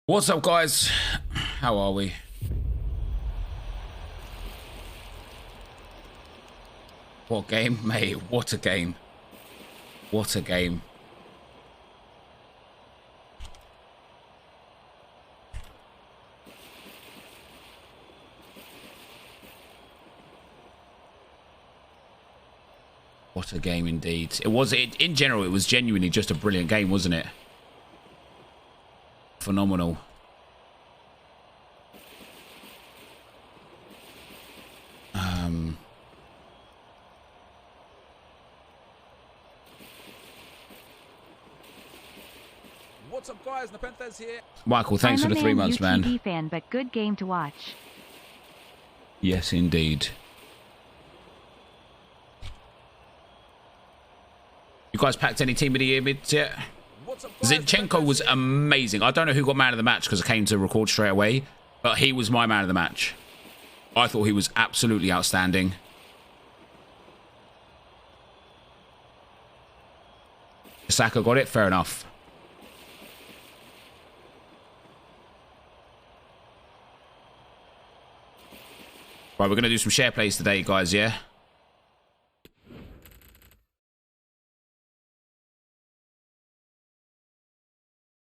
What's up, guys? How are we? What game? Mate, what a game. What a game. What a game indeed. In general, it was genuinely just a brilliant game, wasn't it? Phenomenal. What's up, guys? Nepenthes here. Michael, thanks for the 3 months, man. I'm a fan, but good game to watch. Yes, indeed. You guys packed any team of the year mids yet? Zinchenko was amazing. I don't know who got man of the match because I came to record straight away, but he was my man of the match. I thought he was absolutely outstanding. Saka got it? Fair enough. Right, we're going to do some share plays today, guys, yeah?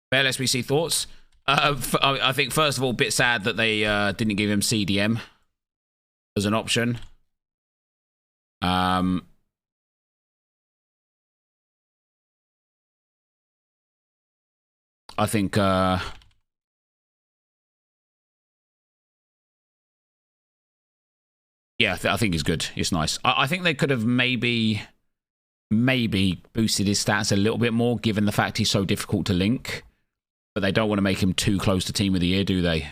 Fair SBC thoughts. I think, first of all, a bit sad that they didn't give him CDM as an option. I think... yeah, I think he's good. It's nice. I think they could have maybe boosted his stats a little bit more, given the fact he's so difficult to link. But they don't want to make him too close to Team of the Year, do they?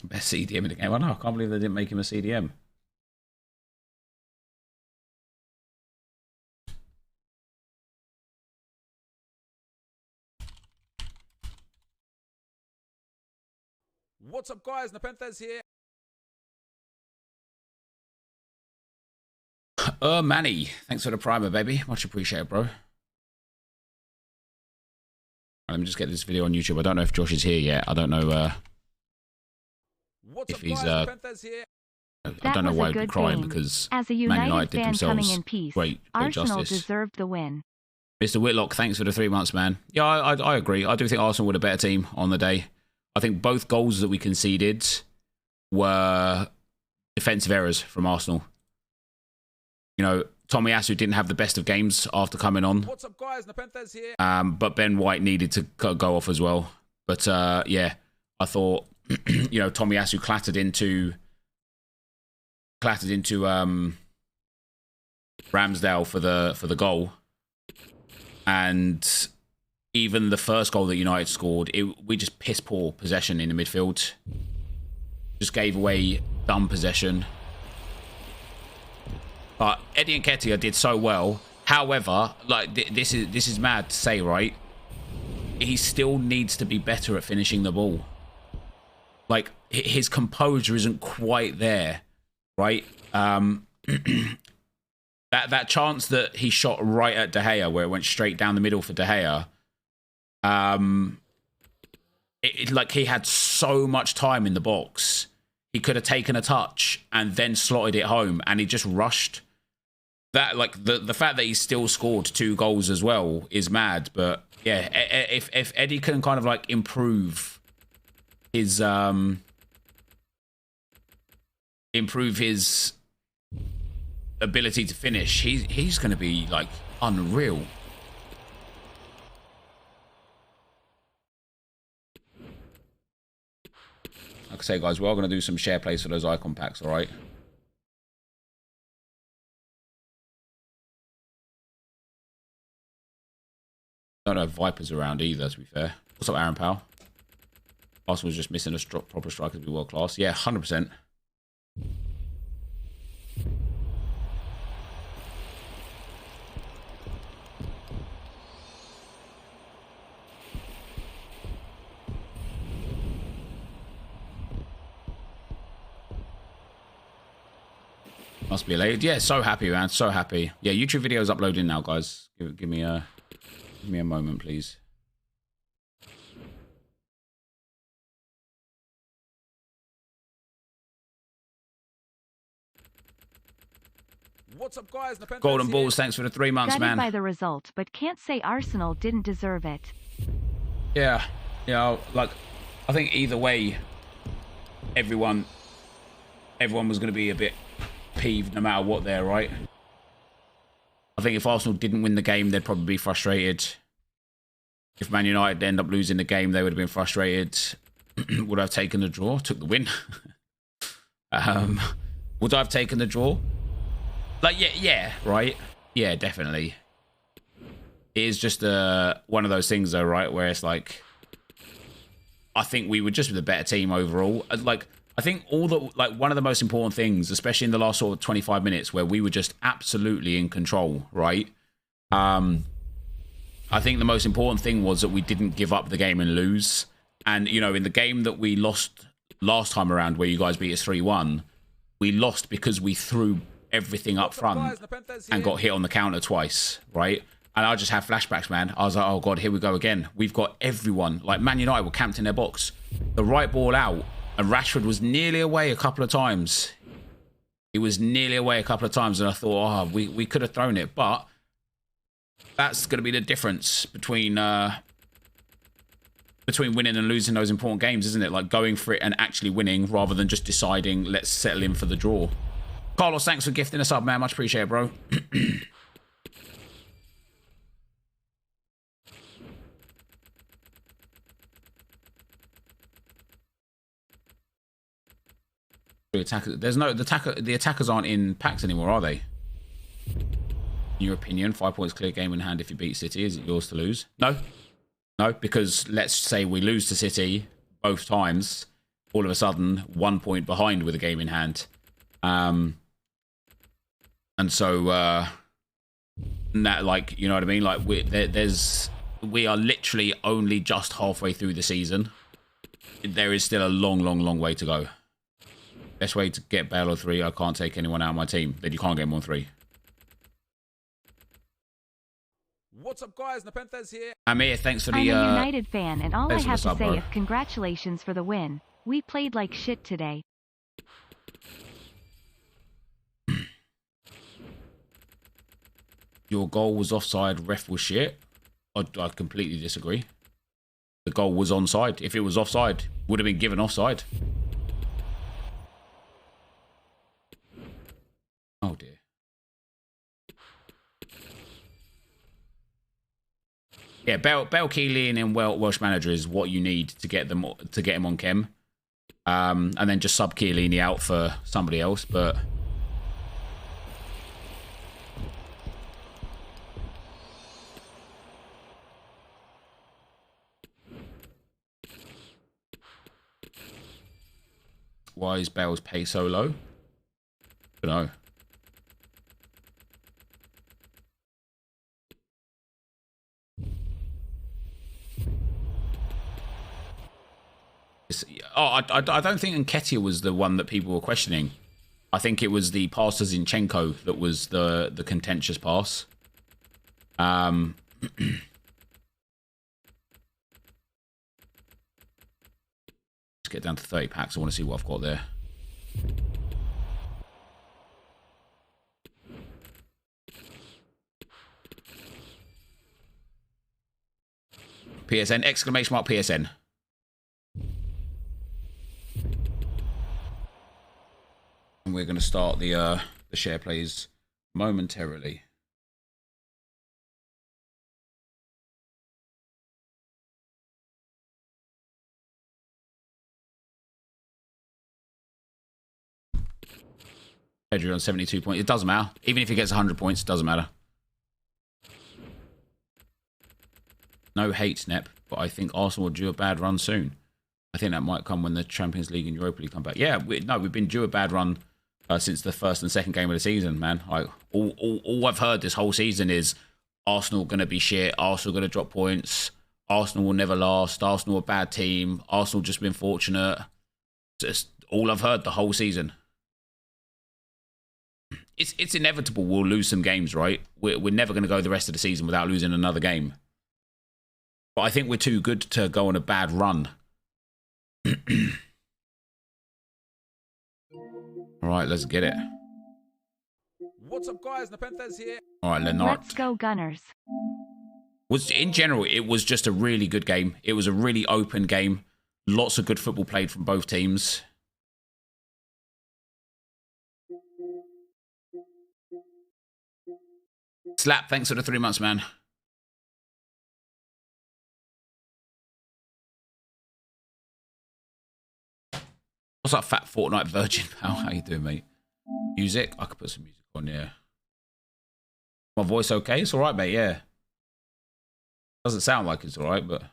Best CDM in the game. I know. I can't believe they didn't make him a CDM. What's up, guys? Nepenthes here. Manny, thanks for the primer, baby. Much appreciated, bro. Let me just get this video on YouTube. I don't know if Josh is here yet. I don't know if he's I don't know why he'd be crying because as a Man United United did fan themselves coming in peace, great Arsenal justice. deserved the win. Mr. Whitlock, thanks for the 3 months, man. Yeah, I agree. I do think Arsenal were a better team on the day. I think both goals that we conceded were defensive errors from Arsenal. You know, Tomiyasu didn't have the best of games after coming on. What's up, guys? Nepenthes here. But Ben White needed to go off as well. But yeah, I thought, you know, Tomiyasu clattered into Ramsdale for the goal. And even the first goal that United scored, we just piss poor possession in the midfield. Just gave away dumb possession. But Eddie Nketiah did so well. However, like this is mad to say, right? He still needs to be better at finishing the ball. Like his composure isn't quite there, right? That chance that he shot right at De Gea, where it went straight down the middle for De Gea. Like he had so much time in the box. He could have taken a touch and then slotted it home, and he just rushed. That, like, the fact that he still scored 2 goals as well is mad. But yeah, if Eddie can kind of like improve his ability to finish, he's going to be like unreal. Like I say, guys, we're going to do some share plays for those icon packs, all right? Don't have Vipers around either, to be fair. What's up, Aaron Powell? Arsenal's just missing a proper striker to be world class. Yeah, 100%. Must be elated. Yeah, so happy, man. So happy. Yeah, YouTube videos uploading now, guys. Give me a moment, please. What's up, guys? Golden Balls, thanks for the 3 months, Gutted man. by the result, but can't say Arsenal didn't deserve it. Yeah, like, I think either way, everyone was going to be a bit peeved no matter what there, right? I think if Arsenal didn't win the game, they'd probably be frustrated. If Man United end up losing the game, they would have been frustrated. Would I have taken the draw? Took the win. Would I have taken the draw? Like, yeah, right? Yeah, definitely. It is just one of those things, though, right? Where it's like, I think we were just the better team overall. Like, I think one of the most important things, especially in the last sort of 25 minutes, where we were just absolutely in control, right? I think the most important thing was that we didn't give up the game and lose. And, you know, in the game that we lost last time around, where you guys beat us 3-1, we lost because we threw everything up front and got hit on the counter twice, right? And I just had flashbacks, man. I was like, oh God, here we go again. We've got everyone. Like, Man United were camped in their box. The right ball out, and Rashford was nearly away a couple of times. He was nearly away a couple of times, and I thought, oh, we could have thrown it. But that's going to be the difference between winning and losing those important games, isn't it? Like, going for it and actually winning rather than just deciding, let's settle in for the draw. Carlos, thanks for gifting us up, man. Much appreciated, bro. The attackers aren't in packs anymore, are they? In your opinion, 5 points clear game in hand if you beat City. Is it yours to lose? No, because let's say we lose to City both times, all of a sudden 1 point behind with a game in hand. And so that, like, you know what I mean? Like, we are literally only just halfway through the season. There is still a long way to go. Best way to get Bale or 3, I can't take anyone out of my team. Then you can't get more than 3. What's up, guys? Nepenthes here. Amir, thanks for the... I'm a United fan, and all I have to say bro. is congratulations for the win. We played like shit today. Your goal was offside, ref was shit. I completely disagree. The goal was onside. If it was offside, would have been given offside. Oh dear. Yeah, Bell Keeling and Welsh manager is what you need to get him on chem. And then just sub Chiellini out for somebody else, but why is Bale's pay so low? I don't know. I don't think Nketiah was the one that people were questioning. I think it was the pass to Zinchenko that was the contentious pass. Let's get down to 30 packs. I want to see what I've got there. PSN, exclamation mark PSN. And we're going to start the share plays momentarily. Pedri on 72 points. It doesn't matter. Even if he gets 100 points, it doesn't matter. No hate, Nep, but I think Arsenal will do a bad run soon. I think that might come when the Champions League and Europa League come back. Yeah, we've been due a bad run since the first and second game of the season, man. All I've heard this whole season is Arsenal going to be shit. Arsenal going to drop points. Arsenal will never last. Arsenal a bad team. Arsenal just been fortunate. Just all I've heard the whole season. it's inevitable we'll lose some games, right? We're never going to go the rest of the season without losing another game. But I think we're too good to go on a bad run. All right, let's get it. What's up, guys? Nepenthes here. All right, Lennart. Let's go Gunners. In general, it was just a really good game. It was a really open game. Lots of good football played from both teams. Slap, thanks for the 3 months, man. What's up, fat Fortnite virgin, pal? How you doing, mate? Music? I could put some music on, yeah. My voice okay? It's all right, mate, yeah. Doesn't sound like it's all right, but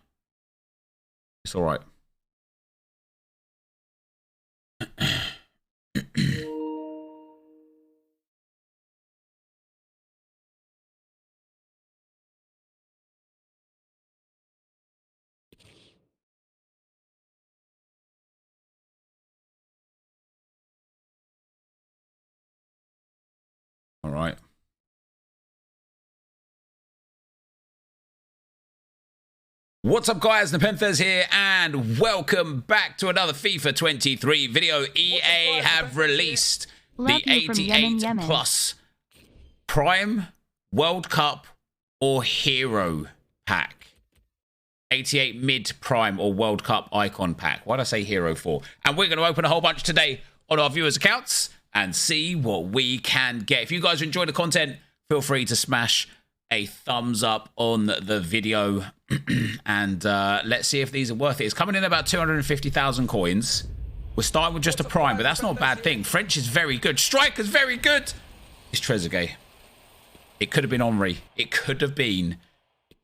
it's all right. All right. What's up, guys? Nepenthes here, and welcome back to another FIFA 23 video. EA have released the 88 plus Prime World Cup or Hero pack. 88 mid Prime or World Cup icon pack. Why did I say Hero for? And we're going to open a whole bunch today on our viewers' accounts and see what we can get. If you guys enjoy the content, feel free to smash a thumbs up on the video and let's see if these are worth it. It's coming in about 250,000 coins. We're starting with just a Prime, but that's not a bad thing. French is very good. Striker's very good. It's Trezeguet. It could have been Henry. It could have been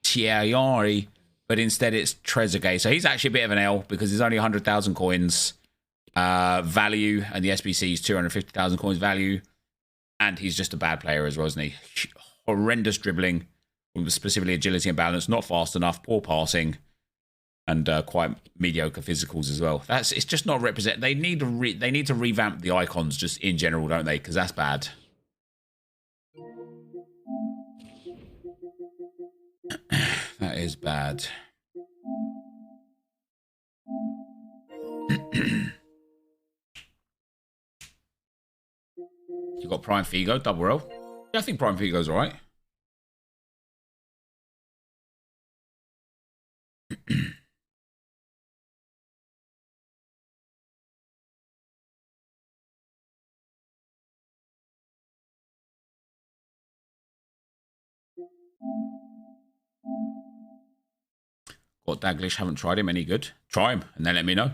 Thierry, but instead it's Trezeguet. So he's actually a bit of an L because there's only 100,000 coins value, and the SBC is 250,000 coins value, and he's just a bad player as well, isn't he? Horrendous dribbling, specifically agility and balance, not fast enough, poor passing, and quite mediocre physicals as well. It's just not represent. They need to revamp the icons just in general, don't they? Because that's bad. That is bad. You got Prime Figo, double L. Yeah, I think Prime Figo's alright. Got Daglish, haven't tried him. Any good? Try him and then let me know.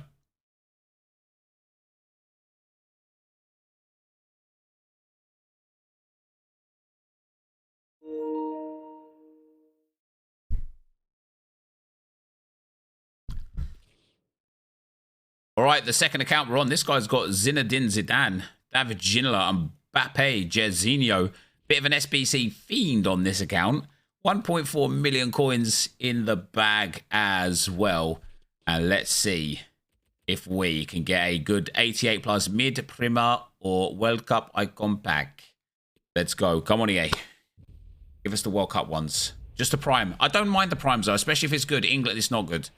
All right, the second account we're on. This guy's got Zinedine Zidane, David Ginola, Mbappe, Jorginho. Bit of an SBC fiend on this account. 1.4 million coins in the bag as well. And let's see if we can get a good 88 plus mid Prima or World Cup icon pack. Let's go. Come on, EA. Give us the World Cup ones. Just a Prime. I don't mind the Primes, though, especially if it's good. England, it's not good.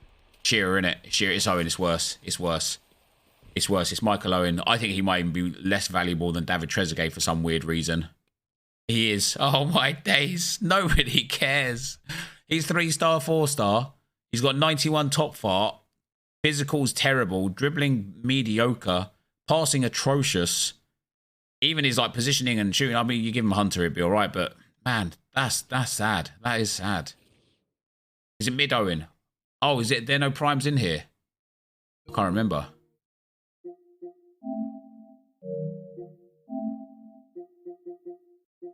Shearer, innit? Shearer, it's Owen. It's worse. It's worse. It's worse. It's Michael Owen. I think he might even be less valuable than David Trezeguet for some weird reason. He is. Oh, my days. Nobody cares. He's 3-star, 4-star. He's got 91 top fart. Physical's terrible. Dribbling mediocre. Passing atrocious. Even his like positioning and shooting. I mean, you give him Hunter, it'd be all right. But, man, that's sad. That is sad. Is it mid Owen? Oh, is it? There are no primes in here. I can't remember.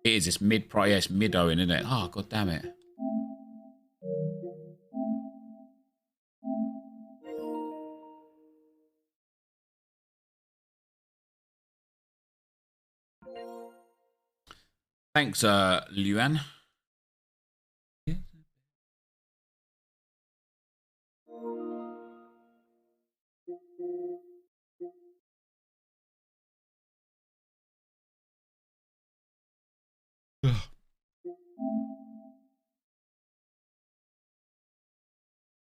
It is. It's mid prime. Yeah, it's mid Owen, isn't it? Oh, god damn it. Thanks, Luan.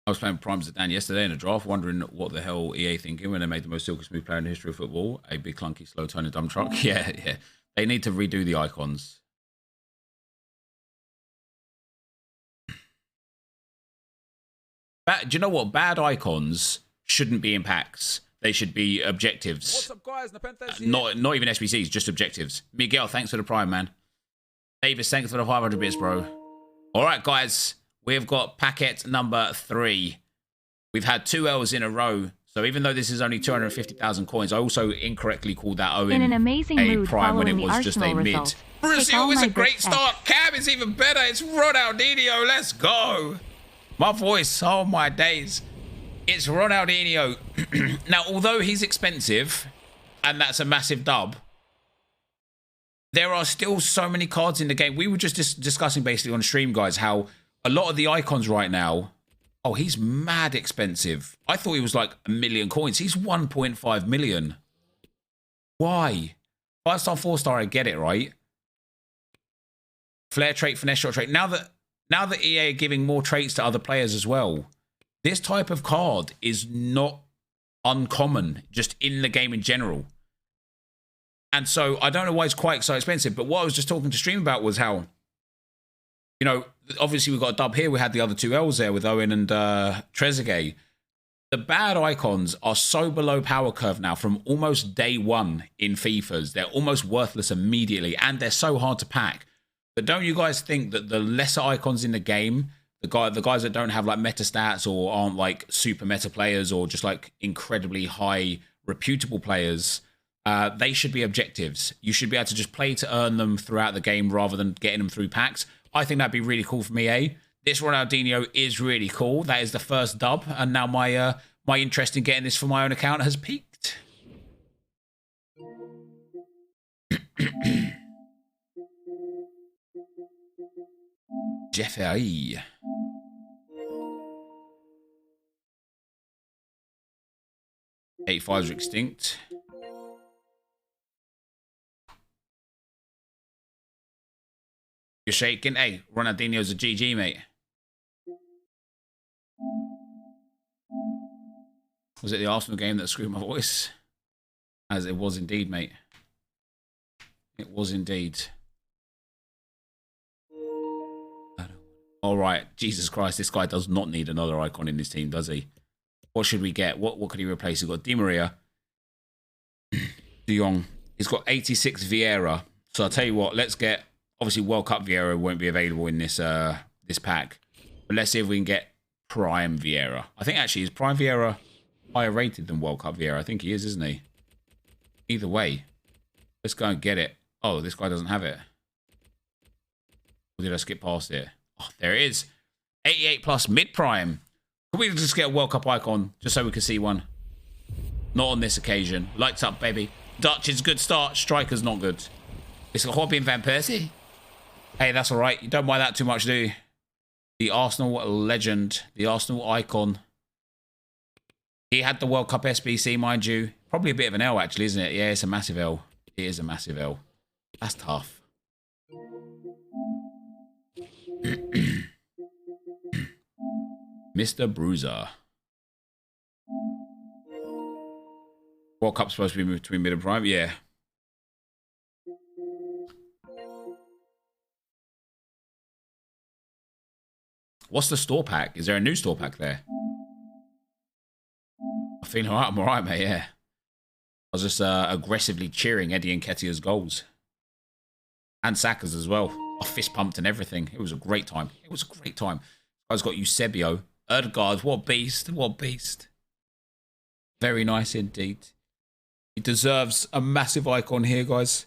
I was playing Prime Zidane yesterday in a draft, wondering what the hell EA thinking when they made the most silky smooth player in the history of football. A big, clunky, slow-turning dump truck. Yeah, yeah. They need to redo the icons. Do you know what? Bad icons shouldn't be in packs. They should be objectives. What's up, guys? Nepenthes here. Not even SBCs, just objectives. Miguel, thanks for the prime, man. Davis, thanks for the 500 bits, bro. All right, guys. We've got packet number 3. We've had 2 L's in a row. So even though this is only 250,000 coins, I also incorrectly called that Owen in an amazing a mood prime when it following the was just a Arsenal mid. result. Brazil is a great bits start. Cam is even better. It's Ronaldinho. Let's go. My voice. Oh, my days. It's Ronaldinho. Now, although he's expensive, and that's a massive dub, there are still so many cards in the game. We were just discussing basically on stream, guys, how a lot of the icons right now, oh, he's mad expensive. I thought he was like 1 million coins. He's 1.5 million. Why? 5-star, 4-star, I get it, right? Flair trait, finesse shot trait. Now that EA are giving more traits to other players as well, this type of card is not uncommon just in the game in general. And so I don't know why it's quite so expensive, but what I was just talking to stream about was how, you know, obviously we've got a dub here. We had the other 2 L's there with Owen and Trezeguet. The bad icons are so below power curve now from almost day one in FIFAs. They're almost worthless immediately, and they're so hard to pack. But don't you guys think that the lesser icons in the game, the guys that don't have like meta stats or aren't like super meta players or just like incredibly high reputable players, they should be objectives. You should be able to just play to earn them throughout the game rather than getting them through packs. I think that'd be really cool for me, eh? This Ronaldinho is really cool. That is the first dub, and now my my interest in getting this for my own account has peaked. Jeffrey. Eight fives are extinct. You're shaking? Hey, Ronaldinho's a GG, mate. Was it the Arsenal game that screwed my voice? As it was indeed, mate. It was indeed. All right. Jesus Christ, this guy does not need another icon in his team, does he? What should we get? What could he replace? He's got Di Maria. De Jong. He's got 86 Vieira. So I'll tell you what, let's get... Obviously, World Cup Vieira won't be available in this this pack. But let's see if we can get Prime Vieira. I think actually, is Prime Vieira higher rated than World Cup Vieira? I think he is, isn't he? Either way, let's go and get it. Oh, this guy doesn't have it. Or did I skip past it? Oh, there it is. 88 plus mid-prime. Can we just get a World Cup icon just so we can see one? Not on this occasion. Lights up, baby. Dutch is good start. Striker's not good. It's a Robin van Persie. Hey, that's all right. You don't mind that too much, do you? The Arsenal legend. The Arsenal icon. He had the World Cup SBC, mind you. Probably a bit of an L, actually, isn't it? Yeah, it's a massive L. It is a massive L. That's tough. Mr. Bruiser. World Cup's supposed to be moved between mid and prime? Yeah. What's the store pack? Is there a new store pack there? I'm feeling alright. I'm alright, mate. Yeah. I was just aggressively cheering Eddie Nketiah's goals. And Saka's as well. I fist pumped and everything. It was a great time. It was a great time. I've got Eusebio. Erdegaard. What beast. What beast. Very nice indeed. He deserves a massive icon here, guys.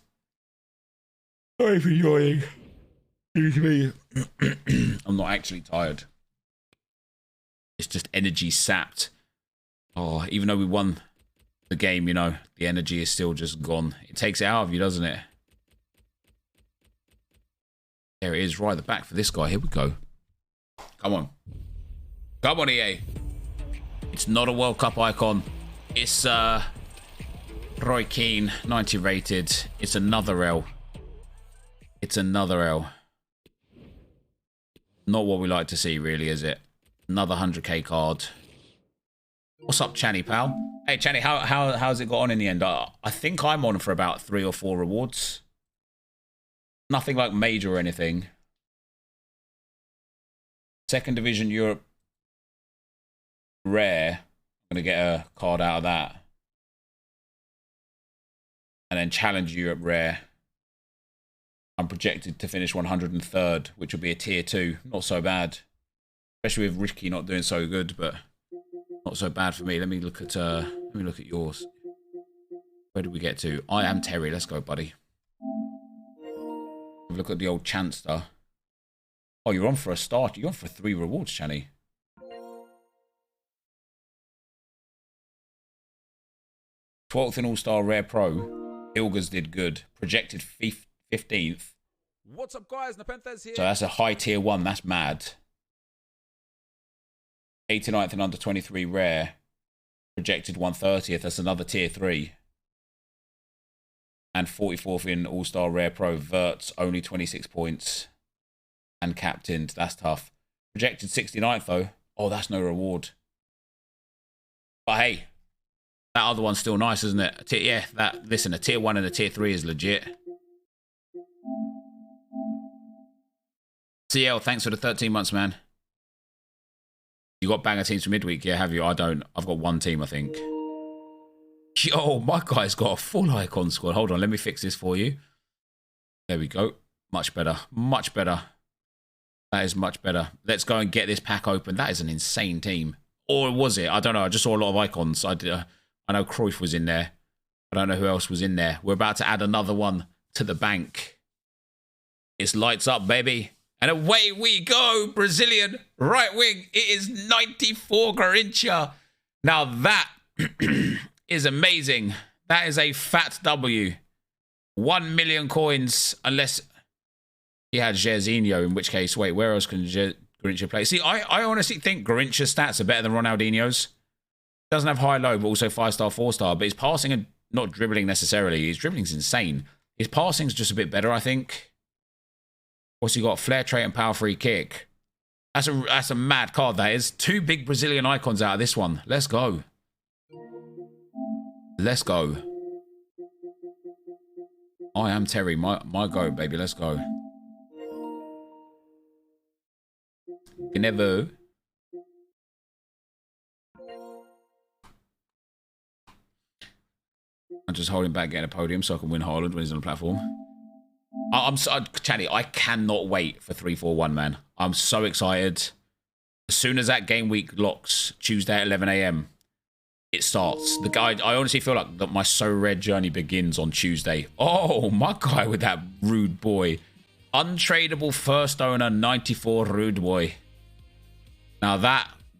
Sorry for yawning. Excuse me. I'm not actually tired. It's just energy sapped. Oh, even though we won the game, you know, the energy is still just gone. It takes it out of you, doesn't it? There it is, right at the back for this guy. Here we go. Come on. Come on, EA. It's not a World Cup icon. It's Roy Keane, 90 rated. It's another L. It's another L. Not what we like to see, really, is it? Another 100k card. What's up, Channy, pal? Hey, Channy, how's it got on in the end? I think I'm on for about 3 or 4 rewards. Nothing like major or anything. Second Division Europe rare. I'm going to get a card out of that. And then Challenge Europe rare. I'm projected to finish 103rd, which will be a tier 2. Not so bad. Especially with Ricky not doing so good, but not so bad for me. Let me look at yours. Where did we get to? I am Terry. Let's go, buddy. Have a look at the old Chanster. Oh, you're on for a start. You're on for 3 rewards, Channy. th in All-Star Rare Pro. Ilgas did good. Projected 15th. What's up, guys? Nepenthes here. So that's a high tier 1. That's mad. 89th in under 23 rare. Projected 130th. That's another tier 3. And 44th in All-Star Rare Pro. Verts, only 26 points. And captained. That's tough. Projected 69th, though. Oh, that's no reward. But hey, that other one's still nice, isn't it? Yeah, listen, a tier 1 and a tier 3 is legit. CL, thanks for the 13 months, man. You got banger teams for midweek? Yeah, have you? I don't. I've got 1 team, I think. Yo, my guy's got a full icon squad. Hold on, let me fix this for you. There we go. Much better. Much better. That is much better. Let's go and get this pack open. That is an insane team. Or was it? I don't know. I just saw a lot of icons. I know Cruyff was in there. I don't know who else was in there. We're about to add another one to the bank. It's lights up, baby. And away we go. Brazilian right wing. It is 94 Garrincha. Now that is amazing. That is a fat W. 1 million coins, unless he had Jairzinho, in which case, wait, where else can Garrincha play? See, I honestly think Garrincha's stats are better than Ronaldinho's. Doesn't have high, low, but also 5-star, 4-star. But his passing and not dribbling necessarily. His dribbling's insane. His passing's just a bit better, I think. What's he got? Flair trait and power free kick. That's a mad card, that is. 2 big Brazilian icons out of this one. Let's go. Let's go. I am Terry. My go, baby. Let's go. Never. I'm just holding back getting a podium so I can win Haaland when he's on the platform. I'm so, Channy, I cannot wait for 3-4-1, man. I'm so excited. As soon as that game week locks, Tuesday at 11 AM, it starts. The guy, I honestly feel like that my So Red journey begins on Tuesday. Oh, my guy with that rude boy. Untradeable first owner, 94 rude boy. Now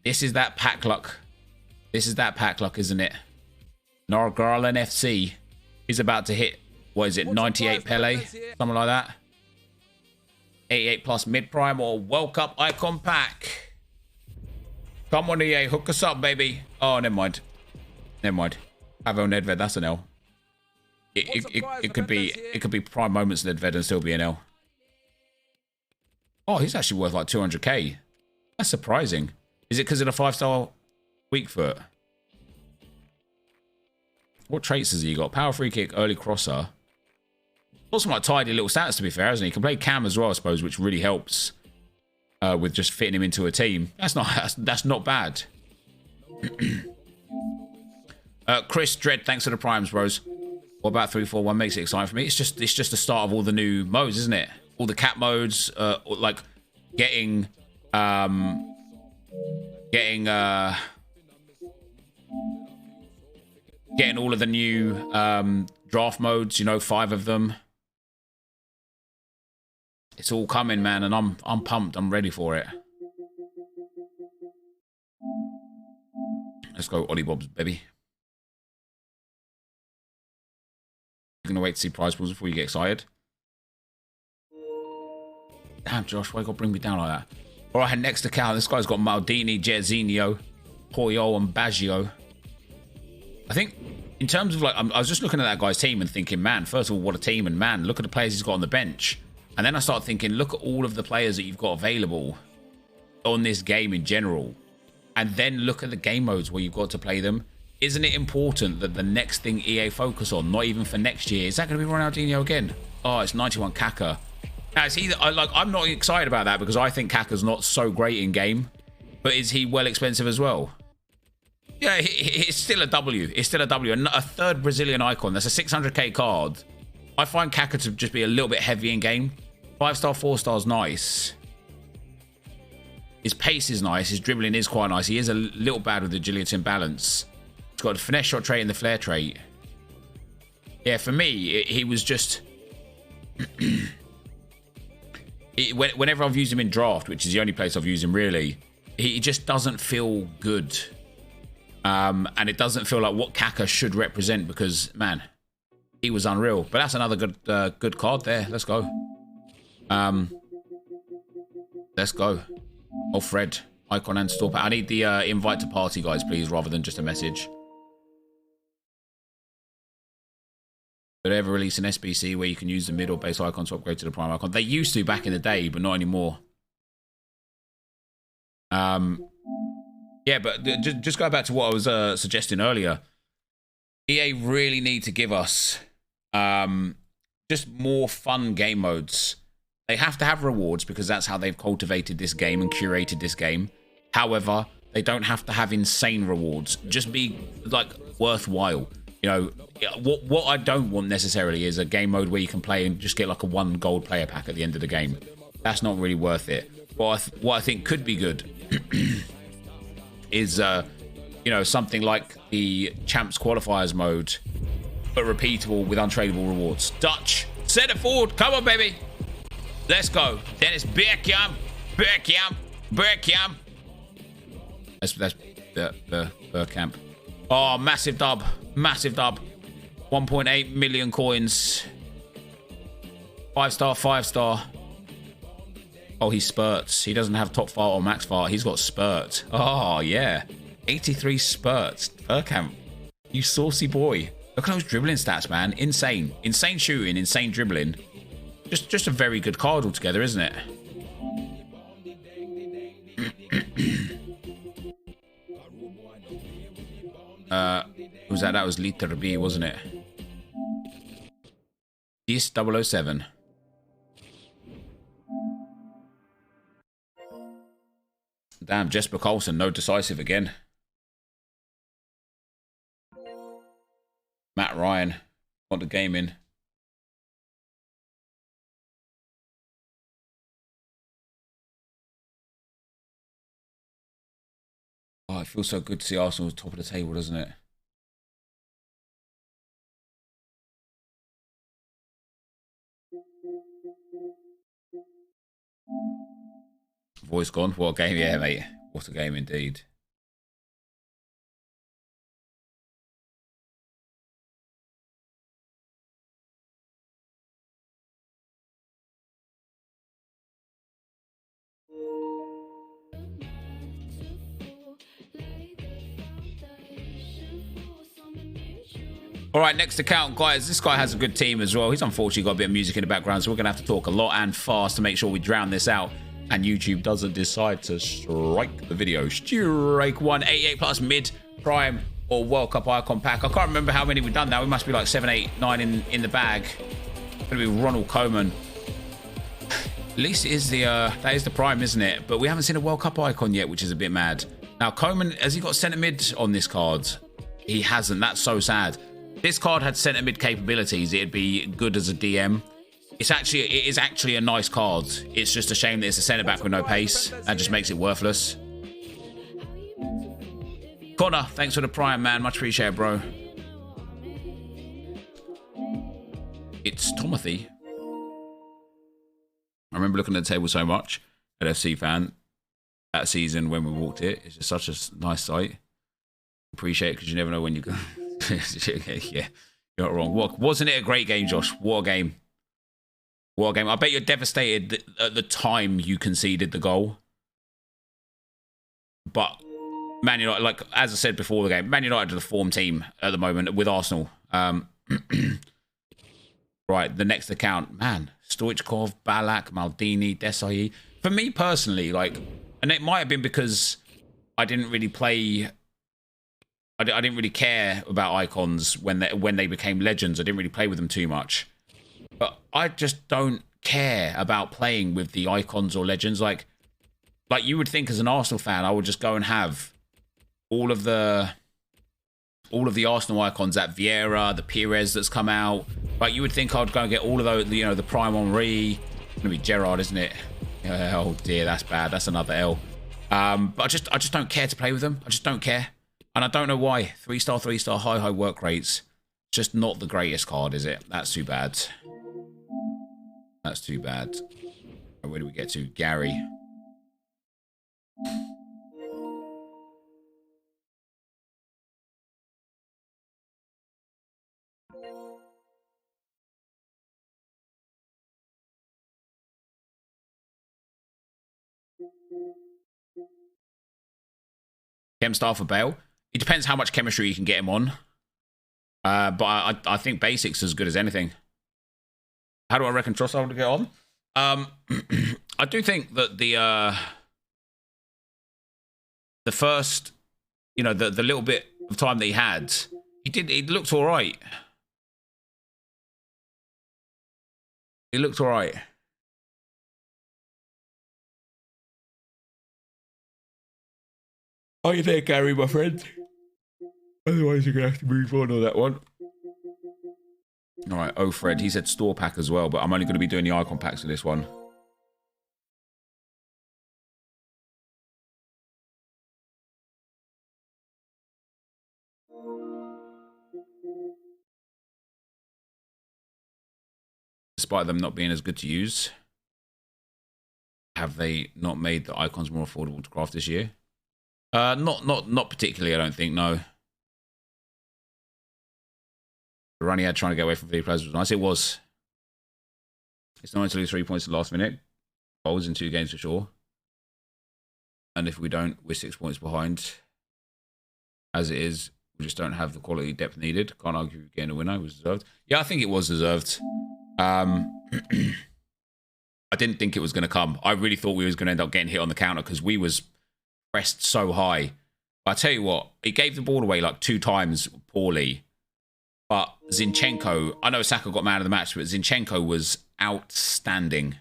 this is that pack luck. This is that pack luck, isn't it? Nargarland FC is about to hit, what is it, 98 Pele? Something like that. 88 plus mid-prime or World Cup icon pack. Come on, EA, hook us up, baby. Oh, never mind. Never mind. Pavel Nedved, that's an L. It could be prime moments Nedved and still be an L. Oh, he's actually worth like 200k. That's surprising. Is it because of the 5-star weak foot? What traits has he got? Power free kick, early crosser. Got some like tidy little stats, to be fair, hasn't he? He can play cam as well, I suppose, which really helps with just fitting him into a team. That's not bad. Chris Dredd, thanks for the primes, bros. What about 3-4-1 makes it exciting for me? It's just the start of all the new modes, isn't it? All the cap modes, like getting all of the new draft modes, you know, 5 of them. It's all coming, man, and I'm pumped. I'm ready for it. Let's go, Ollie Bobs, baby. You're gonna wait to see prize pools before you get excited. Damn, Josh, why you gotta bring me down like that? All right, next account. This guy's got Maldini, Jairzinho, Poyol, and Baggio. I think in terms of like, I was just looking at that guy's team and thinking, man, first of all, what a team, and man, look at the players he's got on the bench. And then I start thinking, look at all of the players that you've got available on this game in general. and then look at the game modes where you've got to play them. Isn't it important that the next thing EA focus on, not even for next year, is that going to be Ronaldinho again? Oh, it's 91 Kaka. Now, is he, I'm not excited about that because I think Kaka's not so great in game, but is he well expensive as well? Yeah, it's still a W. It's still a W. A third Brazilian icon. That's a 600k card. I find Kaka to just be a little bit heavy in game. 5-star, 4-star is nice. His pace is nice. His dribbling is quite nice. He is a little bad with agility and balance. He's got a finesse shot trait and the flair trait. Yeah, for me, he was just... whenever I've used him in draft, which is the only place I've used him really, he just doesn't feel good. And it doesn't feel like what Kaka should represent because, man, he was unreal. But that's another good card there. Let's go. Let's go. Oh, Fred. Icon and store pack. I need the invite to party, guys, please, rather than just a message. Did they ever release an SBC where you can use the mid or base icon to upgrade to the prime icon? They used to back in the day, but not anymore. Yeah, but just go back to what I was suggesting earlier. EA really need to give us just more fun game modes. They have to have rewards because that's how they've cultivated this game and curated this game. However, they don't have to have insane rewards. Just be like worthwhile. You know, what I don't want necessarily is a game mode where you can play and just get like a 1 gold player pack at the end of the game. That's not really worth it. What I think could be good is, you know, something like the Champs Qualifiers mode, but repeatable with untradeable rewards. Dutch, set it forward. Come on, baby. Let's go. Dennis Bergkamp. That's Bergkamp. Oh, massive dub. Massive dub. 1.8 million coins. 5-star, 5-star. Oh, he spurts. He doesn't have top fart or max fart. He's got spurt. Oh, yeah. 83 spurts. Bergkamp. You saucy boy. Look at those dribbling stats, man. Insane. Insane shooting, insane dribbling. Just a very good card altogether, isn't it? Who was that? That was Liter B, wasn't it? This 007. Damn, Jesper Karlsson, no decisive again. Matt Ryan, want the game in. Oh, it feels so good to see Arsenal at the top of the table, doesn't it? Voice gone. What a game, yeah, mate. What a game indeed. All right, next account, guys. This guy has a good team as well. He's unfortunately got a bit of music in the background, so we're going to have to talk a lot and fast to make sure we drown this out. And YouTube doesn't decide to strike the video. Strike 1, 88 plus mid, prime, or World Cup icon pack. I can't remember how many we've done now. We must be like 7, 8, 9 in the bag. Going to be Ronald Koeman. At least it is that is the prime, isn't it? But we haven't seen a World Cup icon yet, which is a bit mad. Now, Koeman, has he got centre mid on this card? He hasn't. That's so sad. This card had centre mid capabilities. It'd be good as a DM. It is actually a nice card. It's just a shame that it's a centre back with no pace. That just makes it worthless. Connor, thanks for the prime, man. Much appreciated, bro. It's Timothy. I remember looking at the table so much at FC Fan that season when we walked it. It's just such a nice sight. Appreciate it because you never know when you go. Yeah, you're not wrong. Wasn't it a great game, Josh? What a game. What a game. I bet you're devastated at the time you conceded the goal. But Man United, like as I said before the game, Man United are the form team at the moment with Arsenal. Right, the next account. Man, Stoichkov, Balak, Maldini, Desai. For me personally, like, and it might have been because I didn't really play. I didn't really care about icons when they became legends. I didn't really play with them too much. But I just don't care about playing with the icons or legends. Like you would think as an Arsenal fan, I would just go and have all of the Arsenal icons, that Vieira, the Pires that's come out. Like you would think I'd go and get all of those, you know, the Prime Henry. It's gonna be Gerrard, isn't it? Oh dear, that's bad. That's another L. But I just don't care to play with them. I just don't care. And I don't know why. 3-star, 3-star, high work rates. Just not the greatest card, is it? That's too bad. That's too bad. Where do we get to? Gary. Chem star for Bale. It depends how much chemistry you can get him on. But I think basics as good as anything. How do I reckon Trossard to get on? I do think that the first, you know, the little bit of time that he had, he looked all right. He looked all right. Are you there, Gary, my friend? Otherwise, you're going to have to move on that one. All right, oh, Fred. He said store pack as well, but I'm only going to be doing the icon packs for this one. Despite them not being as good to use, have they not made the icons more affordable to craft this year? Not particularly, I don't think, no. The run he had trying to get away from video players was nice. It was. It's nice to lose 3 points at the last minute. Goals in 2 games for sure. And if we don't, we're 6 points behind. As it is, we just don't have the quality depth needed. Can't argue getting a winner. It was deserved. Yeah, I think it was deserved. I didn't think it was going to come. I really thought we was going to end up getting hit on the counter because we was pressed so high. But I tell you what, he gave the ball away like 2 times poorly. But Zinchenko, I know Saka got man of the match, but Zinchenko was outstanding.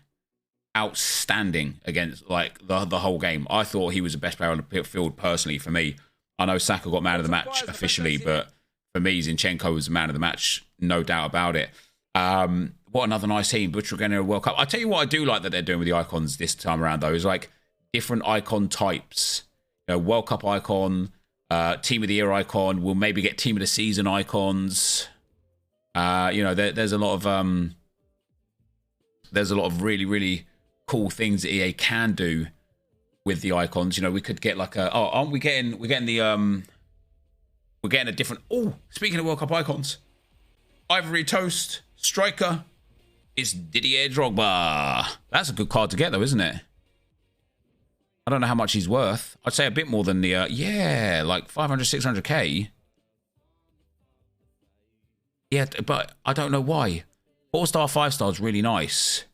Outstanding against like the whole game. I thought he was the best player on the field personally for me. I know Saka got man of the match officially, but for me, Zinchenko was the man of the match, no doubt about it. What another nice team, Butcher getting a World Cup. I tell you what I do like that they're doing with the icons this time around though, is like different icon types. You know, World Cup icon, Team of the Year icon. We'll maybe get Team of the Season icons. You know, there's a lot of really, really cool things that EA can do with the icons. You know, we could get like a we're getting a different. Oh, speaking of World Cup icons, Ivory Toast striker is Didier Drogba. That's a good card to get though, isn't it? I don't know how much he's worth. I'd say a bit more than the yeah, like 500, 600k. Yeah, but I don't know why. 4-star, 5-star is really nice.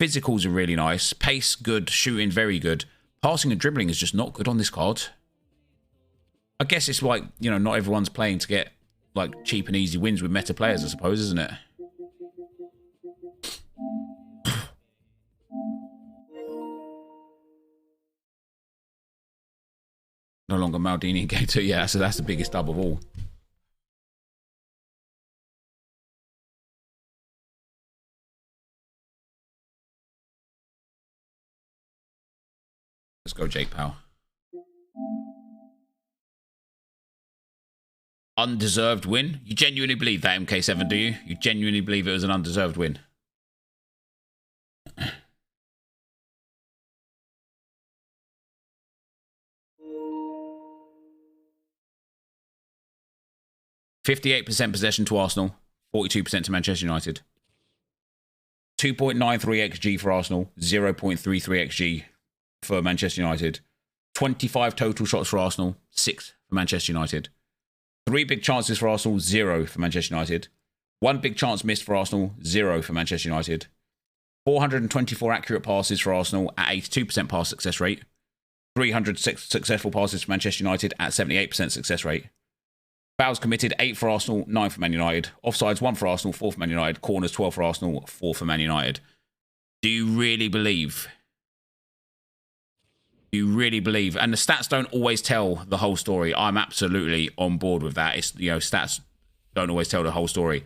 Physicals are really nice. Pace, good. Shooting, very good. Passing and dribbling is just not good on this card. I guess it's like, you know, not everyone's playing to get like cheap and easy wins with meta players, I suppose, isn't it? No longer Maldini and Gator. Yeah, so that's the biggest dub of all. Let's go, Jake Powell. Undeserved win? You genuinely believe that, MK7, do you? You genuinely believe it was an undeserved win? 58% possession to Arsenal, 42% to Manchester United. 2.93 XG for Arsenal, 0.33 XG for Manchester United. 25 total shots for Arsenal, 6 for Manchester United. 3 big chances for Arsenal, 0 for Manchester United. 1 big chance missed for Arsenal, 0 for Manchester United. 424 accurate passes for Arsenal at 82% pass success rate. 306 successful passes for Manchester United at 78% success rate. Fouls committed, 8 for Arsenal, 9 for Man United. Offsides, 1 for Arsenal, 4 for Man United. Corners, 12 for Arsenal, 4 for Man United. Do you really believe? Do you really believe? And the stats don't always tell the whole story. I'm absolutely on board with that. It's, you know, stats don't always tell the whole story.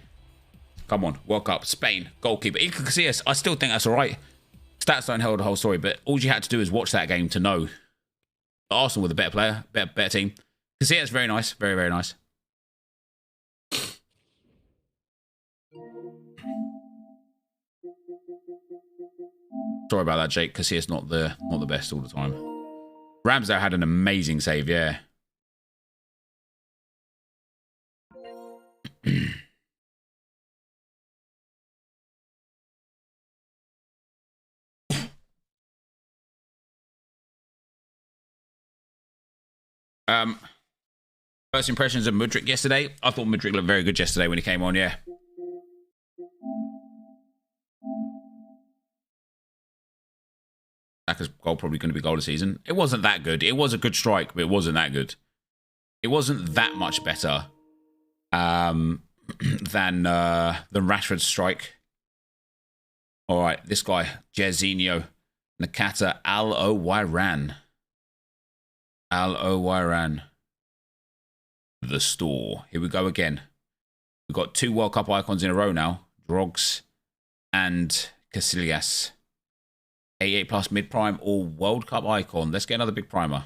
Come on, World Cup, Spain, goalkeeper. Iker Casillas, I still think that's all right. Stats don't tell the whole story, but all you had to do is watch that game to know that Arsenal were the better player, better team. Casillas, very nice, very, very nice. Sorry about that, Jake. Casillas not the best all the time. Ramsdale had an amazing save, yeah. First impressions of Mudryk yesterday. I thought Mudryk looked very good yesterday when he came on, yeah. Saka's goal probably going to be goal of the season. It wasn't that good. It was a good strike, but it wasn't that good. It wasn't that much better than Rashford's strike. All right, this guy, Jairzinho, Nakata, Al-Owairan. Al-Owairan. The store. Here we go again. We've got 2 World Cup icons in a row now. Drogs and Casillas. 88 plus mid-prime or World Cup icon. Let's get another big primer.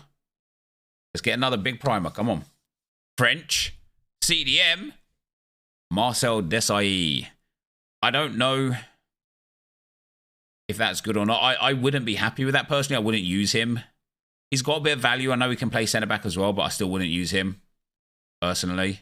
Let's get another big primer. Come on. French. CDM. Marcel Desailly. I don't know if that's good or not. I wouldn't be happy with that personally. I wouldn't use him. He's got a bit of value. I know he can play centre-back as well, but I still wouldn't use him personally.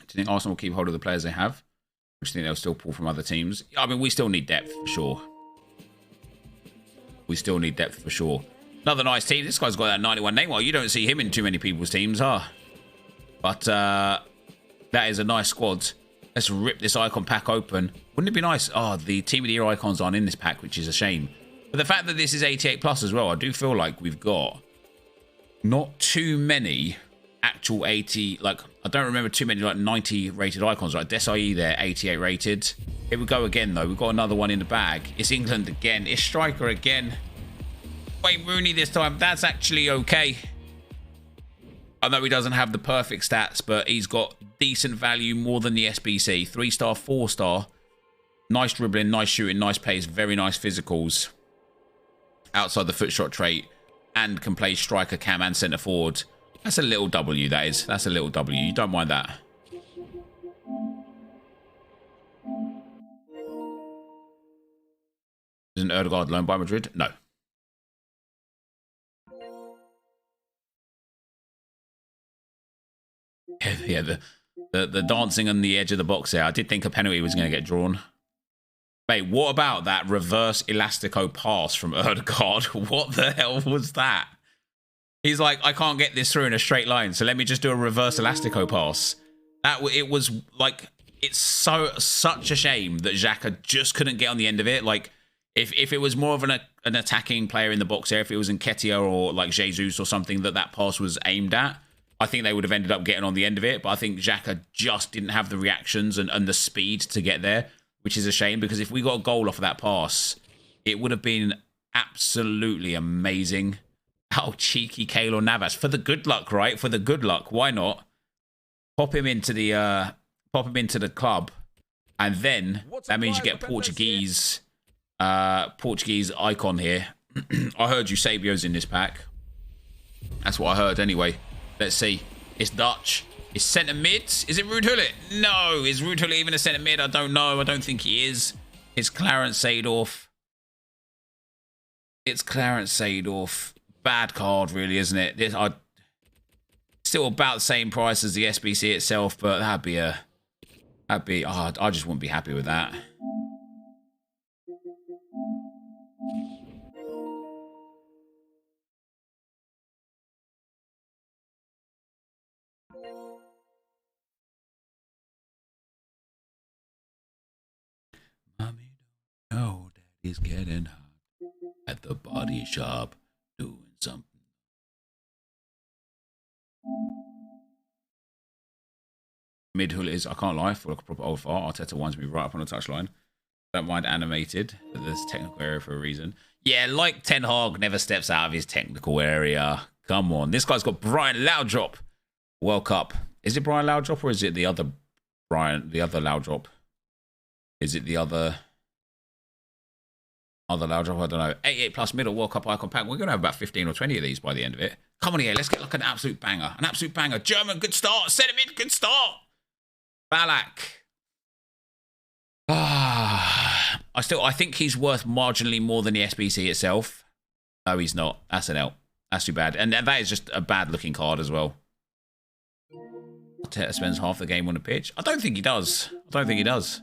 Do you think Arsenal will keep hold of the players they have? Or do you think they'll still pull from other teams? I mean, we still need depth for sure. We still need depth for sure. Another nice team. This guy's got that 91 name. Well, you don't see him in too many people's teams, huh? But that is a nice squad. Let's rip this icon pack open. Wouldn't it be nice? Oh, the Team of the Year icons aren't in this pack, which is a shame. But the fact that this is 88 plus as well, I do feel like we've got not too many actual 80, like, I don't remember too many, like, 90 rated icons. Like, Desailly there, 88 rated. Here we go again, though. We've got another one in the bag. It's England again. It's Striker again. Wayne Rooney this time. That's actually okay. I know he doesn't have the perfect stats, but he's got decent value, more than the SBC. 3-star, 4-star. Nice dribbling, nice shooting, nice pace, very nice physicals. Outside the foot shot trait. And can play striker, cam, and centre forward. That's a little W, that is. That's a little W. You don't mind that. Isn't Erdegaard loaned by Madrid? No. Yeah, the dancing on the edge of the box there. I did think a penalty was going to get drawn. Mate, what about that reverse elastico pass from Erdegaard? What the hell was that? He's like, I can't get this through in a straight line, so let me just do a reverse elastico pass. It was like, it's such a shame that Xhaka just couldn't get on the end of it. Like, if it was more of an attacking player in the box there, if it was Nketiah or like Jesus or something that pass was aimed at, I think they would have ended up getting on the end of it. But I think Xhaka just didn't have the reactions and the speed to get there, which is a shame, because if we got a goal off of that pass, it would have been absolutely amazing. How cheeky Keylor Navas. For the good luck, right? For the good luck. Why not? Pop him into the club. And then that means you get Portuguese icon here. I heard Eusebio's in this pack. That's what I heard anyway. Let's see. It's Dutch. It's centre mid. Is it Ruud Gullit? No. Is Ruud Gullit even a centre mid? I don't know. I don't think he is. It's Clarence Seedorf. It's Clarence Seedorf. Bad card, really, isn't it? Still about the same price as the SBC itself, but that'd be oh, I just wouldn't be happy with that. Mommy don't know Daddy's getting hot at the body shop doing something. Midhull is, I can't lie, for like a proper old fart. Arteta winds me right up on the touchline. Don't mind animated, but there's technical area for a reason. Yeah, like Ten Hag never steps out of his technical area. Come on. This guy's got Brian Laudrup. World Cup. Is it Brian Laudrup or is it the other Brian, the other Laudrup? Is it the other Laudrup? I don't know. 88 plus middle World Cup icon pack. We're going to have about 15 or 20 of these by the end of it. Come on here. Let's get like an absolute banger. An absolute banger. German, good start. Set him in, good start. Ballack. I think he's worth marginally more than the SBC itself. No, he's not. That's an L. That's too bad. And that is just a bad looking card as well. Arteta spends half the game on the pitch. I don't think he does. I don't think he does.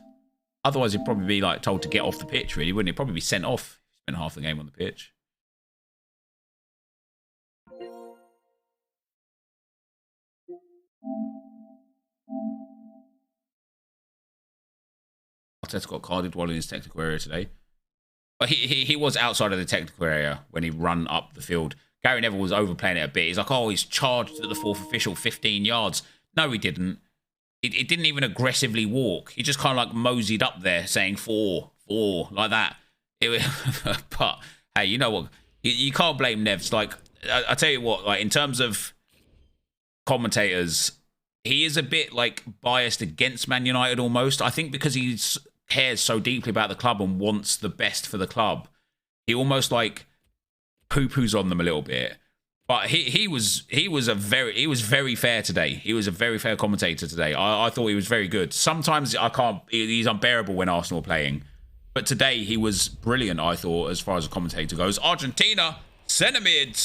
Otherwise, he'd probably be like told to get off the pitch, really, wouldn't he? Probably be sent off if he spent half the game on the pitch. Arteta got carded while in his technical area today. But he was outside of the technical area when he run up the field. Gary Neville was overplaying it a bit. He's like, oh, he's charged at the fourth official 15 yards. No, he didn't. It didn't even aggressively walk. He just kind of like moseyed up there saying 4, like that. But, hey, you know what? You can't blame Nevs. Like, I tell you what, like in terms of commentators, he is a bit like biased against Man United almost. I think because he cares so deeply about the club and wants the best for the club, he almost like poo-poos on them a little bit. But he was very fair today. He was a very fair commentator today. I thought he was very good. Sometimes he's unbearable when Arsenal are playing. But today he was brilliant, I thought, as far as a commentator goes. Argentina, centre mid,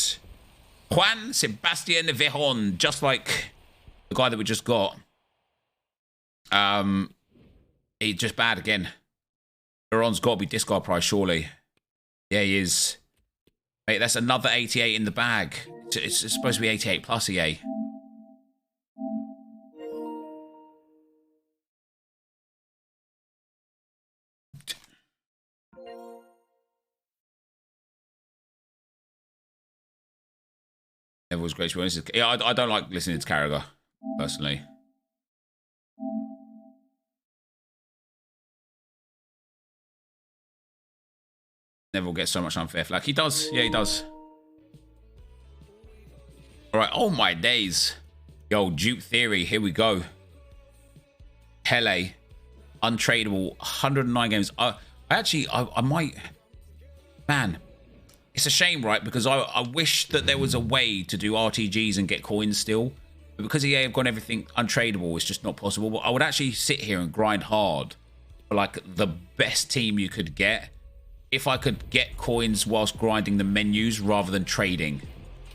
Juan Sebastian Vejon, just like the guy that we just got. He's just bad again. Veron's got to be discard price, surely. Yeah, he is. Mate, that's another 88 in the bag. It's supposed to be 88 plus EA. Neville's great to be honest. Yeah, I don't like listening to Carragher, personally. Neville gets so much unfair flack. He does. Yeah, he does. All right. Oh, my days. Yo, Dupe Theory. Here we go. Pele. Untradeable. 109 games. I might... Man. It's a shame, right? Because I wish that there was a way to do RTGs and get coins still. But because EA have got everything untradeable, it's just not possible. But I would actually sit here and grind hard for, like, the best team you could get. If I could get coins whilst grinding the menus rather than trading.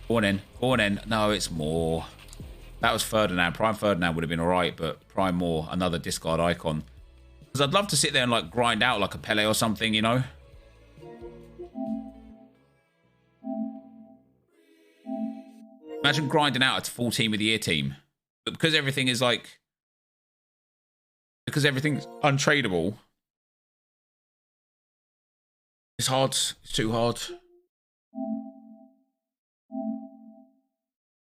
Go on in. Go on in. No, it's more. That was Ferdinand. Prime Ferdinand would have been all right, but Prime More, another discard icon. Because I'd love to sit there and like grind out like a Pele or something, you know? Imagine grinding out a full team of the year team. But because everything is like... Because everything's untradeable... It's hard. It's too hard.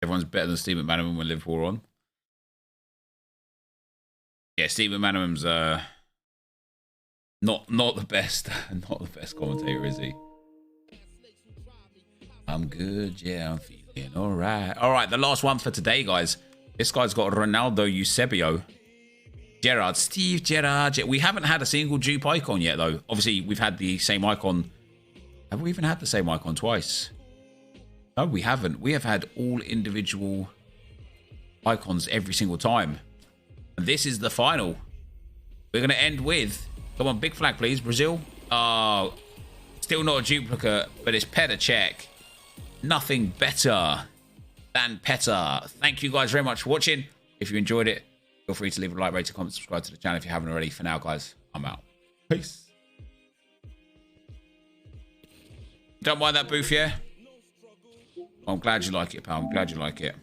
Everyone's better than Steve McManaman when Liverpool are on. Yeah, Steve McManaman's not the best. Not the best commentator, is he? I'm good. Yeah, I'm feeling all right. All right, the last one for today, guys. This guy's got Ronaldo Eusebio. Steve Gerrard. We haven't had a single dupe icon yet, though. Obviously, we've had the same icon. Have we even had the same icon twice? No, we haven't. We have had all individual icons every single time. And this is the final. We're going to end with... Come on, big flag, please. Brazil. Oh, still not a duplicate, but it's Petr Cech. Nothing better. than Petter. Thank you guys very much for watching. If you enjoyed it, feel free to leave a like, rate, comment, subscribe to the channel if you haven't already. For now, guys, I'm out. Peace. Don't mind that booth, yeah? I'm glad you like it, pal. I'm glad you like it.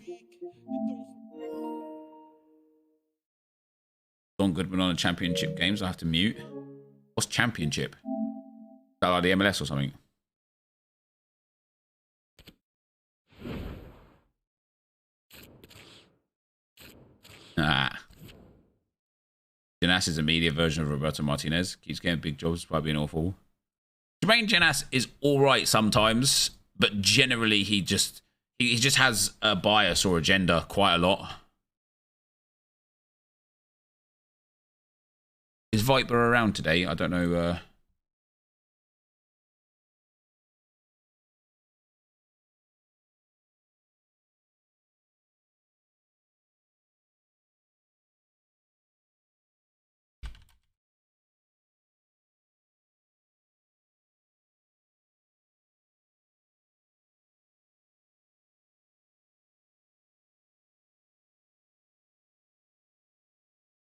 Don Goodman on a championship games. I have to mute. What's championship? Is that like the MLS or something? Nah. Janas is a media version of Roberto Martinez. Keeps getting big jobs by being awful. Jermaine Janas is all right sometimes, but generally he just has a bias or agenda quite a lot. Is Viper around today? I don't know.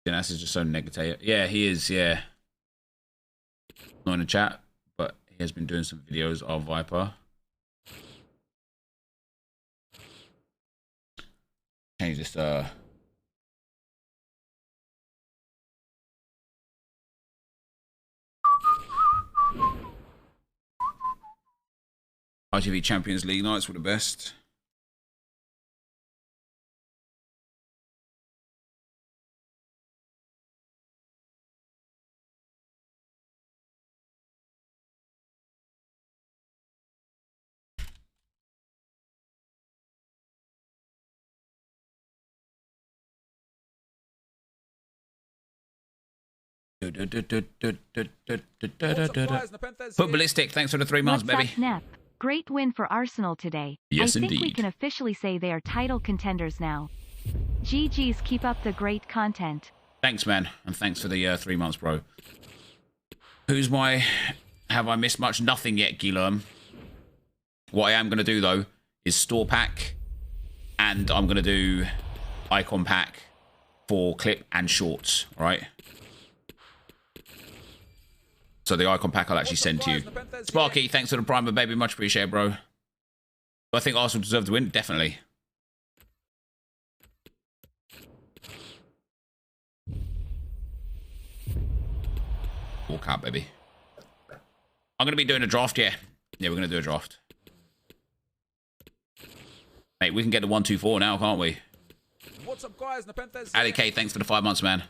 Janas is just so negative. Yeah, he is. Yeah. Not in the chat, but he has been doing some videos of Viper. Change this. ITV Champions League nights were the best. Footballistic, thanks for the 3 months, baby. What's up, Nep? Great win for Arsenal today. Yes, I think we indeed. can officially say they are title contenders now. GG's, keep up the great content. Thanks, man, and thanks for the 3 months, bro. Who's my... Have I missed much? Nothing yet, Guillaume. What I am going to do, though, is store pack, and I'm going to do icon pack for clip and shorts, all right? So the icon pack I'll actually send to you. Sparky, thanks for the primer, baby. Much appreciated, bro. Do I think Arsenal deserve to win? Definitely. Walk out, baby. I'm going to be doing a draft, yeah. Yeah, we're going to do a draft. Mate, we can get the 1-2-4 now, can't we? What's up, guys? Nepenthes Ali K, thanks for the 5 months, man.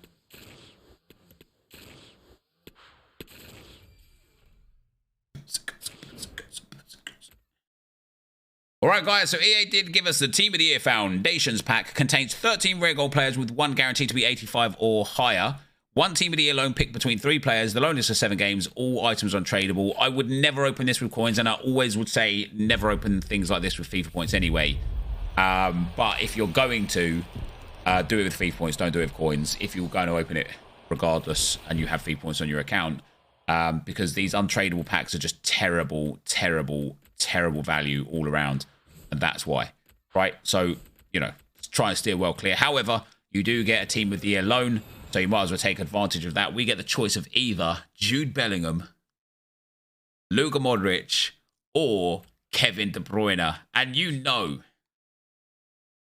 Alright guys, so EA did give us the Team of the Year Foundations pack. Contains 13 rare gold players with one guaranteed to be 85 or higher. One Team of the Year loan pick between 3 players. The loan is for 7 games. All items untradeable. I would never open this with coins, and I always would say never open things like this with FIFA points anyway. But if you're going to do it with FIFA points, don't do it with coins. If you're going to open it regardless and you have FIFA points on your account, because these untradeable packs are just terrible, terrible, terrible value all around. And that's why, right? So, you know, try and steer well clear. However, you do get a Team of the Year loan, so you might as well take advantage of that. We get the choice of either Jude Bellingham, Luka Modric, or Kevin De Bruyne. And you know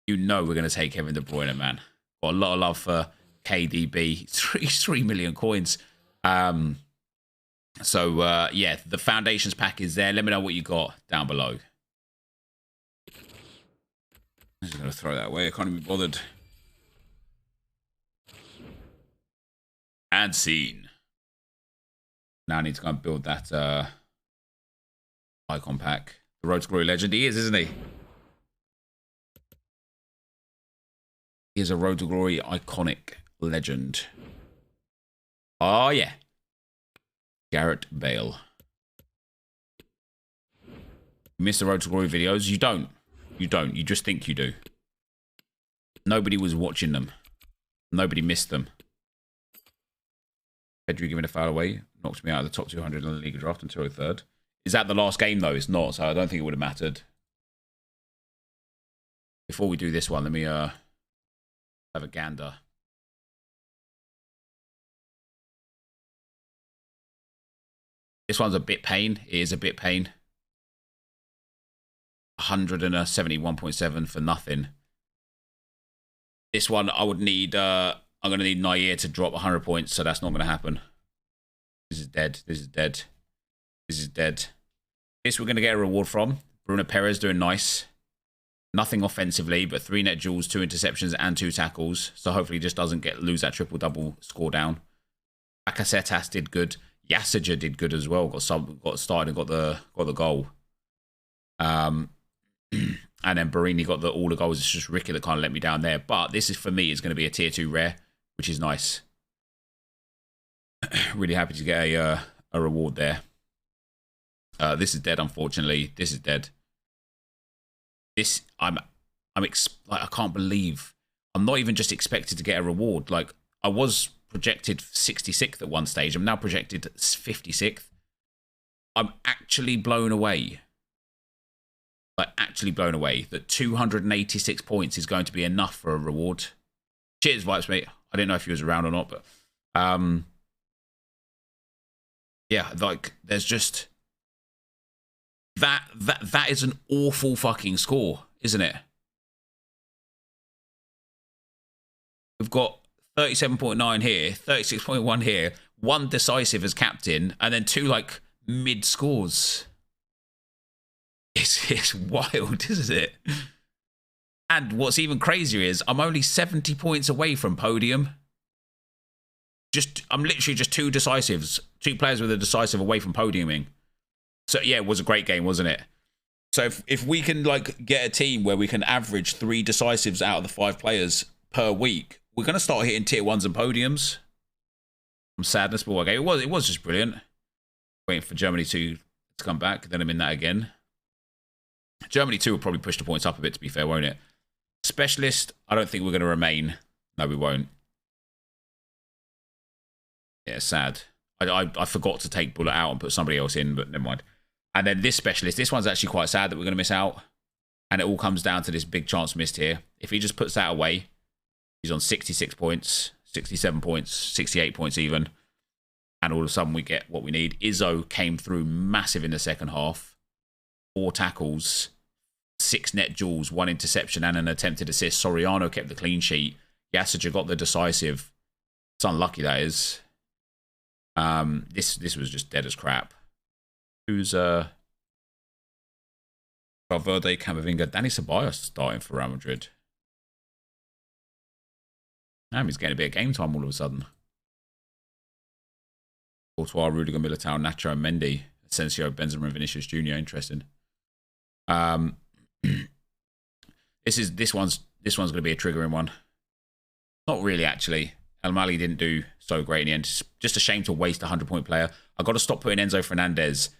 we're going to take Kevin De Bruyne, man. Got a lot of love for KDB. 3 million coins. Yeah, the Foundations pack is there. Let me know what you got down below. I'm just going to throw that away. I can't even be bothered. And scene. Now I need to go and build that icon pack. The Road to Glory legend. He is, isn't he? He is a Road to Glory iconic legend. Oh, yeah. Gareth Bale. You miss the Road to Glory videos? You don't. You don't. You just think you do. Nobody was watching them. Nobody missed them. Pedri giving a foul away. Knocked me out of the top 200 in the league draft until a third. Is that the last game, though? It's not, so I don't think it would have mattered. Before we do this one, let me have a gander. This one's a bit pain. It is a bit pain. 171.7 for nothing. This one I would need. I'm gonna need Nair to drop 100 points, so that's not gonna happen. This is dead. This is dead. This is dead. This we're gonna get a reward from. Bruno Perez doing nice. Nothing offensively, but 3 net duels, 2 interceptions, and 2 tackles. So hopefully he just doesn't lose that triple-double score down. Bakasetas did good. Yasaja did good as well. Got started and got the goal. And then Barini got all the goals. It's just Ricky that kind of let me down there. But this is, for me, is going to be a tier 2 rare, which is nice. Really happy to get a reward there. This is dead, unfortunately. This is dead. This I can't believe I'm not even just expected to get a reward. Like, I was projected 66th at one stage. I'm now projected 56th. I'm actually blown away. Like, actually blown away that 286 points is going to be enough for a reward. Cheers, Vibes, mate. I didn't know if you was around or not, but yeah, like, there's just that is an awful fucking score, isn't it? We've got 37.9 here, 36.1 here, 1 decisive as captain, and then 2 like mid scores. It's wild, isn't it? And what's even crazier is I'm only 70 points away from podium. I'm literally just 2 decisives, 2 players with a decisive away from podiuming. So yeah, it was a great game, wasn't it? So if we can like get a team where we can average 3 decisives out of the 5 players per week, we're gonna start hitting tier 1s and podiums. I'm sadness, but okay, it was just brilliant. Waiting for Germany to come back, then I'm in that again. Germany 2 will probably push the points up a bit, to be fair, won't it? Specialist, I don't think we're going to remain. No, we won't. Yeah, sad. I forgot to take Bullet out and put somebody else in, but never mind. And then this specialist, this one's actually quite sad that we're going to miss out. And it all comes down to this big chance missed here. If he just puts that away, he's on 66 points, 67 points, 68 points even. And all of a sudden we get what we need. Izzo came through massive in the second half. 4 tackles, 6 net duels, 1 interception, and an attempted assist. Soriano kept the clean sheet. Yasaja got the decisive. It's unlucky, that is. This was just dead as crap. Who's Valverde, Camavinga, Dani Ceballos starting for Real Madrid. Damn, he's getting a bit of game time all of a sudden. Courtois, Rudiger, Militao, Nacho, and Mendy. Asensio, Benzema, and Vinicius Jr. Interesting. This one's going to be a triggering one. Not really, actually. El Mali didn't do so great in the end. It's just a shame to waste a 100-point player. I've got to stop putting Enzo Fernandez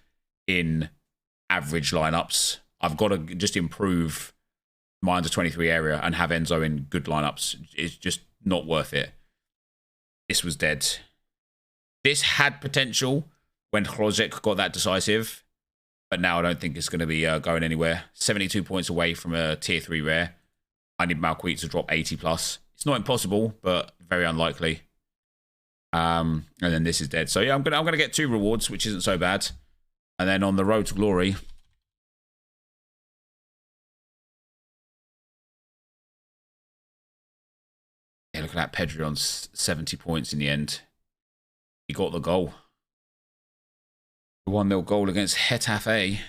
in average lineups. I've got to just improve my under 23 area and have Enzo in good lineups. It's just not worth it. This was dead. This had potential when Hrozek got that decisive, but now I don't think it's going to be going anywhere. 72 points away from a tier 3 rare. I need Malquit to drop 80 plus. It's not impossible, but very unlikely. And then this is dead. So yeah, I'm gonna get 2 rewards, which isn't so bad. And then on the road to glory, yeah, look at that. Pedri on 70 points in the end. He got the goal. 1-0 goal against Getafe.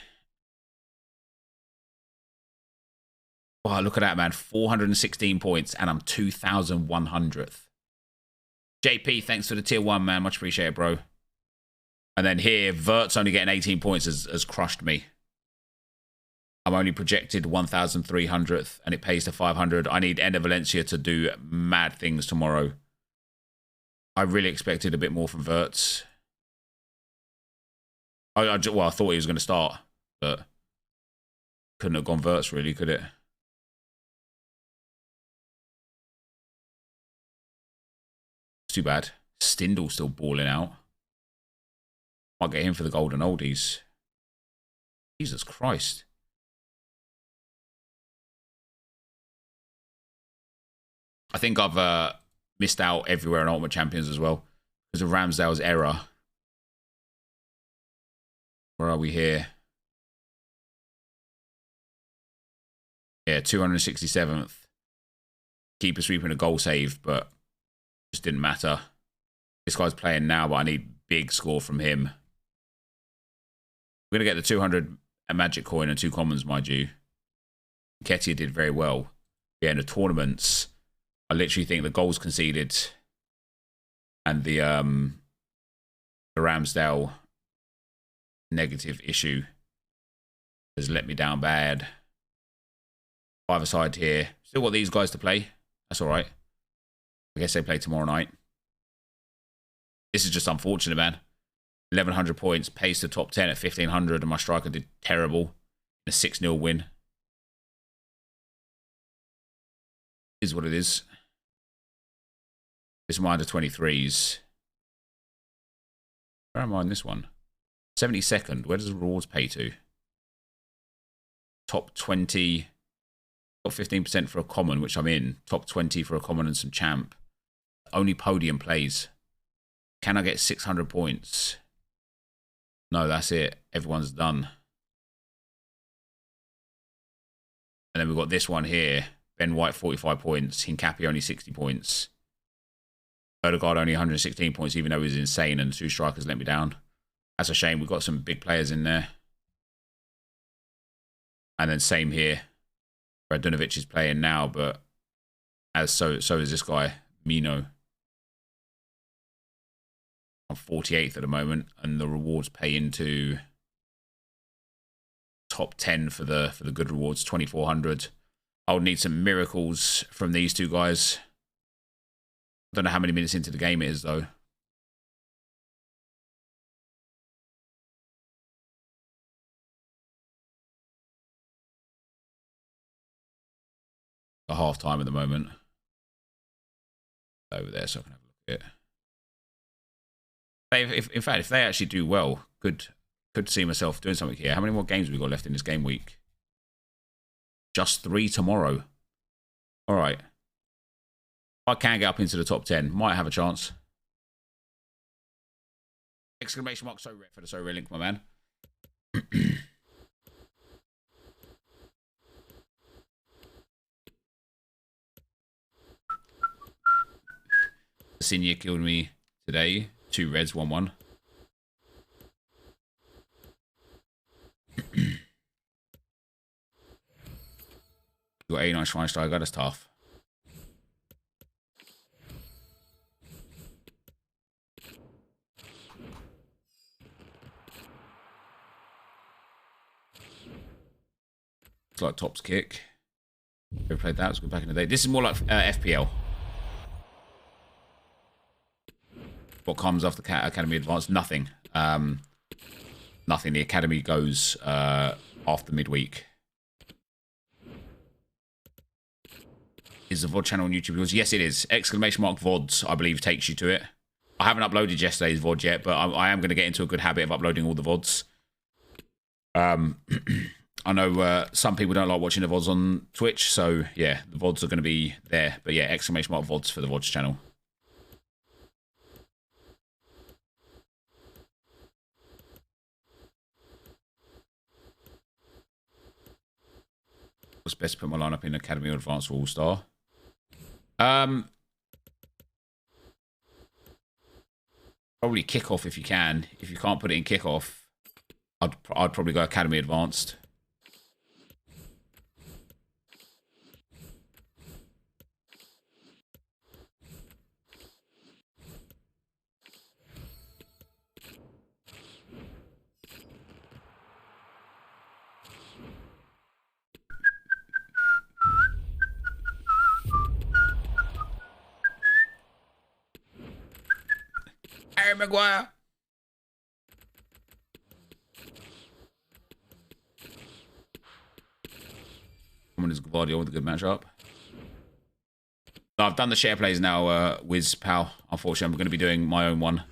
Wow, look at that, man. 416 points, and I'm 2,100th. JP, thanks for the tier 1, man. Much appreciated, bro. And then here, Vert's only getting 18 points has crushed me. I'm only projected 1,300th, and it pays to 500. I need Ender Valencia to do mad things tomorrow. I really expected a bit more from Verts. Well, I thought he was going to start, but couldn't have gone Verts, really, could it? It's too bad. Stindl still balling out. Might get him for the golden oldies. Jesus Christ. I think I've missed out everywhere in Ultimate Champions as well because of Ramsdale's error. Where are we here? Yeah, 267th. Keeper sweeping a goal save, but just didn't matter. This guy's playing now, but I need big score from him. We're going to get the 200 magic coin and 2 commons, mind you. Ketia did very well. Yeah, in the tournaments, I literally think the goals conceded and the Ramsdale negative issue has let me down bad. 5-a-side here. Still got these guys to play. That's all right. I guess they play tomorrow night. This is just unfortunate, man. 1,100 points, paced the top 10 at 1,500, and my striker did terrible in a 6-0 win. Is what it is. This is my under 23s. Where am I on this one? 72nd. Where does the rewards pay to? Top 20. Got 15% for a common, which I'm in. Top 20 for a common and some champ. Only podium plays. Can I get 600 points? No, that's it. Everyone's done. And then we've got this one here. Ben White, 45 points. Hincapi, only 60 points. Odegaard, only 116 points, even though he was insane, and 2 strikers let me down. That's a shame. We've got some big players in there. And then same here. Radunovic is playing now, but so is this guy, Mino. I'm 48th at the moment, and the rewards pay into top 10 for the good rewards, 2,400. I would need some miracles from these 2 guys. I don't know how many minutes into the game it is, though. A half time at the moment. Over there, so I can have a look at it. In fact, if they actually do well, could see myself doing something here. How many more games have we got left in this game week? Just 3 tomorrow. All right. If I can get up into the top 10, might have a chance. Exclamation mark, so rare for the so rare link, my man. Senior killed me today. 2 reds, 1-1. Got 89 Schweinsteiger, that's tough. It's like Top's kick. Ever played that? It was good back in the day. This is more like FPL. What comes after Academy Advanced? Nothing. Nothing. The Academy goes after midweek. Is the VOD channel on YouTube yours? Yes, it is. Exclamation mark VODs, I believe, takes you to it. I haven't uploaded yesterday's VOD yet, but I am going to get into a good habit of uploading all the VODs. I know some people don't like watching the VODs on Twitch, so yeah, the VODs are going to be there. But yeah, exclamation mark VODs for the VODs channel. What's best to put my lineup in Academy or Advanced or All-Star? Probably kickoff if you can. If you can't put it in kickoff, I'd probably go Academy Advanced. Harry Maguire. Someone is Guardiola with a good matchup. I've done the share plays now, Wiz pal. Unfortunately, I'm going to be doing my own one.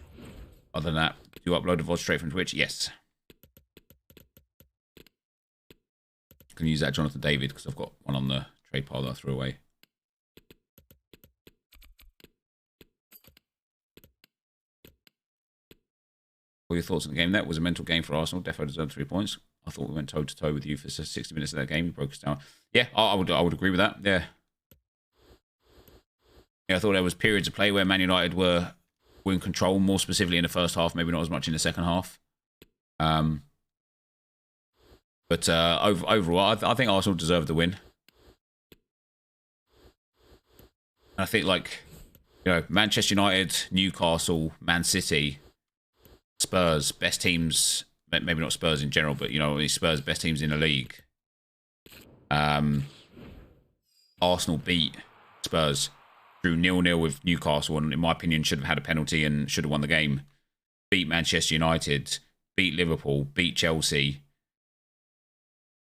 Other than that, do you upload a VOD straight from Twitch? Yes. Can use that Jonathan David because I've got one on the trade pile that I threw away. your thoughts on the game. That was a mental game for Arsenal. Defo deserved 3 points. I thought we went toe to toe with you for 60 minutes of that game. You broke us down. Yeah, I would agree with that. Yeah. Yeah, I thought there was periods of play where Man United were in control, more specifically in the first half, maybe not as much in the second half. But overall, I think Arsenal deserved the win. I think, like, you know, Manchester United, Newcastle, Man City, Spurs, best teams, maybe not Spurs in general, but, you know, Spurs, best teams in the league. Arsenal beat Spurs, drew 0-0 with Newcastle, and in my opinion, should have had a penalty and should have won the game. Beat Manchester United, beat Liverpool, beat Chelsea.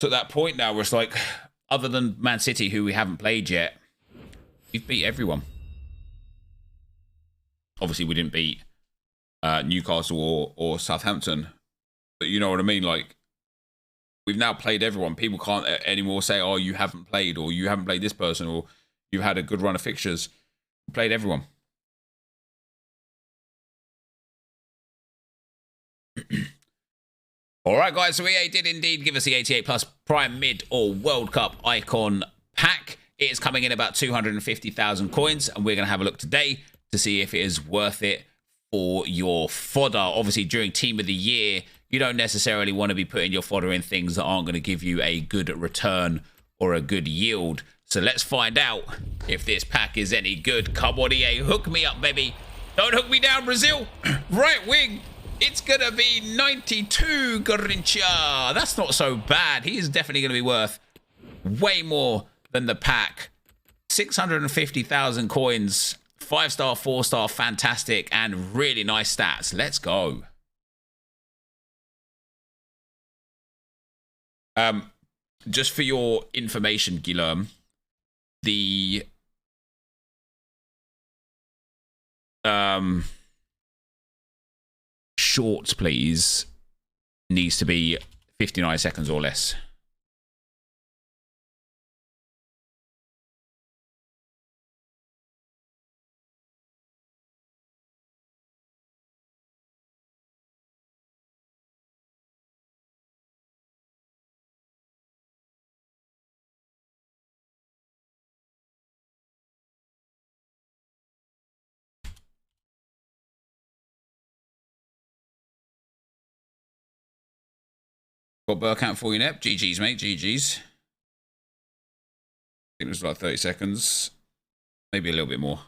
To that point now where it's like, other than Man City, who we haven't played yet, we've beat everyone. Obviously, we didn't beat Newcastle or Southampton, but you know what I mean? Like, we've now played everyone. People can't anymore say, oh, you haven't played, or you haven't played this person, or you had a good run of fixtures. We played everyone. All right, guys, so EA did indeed give us the 88 Plus Prime Mid or World Cup Icon pack. It is coming in about 250,000 coins, and we're going to have a look today to see if it is worth it for your fodder. Obviously, during Team of the Year, you don't necessarily want to be putting your fodder in things that aren't going to give you a good return or a good yield. So let's find out if this pack is any good. Come on, EA, hook me up, baby. Don't hook me down, Brazil. Right wing. It's going to be 92, Garincha. That's not so bad. He is definitely going to be worth way more than the pack. 650,000 coins. 5-star, 4-star, fantastic, and really nice stats. Let's go. Just for your information, Guillaume, the shorts, please, needs to be 59 seconds or less. Got Burkamp for you, Nep. GG's, mate. GG's. I think it was like 30 seconds. Maybe a little bit more.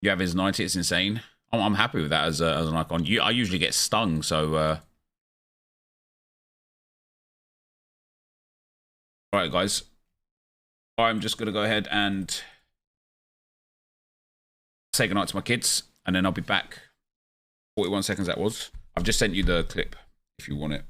You have his 90. It's insane. I'm happy with that as an icon. I usually get stung, so... Alright, guys. I'm just going to go ahead and say goodnight to my kids, and then I'll be back. 41 seconds that was. I've just sent you the clip if you want it.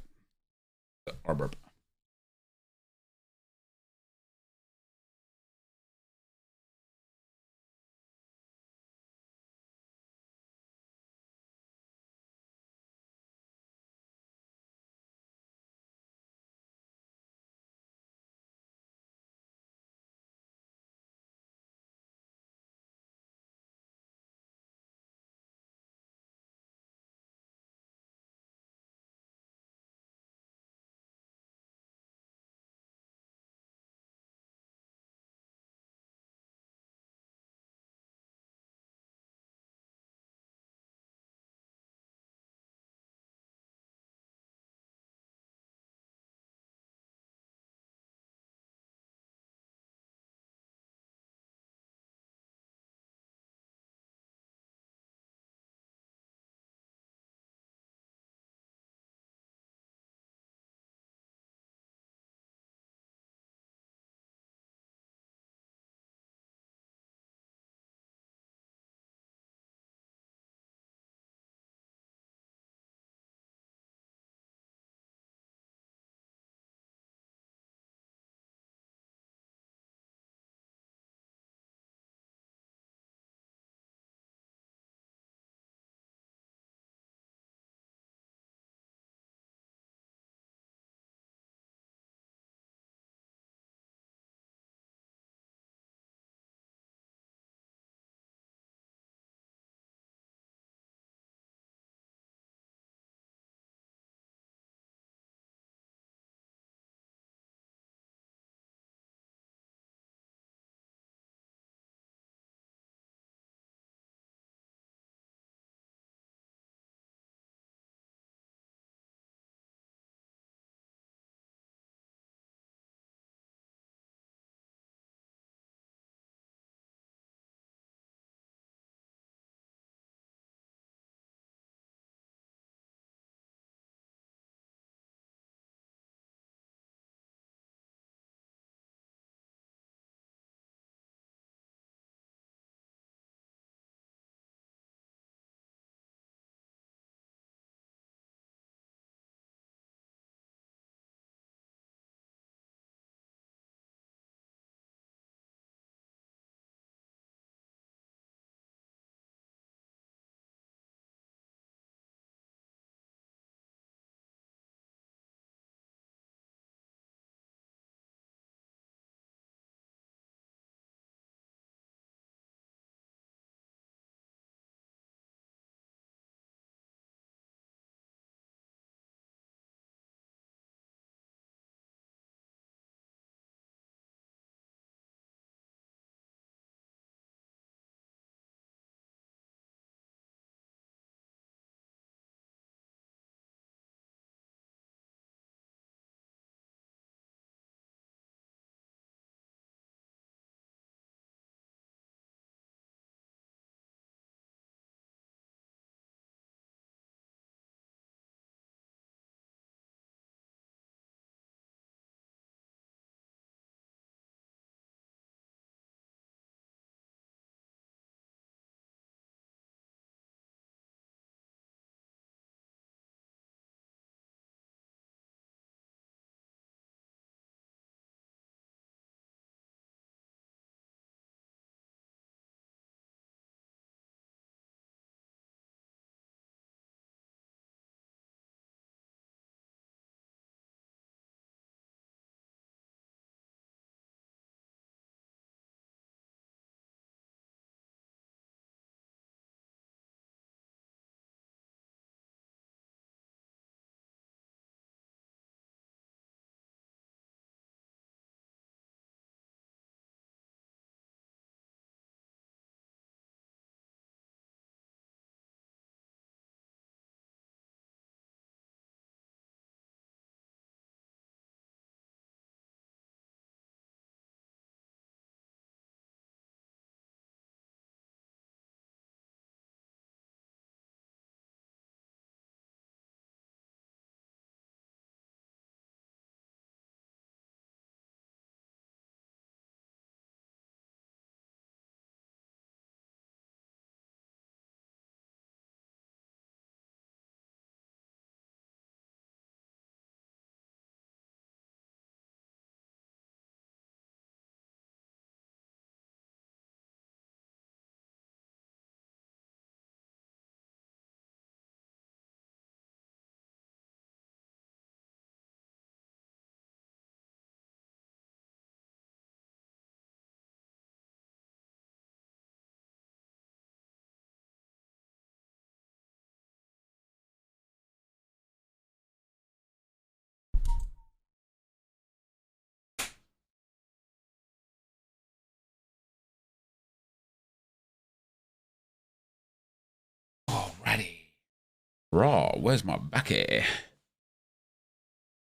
Raw, where's my backy?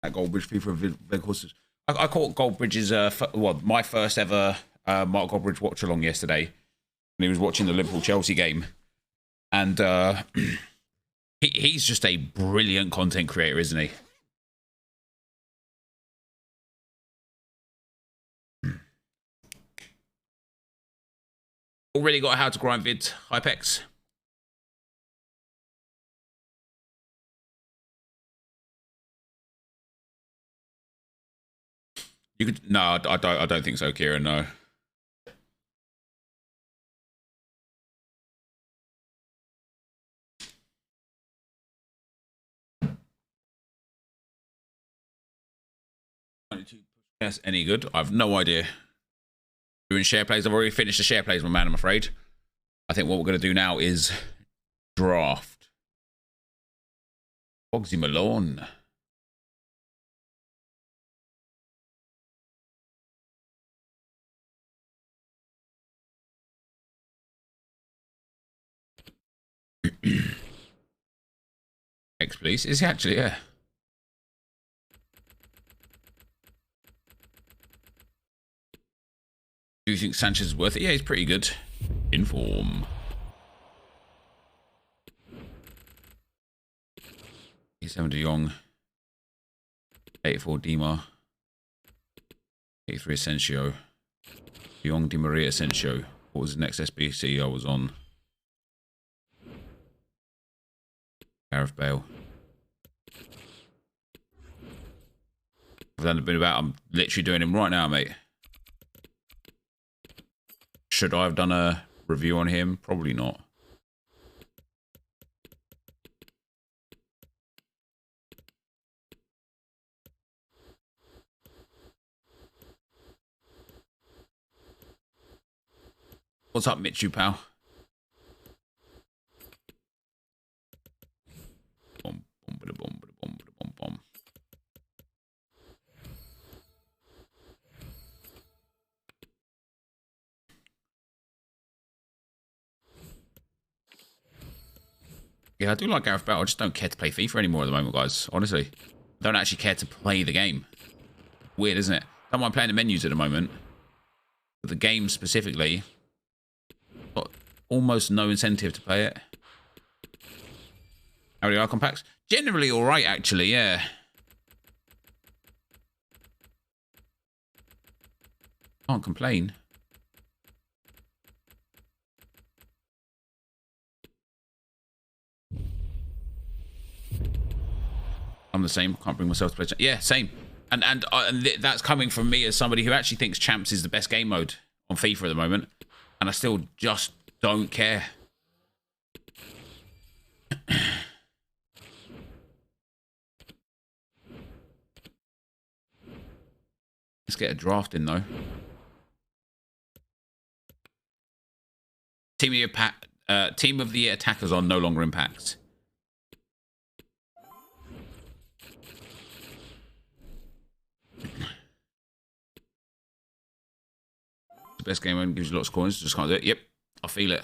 That Goldbridge FIFA courses. I caught Goldbridge's my first ever Mark Goldbridge watch along yesterday, and he was watching the Liverpool Chelsea game, and he's just a brilliant content creator, isn't he? Already got a how to grind vid, Hypex. You could no, I don't think so, Kieran. No. Yes, any good? I've no idea. Doing share plays. I've already finished the share plays, my man. I'm afraid. I think what we're going to do now is draft. Fogsy Malone. X, please. Is he actually? Yeah. Do you think Sanchez is worth it? Yeah, he's pretty good. In form. 87 De Jong. 84 Dima. 83 Asensio. De Jong, Di Maria, Asensio. What was the next SBC I was on? Gareth Bale. I've done a bit about. I'm literally doing him right now, mate. Should I have done a review on him? Probably not. What's up, Mitchu, pal? Bom, bom, bom, bom, bom, bom, bom. Yeah, I do like Gareth Bale. I just don't care to play FIFA anymore at the moment, guys. Honestly. I don't actually care to play the game. Weird, isn't it? Don't mind playing the menus at the moment. But the game specifically, got almost no incentive to play it. How are the icon packs? Generally alright, actually, yeah. Can't complain. I'm the same. Can't bring myself to play. Yeah, same. And that's coming from me as somebody who actually thinks Champs is the best game mode on FIFA at the moment, and I still just don't care. Let's get a draft in though. Team of the Year attackers on no longer impact. The best game mode gives you lots of coins. Just can't do it. Yep, I feel it.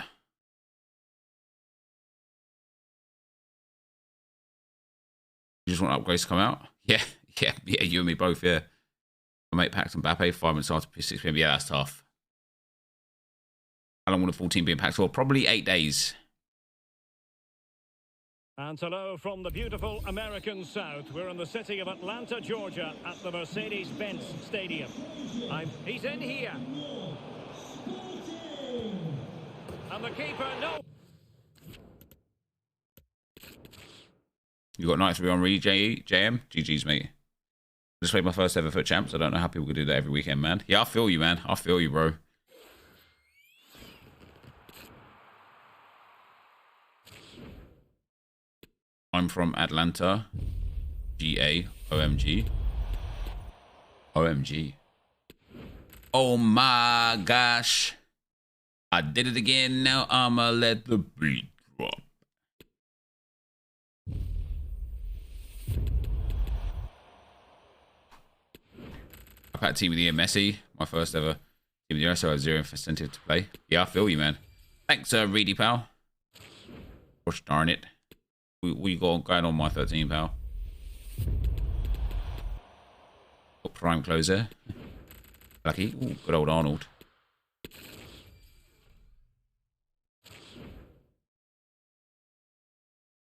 You just want upgrades to come out? Yeah, you and me both, yeah. I make packs and Mbappe, 5 minutes after 6 p.m. Yeah, that's tough. How long will the full team be in packs for? Probably 8 days. And hello from the beautiful American South. We're in the city of Atlanta, Georgia, at the Mercedes-Benz Stadium. He's in here. And the keeper, no. You got 93 on Reed, JM? GG's, mate. Just played my first ever for Champs. I don't know how people could do that every weekend, man. Yeah, I feel you, man. I feel you, bro. I'm from Atlanta. GA. OMG. OMG. Oh my gosh. I did it again. Now I'ma let the beat drop. I've had Team of the Year Messi. My first ever Team of the Year, so I have zero incentive to play. Yeah, I feel you, man. Thanks, Reedy pal. Gosh darn it. What you got going on, my 13, pal? Got prime closer. Lucky. Ooh, good old Arnold.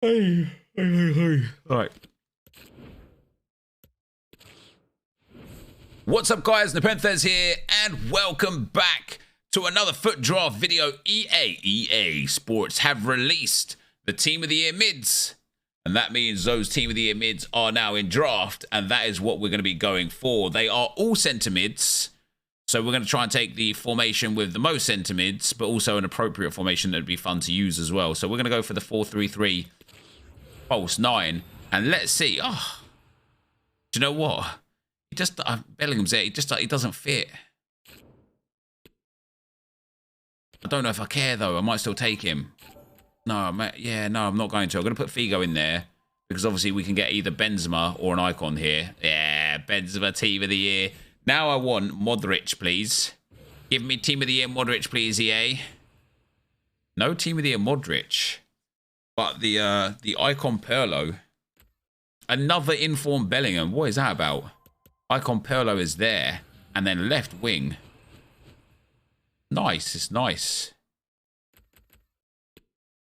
Hey. All right. What's up, guys? Nepenthes here, and welcome back to another foot draft video. EA Sports have released the Team of the Year mids, and that means those Team of the Year mids are now in draft, and that is what we're going to be going for. They are all centre mids, so we're going to try and take the formation with the most centre mids, but also an appropriate formation that would be fun to use as well. So we're going to go for the 4-3-3 false 9, and let's see. Oh, do you know what? He just Bellingham's there. He doesn't fit. I don't know if I care though. I might still take him. No, no, I'm not going to. I'm going to put Figo in there because obviously we can get either Benzema or an icon here. Yeah, Benzema Team of the Year. Now I want Modric, please. Give me Team of the Year Modric, please, EA. No Team of the Year Modric, but the icon Pirlo. Another informed Bellingham. What is that about? Icon Pirlo is there, and then left wing. Nice, it's nice.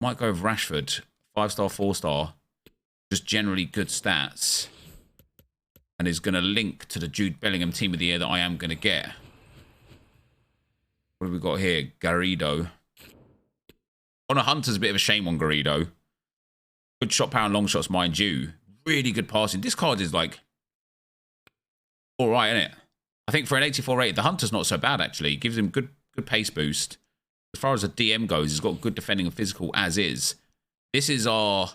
Might go with Rashford, 5-star, 4-star. Just generally good stats. And is going to link to the Jude Bellingham Team of the Year that I am going to get. What have we got here? Garrido. On a Hunter's a bit of a shame on Garrido. Good shot power and long shots, mind you. Really good passing. This card is like all right, isn't it? I think for an 84 rate, the Hunter's not so bad, actually. It gives him good pace boost. As far as a DM goes, he's got good defending and physical as is. This is our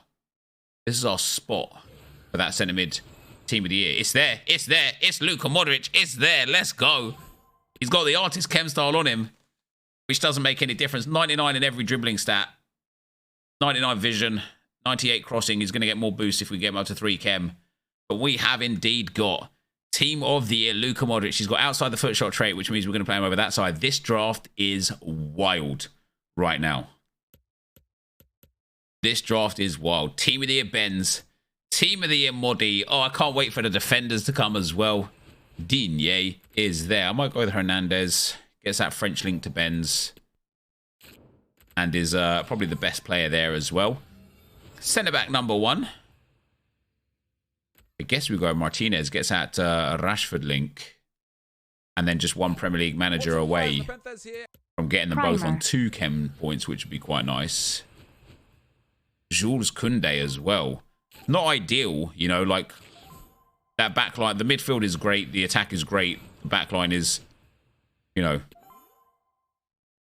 spot for that centre mid Team of the Year. It's there. It's there. It's Luka Modric. It's there. Let's go. He's got the artist chem style on him, which doesn't make any difference. 99 in every dribbling stat. 99 vision. 98 crossing. He's going to get more boost if we get him up to 3 chem. But we have indeed got Team of the Year, Luka Modric. He's got outside the foot shot trait, which means we're going to play him over that side. This draft is wild right now. This draft is wild. Team of the Year, Benz. Team of the Year, Modi. Oh, I can't wait for the defenders to come as well. Digne is there. I might go with Hernandez. Gets that French link to Benz. And is probably the best player there as well. Centre-back number 1. I guess we go Martinez, gets that Rashford link, and then just one Premier League manager away from getting them both on 2 chem points, which would be quite nice. Jules Koundé as well. Not ideal, you know, like that backline. The midfield is great, the attack is great, the backline is, you know,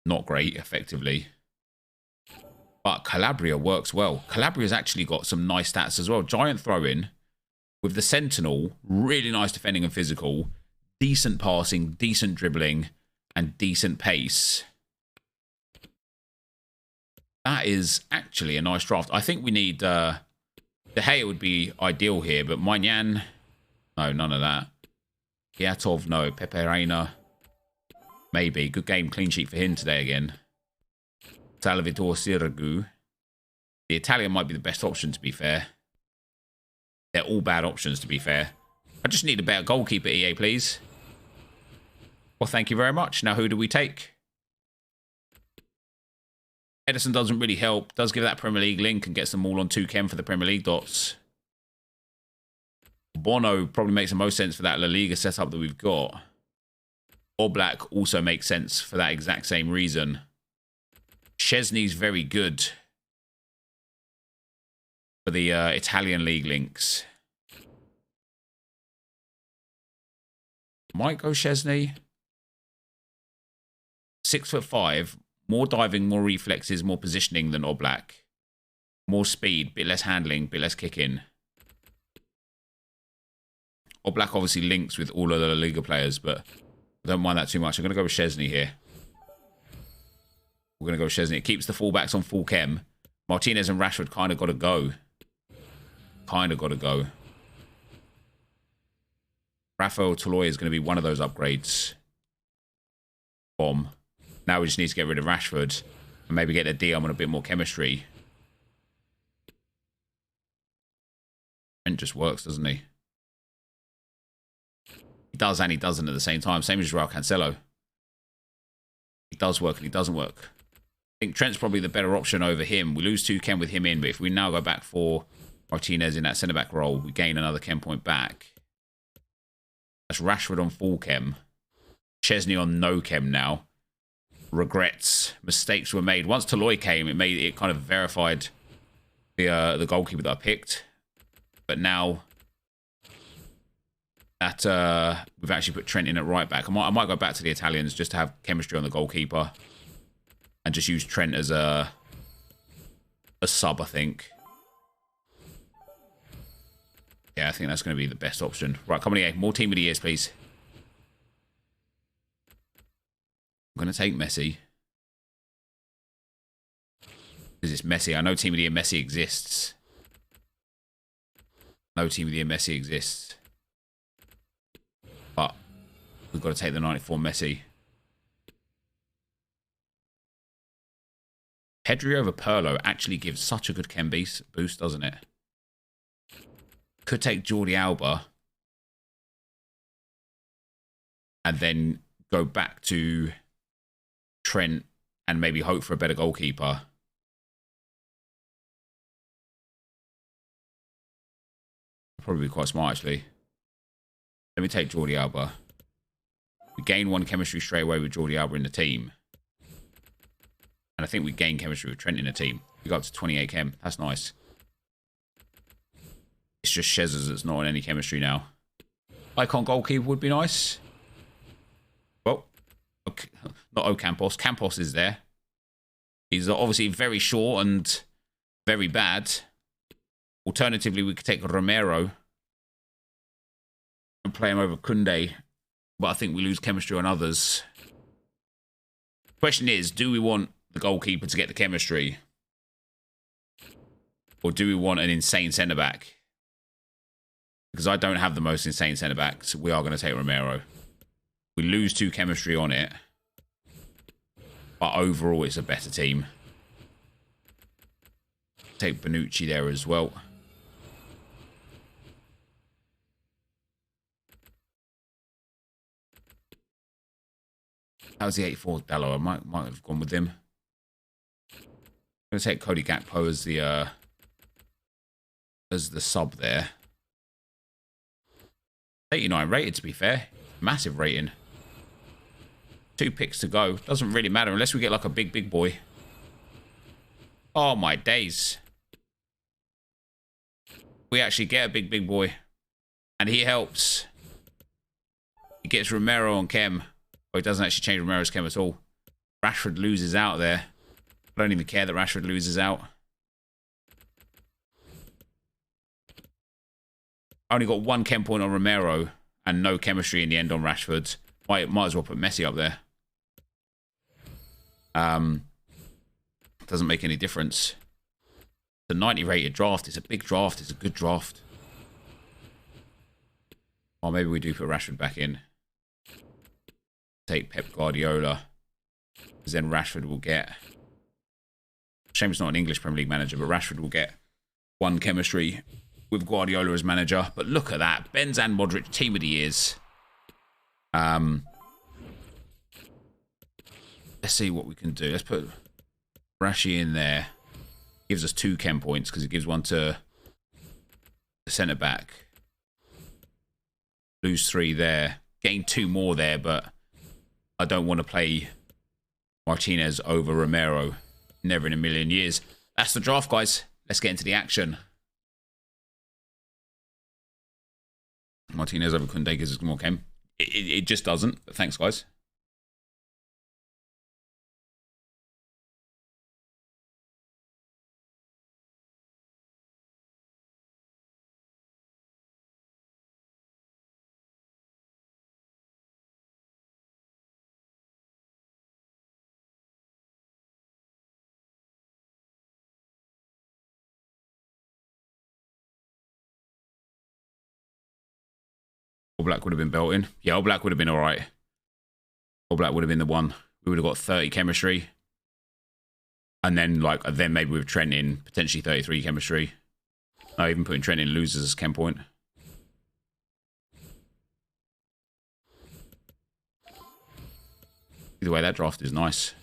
not great, effectively. But Calabria works well. Calabria's actually got some nice stats as well. Giant throw-in. With the Sentinel, really nice defending and physical, decent passing, decent dribbling, and decent pace. That is actually a nice draft. I think we need De Gea would be ideal here, but Maignan, no, none of that. Giatov, no. Pepe Reina, maybe. Good game, clean sheet for him today again. Salvatore Sirigu. The Italian might be the best option, to be fair. They're all bad options, to be fair. I just need a better goalkeeper, EA, please. Well, thank you very much. Now, who do we take? Edison doesn't really help. Does give that Premier League link and gets them all on 2 chem for the Premier League dots. Bono probably makes the most sense for that La Liga setup that we've got. Oblak also makes sense for that exact same reason. Szczesny's very good for the Italian league links. Might go Szczesny. 6'5", more diving, more reflexes, more positioning than Oblak. More speed, bit less handling, bit less kicking. Oblak obviously links with all of the La Liga players, but I don't mind that too much. I'm going to go with Szczesny here. We're going to go with Szczesny. It keeps the fullbacks on full chem. Martinez and Rashford kind of got to go. Rafael Toloy is going to be one of those upgrades. Bomb. Now we just need to get rid of Rashford and maybe get the DM on a bit more chemistry. Trent just works, doesn't he? He does and he doesn't at the same time. Same as Joao Cancelo. He does work and he doesn't work. I think Trent's probably the better option over him. We lose 2 chem with him in, but if we now go back for Martinez in that centre-back role, we gain another chem point back. That's Rashford on full chem. Chesney on no chem now. Regrets. Mistakes were made. Once Toloi came, it kind of verified the goalkeeper that I picked. But now that we've actually put Trent in at right back, I might go back to the Italians just to have chemistry on the goalkeeper and just use Trent as a sub, I think. Yeah, I think that's going to be the best option. Right, come on here. More team of the years, please. I'm going to take Messi. Because it's Messi. I know team of the year Messi exists. No team of the year Messi exists. But we've got to take the 94 Messi. Pedri over Pirlo actually gives such a good chem boost, doesn't it? Could take Jordi Alba. And then go back to Trent and maybe hope for a better goalkeeper. Probably be quite smart, actually. Let me take Jordi Alba. We gain 1 chemistry straight away with Jordi Alba in the team. And I think we gain chemistry with Trent in the team. We got up to 28 chem. That's nice. It's just Shezers that's not on any chemistry now. Icon goalkeeper would be nice. Well, okay. Not Ocampos. Campos is there. He's obviously very short and very bad. Alternatively, we could take Romero and play him over Koundé. But I think we lose chemistry on others. Question is, do we want the goalkeeper to get the chemistry? Or do we want an insane centre-back? Because I don't have the most insane centre-backs. We are going to take Romero. We lose 2 chemistry on it. But overall, it's a better team. Take Bonucci there as well. That was the 84 Dallo. I might have gone with him. I'm going to take Cody Gakpo as the sub there. 89 rated, to be fair. Massive rating. 2 picks to go. Doesn't really matter unless we get like a big boy. Oh my days. We actually get a big boy. And he helps. He gets Romero on chem. Oh, it doesn't actually change Romero's chem at all. Rashford loses out there. I don't even care that Rashford loses out. I only got 1 chem point on Romero and no chemistry in the end on Rashford. Might as well put Messi up there. Doesn't make any difference. The 90 rated draft is a big draft. It's a good draft. Or maybe we do put Rashford back in. Take Pep Guardiola. Because then Rashford will get... Shame it's not an English Premier League manager, but Rashford will get 1 chemistry with Guardiola as manager. But look at that. Benz and Modric, team of the years. Let's see what we can do. Let's put Rashi in there. Gives us 2 chem points because it gives 1 to the centre-back. Lose 3 there. Gain 2 more there, but I don't want to play Martinez over Romero. Never in a million years. That's the draft, guys. Let's get into the action. Martinez over Koundé gives us more chem. It just doesn't. But thanks, guys. All Black would have been belting. Yeah, All Black would have been all right. All Black would have been the one. We would have got 30 chemistry. And then maybe with Trent in, potentially 33 chemistry. No, even putting Trent in losers as Ken point. Either way, that draft is nice.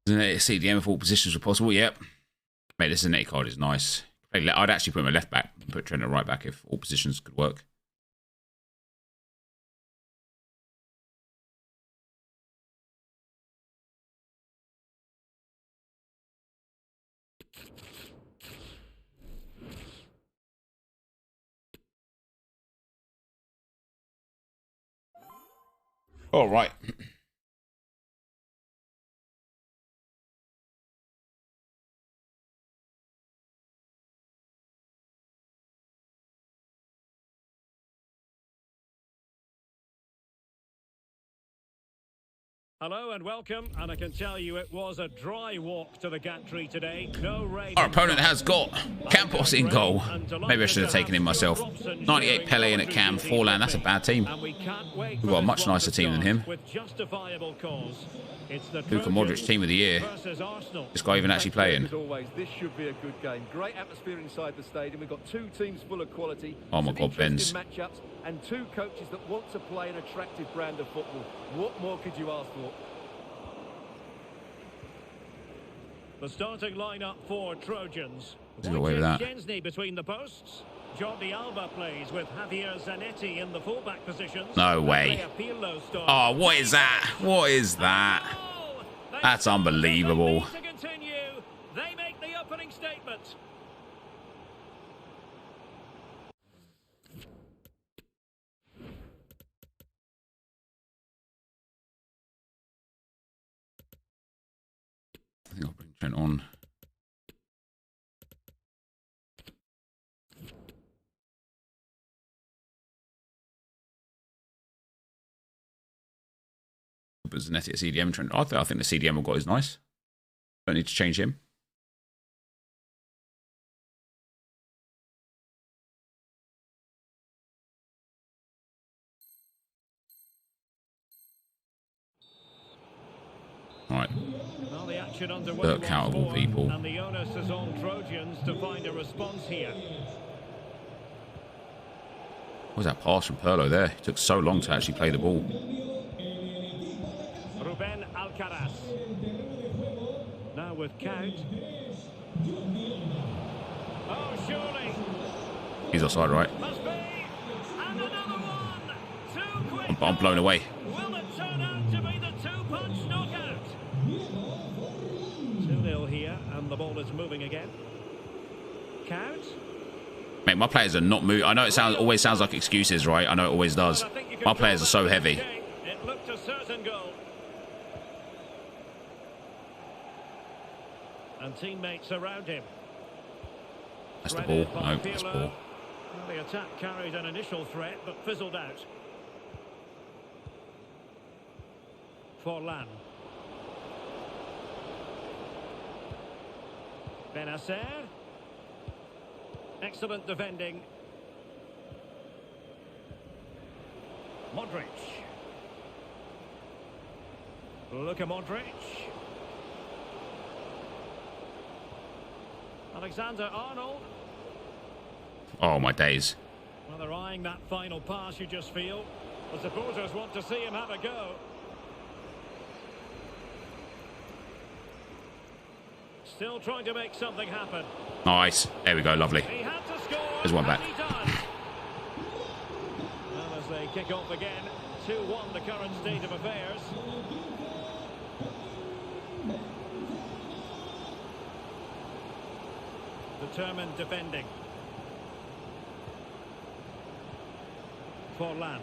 Isn't it? CDM if all positions were possible. Yep. Mate, this Zanetti card is nice. I'd actually put him a left back and put Trent at right back if all positions could work. All right. Hello and welcome, and I can tell you it was a dry walk to the gantry today. No rain. Our opponent has got Campos in goal. Maybe I should have taken him myself. 98 Pele in at Cam, Forlan. That's a bad team. We've got a much nicer team than him. Luka Modric team of the year. This guy even actually playing. As always, this should be a good game. Great atmosphere inside the stadium. We've got two teams full of quality. Oh my God, Benz. Matchups and two coaches that want to play an attractive brand of football. What more could you ask for? The starting lineup for Trojans. Get away with that. Chesney between the posts. Jordi Alba plays with Javier Zanetti in the fullback positions. No way. Oh, what is that? What is that? That's unbelievable. They make the opening statement. I think I'll bring Trent on. But Zanetti at CDM, Trent. I think the CDM I've got is nice. Don't need to change him. Right. Well, the action underway. Burke out of all people. And the onus is on Trojans to find a response here. What was that pass from Pirlo there? It took so long to actually play the ball. Ruben Alcaraz. Now with Count. Oh, surely. He's offside, right? Must be. And another one. Too quick. I'm blown away. Will it turn out to be the two-punch knockout? 2-0 here, and the ball is moving again. Count. Mate, my players are not moving. I know it always sounds like excuses, right? I know it always does. My players are so heavy. It looked a certain goal. And teammates around him. That's the ball. No, that's the ball. Well, the attack carried an initial threat, but fizzled out. Forlan. Benacer. Excellent defending. Modric. Luka Modric. Alexander-Arnold. Oh, my days. Well, they're eyeing that final pass, you just feel. The supporters want to see him have a go. Still trying to make something happen. Nice. There we go. Lovely. He had to score. There's one back. And he does. Well, as they kick off again, 2-1 the current state of affairs. Determined defending. Forlan.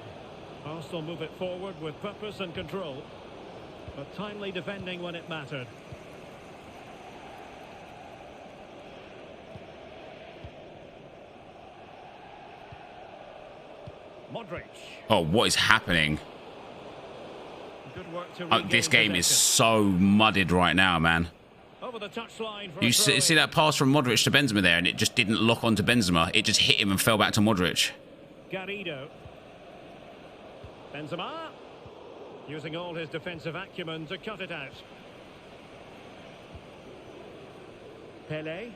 Arsenal move it forward with purpose and control, but timely defending when it mattered. Modric. Oh, what is happening? Good work to Oh, this regain game is possession. so mudded right now, man. Over the touchline for You a see throw-in. that pass from Modric to Benzema there, and it just didn't lock onto Benzema. It just hit him and fell back to Modric. Garrido. Benzema. Using all his defensive acumen to cut it out. Pele.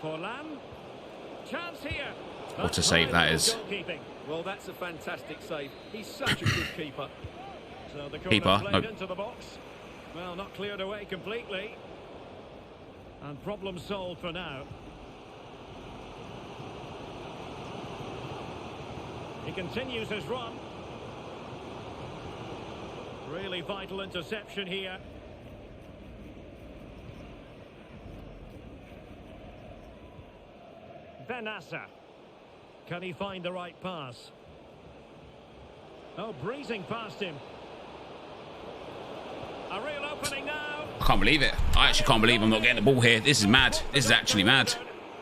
Forlan. Chance here. What a save that is. Goalkeeping. Well, that's a fantastic save. He's such a good keeper. So the corner Keeper, played no. into the box. Well, not cleared away completely. And problem solved for now. He continues his run. Really vital interception here. Benassa. Can he find the right pass? Oh, breezing past him. A real opening now. I can't believe it. I actually can't believe I'm not getting the ball here. This is mad. This is actually mad.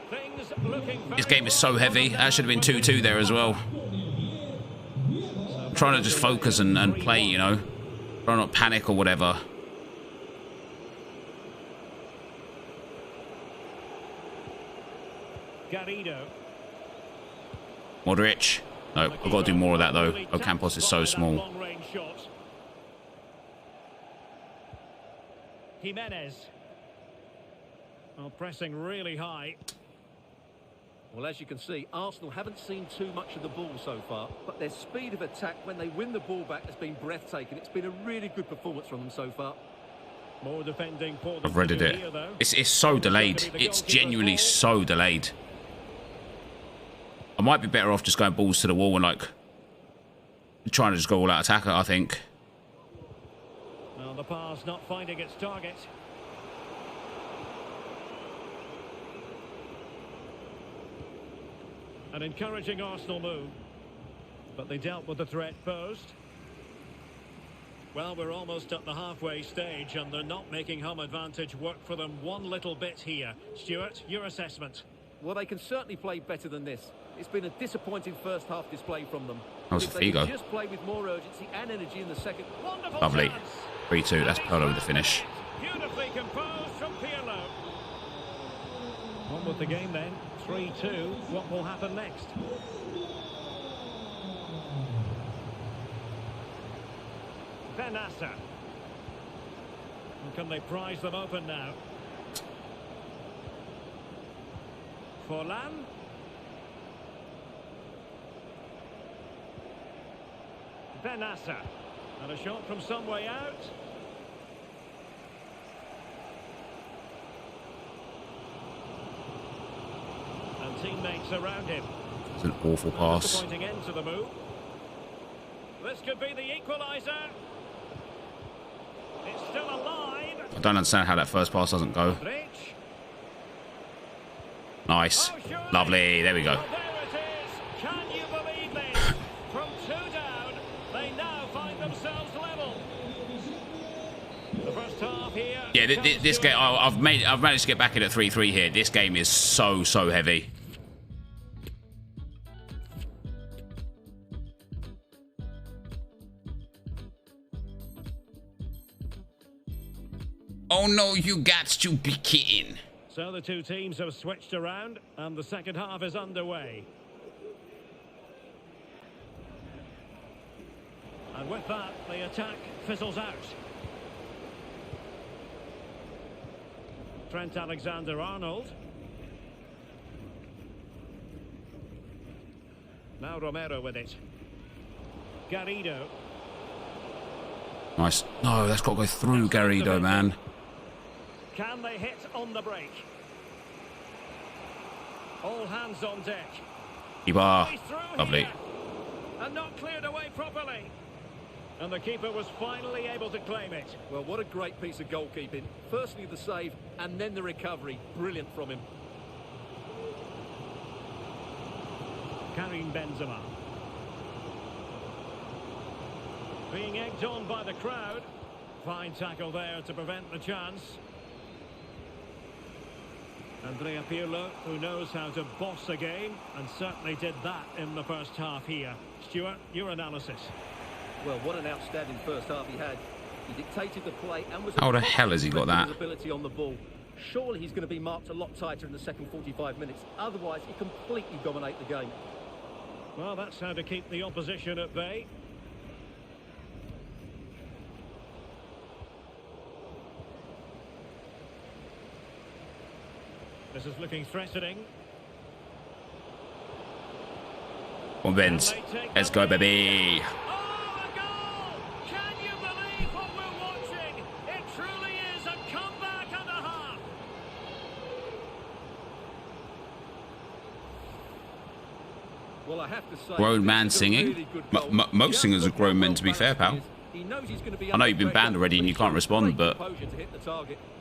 Things looking very This game is so heavy. That should have been 2-2 there as well. I'm trying to just focus and play, you know. Try not panic or whatever. Garrido. Modric. No, I've got to do more of that though. Ocampos is so small. Long-range shot. Jimenez. Well, pressing really high. Well, as you can see, Arsenal haven't seen too much of the ball so far, but their speed of attack when they win the ball back has been breathtaking. It's been a really good performance from them so far. More defending for I've read it. It's so delayed. It's genuinely so delayed. I might be better off just going balls to the wall and like trying to just go all out attacker, I think. Well, the pass not finding its target. An encouraging Arsenal move, but they dealt with the threat posed. Well, we're almost at the halfway stage and they're not making home advantage work for them one little bit here. Stuart, your assessment? Well, they can certainly play better than this. It's been a disappointing first half display from them. That was If they Figo. could just play with more urgency and energy in the second. Wonderful Lovely. chance. 3-2. That's Pirlo with the finish. Beautifully composed from Pirlo. On with the game then. 3-2. What will happen next? Benassa. And can they prize them open now? Forlan. Benassa. And a shot from some way out. And teammates around him. It's an awful pass. Disappointing end to the move. This could be the equaliser. It's still alive. I don't understand how that first pass doesn't go. Modric. Nice. Oh, surely. Lovely. There we go. Well, there it is. Can you believe this? From 2 down, they now find themselves level. The first half here. Yeah, this game, I've managed to get back in at 3-3 here. This game is so heavy. Oh no, you got to be kidding. So the two teams have switched around and the second half is underway. And with that, the attack fizzles out. Trent Alexander-Arnold. Now Romero with it. Garrido. Nice. No, that's got to go through Garrido, man. Can they hit on the break? All hands on deck. Keeper. He's through Lovely. here. And not cleared away properly. And the keeper was finally able to claim it. Well, what a great piece of goalkeeping. Firstly the save and then the recovery. Brilliant from him. Karim Benzema. Being egged on by the crowd. Fine tackle there to prevent the chance. Andrea Pirlo, who knows how to boss a game, and certainly did that in the first half here. Stuart, your analysis. Well, what an outstanding first half he had. He dictated the play and was... How the hell has he got that? ...ability on the ball. Surely he's going to be marked a lot tighter in the second 45 minutes. Otherwise, he completely dominate the game. Well, that's how to keep the opposition at bay. This is looking threatening. Come on, Vince. Let's go, baby. Oh, a goal! Can you believe what we're watching? It truly is a comeback and a half. Well, I have to say, Grown man singing. Most singers are grown men, to be fair, pal. I know you've been banned already and you can't respond, but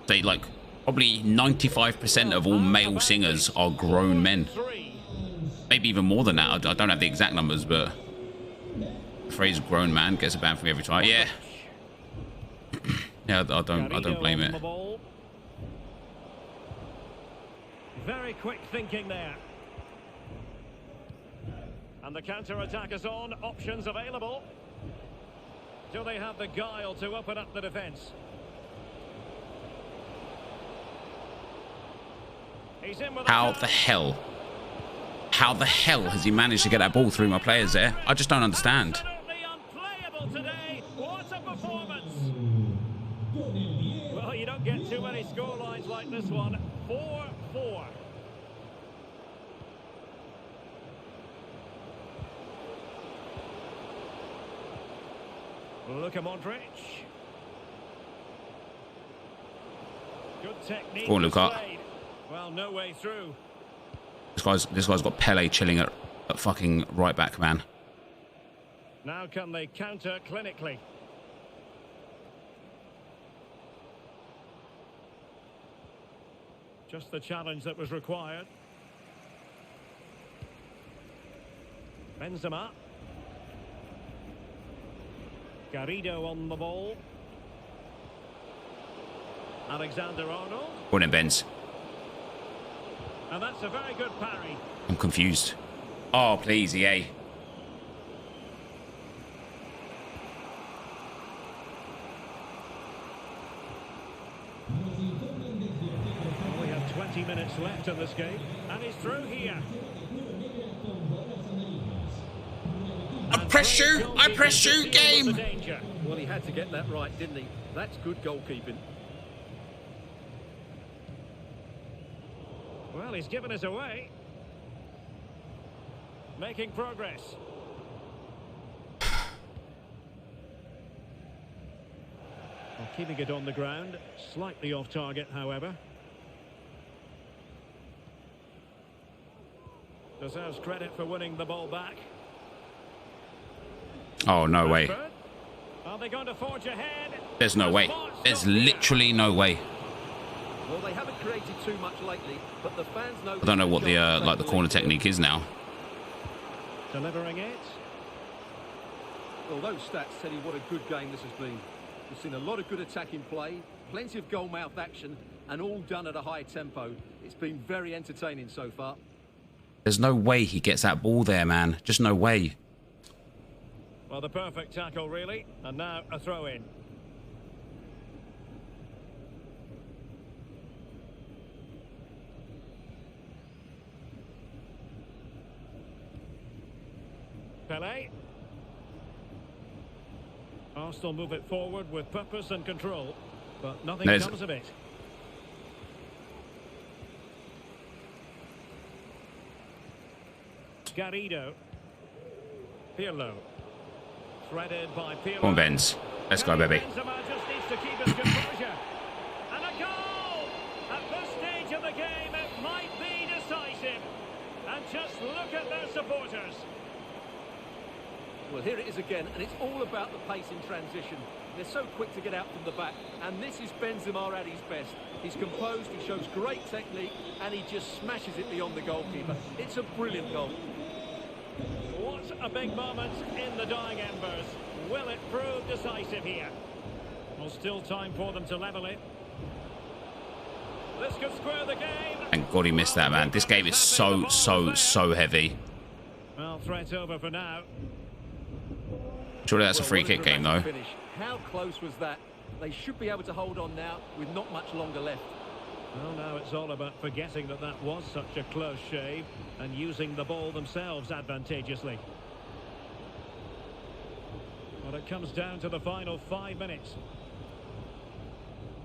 they like probably 95% of all male singers are grown men. Maybe even more than that. I don't have the exact numbers, but the phrase "grown man" gets a ban from me every time. Yeah, yeah. I don't blame it. Very quick thinking there. And the counter-attack is on. Options available. Do they have the guile to open up the defence? He's in with How the hell? How the hell has he managed to get that ball through my players there? I just don't understand. Absolutely unplayable today. What a performance! Well, you don't get too many scorelines like this one. 4-4. Luka Modric. Good technique. Go on, Luka. displayed. Well, no way through. This guy's got Pele chilling at fucking right back, man. Now can they counter clinically? Just the challenge that was required. Benzema. Garrido on the ball. Alexander-Arnold. Go on in, Benz. And that's a very good parry. I'm confused. Oh, please, EA. We have 20 minutes left in this game, and he's through here. I press you, game. Well, he had to get that right, didn't he? That's good goalkeeping. Well, he's given us away. Making progress. Well, keeping it on the ground. Slightly off target, however. Deserves credit for winning the ball back. Oh, no way. Are they going to forge ahead? There's no way. There's literally no way. Well, they haven't created too much lately, but the fans know... I don't know what the like the corner technique is now. Delivering it. Well, those stats tell you what a good game this has been. We've seen a lot of good attacking play, plenty of goal-mouth action, and all done at a high tempo. It's been very entertaining so far. There's no way he gets that ball there, man. Just no way. Well, the perfect tackle, really. And now a throw-in. Pele. Arsenal move it forward with purpose and control, but nothing comes of it. Garrido. Pirlo. Threaded by Pirlo. Come on, Benz. Let's go, baby. Benzema just needs to keep his composure. And a goal! At this stage of the game, it might be decisive. And just look at their supporters. Well, here it is again, and it's all about the pace in transition. They're so quick to get out from the back, and this is Benzema at his best. He's composed, he shows great technique, and he just smashes it beyond the goalkeeper. It's a brilliant goal. What a big moment in the dying embers. Will it prove decisive here? Well, still time for them to level it. This could square the game. Thank God he missed that, man. This game is so heavy. Well, threat over for now. Surely that's a free Well, what a kick game, though. dramatic finish. How close was that? They should be able to hold on now with not much longer left. Well, now it's all about forgetting that that was such a close shave and using the ball themselves advantageously. Well, it comes down to the final 5 minutes.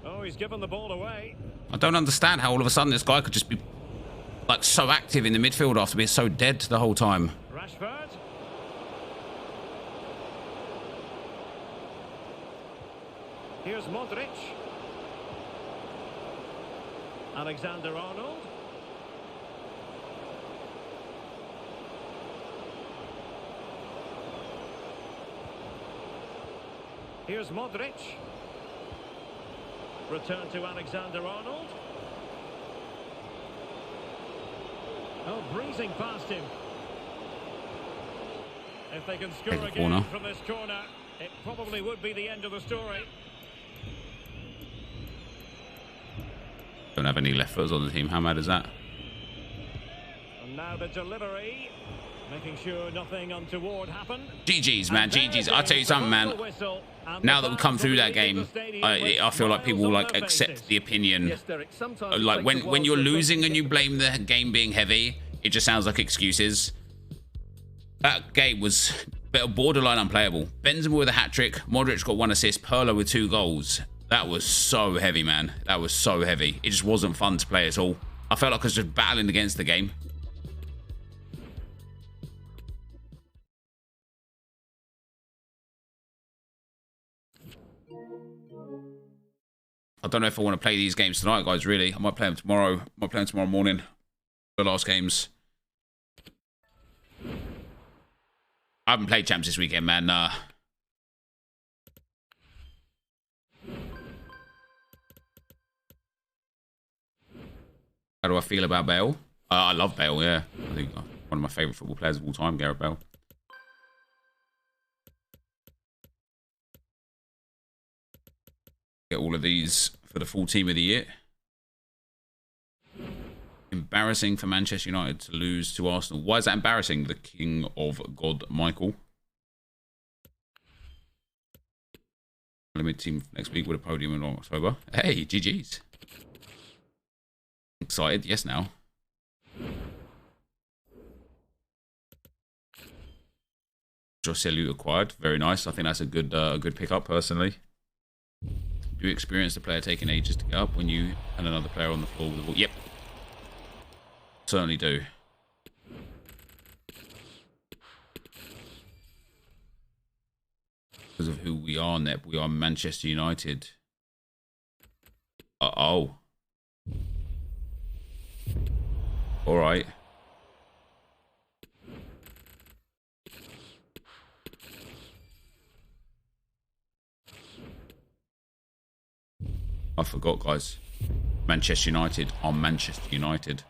Oh, he's given the ball away. I don't understand how all of a sudden this guy could just be like so active in the midfield after being so dead the whole time. Rashford. Here's Modric. Alexander-Arnold. Here's Modric. Return to Alexander-Arnold. Oh, breezing past him. If they can score Take the again corner. from this corner, it probably would be the end of the story. Don't have any left footers on the team. How mad is that? And now the delivery, making sure nothing untoward happened. GG's, man. GG's. I'll tell you something, man. Now that we come through that game, I feel like people will like accept the opinion. Yes, Derek, sometimes it Like takes a while when you're to losing and you get blame the game being heavy, it just sounds like excuses. That game was borderline unplayable. Benzema with a hat-trick. Modric got 1 assist. Pirlo with 2 goals. That was so heavy, man. That was so heavy. It just wasn't fun to play at all. I felt like I was just battling against the game. I don't know if I want to play these games tonight, guys, really. I might play them tomorrow. I might play them tomorrow morning. The last games. I haven't played champs this weekend, man. How do I feel about Bale? I love Bale, yeah. I think one of my favourite football players of all time, Gareth Bale. Get all of these for the full team of the year. Embarrassing for Manchester United to lose to Arsenal. Why is that embarrassing? The King of God, Michael. Limited team next week with a podium in October. Hey, GG's. Excited? Yes, now. Joselu acquired. Very nice. I think that's a good pickup, personally. Do you experience the player taking ages to get up when you and another player on the floor with the ball? Yep. Certainly do. Because of who we are, Nep. We are Manchester United. Uh-oh. All right. I forgot, guys. Manchester United are Manchester United.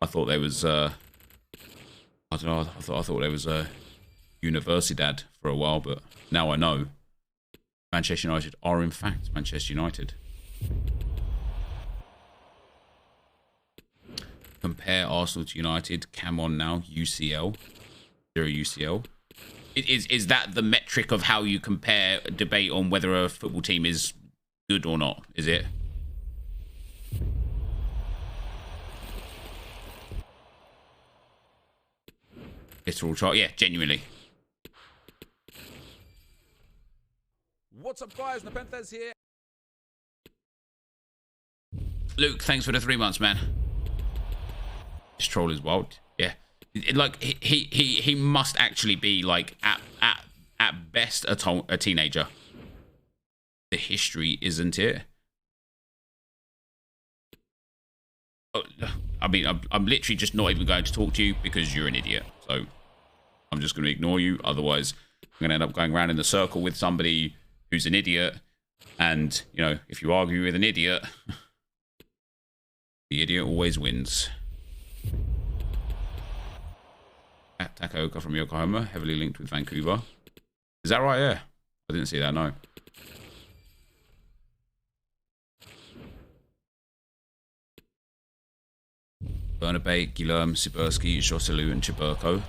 I thought there was I don't know. I thought there was a Universidad for a while, but now I know. Manchester United are in fact Manchester United. Compare Arsenal to United. Come on now, UCL. 0 UCL. Is that the metric of how you compare a debate on whether a football team is good or not? Is it? Literal chart, yeah, genuinely. What's up, guys? Nepenthes here. Luke, thanks for the 3 months, man. This troll is wild. Yeah, like he must actually be like at best a teenager. The history, isn't it? Oh, I mean, I'm literally just not even going to talk to you because you're an idiot. So I'm just going to ignore you. Otherwise, I'm going to end up going around in the circle with somebody who's an idiot. And, you know, if you argue with an idiot, the idiot always wins. Takaoka from Yokohama, heavily linked with Vancouver. Is that right? Yeah. I didn't see that, no. Bernabé, Guilherme, Siberski, Joselu, and Chiburko.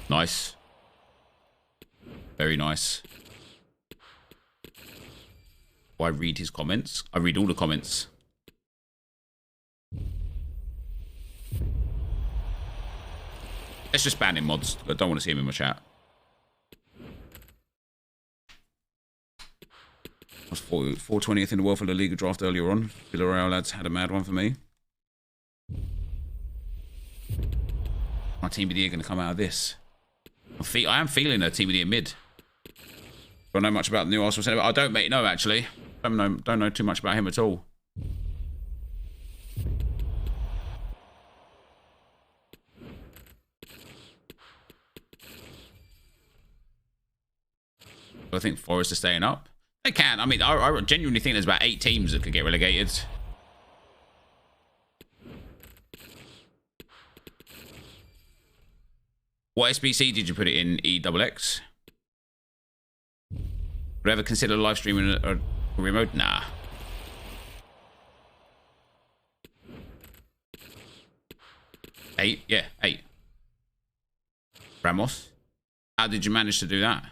Nice. Very nice. I read his comments. I read all the comments. Let's just ban him, mods. I don't want to see him in my chat. I was 420th in the world for the Liga draft earlier on. Villarreal lads had a mad one for me. My team of the year going to come out of this. I am feeling a team of the year mid. Don't know much about the new Arsenal centre. I don't, mate. No, actually. Don't know too much about him at all. I think Forest are staying up. They can. I mean, I genuinely think there's about 8 teams that could get relegated. What SBC did you put it in? EXX? Would you ever consider live streaming a remote? Nah. Eight? Yeah, 8. Ramos? How did you manage to do that?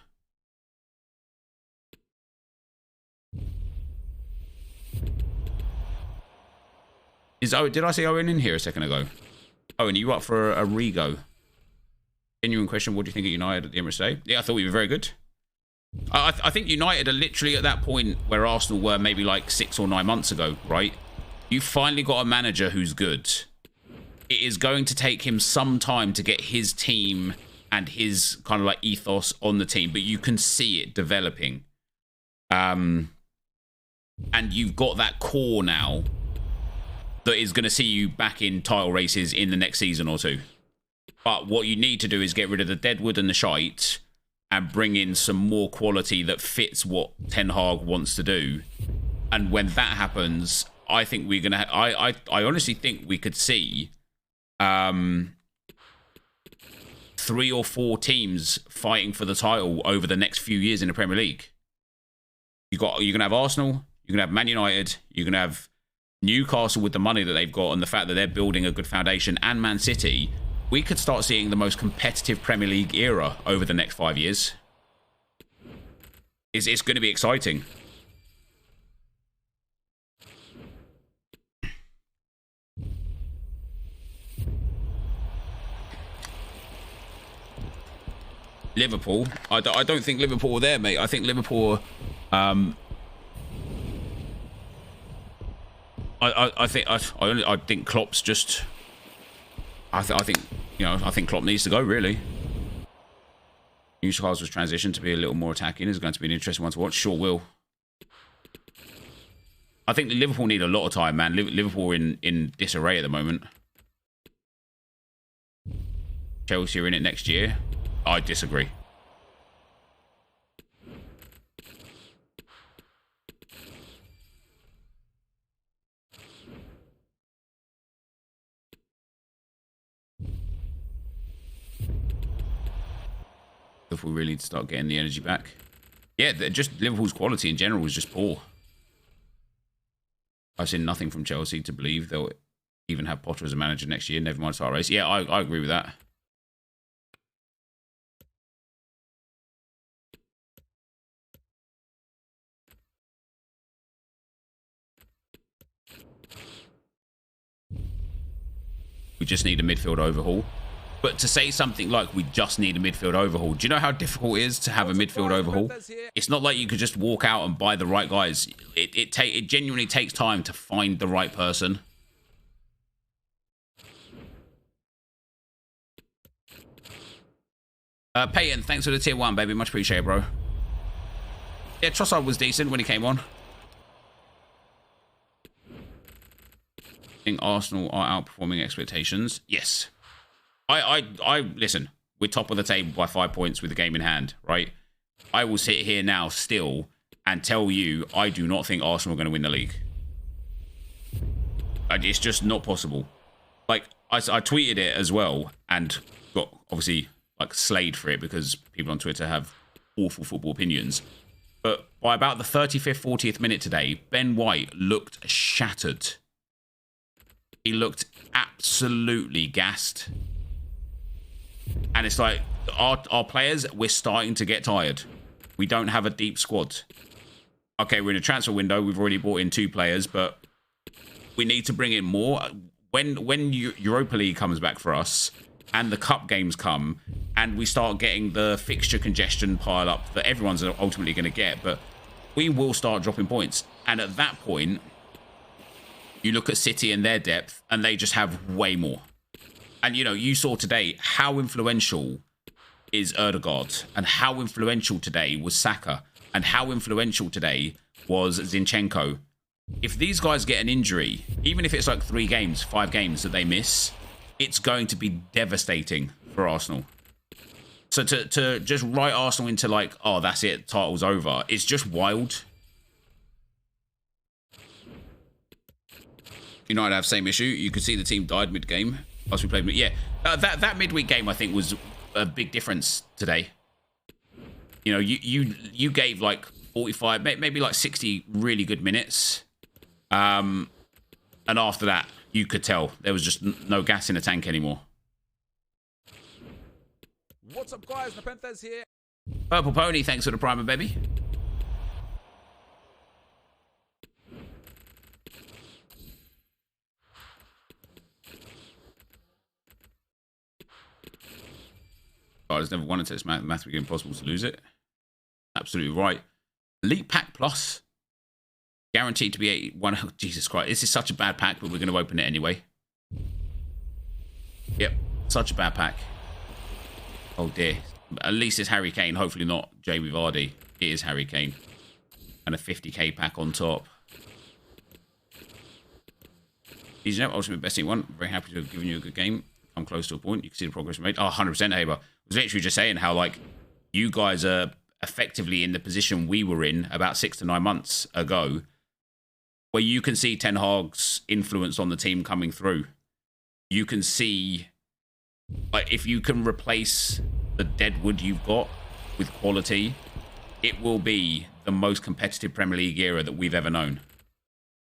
Did I see Owen in here a second ago? Owen, are you up for a re-go? Genuine question, what do you think of United at the Emirates today? Yeah, I thought we were very good. I think United are literally at that point where Arsenal were maybe like 6 or 9 months ago, right? You finally got a manager who's good. It is going to take him some time to get his team and his kind of like ethos on the team, but you can see it developing. And you've got that core now that is going to see you back in title races in the next season or two. But what you need to do is get rid of the deadwood and the shite and bring in some more quality that fits what Ten Hag wants to do. And when that happens, I think we're going to... I honestly think we could see 3 or 4 teams fighting for the title over the next few years in the Premier League. You're going to have Arsenal, you're going to have Man United, you're going to have Newcastle with the money that they've got and the fact that they're building a good foundation, and Man City. We could start seeing the most competitive Premier League era over the next 5 years. It's going to be exciting. Liverpool. I don't think Liverpool are there, mate. I think Liverpool... I think Klopp's just... I think Klopp needs to go, really. Newcastle's transition to be a little more attacking is going to be an interesting one to watch. Sure will. I think Liverpool need a lot of time, man. Liverpool are in disarray at the moment. Chelsea are in it next year. I disagree. If we really need to start getting the energy back. Yeah, just Liverpool's quality in general is just poor. I've seen nothing from Chelsea to believe they'll even have Potter as a manager next year. Never mind start race. Yeah, I agree with that. We just need a midfield overhaul. But to say something like we just need a midfield overhaul, do you know how difficult it is to have a midfield overhaul? It's not like you could just walk out and buy the right guys. It genuinely takes time to find the right person. Peyton, thanks for the tier 1, baby. Much appreciated, bro. Yeah, Trossard was decent when he came on. I think Arsenal are outperforming expectations. Yes. I listen, we're top of the table by 5 points with the game in hand, right? I will sit here now still and tell you I do not think Arsenal are going to win the league. It's just not possible. Like, I tweeted it as well and got, obviously, like, slayed for it because people on Twitter have awful football opinions. But by about the 35th, 40th minute today, Ben White looked shattered. He looked absolutely gassed. And it's like, our players, we're starting to get tired. We don't have a deep squad. Okay, we're in a transfer window. We've already brought in 2 players, but we need to bring in more. When Europa League comes back for us and the cup games come and we start getting the fixture congestion pile up that everyone's ultimately going to get, but we will start dropping points. And at that point, you look at City and their depth and they just have way more. And, you know, you saw today how influential is Erdegaard and how influential today was Saka and how influential today was Zinchenko. If these guys get an injury, even if it's like 3 games, 5 games that they miss, it's going to be devastating for Arsenal. So to just write Arsenal into like, oh, that's it, title's over, it's just wild. United have same issue. You could see the team died mid-game. Plus we played, yeah. That midweek game I think was a big difference today. You know, you gave like 45, maybe like 60 really good minutes. And after that, you could tell there was just no gas in the tank anymore. What's up, guys? Nepenthes here. Purple Pony, thanks for the primer, baby. Oh, there's never one until it's mathematically impossible to lose it. Absolutely right. Elite Pack Plus. Guaranteed to be 81. Oh, Jesus Christ. This is such a bad pack, but we're going to open it anyway. Yep. Such a bad pack. Oh, dear. At least it's Harry Kane. Hopefully not Jamie Vardy. It is Harry Kane. And a 50k pack on top. Easy enough. Ultimate best team one. Very happy to have given you a good game. Come close to a point. You can see the progress we made. Oh, 100% Haber. I was literally just saying how, like, you guys are effectively in the position we were in about 6 to 9 months ago, where you can see Ten Hag's influence on the team coming through. You can see, like, if you can replace the deadwood you've got with quality, it will be the most competitive Premier League era that we've ever known.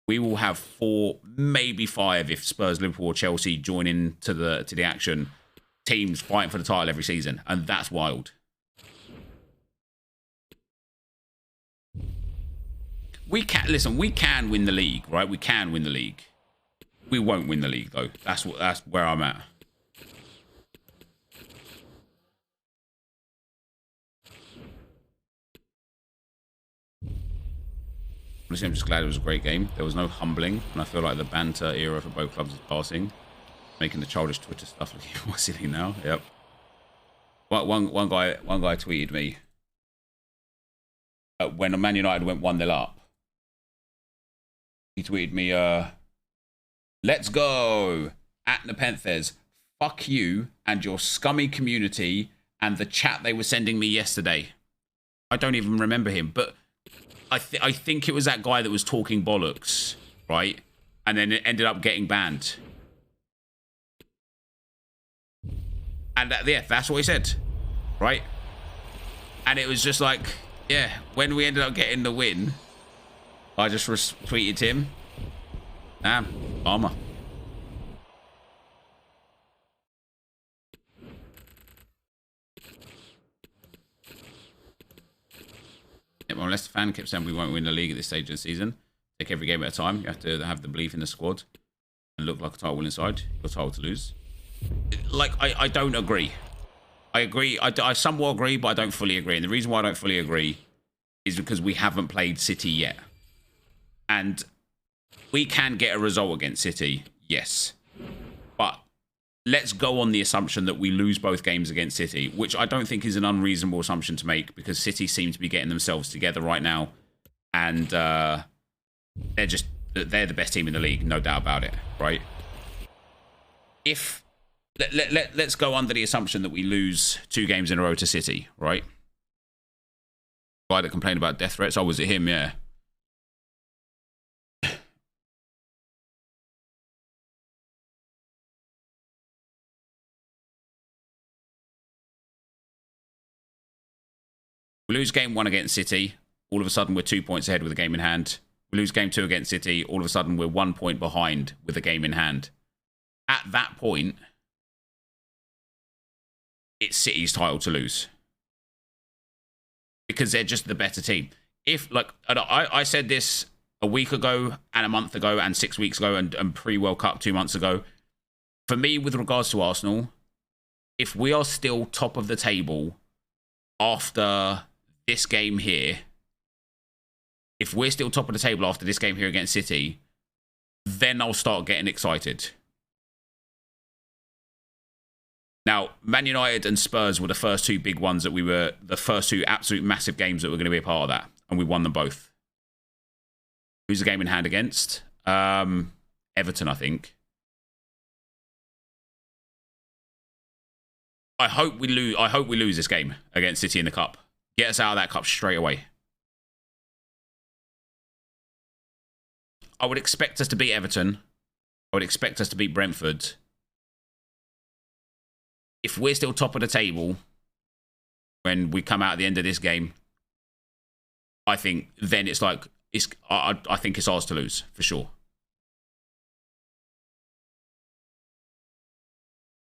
We will have 4, maybe 5, if Spurs, Liverpool, or Chelsea join in to the action, teams fighting for the title every season, and that's wild. We can win the league, right? We can win the league. We won't win the league though. That's where I'm at. Honestly, I'm just glad it was a great game. There was no humbling, and I feel like the banter era for both clubs is passing, making the childish Twitter stuff look even more silly now. Yep. One guy tweeted me when Man United went 1-0 up. He tweeted me, "Let's go at Nepenthes. Fuck you and your scummy community and the chat they were sending me yesterday." I don't even remember him, but I think it was that guy that was talking bollocks, right? And then it ended up getting banned. And yeah, that's what he said, right? And it was just like, yeah, when we ended up getting the win, I just retweeted him. Damn, armor. Yeah, well, Leicester fan kept saying we won't win the league at this stage of the season. Take every game at a time. You have to have the belief in the squad and look like a title inside. You're title to lose. Like, I don't agree. I agree. I somewhat agree, but I don't fully agree. And the reason why I don't fully agree is because we haven't played City yet. And we can get a result against City, yes. But let's go on the assumption that we lose both games against City, which I don't think is an unreasonable assumption to make because City seem to be getting themselves together right now. And they're the best team in the league, no doubt about it, right? If let's go under the assumption that we lose 2 games in a row to City, right? The guy that complained about death threats, oh, was it him? Yeah. We lose game 1 against City. All of a sudden, we're 2 points ahead with a game in hand. We lose game 2 against City. All of a sudden, we're 1 point behind with a game in hand. at that point, it's City's title to lose. Because they're just the better team. If, like, I said this a week ago and a month ago and 6 weeks ago and pre-World Cup 2 months ago. For me, with regards to Arsenal, if we are still top of the table after this game here, if we're still top of the table after this game here against City, then I'll start getting excited. Now, Man United and Spurs were the first two big ones that the first two absolute massive games that were going to be a part of that. And we won them both. Who's the game in hand against? Everton, I think. I hope we lose this game against City in the Cup. Get us out of that Cup straight away. I would expect us to beat Everton. I would expect us to beat Brentford. If we're still top of the table when we come out at the end of this game, I think then it's like I think it's ours to lose for sure.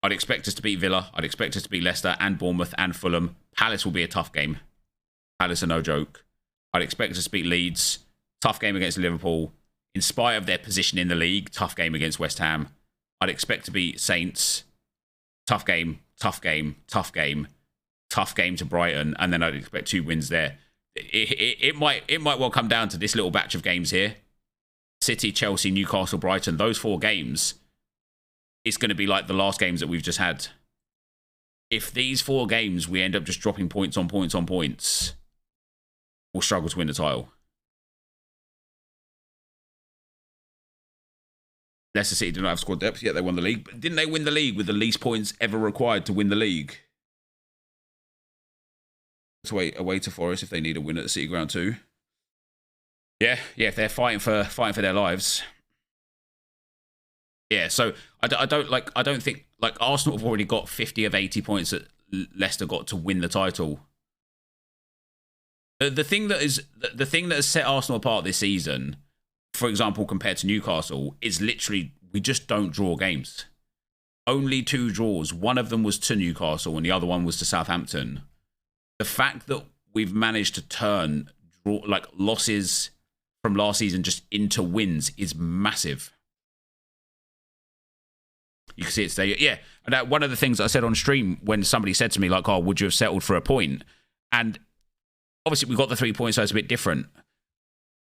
I'd expect us to beat Villa. I'd expect us to beat Leicester and Bournemouth and Fulham. Palace will be a tough game. Palace are no joke. I'd expect us to beat Leeds. Tough game against Liverpool. In spite of their position in the league, tough game against West Ham. I'd expect to beat Saints. Tough game, tough game, tough game. Tough game to Brighton. And then I'd expect 2 wins there. It might well come down to this little batch of games here. City, Chelsea, Newcastle, Brighton. Those 4 games, it's going to be like the last games that we've just had. If these 4 games, we end up just dropping points on points on points, we'll struggle to win the title. Leicester City do not have squad depth, yet they won the league. But didn't they win the league with the least points ever required to win the league? To wait away to Forest if they need a win at the City Ground too. Yeah, if they're fighting for their lives. Yeah, so I don't think like Arsenal have already got 50 of 80 points that Leicester got to win the title. The thing that has set Arsenal apart this season, for example, compared to Newcastle, is literally we just don't draw games. Only 2 draws. One of them was to Newcastle and the other one was to Southampton. The fact that we've managed to turn losses from last season just into wins is massive. You can see it today. Yeah. And one of the things I said on stream when somebody said to me, like, oh, would you have settled for a point? And obviously we got the 3 points, so it's a bit different.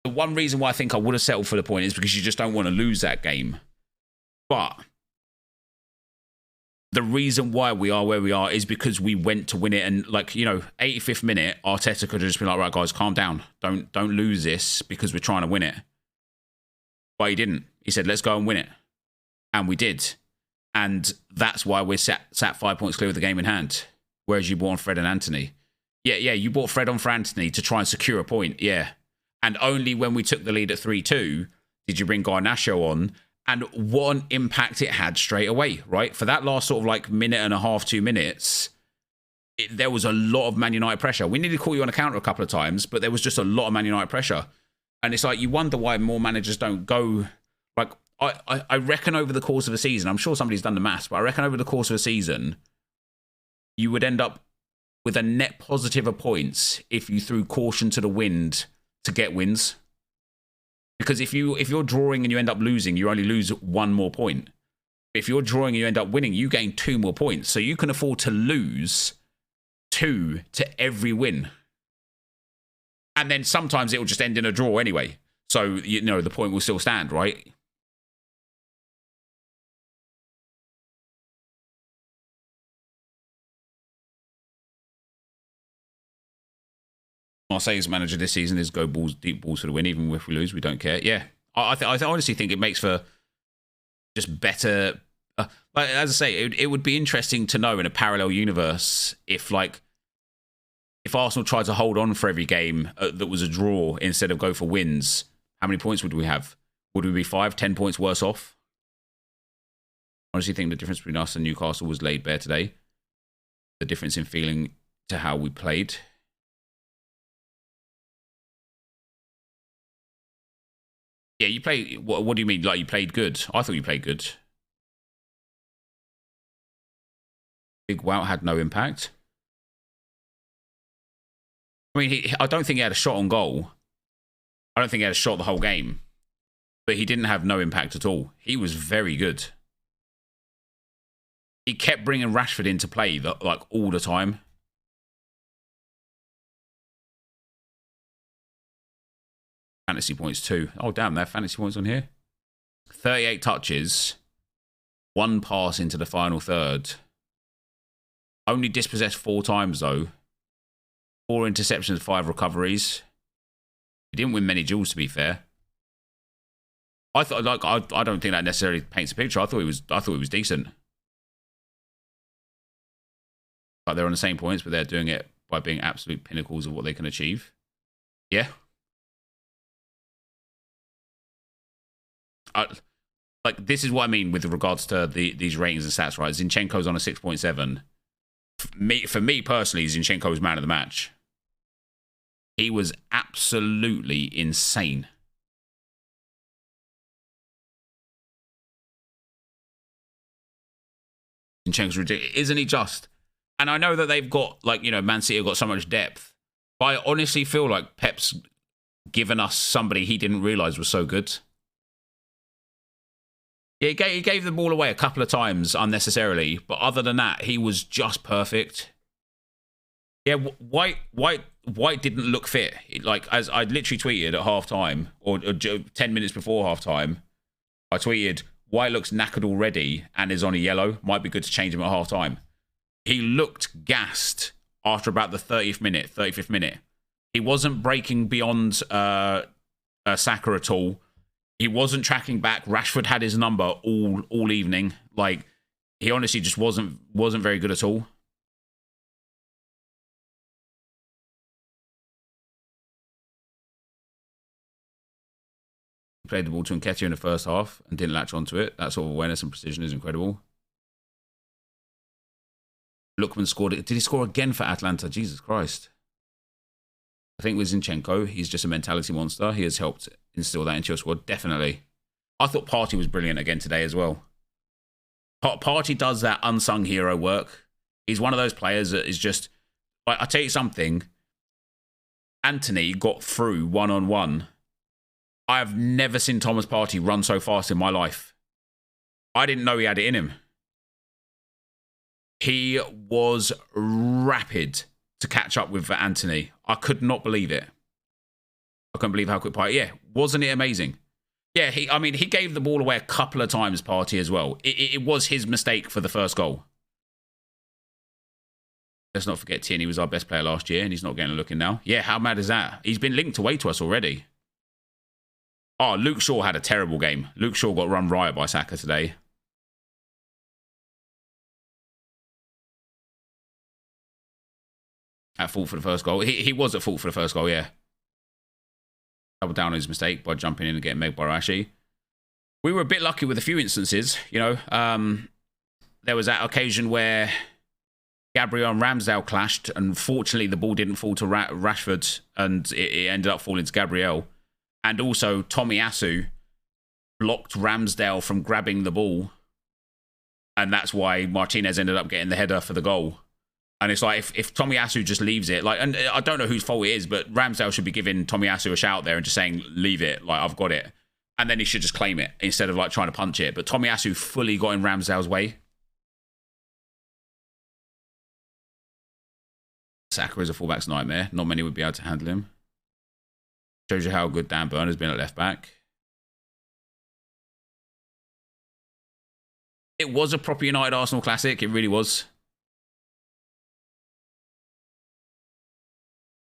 The one reason why I think I would have settled for the point is because you just don't want to lose that game. But the reason why we are where we are is because we went to win it. And 85th minute, Arteta could have just been like, right, guys, calm down. Don't lose this because we're trying to win it. But he didn't. He said, let's go and win it. And we did. And that's why we're sat 5 points clear with the game in hand. Whereas you bought on Fred and Anthony. Yeah, you bought Fred on for Anthony to try and secure a point. Yeah. And only when we took the lead at 3-2 did you bring Garnacho on. And what an impact it had straight away, right? For that last sort of minute and a half, 2 minutes, there was a lot of Man United pressure. We needed to call you on a counter a couple of times, but there was just a lot of Man United pressure. And it's like, you wonder why more managers don't go. Like, I reckon over the course of a season, I'm sure somebody's done the maths, but I reckon over the course of a season, you would end up with a net positive of points if you threw caution to the wind to get wins. Because if you're drawing and you end up losing, you only lose 1 more point. If you're drawing and you end up winning, you gain 2 more points. So you can afford to lose 2 to every win. And then sometimes it will just end in a draw anyway. So, the point will still stand, right? Marseille's manager this season is go deep balls for the win, even if we lose, we don't care. Yeah, I honestly think it makes for just better. As I say, it would be interesting to know in a parallel universe if Arsenal tried to hold on for every game that was a draw instead of go for wins. How many points would we have? Would we be 5, 10 points worse off? I honestly think the difference between us and Newcastle was laid bare today. The difference in feeling to how we played. Yeah, you play. What do you mean? Like you played good? I thought you played good. Big Wout had no impact. I mean, I don't think he had a shot on goal. I don't think he had a shot the whole game. But he didn't have no impact at all. He was very good. He kept bringing Rashford into play like all the time. Fantasy points too. Oh, damn, they have fantasy points on here. 38 touches. 1 pass into the final third. Only dispossessed 4 times, though. 4 interceptions, 5 recoveries. He didn't win many duels, to be fair. I thought, like, I don't think that necessarily paints a picture. I thought he was decent. But they're on the same points, but they're doing it by being absolute pinnacles of what they can achieve. Yeah. Like, this is what I mean with regards to these ratings and stats, right? Zinchenko's on a 6.7. For me personally, Zinchenko was man of the match. He was absolutely insane. Zinchenko's ridiculous. Isn't he just? And I know that they've got, like, you know, Man City have got so much depth. But I honestly feel like Pep's given us somebody he didn't realise was so good. Yeah, he gave the ball away a couple of times unnecessarily, but other than that, he was just perfect. Yeah, White didn't look fit. Like, as I literally tweeted at half-time, or 10 minutes before half-time, I tweeted, White looks knackered already and is on a yellow. Might be good to change him at half-time. He looked gassed after about the 35th minute. He wasn't breaking beyond Saka at all. He wasn't tracking back. Rashford had his number all evening. Like, he honestly just wasn't very good at all. He played the ball to Nketiah in the first half and didn't latch onto it. That sort of awareness and precision is incredible. Lookman scored it. Did he score again for Atlanta? Jesus Christ. I think with Zinchenko, he's just a mentality monster. He has helped instill that into your squad, definitely. I thought Partey was brilliant again today as well. Partey does that unsung hero work. He's one of those players that is just... I'll tell you something. Anthony got through one-on-one. I have never seen Thomas Partey run so fast in my life. I didn't know he had it in him. He was rapid to catch up with Anthony. I could not believe it. I couldn't believe how quick Partey... Yeah, wasn't it amazing? Yeah, he gave the ball away a couple of times, Partey, as well. It was his mistake for the first goal. Let's not forget Tierney was our best player last year, and he's not getting a look in now. Yeah, how mad is that? He's been linked away to us already. Oh, Luke Shaw had a terrible game. Luke Shaw got run riot by Saka today. At fault for the first goal. He was at fault for the first goal, yeah. Doubled down on his mistake by jumping in and getting Meg Barashi. We were a bit lucky with a few instances, you know. There was that occasion where Gabriel and Ramsdale clashed, and fortunately the ball didn't fall to Rashford, and it ended up falling to Gabriel. And also Tomiyasu blocked Ramsdale from grabbing the ball, and that's why Martinez ended up getting the header for the goal. And it's like, if Tomiyasu just leaves it, like, and I don't know whose fault it is, but Ramsdale should be giving Tomiyasu a shout there and just saying, leave it, like, I've got it. And then he should just claim it instead of, like, trying to punch it. But Tomiyasu fully got in Ramsdale's way. Saka is a fullback's nightmare. Not many would be able to handle him. Shows you how good Dan Burn has been at left back. It was a proper United Arsenal classic. It really was.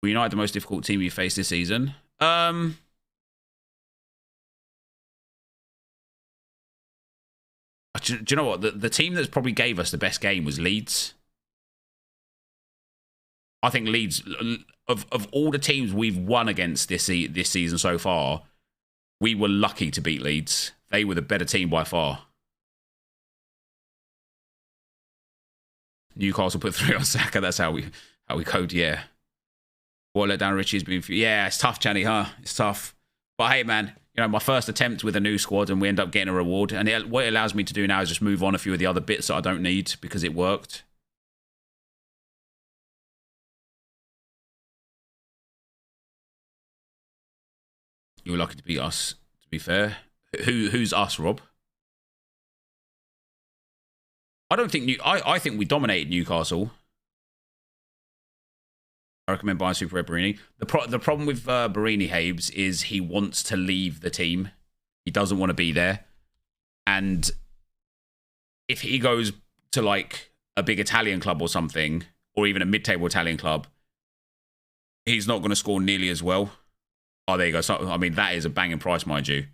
Were United the most difficult team you faced this season? Do you know what? The team that's probably gave us the best game was Leeds. I think Leeds, of all the teams we've won against this season so far, we were lucky to beat Leeds. They were the better team by far. Newcastle put 3 on Saka. That's how we code, yeah. What let down Richie's been... Yeah, it's tough, Channy, huh? It's tough. But hey, man, you know, my first attempt with a new squad and we end up getting a reward. And what it allows me to do now is just move on a few of the other bits that I don't need because it worked. You were lucky to beat us, to be fair. Who's us, Rob? I don't think I think we dominated Newcastle. I recommend buying Super Red Barini. The problem with Barini, Habes, is he wants to leave the team. He doesn't want to be there. And if he goes to like a big Italian club or something, or even a mid-table Italian club, he's not going to score nearly as well. Oh, there you go. So, I mean, that is a banging price, mind you.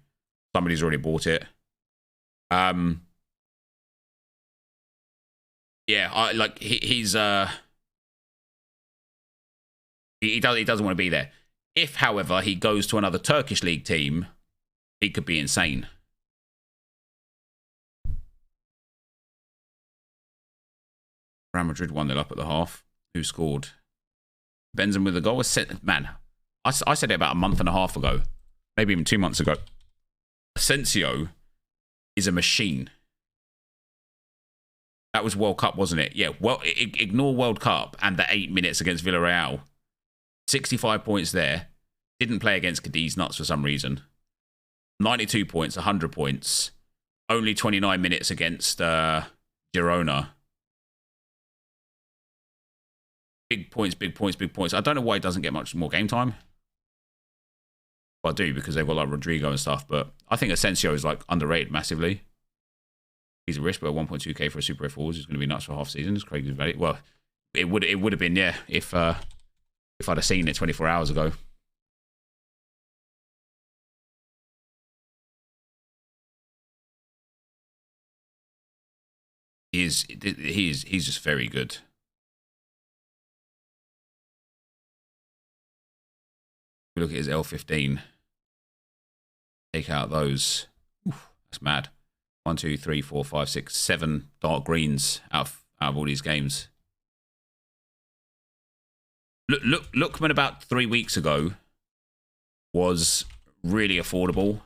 Somebody's already bought it. Yeah, he doesn't want to be there. If, however, he goes to another Turkish league team, he could be insane. Real Madrid 1-0 up at the half. Who scored? Benzema with a goal. Man, I said it about a month and a half ago, maybe even 2 months ago. Asensio is a machine. That was World Cup, wasn't it? Yeah, well, ignore World Cup and the 8 minutes against Villarreal. 65 points there. Didn't play against Cadiz nuts for some reason. 92 points, 100 points. Only 29 minutes against Girona. Big points, big points, big points. I don't know why he doesn't get much more game time. Well, I do, because they've got like Rodrigo and stuff, but I think Asensio is like underrated massively. He's a risk, but 1.2k for a Super Red forward is going to be nuts for half season. It's Craig's value. Well, it would have been, yeah, if I'd have seen it 24 hours ago. He's just very good. We look at his L15. Take out those. Oof, that's mad. 1, 2, 3, 4, 5, 6, 7 dark greens out of all these games. Lookman about 3 weeks ago was really affordable.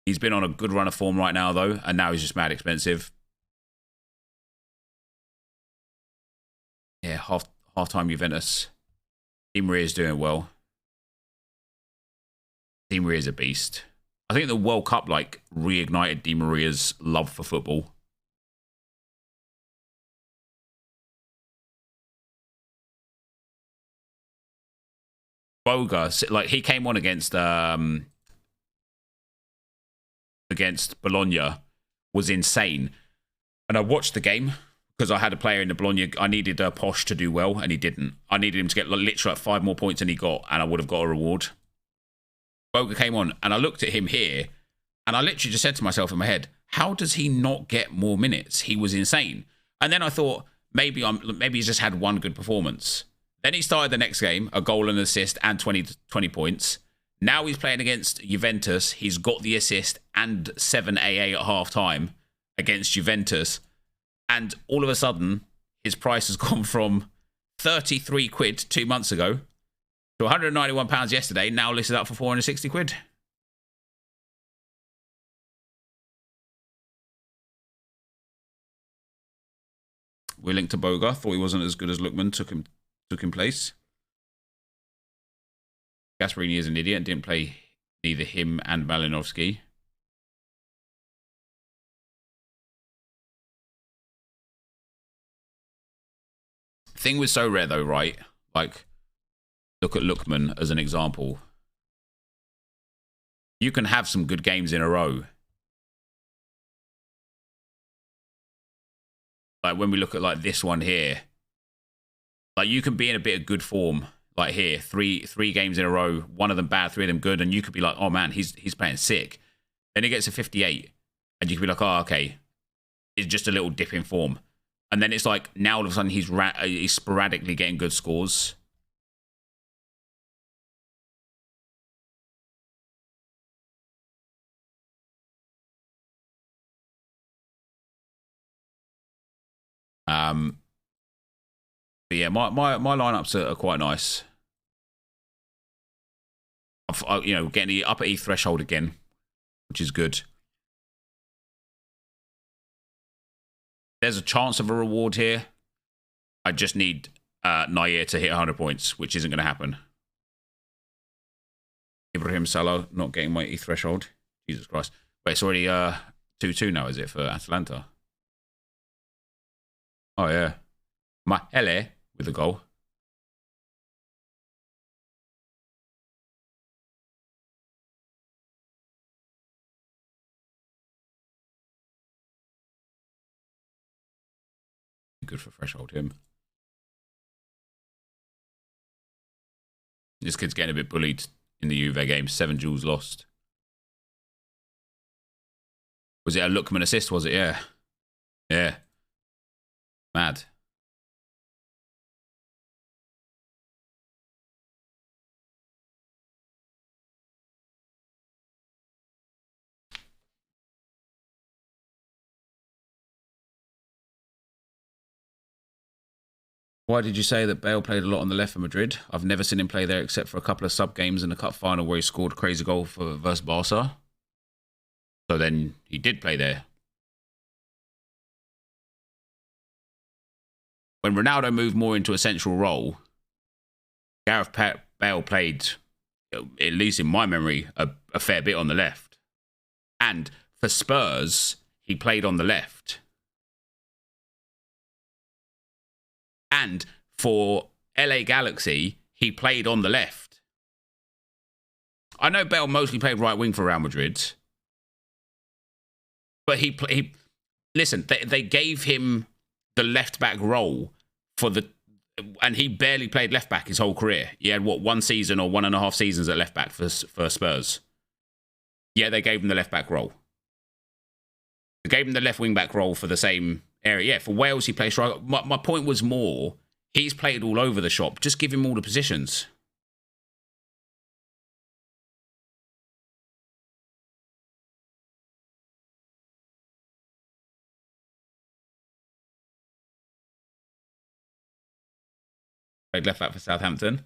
He's been on a good run of form right now, though, and now he's just mad expensive. Yeah, half-time Juventus. Di Maria is doing well. Di Maria is a beast. I think the World Cup like reignited Di Maria's love for football. Boga, like he came on against Bologna, was insane, and I watched the game because I had a player in the Bologna. I needed Posh to do well, and he didn't. I needed him to get literally like 5 more points than he got, and I would have got a reward. Boga came on, and I looked at him here, and I literally just said to myself in my head, how does he not get more minutes? He was insane. And then I thought, maybe he's just had one good performance. Then he started the next game, a goal and assist and 20 points. Now he's playing against Juventus. He's got the assist and 7 AA at half-time against Juventus. And all of a sudden, his price has gone from 33 quid 2 months ago to £191 yesterday, now listed up for 460 quid. We're linked to Boga. Thought he wasn't as good as Lookman. Took him place. Gasparini is an idiot and didn't play neither him and Malinovsky. Thing was so rare though, right? Like, look at Lookman as an example. You can have some good games in a row. Like when we look at like this one here, like you can be in a bit of good form. Like here, three games in a row, one of them bad, 3 of them good, and you could be like, oh man, he's playing sick. Then he gets a 58, and you could be like, oh okay, it's just a little dip in form. And then it's like now all of a sudden he's sporadically getting good scores. But yeah, my lineups are quite nice. You know, getting the upper E threshold again, which is good. There's a chance of a reward here. I just need Nair to hit 100 points, which isn't going to happen. Ibrahim Salah not getting my E threshold. Jesus Christ. Wait, it's already 2-2 now, is it, for Atalanta? Oh, yeah. Mahele with the goal. Good for threshold him. This kid's getting a bit bullied in the Juve game. 7 duels lost. Was it a Lookman assist, was it? Yeah. Yeah. Mad. Why did you say that Bale played a lot on the left for Madrid? I've never seen him play there except for a couple of sub games in the cup final where he scored a crazy goal for versus Barca. So then he did play there. When Ronaldo moved more into a central role, Gareth Bale played, at least in my memory, a fair bit on the left. And for Spurs, he played on the left. And for LA Galaxy, he played on the left. I know Bale mostly played right wing for Real Madrid. But he listen, they gave him the left back role and he barely played left back his whole career. He had, what, 1 season or 1.5 seasons at left back for Spurs. Yeah, they gave him the left back role. They gave him the left wing back role for the same area. Yeah, for Wales, he played striker. My point was more, he's played all over the shop. Just give him all the positions. Played left back for Southampton.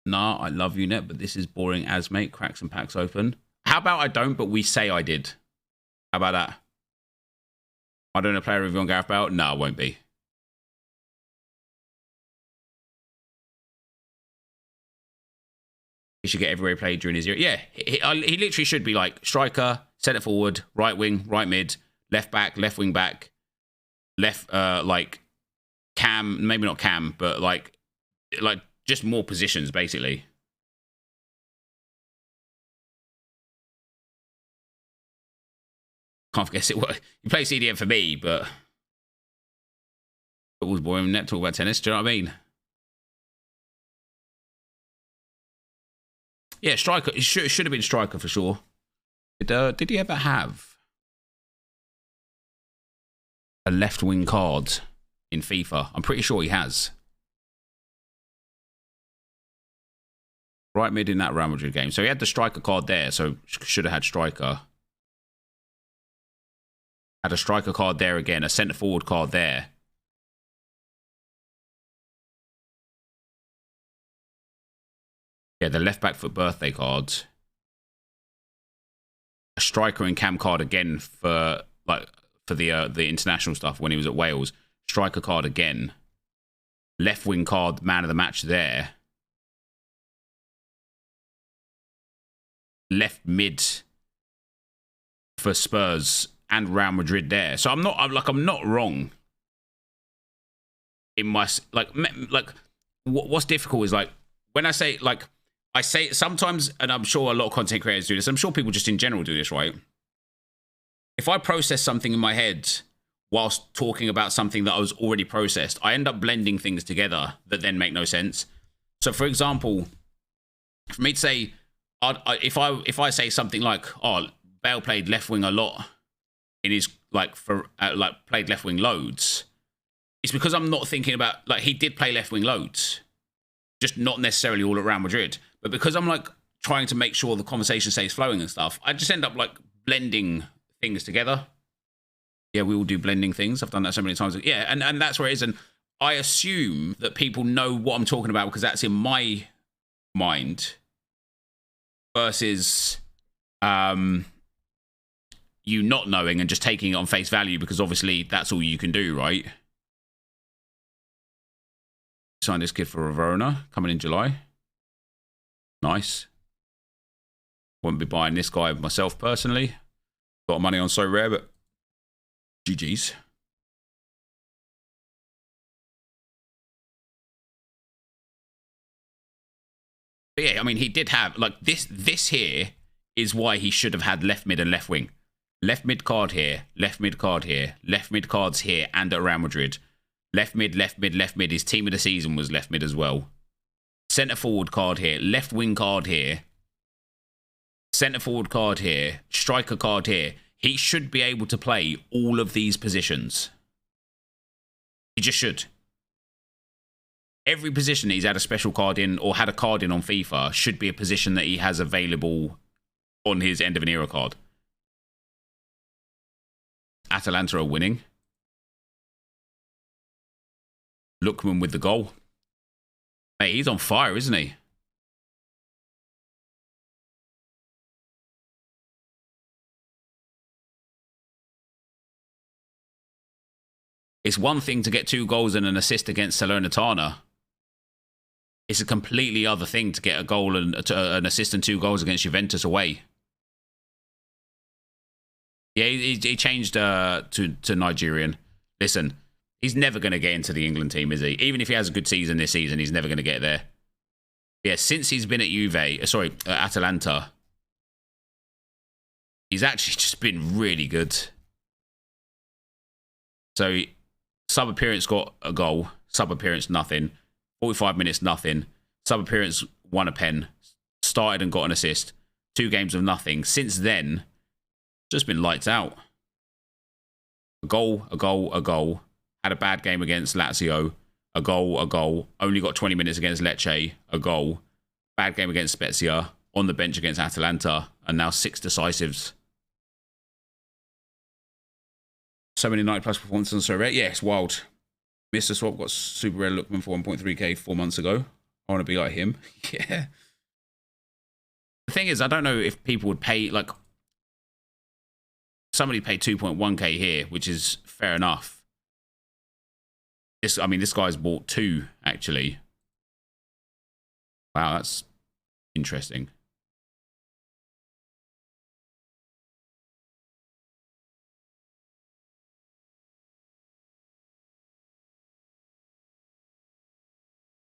Nah, I love you, Net, but this is boring as, mate. Cracks and packs open. How about I don't, but we say I did? How about that? I don't know, player review on Gareth Bale? No, I won't be. He should get everywhere he played during his year. Yeah, he literally should be like striker, centre forward, right wing, right mid, left back, left wing back, left, like cam, maybe not cam, but like just more positions, basically. Can't forget it. You play CDM for me, but football's boring. Net talk about tennis. Do you know what I mean? Yeah, striker. It should have been striker for sure. Did he ever have a left wing card in FIFA? I'm pretty sure he has. Right mid in that Real Madrid game. So he had the striker card there, so should have had striker. Had a striker card there again, a centre forward card there. Yeah, the left back foot birthday card. A striker and cam card again for the international stuff when he was at Wales. Striker card again. Left wing card, man of the match there. Left mid for Spurs and Real Madrid there. So I'm not wrong in my what's difficult is like when I say sometimes, and I'm sure a lot of content creators do this. I'm sure people just in general do this, right? If I process something in my head whilst talking about something that I was already processed, I end up blending things together that then make no sense. So, for example, for me to say, if I say something like, "Oh, Bale played left wing a lot in his played left wing loads," it's because I'm not thinking about he did play left wing loads, just not necessarily all at Real Madrid. But because I'm trying to make sure the conversation stays flowing and stuff, I just end up blending things together. Yeah, we all do blending things. I've done that so many times. Yeah, and that's where it is. And I assume that people know what I'm talking about because that's in my mind. Versus you not knowing and just taking it on face value because obviously that's all you can do, right? Signed this kid for Verona coming in July. Nice. Wouldn't be buying this guy myself personally. Got money on Sorare, but GG's. But yeah, I mean, he did have, like, this here is why he should have had left mid and left wing. Left mid card here, left mid card here, left mid cards here and at Real Madrid. Left mid, left mid, left mid. His team of the season was left mid as well. Centre forward card here, left wing card here. Centre forward card here, striker card here. He should be able to play all of these positions. He just should. Every position he's had a special card in or had a card in on FIFA should be a position that he has available on his end of an era card. Atalanta are winning. Lookman with the goal. Hey, he's on fire, isn't he? It's one thing to get 2 goals and an assist against Salernitana. It's a completely other thing to get a goal and an assist and 2 goals against Juventus away. Yeah, he changed to Nigerian. Listen, he's never going to get into the England team, is he? Even if he has a good season this season, he's never going to get there. Yeah, since he's been at Atalanta, he's actually just been really good. So, sub-appearance got a goal. Sub-appearance, nothing. 45 minutes, nothing. Sub-appearance, 1 a pen. Started and got an assist. 2 games of nothing. Since then, just been lights out. A goal, a goal, a goal. Had a bad game against Lazio. A goal, a goal. Only got 20 minutes against Lecce. A goal. Bad game against Spezia. On the bench against Atalanta. And now 6 decisives. So many 90+ performances on Sorare. Yeah, it's wild. Mr. Swap got super rare Lookman for 1.3k 4 months ago. I want to be like him. Yeah. The thing is, I don't know if people would pay, like, somebody paid 2.1k here, which is fair enough. This guy's bought 2, actually. Wow, that's interesting.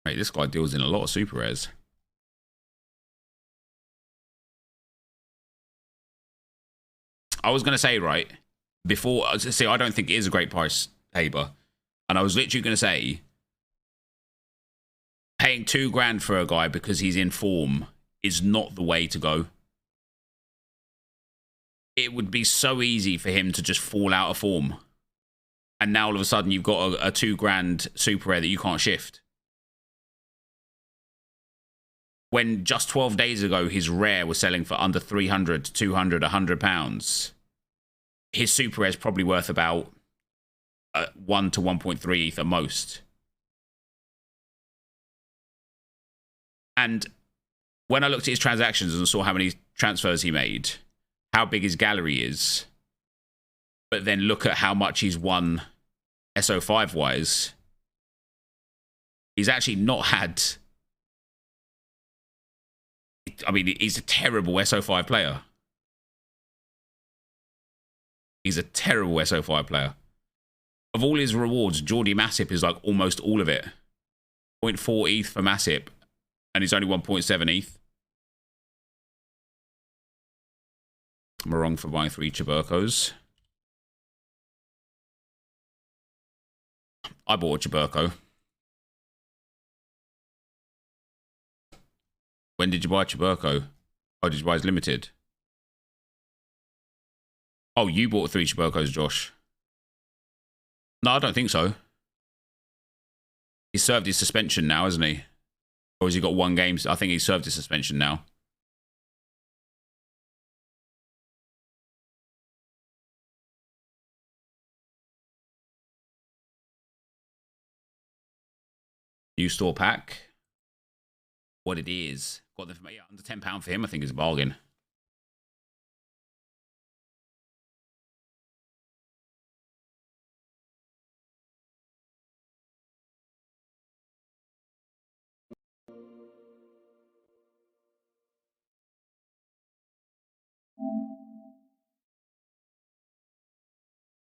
Right, this guy deals in a lot of super rares. I was going to say, right, before, see, I don't think it is a great price, Tabor. And I was literally going to say, paying $2 grand for a guy because he's in form is not the way to go. It would be so easy for him to just fall out of form. And now all of a sudden you've got a $2 grand super rare that you can't shift. When just 12 days ago, his rare was selling for under 300, 200, 100 pounds. His super rare is probably worth about 1 to 1.3 ETH at most. And when I looked at his transactions and saw how many transfers he made, how big his gallery is, but then look at how much he's won SO5 wise, he's actually not had. I mean, he's a terrible SO5 player. He's a terrible SO5 player. Of all his rewards, Jordi Masip is like almost all of it. 0.4 ETH for Masip, and he's only 1.7 ETH. Am I wrong for buying 3 Chaburkos? I bought a Chaburko. When did you buy Chaburko? Oh, did you buy his limited? Oh, you bought 3 Chaburkos, Josh. No, I don't think so. He's served his suspension now, hasn't he? Or has he got 1 game? I think he's served his suspension now. New store pack. What it is. Got them for, yeah, under £10 for him, I think is a bargain.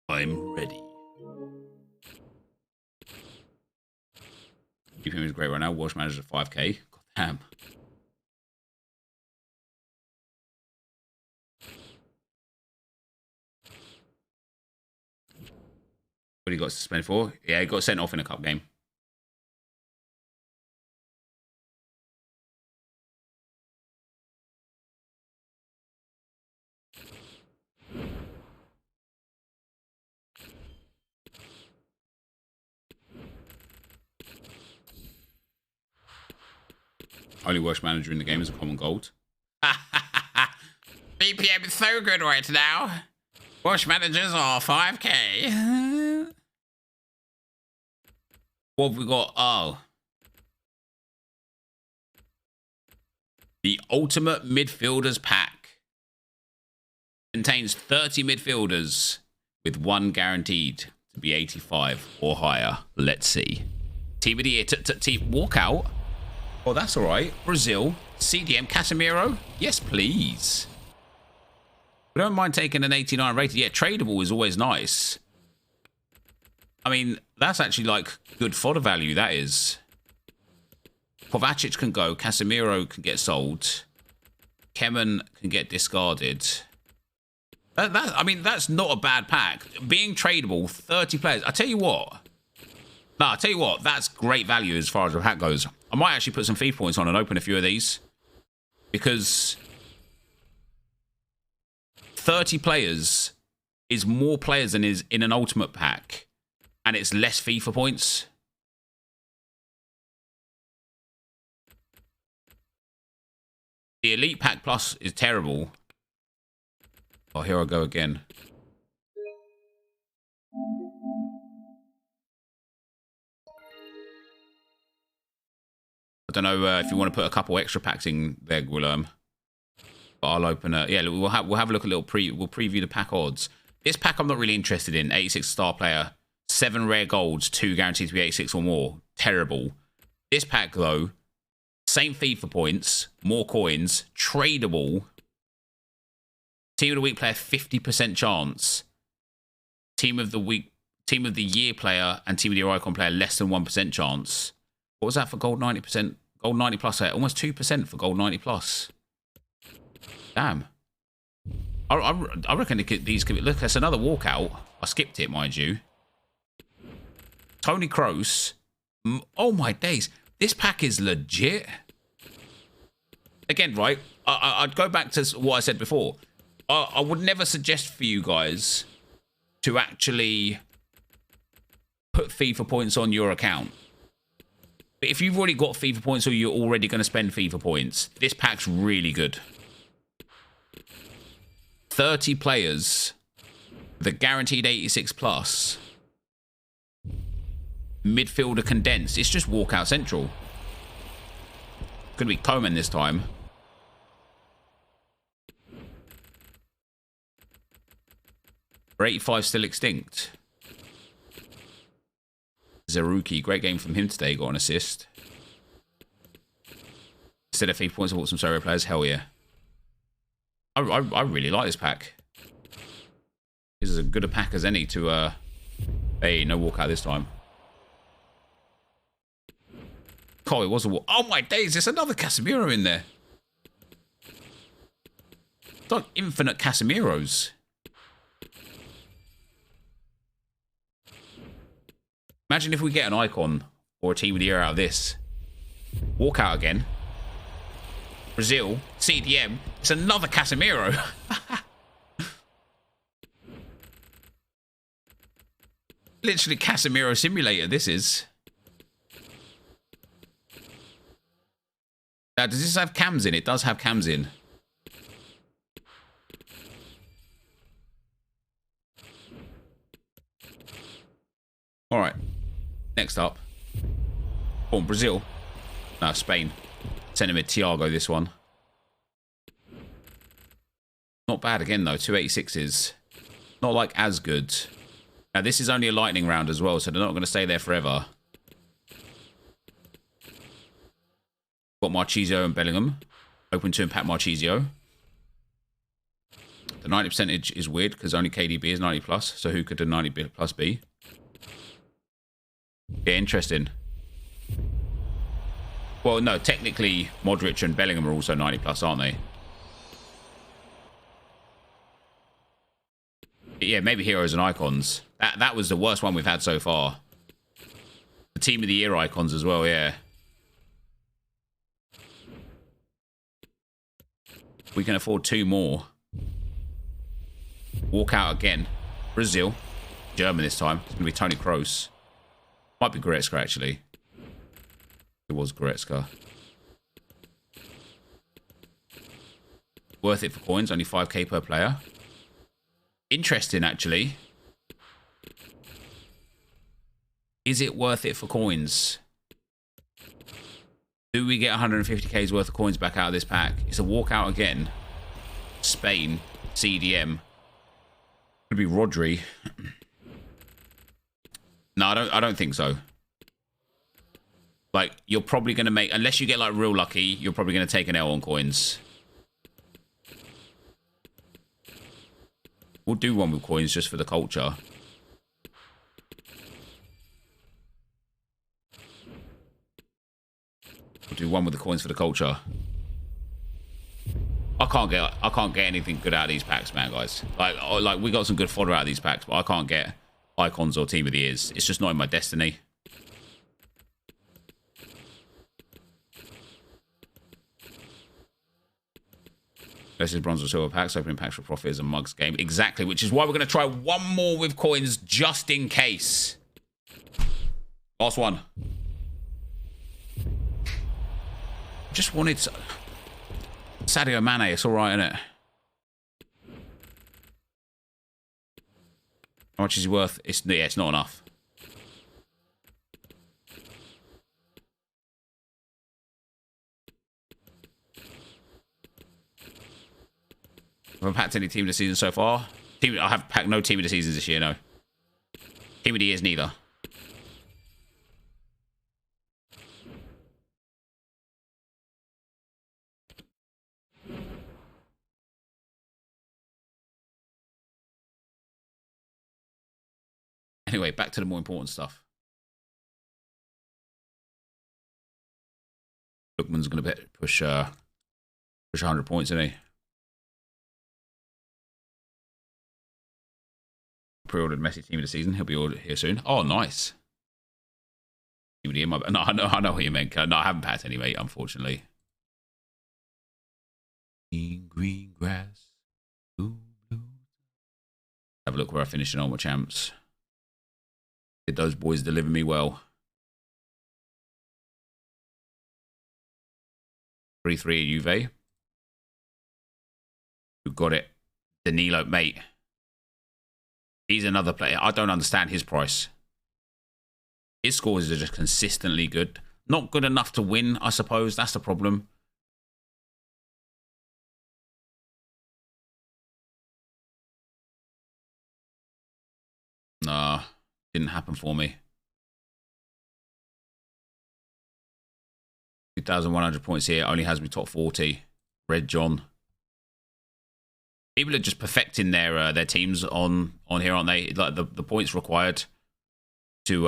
I'm ready. GPM is great right now. Wash manager 5k. God damn. What he got suspended for? Yeah, he got sent off in a cup game. Only worst manager in the game is a common gold. BPM is so good right now. Worst managers are 5k. What have we got? Oh. The Ultimate Midfielders Pack. Contains 30 midfielders with one guaranteed to be 85 or higher. Let's see. Team of the year. Team walkout. Oh, that's all right. Brazil. CDM. Casemiro. Yes, please. We don't mind taking an 89 rated. Yeah, tradable is always nice. I mean, that's actually like good fodder value, that is. Kovacic can go. Casemiro can get sold. Kemen can get discarded. I mean, that's not a bad pack. Being tradable, 30 players. I tell you what. No, I tell you what. That's great value as far as the pack goes. I might actually put some FIFA points on and open a few of these. Because 30 players is more players than is in an ultimate pack. And it's less FIFA points. The Elite Pack Plus is terrible. Oh, here I go again. I don't know if you want to put a couple extra packs in there, Guillaume. But I'll open it. Yeah, we'll have a look at we'll preview the pack odds. This pack I'm not really interested in. 86 star player, 7 rare golds, 2 guaranteed to be 86 or more. Terrible. This pack though, same FIFA points, more coins, tradable. Team of the week player, 50% chance. Team of the year player and team of the year icon player, less than 1% chance. What was that for gold 90%? Gold 90 plus, almost 2% for gold 90 plus. Damn. I reckon these could be... Look, that's another walkout. I skipped it, mind you. Tony Kroos. Oh, my days. This pack is legit. Again, right, I'd go back to what I said before. I would never suggest for you guys to actually put FIFA points on your account. But if you've already got FIFA points or you're already going to spend FIFA points, this pack's really good. 30 players, the guaranteed 86 plus. Midfielder condensed. It's just walkout central. Could be Coman this time. For 85 still extinct. Zerouki, great game from him today, got an assist. Instead of 3 points, I bought some Sorare players. Hell yeah. I really like this pack. This is as good a pack as any to, hey, no walkout this time. Oh, it was a walk. Oh my days, there's another Casemiro in there. It's like infinite Casemiros. Imagine if we get an icon or a team of the year out of this. Walkout again. Brazil, CDM. It's another Casemiro. Literally Casemiro simulator, this is. Now, does this have cams in? It does have cams in. All right. Next up. Oh, Brazil. No, Spain. Centre-mid Thiago, this one. Not bad again, though. 286s. Not like as good. Now, this is only a lightning round as well, so they're not going to stay there forever. Got Marchisio and Bellingham. Open to impact Marchisio. The 90 percentage is weird because only KDB is 90 plus. So who could the 90 plus be? Yeah, interesting. Well, no, technically Modric and Bellingham are also 90 plus, aren't they? But yeah, maybe heroes and icons. That was the worst one we've had so far. The team of the year icons as well, yeah. We can afford 2 more. Walk out again. Brazil. German this time. It's going to be Toni Kroos. Might be Goretzka, actually. It was Goretzka. Worth it for coins. Only 5k per player. Interesting, actually. Is it worth it for coins? Do we get 150k's worth of coins back out of this pack? It's a walkout again. Spain. CDM. Could be Rodri. No, I don't think so. Like, you're probably going to make... Unless you get, like, real lucky, you're probably going to take an L on coins. We'll do one with coins just for the culture. We'll do one with the coins for the culture. I can't get anything good out of these packs, man, guys. Like we got some good fodder out of these packs, but I can't get icons or team of the years. It's just not in my destiny. Versus bronze or silver packs, opening packs for profit is a mugs game. Exactly, which is why we're going to try one more with coins just in case. Last one. Just wanted Sadio Mane. It's all right, isn't it? How much is he worth? It's not enough. I haven't packed any team of the season so far. I have packed no team of the seasons this year, no. Team of the years, neither. Anyway, back to the more important stuff. Lookman's going to push 100 points, isn't he? Pre-ordered Messi team of the season. He'll be ordered here soon. Oh, nice. No, I know what you meant. No, I haven't packed any, mate, unfortunately. Green grass. Blue. Have a look where I finished in all my champs. Did those boys deliver me well? 3-3 at Juve. Who got it? Danilo, mate. He's another player. I don't understand his price. His scores are just consistently good. Not good enough to win, I suppose. That's the problem. Nah, didn't happen for me. 2,100 points here. Only has me top 40. Red John. People are just perfecting their teams on here, aren't they? Like the points required to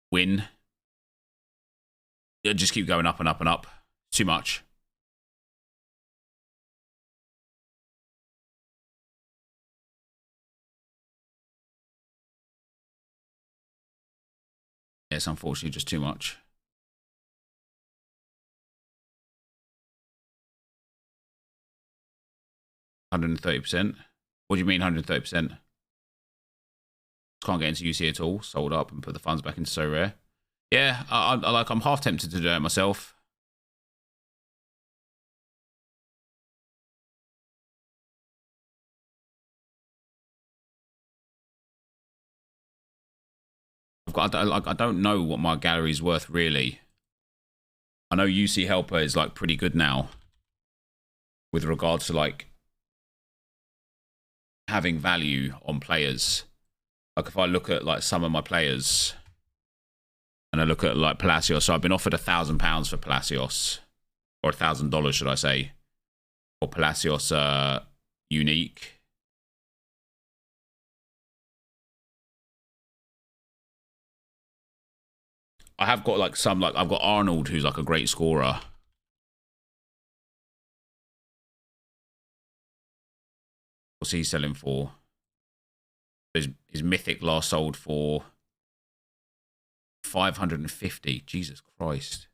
win. They just keep going up and up and up. Too much. Yeah, it's unfortunately just too much. %130%. What do you mean 130%? Can't get into UC at all. Sold up and put the funds back into Sorare. Yeah, I'm half tempted to do it myself. I don't know what my gallery's worth really. I know UC Helper is like pretty good now with regards to like having value on players. Like if I look at like some of my players, and I look at like Palacios. So I've been offered £1,000 for Palacios, or $1,000, should I say, for Palacios unique. I have got like some, like I've got Arnold, who's like a great scorer. What's he selling for? His mythic last sold for 550. Jesus Christ.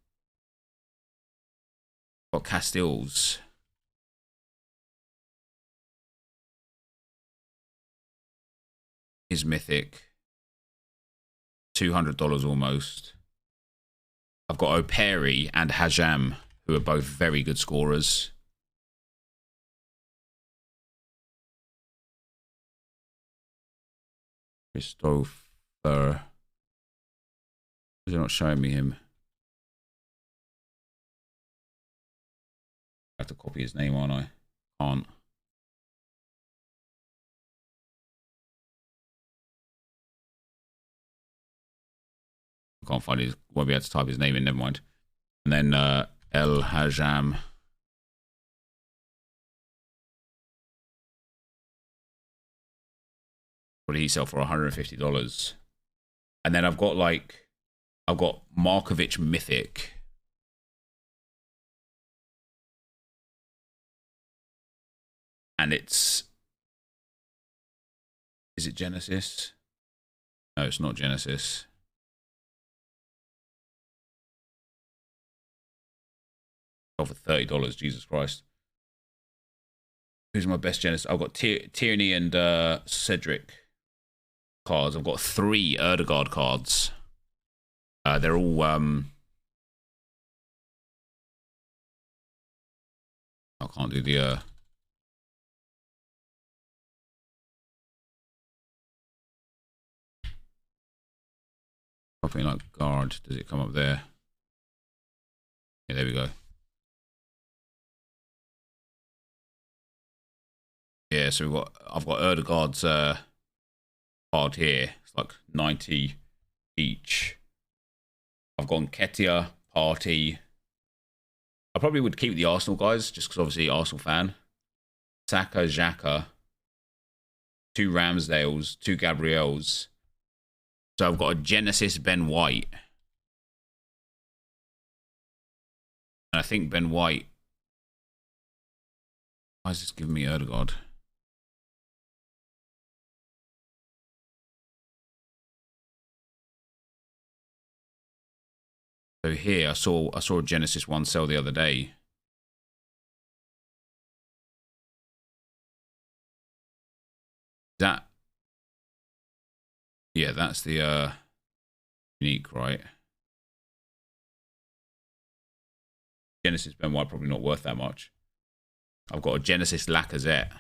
Got Castells. His mythic. $200 almost. I've got Operi and Hajam, who are both very good scorers. Christopher. They're not showing me him. I have to copy his name, aren't I? Can't. I can't find his. Won't be able to type his name in. Never mind. And then El Hajam. What did he sell for? $150. And then I've got Markovic Mythic. And is it Genesis? No, it's not Genesis. For $30, Jesus Christ. Who's my best Genesis? I've got Tierney and Cedric cards. I've got 3 Erdegaard cards. They're all I can't do the something like guard. Does it come up there? Yeah, there we go. Yeah, so I've got Erdegaard's card here. It's like 90 each. I've gone Ketia, Party. I probably would keep the Arsenal guys, just because obviously Arsenal fan. Saka, Xhaka. 2 Ramsdales, 2 Gabriels. So I've got a Genesis Ben White. And I think Ben White... Why is this giving me Erdegaard? So here I saw a Genesis 1 sell the other day. That, yeah, that's the unique, right? Genesis Ben White probably not worth that much. I've got a Genesis Lacazette.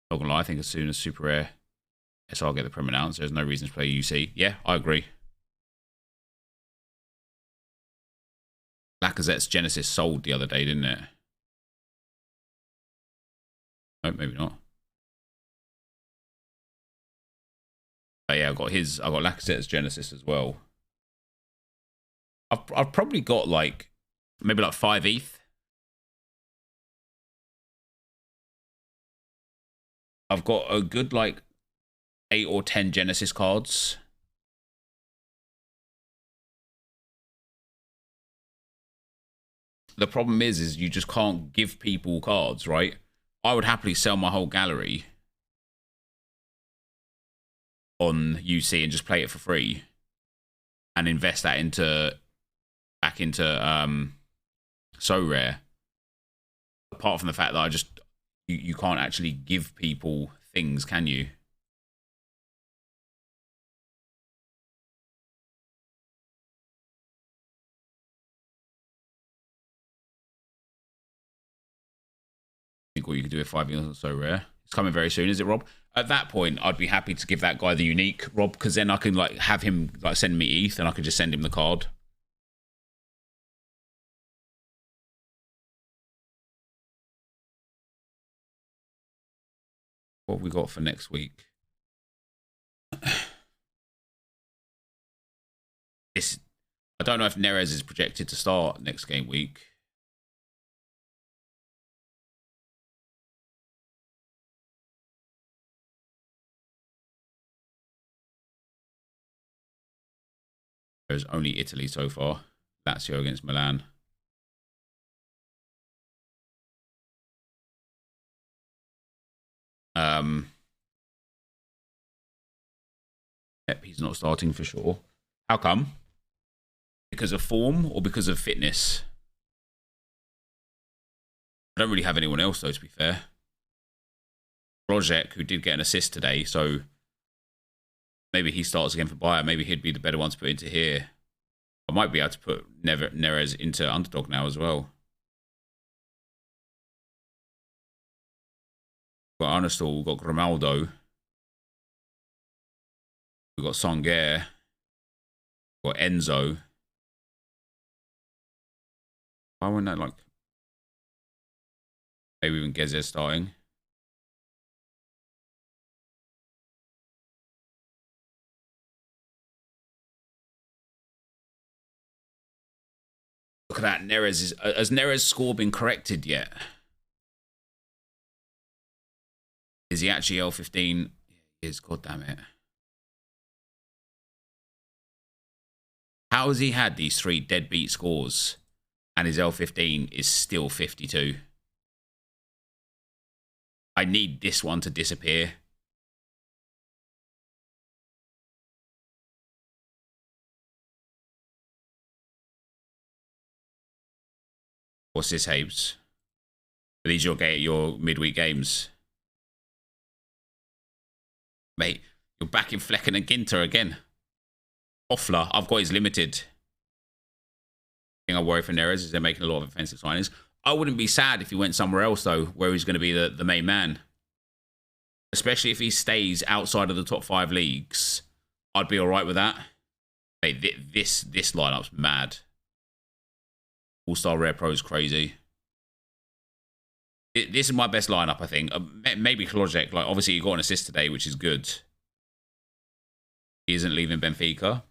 Not gonna lie, I think as soon as Super Rare SR get the pre-announced, there's no reason to play UC. Yeah, I agree. Lacazette's Genesis sold the other day, didn't it? Oh, maybe not. But yeah, I've got Lacazette's Genesis as well. I've probably got like maybe like 5 ETH. I've got a good like 8 or 10 Genesis cards. The problem is you just can't give people cards, right? I would happily sell my whole gallery on UC and just play it for free and invest that back into Sorare. Apart from the fact that you can't actually give people things, can you? I think what you could do with 5 years or so rare. It's coming very soon, is it, Rob? At that point, I'd be happy to give that guy the unique, Rob, because then I can like have him like send me ETH and I could just send him the card. What have we got for next week? I don't know if Neres is projected to start next game week. There's only Italy so far. Lazio against Milan. Yep, he's not starting for sure. How come? Because of form or because of fitness? I don't really have anyone else though, to be fair. Project, who did get an assist today, so maybe he starts again for Bayern. Maybe he'd be the better one to put into here. I might be able to put Neres into underdog now as well. We've got Arnestal, we've got Grimaldo. We've got Songuer. We've got Enzo. Why wouldn't that, like... Maybe even Gezes starting. Look at that. Neres has Neres' score been corrected yet? Is he actually L15? He is, god damn it. How has he had these 3 deadbeat scores and his L15 is still 52? I need this one to disappear. What's this, Habes? Are these your midweek games? Mate, you're back in Flecken and Ginter again. Offler, I've got his limited. The thing I worry for Neres is they're making a lot of offensive signings. I wouldn't be sad if he went somewhere else, though, where he's going to be the main man. Especially if he stays outside of the top 5 leagues. I'd be all right with that. Mate, this lineup's mad. All-Star Rare Pro is crazy. This is my best lineup, I think. Maybe Klojek. Like, obviously, he got an assist today, which is good. He isn't leaving Benfica.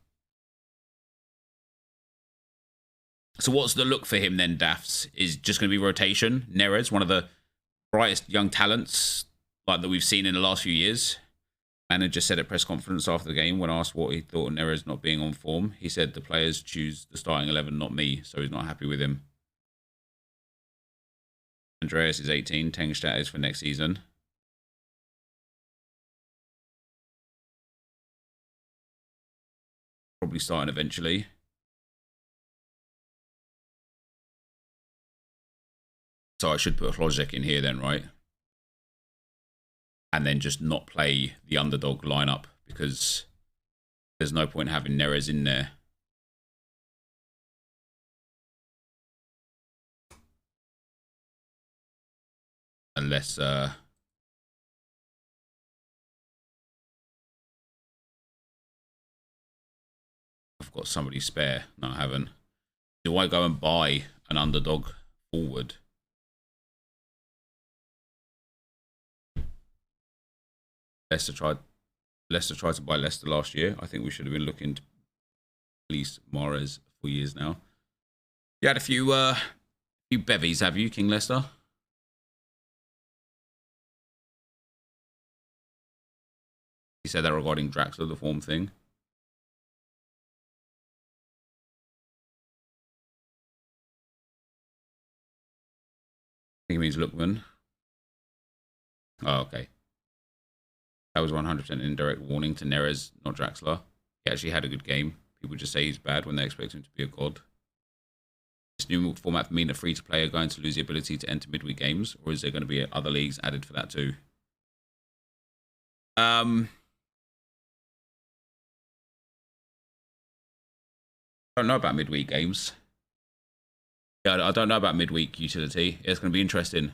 So what's the look for him then, Daffs? Is just going to be rotation? Neres, one of the brightest young talents like that we've seen in the last few years. Manager said at press conference after the game when asked what he thought of Neres not being on form. He said the players choose the starting 11, not me, so he's not happy with him. Andreas is 18. Tengstedt is for next season. Probably starting eventually. So I should put Klojek in here then, right? And then just not play the underdog lineup because there's no point having Neres in there. Unless I've got somebody spare. No, I haven't. Do I go and buy an underdog forward? Leicester tried to buy Leicester last year. I think we should have been looking to release Mahrez for years now. You had a few bevies, have you, King Leicester? He said that regarding Draxler, the form thing. I think it means Lookman. Oh, okay. That was 100% indirect warning to Neres, not Draxler. He actually had a good game. People just say he's bad when they expect him to be a god. This new format mean a free-to-play are going to lose the ability to enter midweek games, or is there going to be other leagues added for that too? I don't know about midweek games. Yeah, I don't know about midweek utility. It's going to be interesting.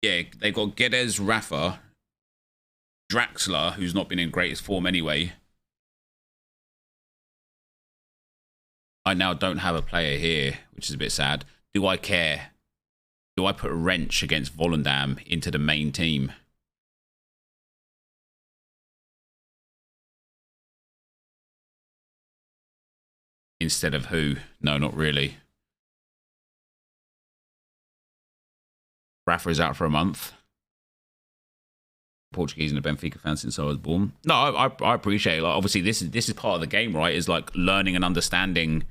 Yeah, they've got Guedes, Rafa, Draxler, who's not been in greatest form anyway. I now don't have a player here, which is a bit sad. Do I care? Do I put Wrench against Volendam into the main team? instead of who? No, not really. Rafa is out for a month. Portuguese and a Benfica fan since I was born. No, I appreciate it. Like, obviously, this is part of the game, right? Is like learning and understanding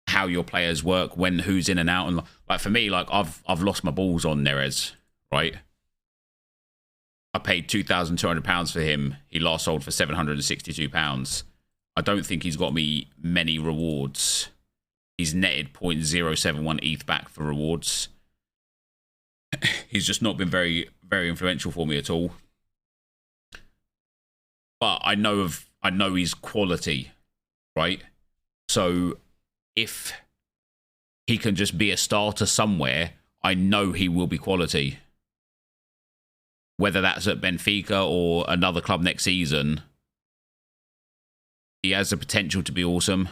how your players work, when who's in and out, and like for me, like I've lost my balls on Neres, right? I paid £2,200 for him. He last sold for £762. I don't think he's got me many rewards. He's netted 0.071 ETH back for rewards. He's just not been very, very influential for me at all. But I know he's quality, right? So if he can just be a starter somewhere, I know he will be quality. Whether that's at Benfica or another club next season, he has the potential to be awesome.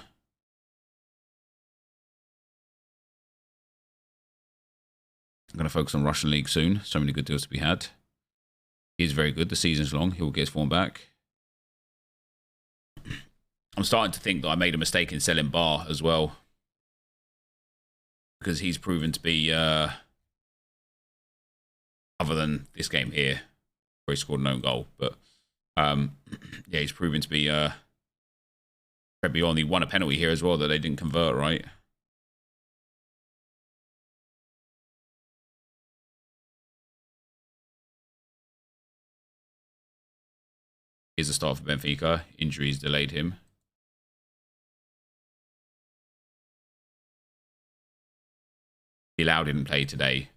I'm going to focus on Russian League soon. So many good deals to be had. He is very good. The season's long. He will get his form back. I'm starting to think that I made a mistake in selling Bar as well, because he's proven to be, other than this game here, where he scored an own goal, but yeah, he's proven to be probably only won a penalty here as well that they didn't convert, right? Here's the start for Benfica. Injuries delayed him. Bilal didn't play today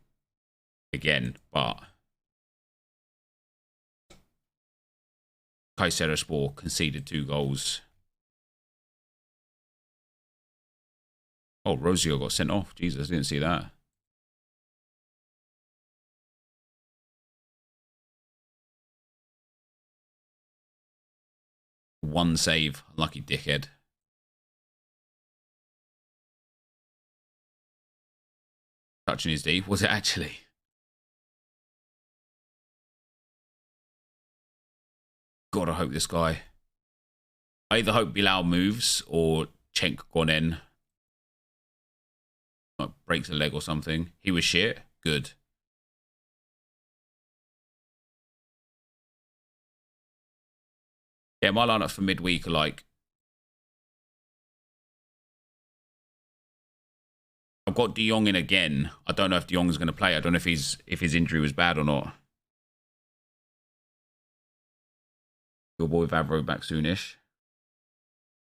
again, but Kayserispor conceded 2 goals. Oh, Rosio got sent off. Jesus, didn't see that. One save. Lucky dickhead. Touching his D. Was it actually? God, I hope this guy. I either hope Bilal moves or Cenk Gonen breaks a leg or something. He was shit. Good. Yeah, my lineup for midweek are like, I've got De Jong in again. I don't know if De Jong's going to play. I don't know if his injury was bad or not. Your boy Vavro back soonish.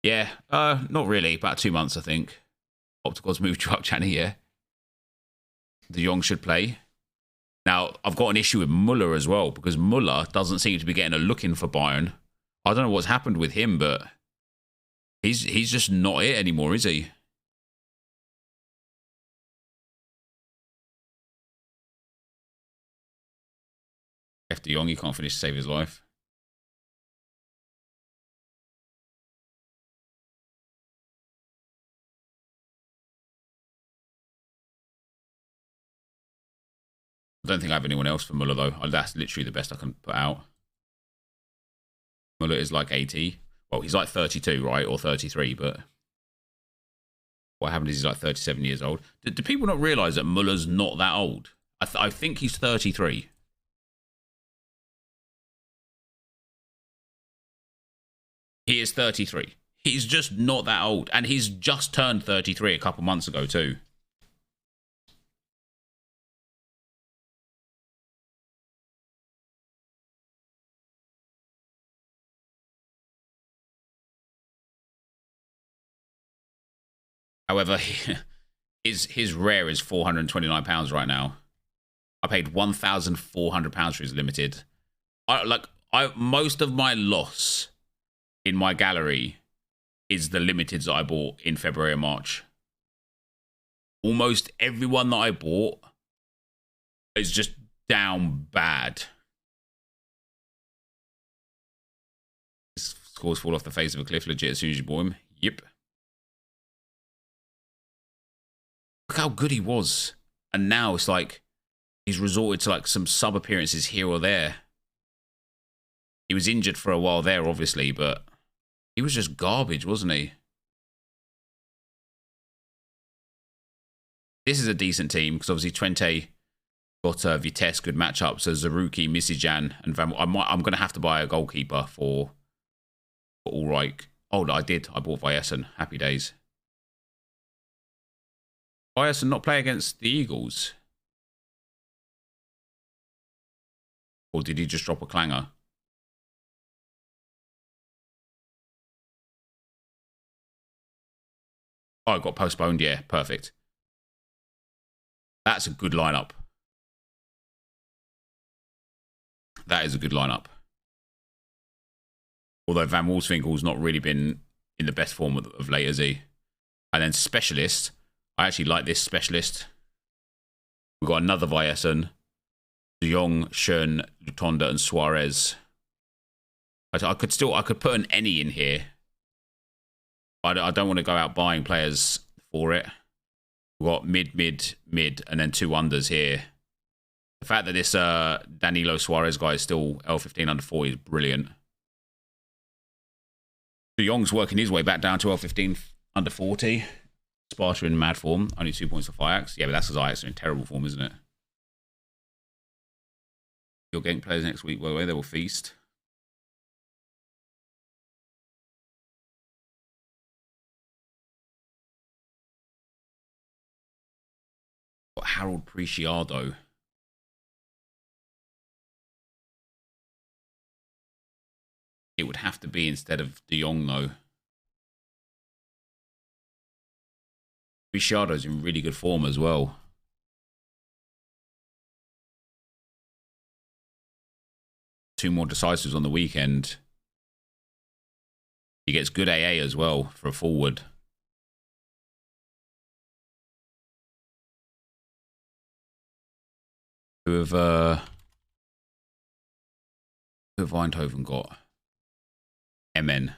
Yeah, not really. About 2 months, I think. Optical's moved to up Channy, yeah. De Jong should play. Now, I've got an issue with Muller as well, because Muller doesn't seem to be getting a look in for Bayern. I don't know what's happened with him, but he's just not it anymore, is he? F De Jong, he can't finish to save his life. I don't think I have anyone else for Muller, though. That's literally the best I can put out. Muller is like 80. Well, he's like 32, right? Or 33, but what happened is he's like 37 years old. Do people not realise that Muller's not that old? I think he's 33. He is 33. He's just not that old. And he's just turned 33 a couple months ago, too. However, his rare is £429 right now. I paid £1,400 for his limited. Most of my loss in my gallery is the limiteds that I bought in February and March. Almost everyone that I bought is just down bad. His scores fall off the face of a cliff legit as soon as you bought him. Yep. Look how good he was. And now it's like he's resorted to like some sub appearances here or there. He was injured for a while there, obviously, but he was just garbage, wasn't he? This is a decent team because obviously Twente got Vitesse, good matchup. So Zaruki, Misijan, and Van. I'm going to have to buy a goalkeeper for Ulreich. Oh, I did. I bought Vyesen. Happy days. Vyesen not play against the Eagles? Or did he just drop a clanger? Oh, it got postponed. Yeah, perfect. That's a good lineup. That is a good lineup. Although Van Wolfswinkel's not really been in the best form of late, has he? And then Specialist. I actually like this Specialist. We've got another Vyesen. De Jong, Schön, Lutonda, and Suarez. I could put an any in here. I don't want to go out buying players for it. We've got mid, and then 2 unders here. The fact that this Danilo Suarez guy is still L15 under 40 is brilliant. De Jong's working his way back down to L15 under 40. Sparta in mad form. Only 2 points off Ajax. Yeah, but that's because Ajax are in terrible form, isn't it? You're getting players next week, by the way. They will feast. Got Harold Preciado. It would have to be instead of De Jong, though. Preciado's in really good form as well. Two more decisives on the weekend. He gets good AA as well for a forward. Who have Eindhoven got? MN.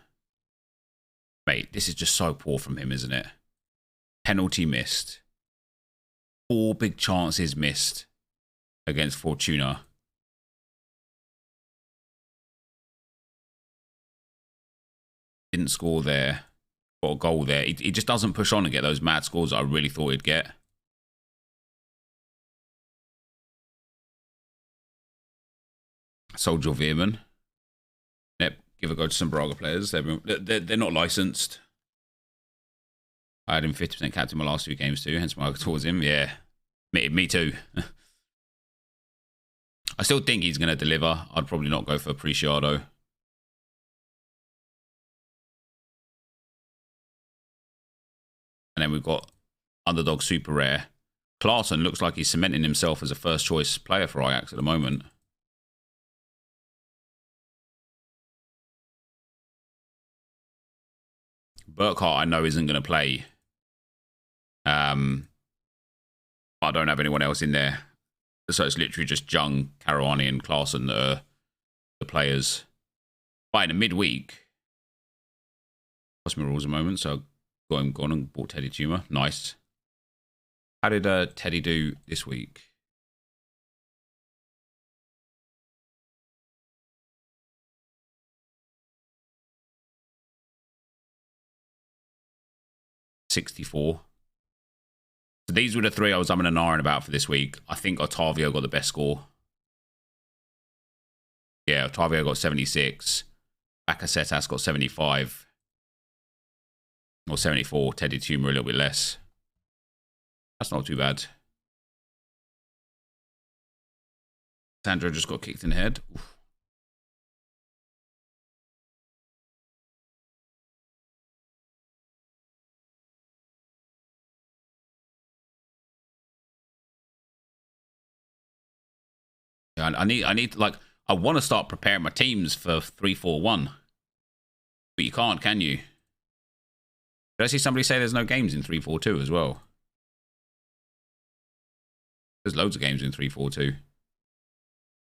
Mate, this is just so poor from him, isn't it? Penalty missed. 4 big chances missed against Fortuna. Didn't score there. Got a goal there. He just doesn't push on and get those mad scores that I really thought he'd get. Soldier Veerman. Yep, give a go to some Braga players. They're not licensed. I had him 50% captain my last 2 games too, hence my towards him. Yeah, me too. I still think he's going to deliver. I'd probably not go for Preciado. And then we've got underdog super rare. Klaassen looks like he's cementing himself as a first choice player for Ajax at the moment. Burkhart I know isn't going to play. I don't have anyone else in there. So it's literally just Jung, Caruani and Klaassen that are the players. But in a midweek, lost my rules a moment, so got him gone and bought Teddy Tumor. Nice. How did Teddy do this week? $64. So these were the 3 I was umming and ahhing about for this week. I think Otavio got the best score. Yeah, Otavio got 76. Bakasetas got 75. Or 74. Teddy Tumor a little bit less. That's not too bad. Sandro just got kicked in the head. Oof. I need like, I want to start preparing my teams for 3-4-1. But you can't, can you? Did I see somebody say there's no games in 3-4-2 as well? There's loads of games in 3-4-2.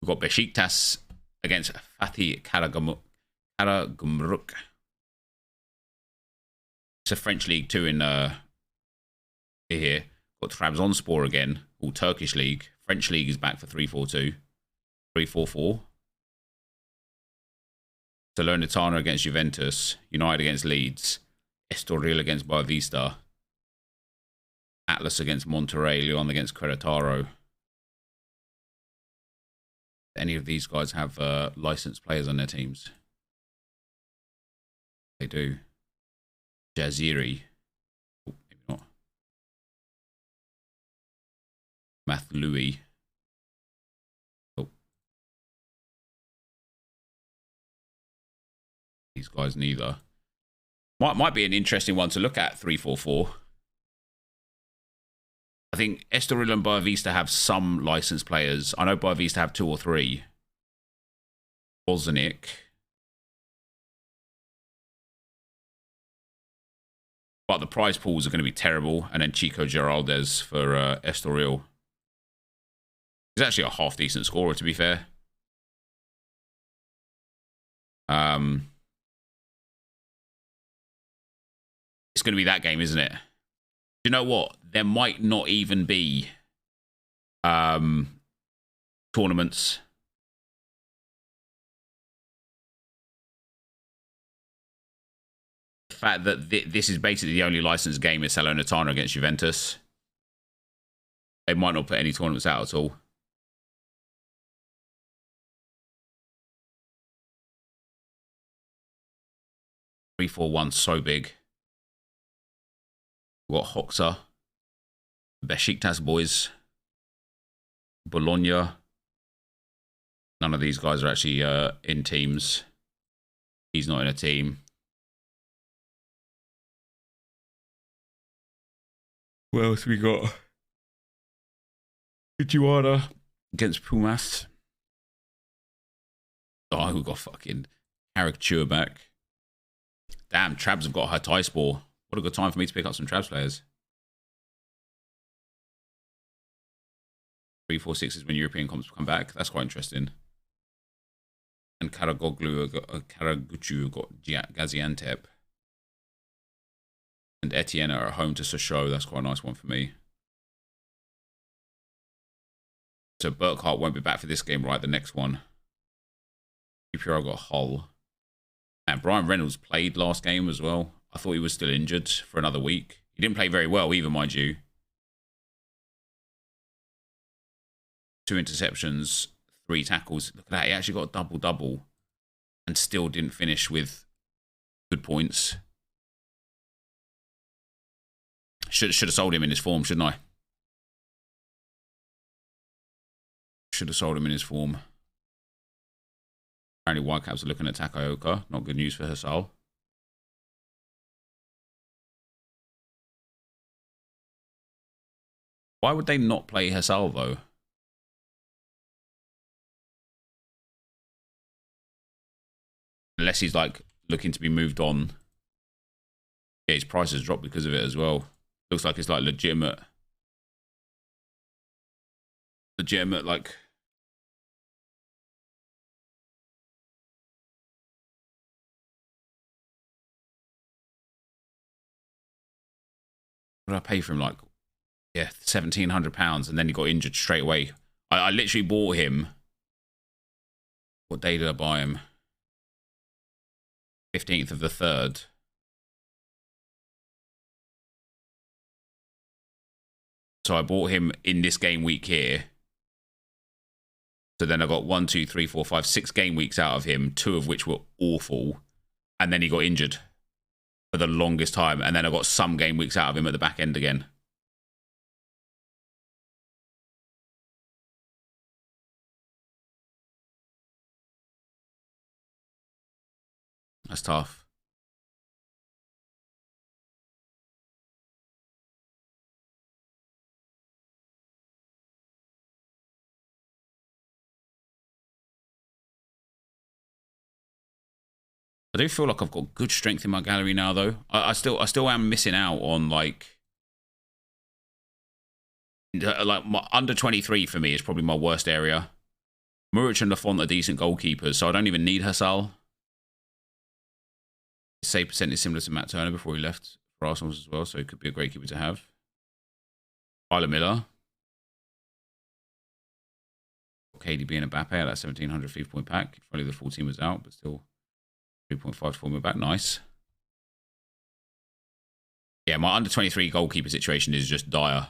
We've got Besiktas against Fatih Karagümrük. It's a French League 2 in here. Got Trabzonspor again, all Turkish league. French league is back for 3-4-2. 3-4-4. Salernitana against Juventus. United against Leeds. Estoril against Boavista. Atlas against Monterrey, Leon against Querétaro. Any of these guys have licensed players on their teams? They do. Jaziri. Oh, maybe not. Mathloui. Oh. These guys neither. Might be an interesting one to look at, 3-4-4. I think Estoril and Boavista have some licensed players. I know Boavista have 2 or 3. Bozanic. But the prize pools are going to be terrible. And then Chico Geraldez for Estoril. He's actually a half-decent scorer, to be fair. It's going to be that game, isn't it? You know what? There might not even be tournaments. The fact that this is basically the only licensed game is Salernitana against Juventus. They might not put any tournaments out at all. 3-4-1, so big. We've got Hoxha, Besiktas boys, Bologna. None of these guys are actually in teams. He's not in a team. What else we got? Tijuana against Pumas. Oh, we've got fucking caricature back. Damn, Trabs have got her tie spore. What a good time for me to pick up some Trabs players. 3-4-6 is when European comps come back. That's quite interesting. And Karagucu got Gaziantep. And Etienne are at home to Sochaux. That's quite a nice one for me. So Burkhart won't be back for this game, right? The next one. QPR got Hull. And Brian Reynolds played last game as well. I thought he was still injured for another week. He didn't play very well either, mind you. 2 interceptions, 3 tackles. Look at that. He actually got a double-double and still didn't finish with good points. Should have sold him in his form, shouldn't I? Should have sold him in his form. Apparently Whitecaps are looking at Takaoka. Not good news for Hasal. Why would they not play Hasal, though? Unless he's, like, looking to be moved on. Yeah, his price has dropped because of it as well. Looks like it's, like, legitimate, like... What did I pay for him? Like, yeah, £1,700, and then he got injured straight away. I literally bought him. What day did I buy him? 15th of the 3rd. So I bought him in this game week here. So then I got 1, 2, 3, 4, 5, 6 game weeks out of him, 2 of which were awful. And then he got injured for the longest time. And then I got some game weeks out of him at the back end again. That's tough. I do feel like I've got good strength in my gallery now, though. I still am missing out on like my under 23 for me is probably my worst area. Muric and Lafont are decent goalkeepers, so I don't even need Hasal. His save percent is similar to Matt Turner before he left for Arsenal as well, so it could be a great keeper to have. Tyler Miller. KDB and Mbappe at that 1,700 FIFA pack. If only the full team was out, but still 3.5 to 4 back. Nice. Yeah, my under-23 goalkeeper situation is just dire.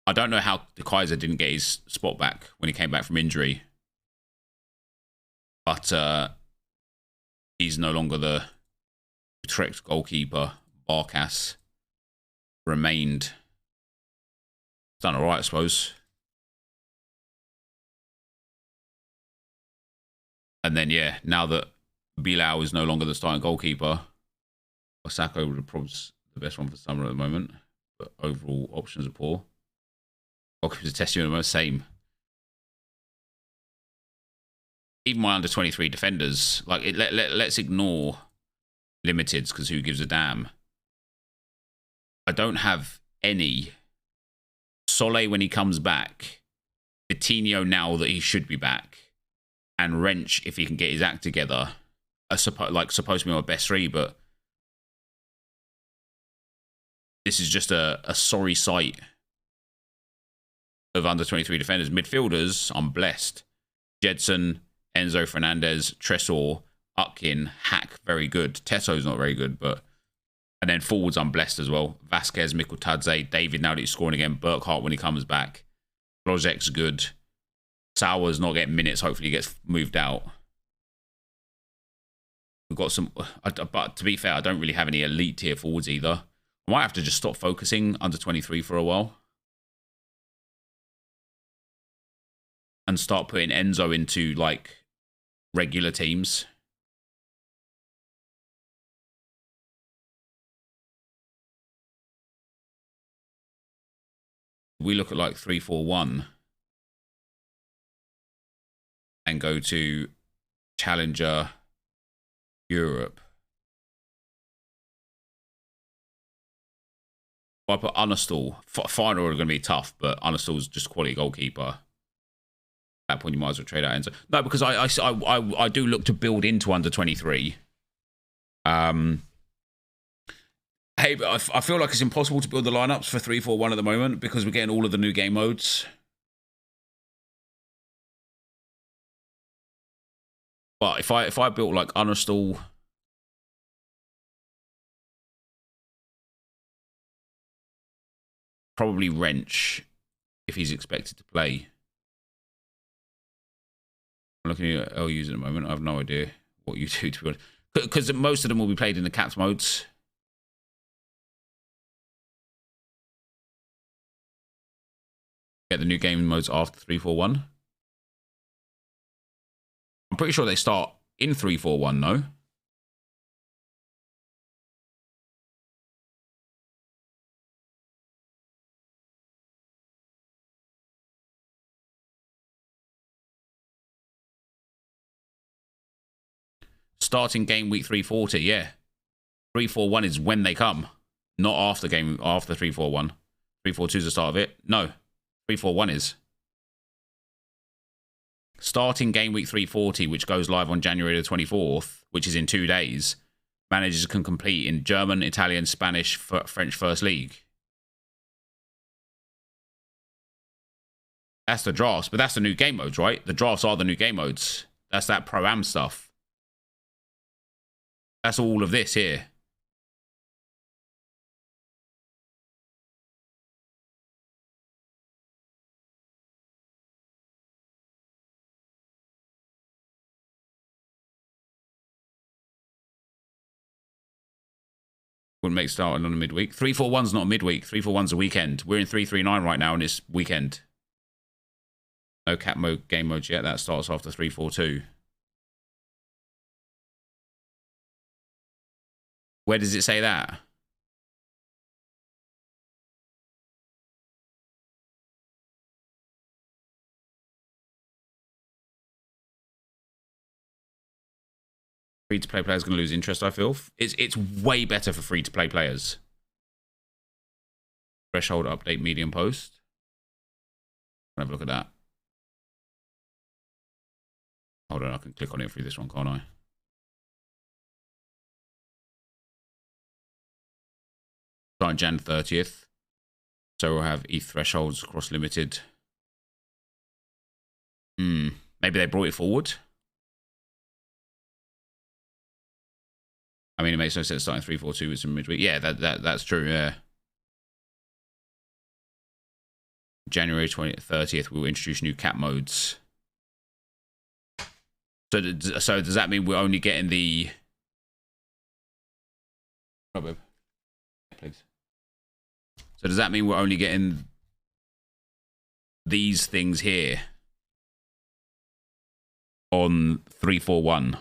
I don't know how the Kaiser didn't get his spot back when he came back from injury. But he's no longer the Utrecht goalkeeper. Barkas remained. Done all right, I suppose. And then, yeah, now that Bilal is no longer the starting goalkeeper, Osako would probably the best one for summer at the moment. But overall options are poor. Goalkeepers are testing at the moment, same. Even my under-23 defenders, like, let's ignore limiteds, because who gives a damn? I don't have any. Solé when he comes back, Coutinho now that he should be back, and Wrench if he can get his act together, are supposed to be my best three, but this is just a sorry sight of under-23 defenders. Midfielders, I'm blessed. Jedson, Enzo Fernandez, Tresor, Utkin, Hack, very good. Teto's not very good, but... And then forwards, I'm blessed as well. Vasquez, Mikotadze, David now that he's scoring again, Burkhart when he comes back. Lozek's good. Sauer's not getting minutes, hopefully he gets moved out. We've got some... But to be fair, I don't really have any elite tier forwards either. I might have to just stop focusing under 23 for a while. And start putting Enzo into, like, regular teams. We look at, like, 3-4-1. And go to Challenger Europe. If I put Unestall, final are going to be tough, but Unestall's just quality goalkeeper. At that point, you might as well trade out Enzo. No, because I do look to build into under 23. Hey, but I feel like it's impossible to build the lineups for 3-4-1 at the moment because we're getting all of the new game modes. But if I built like Unestall, probably Wrench if he's expected to play. I'm looking at LUs at the moment. I have no idea what you do, to be honest. Because most of them will be played in the capped modes. Get the new game modes after 3-4-1. I'm pretty sure they start in 3-4-1, no? Starting game week 340, yeah. 3-4-1 is when they come, not after 3-4-1. 3-4-2 is the start of it. No, 3-4-1 is. Starting game week 340, which goes live on January the 24th, which is in 2 days, managers can compete in German, Italian, Spanish, French First League. That's the drafts, but that's the new game modes, right? The drafts are the new game modes. That's that Pro-Am stuff. That's all of this here. Wouldn't make starting on a midweek. 3-4-1's not a midweek. 3-4-1's a weekend. We're in 3-3-9 right now, and it's weekend. No cap mode game modes yet. That starts after 3-4-2. Where does it say that? Free-to-play players going to lose interest, I feel. It's way better for free-to-play players. Threshold update medium post. Have a look at that. Hold on, I can click on it through this one, can't I? Starting Jan 30th. So we'll have ETH thresholds across limited. Maybe they brought it forward. I mean, it makes no sense starting 3-4-2 with some midweek. Yeah, that's true. Yeah. January 30th, we'll introduce new cap modes. So does that mean we're only getting the... Oh, babe. Please. So does that mean we're only getting these things here on 3-4-1?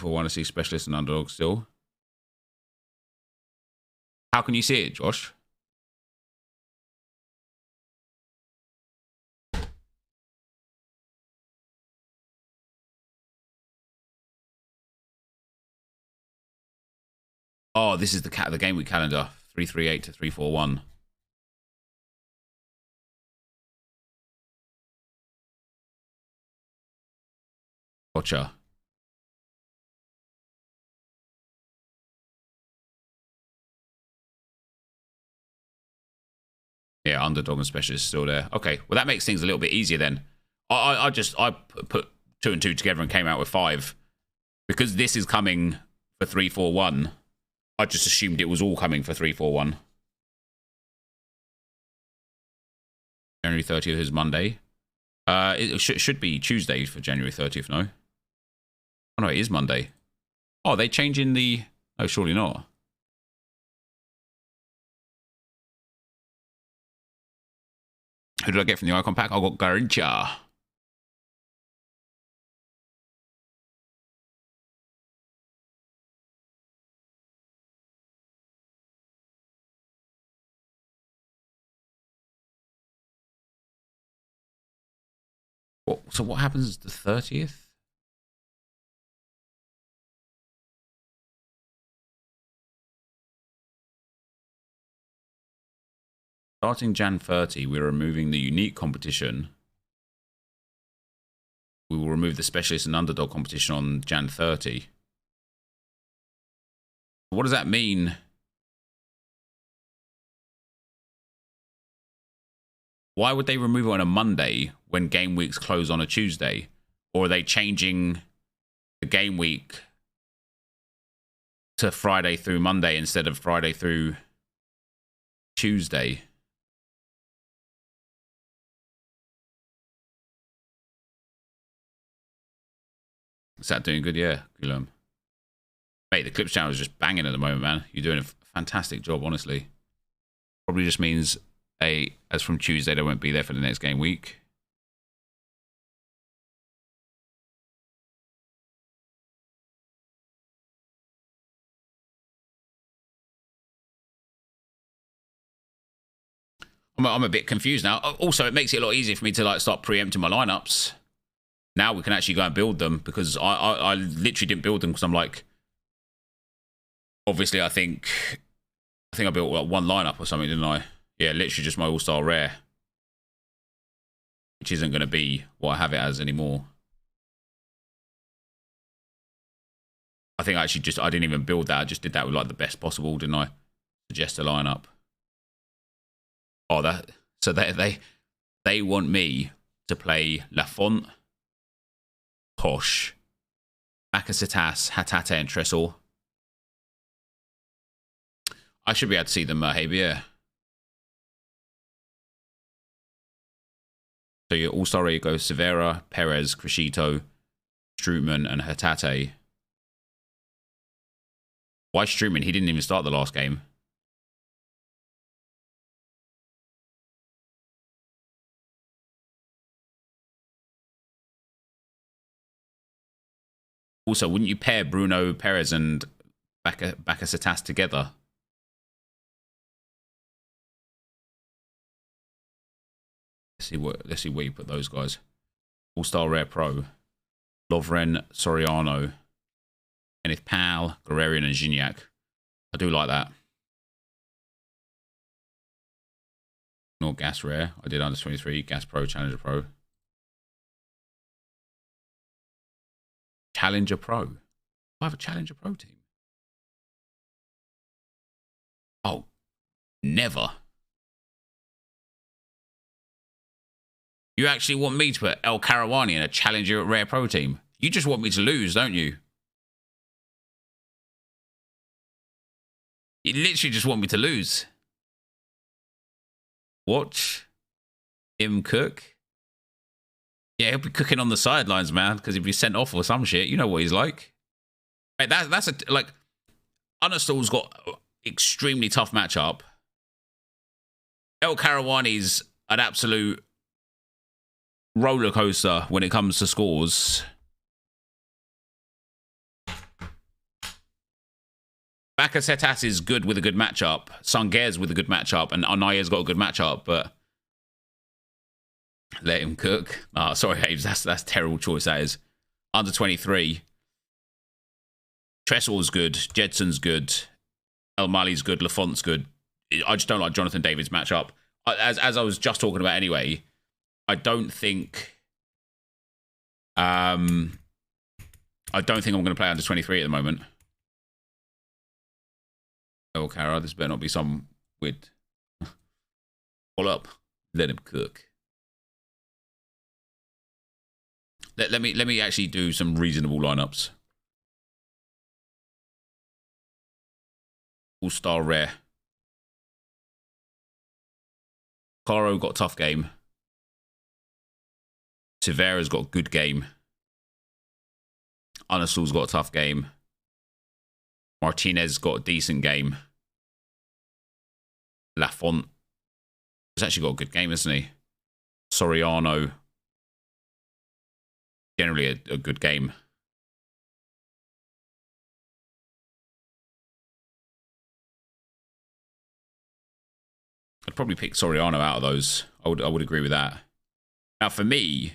Want to see specialists and underdogs still. How can you see it, Josh? Oh, this is the game week calendar. 3-3-8 to 3-4-1. Gotcha. Yeah, underdog and specialist is still there. Okay, well that makes things a little bit easier then. I put 2 and 2 together and came out with 5 because this is coming for 3-4-1. I just assumed it was all coming for 3-4-1. January 30th is Monday. It should be Tuesday for January 30th. No. Oh no, it is Monday. Oh, they changing the? Oh, surely not. Who did I get from the icon pack? I got Garincha. So what happens the 30th? Starting Jan 30, we're removing the unique competition. We will remove the specialist and underdog competition on Jan 30. What does that mean? Why would they remove it on a Monday when game weeks close on a Tuesday? Or are they changing the game week to Friday through Monday instead of Friday through Tuesday? Is that doing good? Yeah, Guillaume. Mate, the Clips channel is just banging at the moment, man. You're doing a fantastic job, honestly. Probably just means as from Tuesday, they won't be there for the next game week. I'm a bit confused now. Also, it makes it a lot easier for me to like start preempting my lineups. Now we can actually go and build them because I literally didn't build them because I'm like, obviously I think I built like one lineup or something, didn't I? Yeah, literally just my all-star rare, which isn't going to be what I have it as anymore. I think I didn't even build that. I just did that with like the best possible, didn't I? Suggest a lineup. Oh, so they want me to play Lafont, Posh, Bakasetas, Hatate, and Tressel. I should be able to see them, Javier. So your all-star rate goes Severa, Perez, Crescito, Strootman, and Hatate. Why Strootman? He didn't even start the last game. Also, wouldn't you pair Bruno, Perez, and Bakasetas together? Let's see where you put those guys. All-Star Rare Pro. Lovren, Soriano, Kenneth Powell, Guerrerian, and Gignac. I do like that. Not Gas Rare. I did under 23. Gas Pro, Challenger Pro. Challenger Pro. I have a Challenger Pro team. Oh, never. You actually want me to put El Karawani in a Challenger Rare Pro team? You just want me to lose, don't you? You literally just want me to lose. Watch him cook. Yeah, he'll be cooking on the sidelines, man, because he'll be sent off or some shit. You know what he's like. Right, that's a like. Unastall's got extremely tough matchup. El Karawani's an absolute roller coaster when it comes to scores. Bakasetas is good with a good matchup. Sanger's with a good matchup, and Anaya's got a good matchup, but let him cook. Oh, sorry, Aves. That's a terrible choice, that is. Under 23. Tressel's good. Jedson's good. El Mali's good. Lafont's good. I just don't like Jonathan David's matchup. As I was just talking about anyway, I don't think I'm going to play under 23 at the moment. Oh, Cara, this better not be some weird. Pull up. Let him cook. Let me actually do some reasonable lineups. All-star rare. Caro got a tough game. Severa's got a good game. Unastall's got a tough game. Martinez got a decent game. Lafont has actually got a good game, hasn't he? Soriano, generally a good game. I'd probably pick Soriano out of those. I would agree with that. Now for me,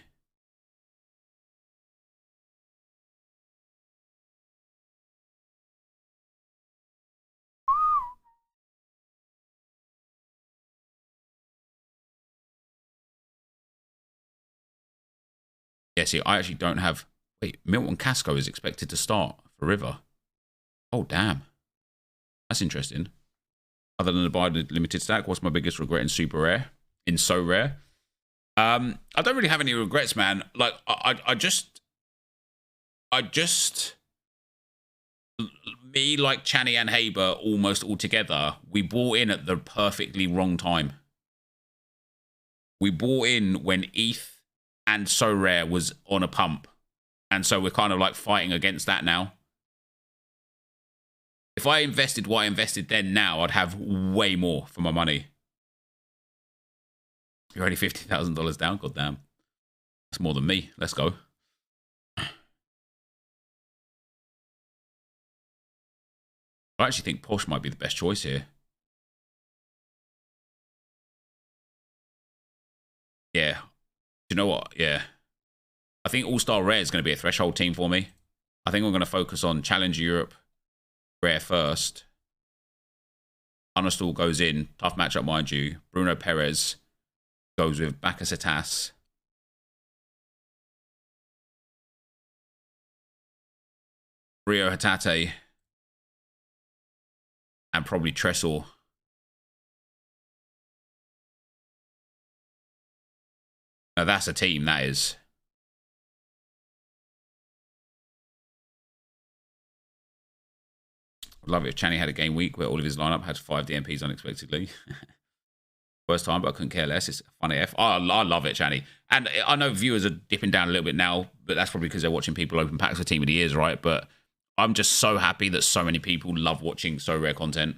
yeah, see, I actually don't have... Wait, Milton Casco is expected to start for River. Oh, damn. That's interesting. Other than the Biden limited stack, what's my biggest regret in Super Rare? In So Rare? I don't really have any regrets, man. Like, I just... Me, like Channy and Haber, almost all together, we bought in at the perfectly wrong time. We bought in when ETH and So Rare was on a pump. And so we're kind of like fighting against that now. If I invested what I invested then now, I'd have way more for my money. You're only $50,000 down? God damn. That's more than me. Let's go. I actually think Posh might be the best choice here. Yeah. You know what? Yeah. I think All-Star Rare is going to be a threshold team for me. I think I'm going to focus on Challenger Europe Rare first. Unastall goes in. Tough matchup, mind you. Bruno Perez goes with Bakasetas. Rio Hatate. And probably Tressel. Now that's a team, that is. I'd love it if Channy had a game week where all of his lineup had 5 DMPs unexpectedly. First time, but I couldn't care less. It's funny F. I love it, Channy. And I know viewers are dipping down a little bit now, but that's probably because they're watching people open packs for Team of the Years, right? But I'm just so happy that so many people love watching So Rare content.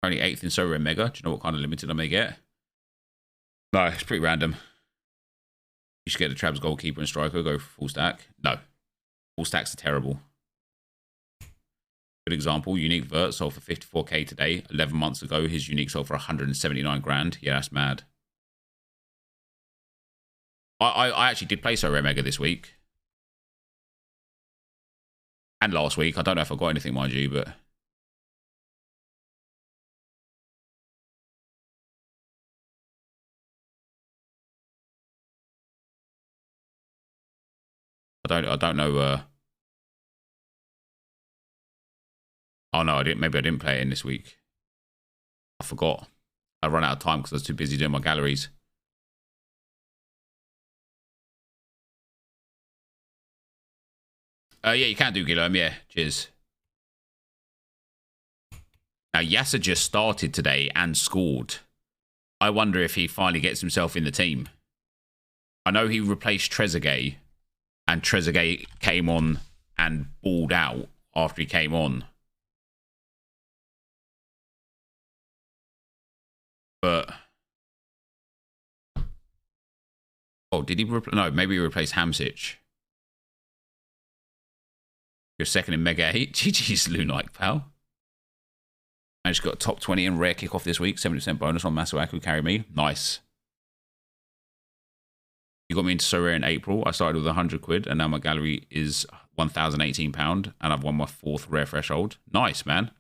Only 8th in So Rare Mega. Do you know what kind of limited I may get? No, it's pretty random. You should get the Trabs goalkeeper and striker. Go for full stack. No. Full stacks are terrible. Good example. Unique Vert sold for 54k today. 11 months ago, his unique sold for 179 grand. Yeah, that's mad. I actually did play So Rare Mega this week. And last week. I don't know if I got anything, mind you, but... I don't know. Oh no, I didn't. Maybe I didn't play it in this week. I forgot. I ran out of time because I was too busy doing my galleries. Yeah, you can do Guillaume. Yeah, cheers. Now, Yasser just started today and scored. I wonder if he finally gets himself in the team. I know he replaced Trezeguet, and Trezeguet came on and balled out after he came on. But... oh, did he... no, maybe he replaced Hamsich. You're second in Mega 8. GG's Lunite, pal. I just got top 20 in rare kickoff this week. 70% bonus on Masuaku. Carry me. Nice. You got me into Sorare in April. I started with 100 quid, and now my gallery is £1,018, and I've won my 4th rare threshold. Nice, man.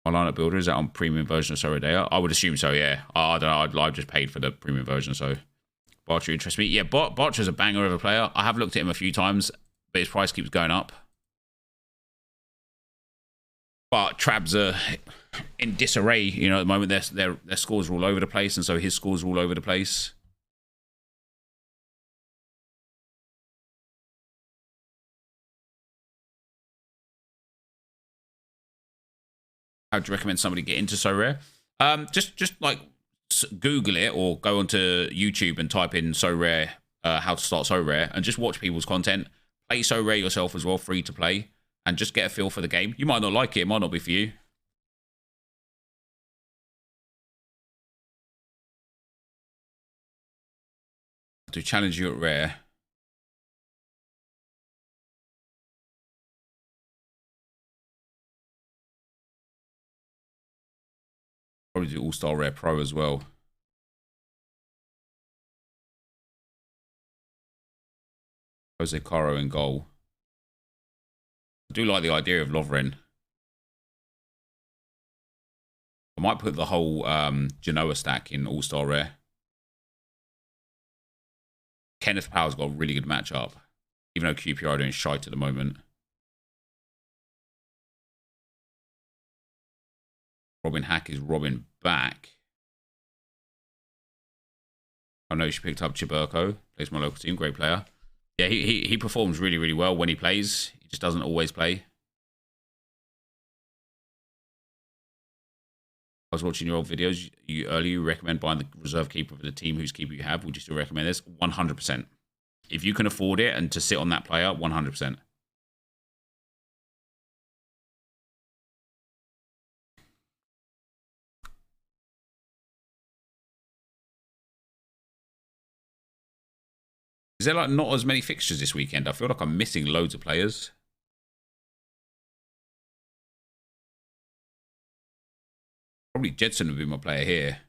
My lineup builder, is that on premium version of Sorare? I would assume so, yeah. I don't know. I've just paid for the premium version, so... Bartra interests me. Yeah, Bartra's a banger of a player. I have looked at him a few times, but his price keeps going up. But Trabs are in disarray, you know, at the moment. Their scores are all over the place, and so his scores are all over the place. How do you recommend somebody get into Sorare? Just like Google it or go onto YouTube and type in Sorare, how to start Sorare, and just watch people's content. Play Sorare yourself as well, free to play. And just get a feel for the game. You might not like it. It might not be for you. To challenge you at rare. Probably do All-Star Rare Pro as well. Jose Caro in goal. I do like the idea of Lovren. I might put the whole Genoa stack in All-Star Rare. Kenneth Powell's got a really good matchup, even though QPR are doing shite at the moment. Robin Hack is Robin back. I know she picked up Chiburko, plays my local team, great player. Yeah, he performs really, really well when he plays. He just doesn't always play. I was watching your old videos. You recommend buying the reserve keeper for the team whose keeper you have. Would you still recommend this? 100%. If you can afford it and to sit on that player, 100%. Is there like not as many fixtures this weekend? I feel like I'm missing loads of players. Probably Jedson would be my player here.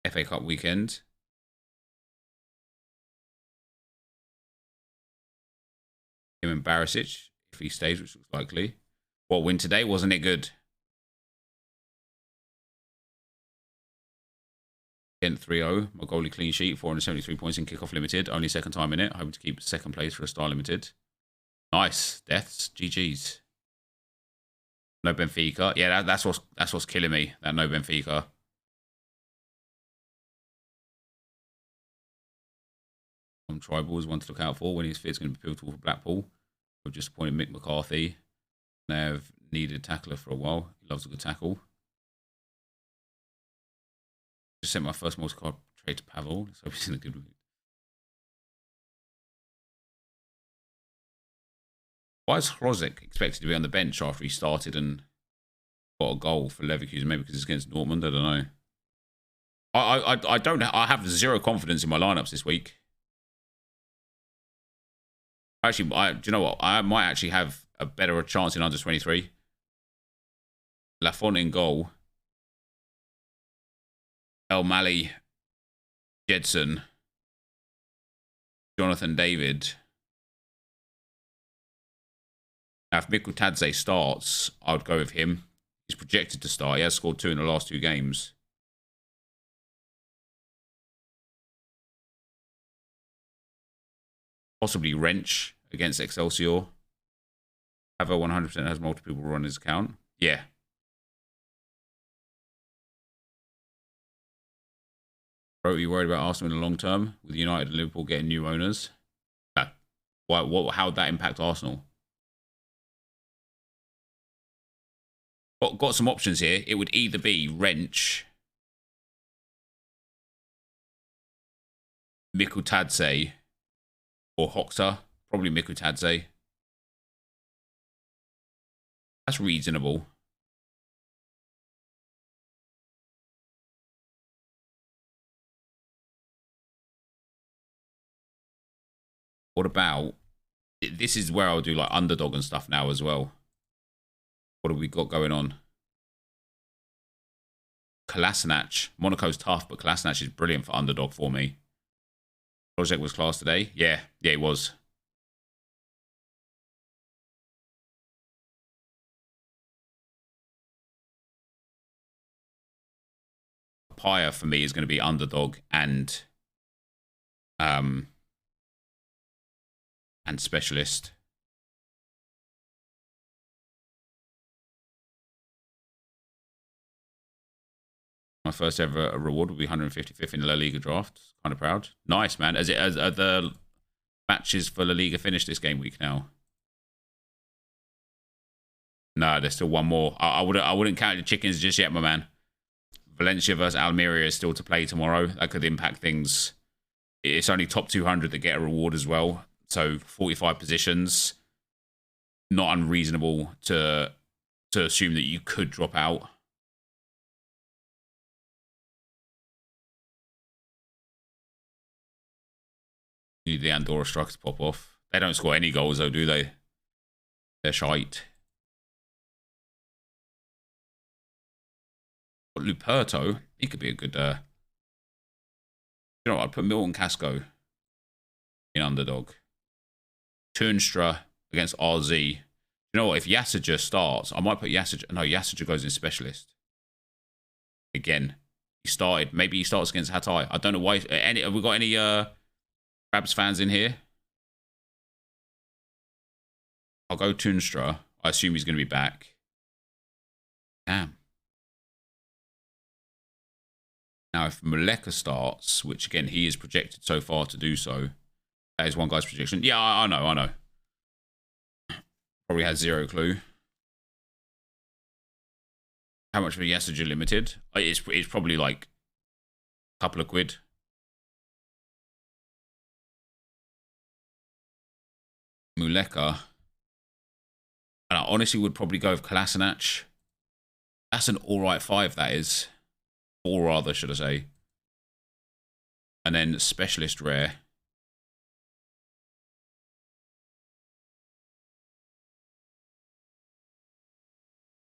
FA Cup weekend. Him and Barisic, if he stays, which looks likely. What, win today? Wasn't it good? Again, 3-0. My goalie clean sheet, 473 points in kickoff limited. Only second time in it. Hoping to keep second place for a star limited. Nice. Deaths. GG's. No Benfica. Yeah, that's what's killing me. That no Benfica. Some tribals, one to look out for when he's fit. It's going to be pivotal for Blackpool. We've just appointed Mick McCarthy. They've needed tackler for a while. He loves a good tackle. Just sent my first multi-card trade to Pavel. Let's hope he's in a good mood. Why is Hrozek expected to be on the bench after he started and got a goal for Leverkusen? Maybe because it's against Dortmund. I don't know. I have zero confidence in my lineups this week. Actually, do you know what? I might actually have a better chance in under 23. Lafont in goal. El Mali, Jedson, Jonathan David. Now, if Mikutadze starts, I would go with him. He's projected to start. He has scored 2 in the last 2 games. Possibly Wrench against Excelsior. Have a 100% has multiple people run his account. Yeah. Bro, are you worried about Arsenal in the long term with United and Liverpool getting new owners? No. How would that impact Arsenal? Got some options here. It would either be Wrench, Mikutadze, or Hoxha. Probably Mikutadze. That's reasonable. What about... This is where I'll do like underdog and stuff now as well. What have we got going on? Kolasinac. Monaco's tough, but Kolasinac is brilliant for underdog for me. Project was class today. Yeah, it was. Paya for me is going to be underdog and specialist. My first ever reward will be 155th in the La Liga draft. Kind of proud. Nice, man. Are the matches for La Liga finished this game week now? No, there's still one more. I wouldn't count the chickens just yet, my man. Valencia versus Almeria is still to play tomorrow. That could impact things. It's only top 200 that get a reward as well. So 45 positions. Not unreasonable to assume that you could drop out. You need the Andorra strikers to pop off. They don't score any goals though, do they? They're shite. But Luperto, he could be a good... you know what, I'd put Milton Casco in underdog. Turnstra against RZ. You know what, if Yasaja starts, I might put Yasaja... No, Yasaja goes in specialist. Again, he started. Maybe he starts against Hatay. I don't know why. Have we got any Rabs fans in here? I'll go Tunstra. I assume he's going to be back. Damn. Now, if Muleka starts, which again, he is projected so far to do so. That is one guy's projection. Yeah, I know. Probably has zero clue. How much for Yasaja limited? It's probably like a couple of quid. Muleka. And I honestly would probably go with Kolasinac. That's an alright 5, that is. 4 rather, should I say. And then specialist rare.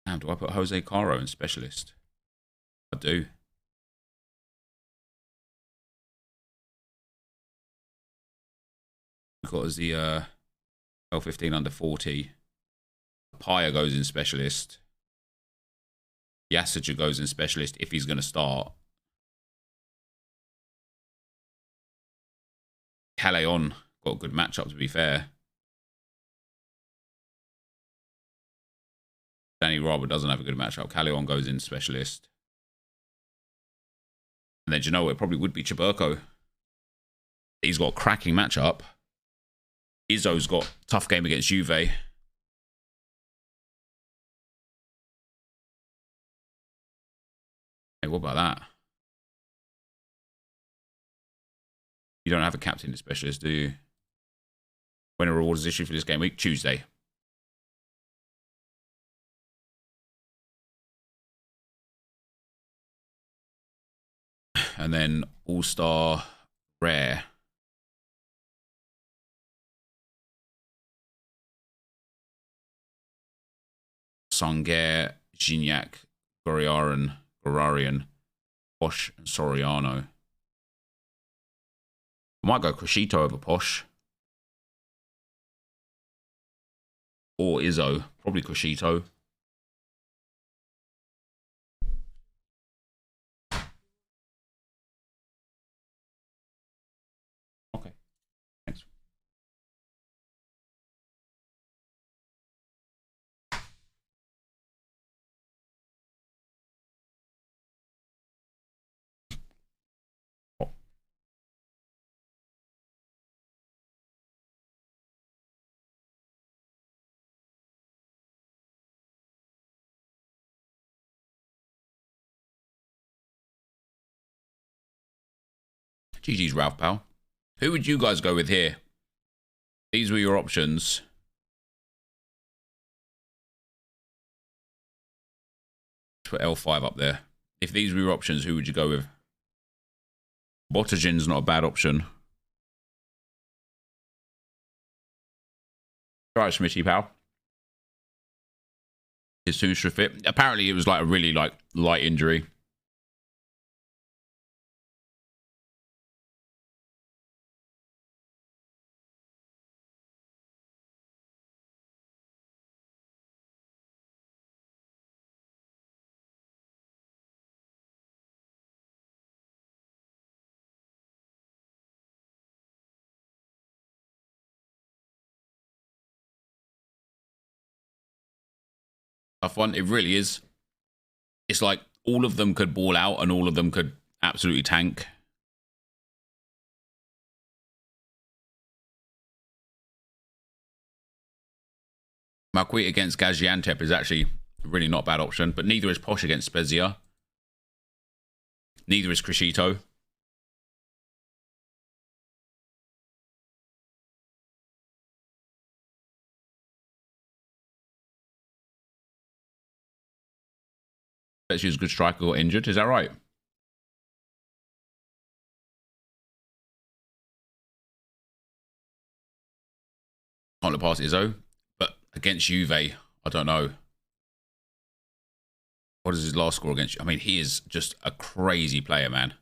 Damn, do I put Jose Caro in specialist? I do. We've got as the L15 under 40. Paya goes in specialist. Yasaja goes in specialist if he's going to start. Callejon got a good matchup, to be fair. Danny Robert doesn't have a good matchup. Callejon goes in specialist. And then, do you know what? It probably would be Chiburko. He's got a cracking matchup. Izzo's got a tough game against Juve. Hey, what about that? You don't have a captain specialist, do you? When a reward is issued for this game week? Tuesday. And then All-Star Rare. Sanger, Gignac, Gorarian, Posh, and Soriano. I might go Crescito over Posh. Or Izzo. Probably Crescito. GG's, Ralph, pal. Who would you guys go with here? These were your options. Put L5 up there. If these were your options, who would you go with? Botagin's not a bad option. All right, Smitty, pal. His soon should fit. Apparently, it was like a really light injury. Tough one. It really is. It's like all of them could ball out and all of them could absolutely tank. Marquis against Gaziantep is actually really not a bad option, but neither is Posh against Spezia. Neither is Crescito. Spezia's good striker got injured, is that right? Can't look past Izzo, but against Juve, I don't know. What is his last score against you? I mean, he is just a crazy player, man.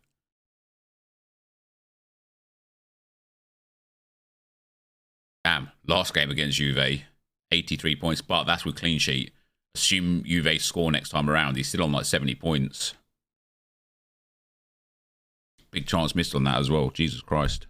Damn, last game against Juve, 83 points, but that's with clean sheet. Assume Juve score next time around. He's still on like 70 points. Big chance missed on that as well. Jesus Christ.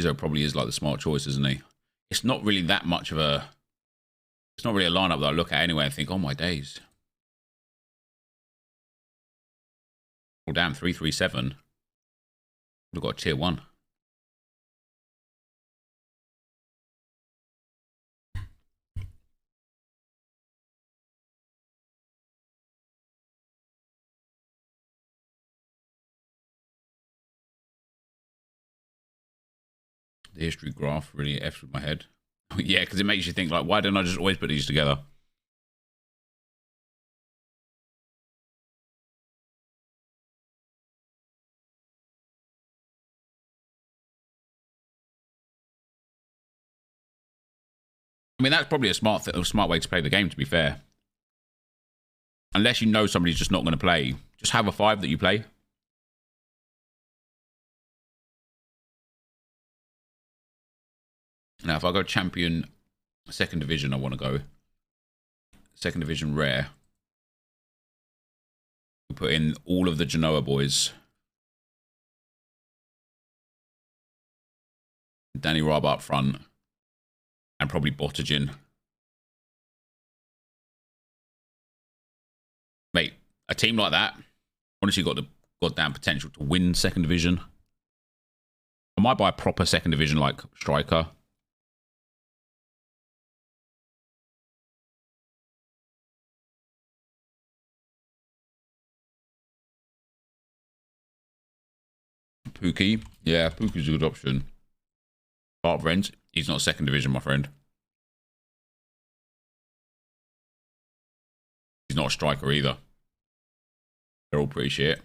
Izzo probably is like the smart choice, isn't he? It's not really that much of a... It's not really a lineup that I look at anyway and think, oh my days. Oh damn, 337. We've got a tier 1. The history graph really F's with my head. Yeah, because it makes you think, like, why don't I just always put these together? I mean, that's probably a smart way to play the game, to be fair. Unless you know somebody's just not going to play. Just have a 5 that you play. Now, if I go champion, 2nd division, I want to go. 2nd division rare. We put in all of the Genoa boys. Danny Raba up front. And probably Bottagin. Mate, a team like that, honestly got the goddamn potential to win 2nd division. I might buy a proper 2nd division, like, striker. Pookie. Yeah, Pookie's a good option. Bart Brent. He's not 2nd division, my friend. He's not a striker either. They're all pretty shit.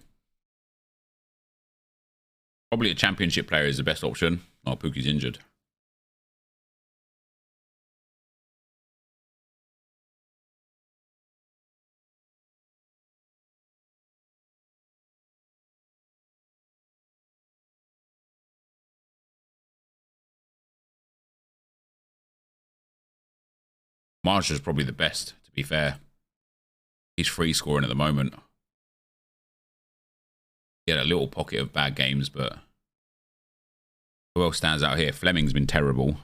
Probably a championship player is the best option. Oh, Pookie's injured. Marsha's probably the best, to be fair. He's free scoring at the moment. He had a little pocket of bad games, but who else stands out here? Fleming's been terrible.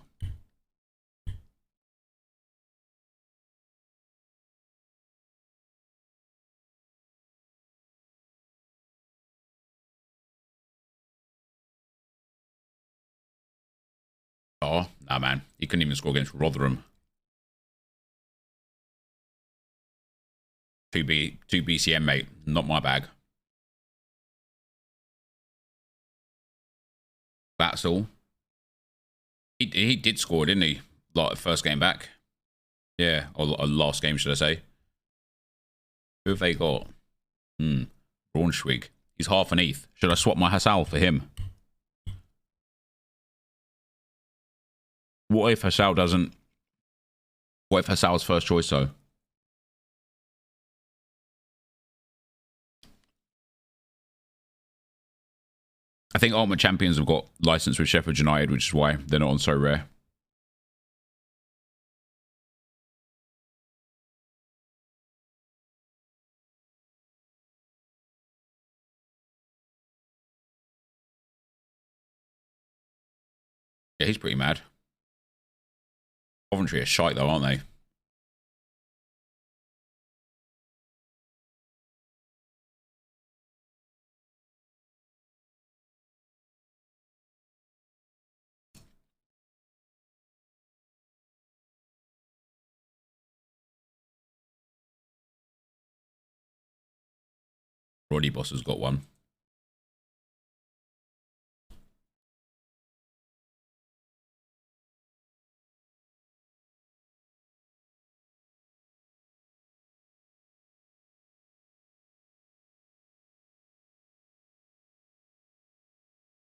Nah, man. He couldn't even score against Rotherham. 2 BCM, mate. Not my bag. That's all. He did score, didn't he? Like, first game back. Yeah, or last game, should I say. Who have they got? Braunschweig. He's half an ETH. Should I swap my Hassal for him? What if Hassal doesn't... What if Hassal's first choice, though? I think Ultimate Champions have got license with Sheffield United, which is why they're not on Sorare. Yeah, he's pretty mad. Coventry are shite, though, aren't they? Roddy Boss has got one.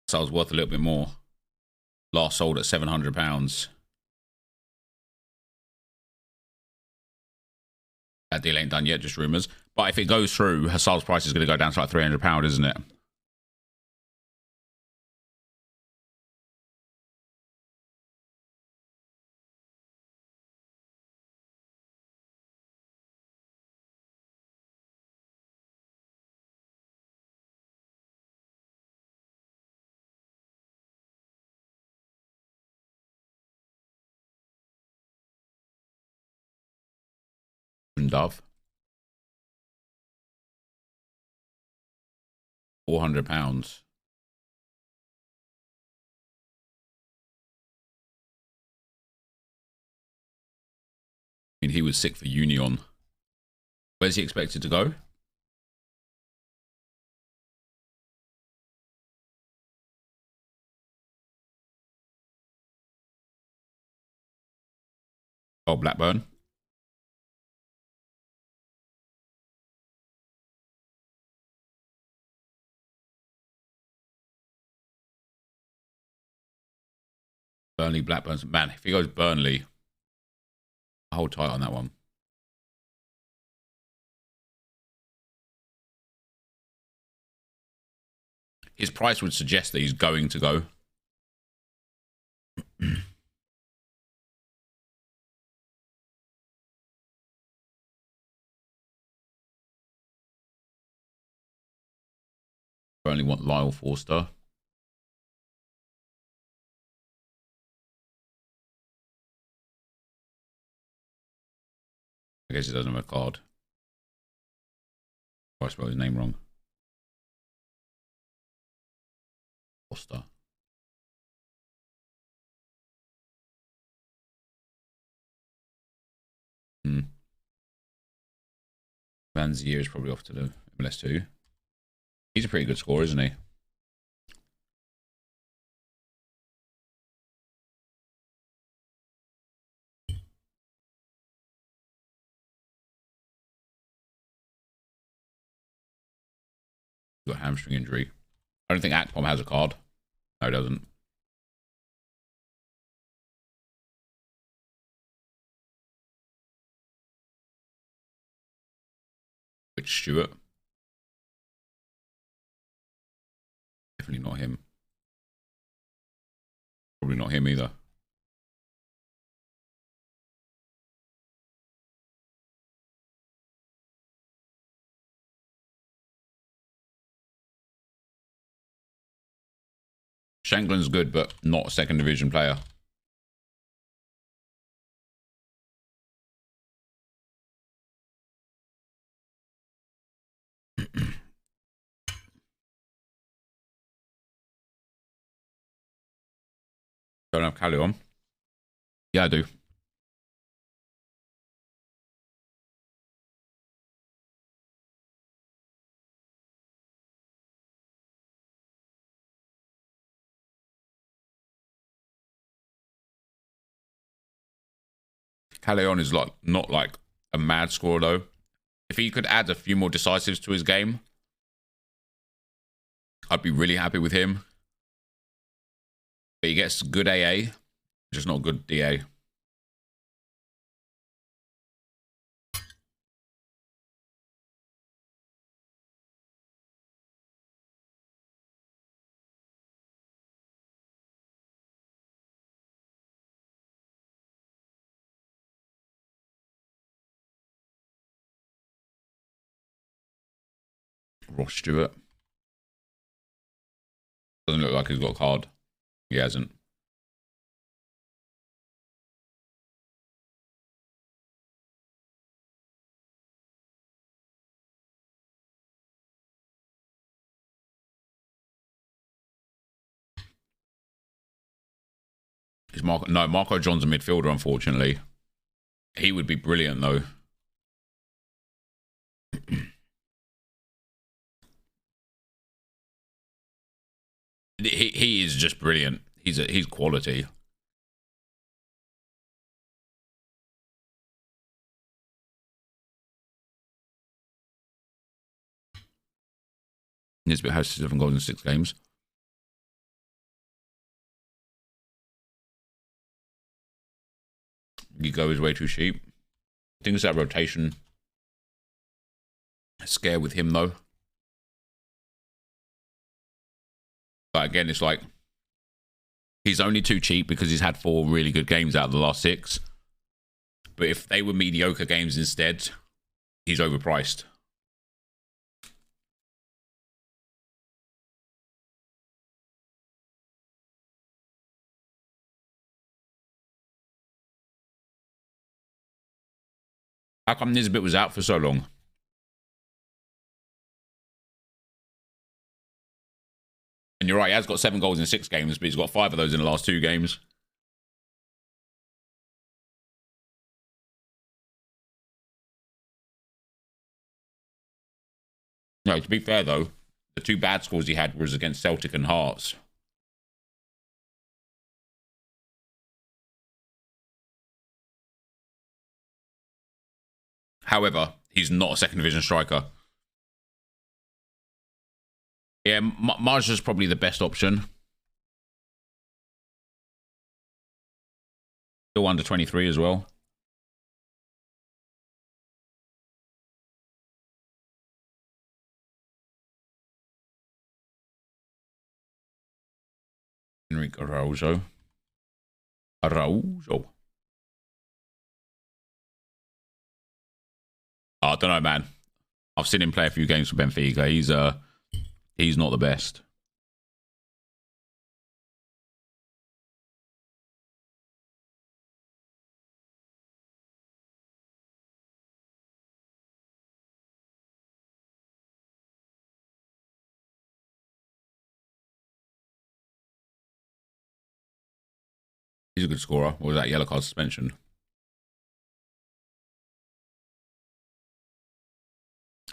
So I was worth a little bit more. Last sold at £700. That deal ain't done yet, just rumours. But if it goes through, Hassal's price is going to go down to like £300, isn't it? Dove. £400. I mean, he was sick for Union. Where's he expected to go? Oh, Blackburn. Burnley, Blackburn. Man, if he goes Burnley, I'll hold tight on that one. His price would suggest that he's going to go. Burnley want Lyle Forster. I guess he doesn't have a card. I spelled his name wrong. Forster. Van Zier is probably off to the MLS2. He's a pretty good scorer, isn't he? Got a hamstring injury. I don't think Akpom has a card. No, he doesn't. Which Stewart? Definitely not him. Probably not him either. Shankland's good, but not a second division player. Don't have Callie on. Yeah, I do. Callejon is like not like a mad scorer though. If he could add a few more decisives to his game, I'd be really happy with him. But he gets good AA, just not good DA. Ross Stewart. Doesn't look like he's got a card. He hasn't. Is Marco? No, Marco John's a midfielder, unfortunately. He would be brilliant, though. he is just brilliant. He's quality. Nisbet has 7 goals in 6 games. Gigo is way too cheap. I think it's that rotation scare with him, though. But again, it's like he's only too cheap because he's had 4 really good games out of the last 6. But if they were mediocre games instead, he's overpriced. How come Nisbet was out for so long? And you're right, he has got 7 goals in 6 games, but he's got 5 of those in the last 2 games. No, to be fair, though, the 2 bad scores he had was against Celtic and Hearts. However, he's not a second division striker. Yeah, Marja's probably the best option. Still under 23 as well. Enrique Araujo. Araujo. Oh, I don't know, man. I've seen him play a few games for Benfica. He's not the best. He's a good scorer. What was that yellow card suspension?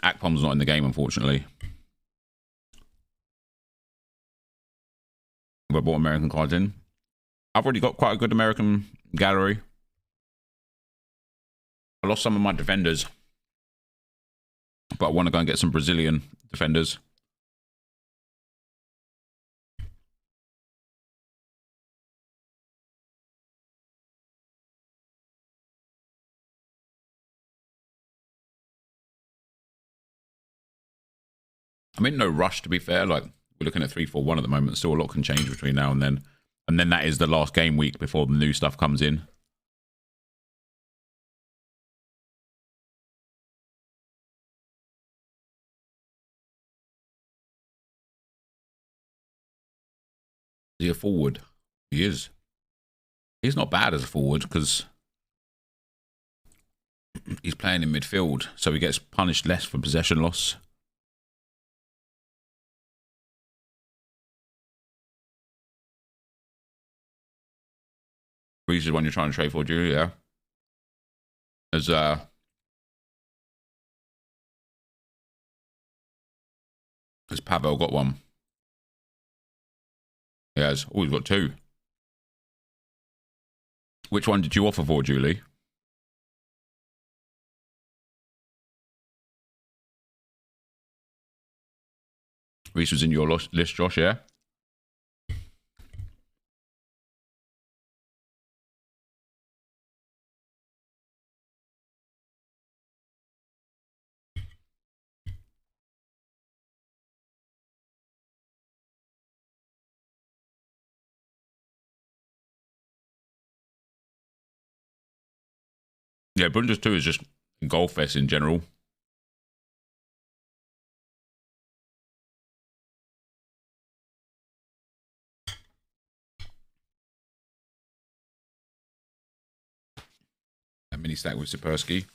Akpom's not in the game, unfortunately. I bought American cards in. I've already got quite a good American gallery. I lost some of my defenders, but I want to go and get some Brazilian defenders. I'm in no rush, to be fair. Like, we're looking at 3-4-1 at the moment. Still a lot can change between now and then. And then that is the last game week before the new stuff comes in. Is he a forward? He is. He's not bad as a forward because he's playing in midfield, so he gets punished less for possession loss. Reese is one you're trying to trade for, Julie, yeah. Has Pavel got one? He has. Oh, he's got two. Which one did you offer for, Julie? Reese was in your list, Josh, yeah? Yeah, Bundes 2 is just Golf Fest in general. A mini stack with Sikorsky.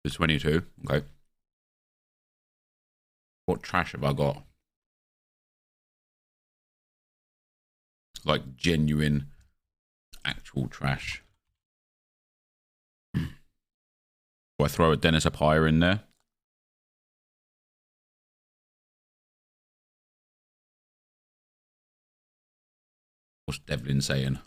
It's 22. Okay. What trash have I got? Like genuine, actual trash. Do I throw a Dennis Appiah in there? What's Devlin saying?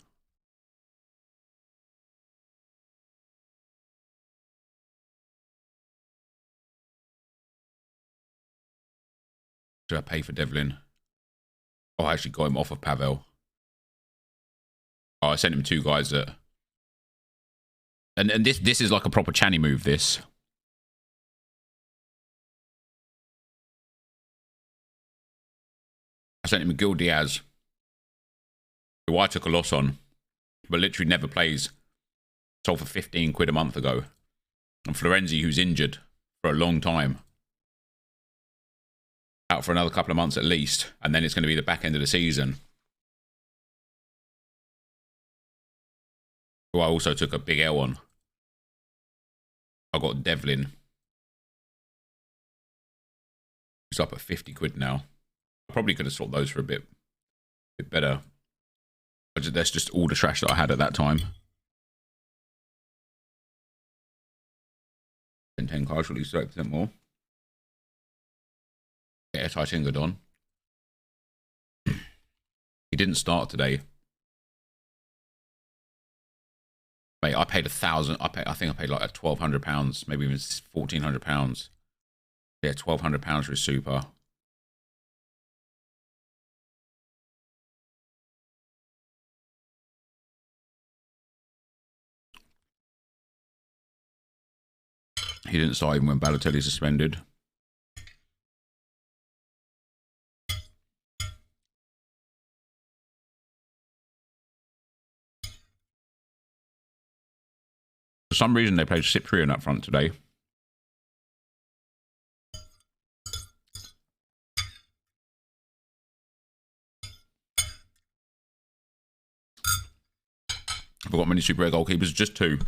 Should I pay for Devlin? Oh, I actually got him off of Pavel. Oh, I sent him two guys that... And this is like a proper Channy move, this. I sent him a Gil Diaz, who I took a loss on, but literally never plays. Sold for 15 quid a month ago. And Florenzi, who's injured for a long time. Out for another couple of months at least. And then it's going to be the back end of the season. Who I also took a big L on. I got Devlin. He's up at 50 quid now. I probably could have sold those for a bit better. That's just all the trash that I had at that time. 10 cards, at least 30% more. Get a Titinga on. He didn't start today. Mate, I paid £1,000. I think I paid like £1,200, maybe even £1,400. Yeah, £1,200 for his super. He didn't start even when Balotelli suspended. For some reason, they played Cyprian up front today. I've got many Super Rare goalkeepers, just two.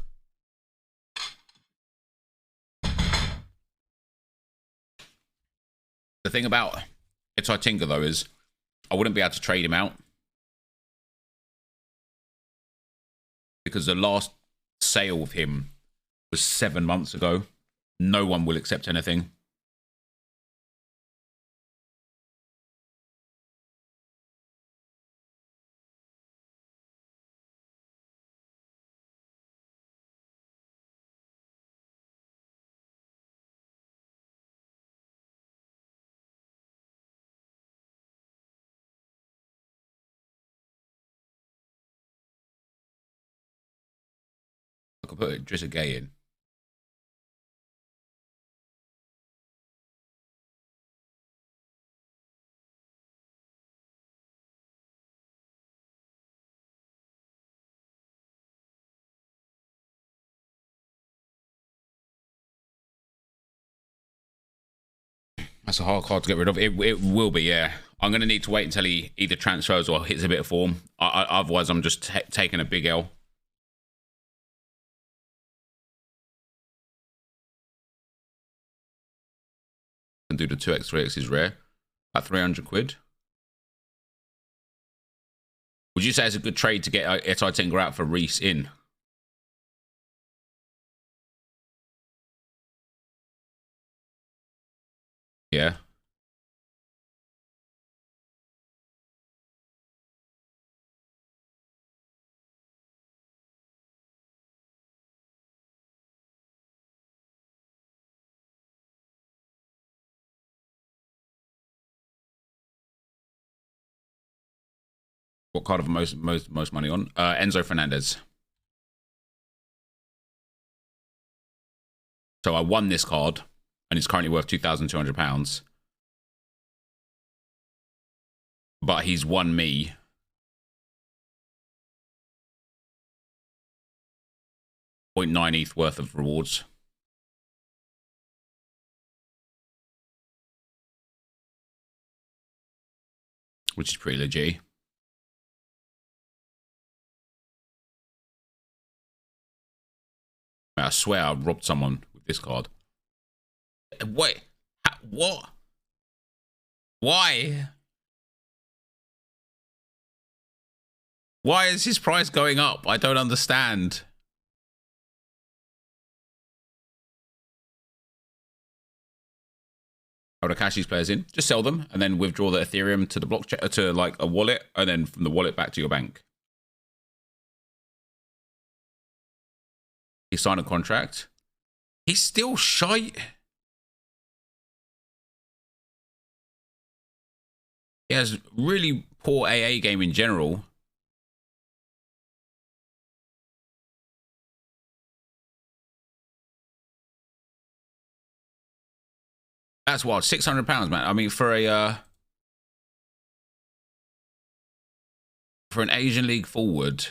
The thing about Titinga, though, is I wouldn't be able to trade him out. Because the last sale of him was 7 months ago. No one will accept anything. I could put Drissa Gay in. That's a hard card to get rid of. It will be, yeah. I'm going to need to wait until he either transfers or hits a bit of form. Otherwise, I'm just taking a big L. And do the 2x, 3x is rare. About 300 quid. Would you say it's a good trade to get Etai Tenga out for Reese in? Yeah. What card have most money on? Enzo Fernandez. So I won this card, and it's currently worth £2,200. But he's won me 0.9 ETH worth of rewards. Which is pretty legit. I swear I robbed someone with this card. Wait, what? Why? Why is his price going up? I don't understand. How to cash these players in? Just sell them and then withdraw the Ethereum to the blockchain, to like a wallet, and then from the wallet back to your bank. He signed a contract. He's still shite. He has really poor AA game in general. That's wild. £600, man. I mean, for an Asian League forward.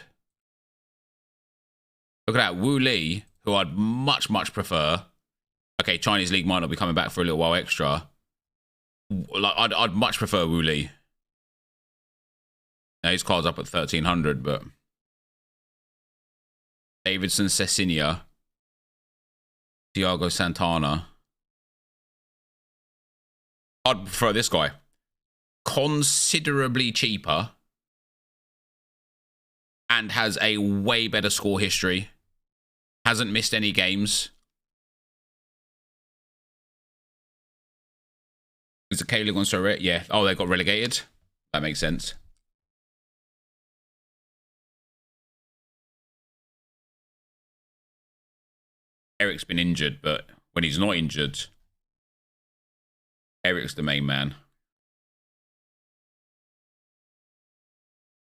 Look at that, Wu Li, who I'd much prefer. Okay, Chinese League might not be coming back for a little while extra. Like, I'd much prefer Wu Li. Now his card's up at 1,300, but Davidson Cecinia, Thiago Santana. I'd prefer this guy. Considerably cheaper and has a way better score history. Hasn't missed any games. Is the K-League on Sorare? Yeah. Oh, they got relegated. That makes sense. Eric's been injured, but when he's not injured, Eric's the main man.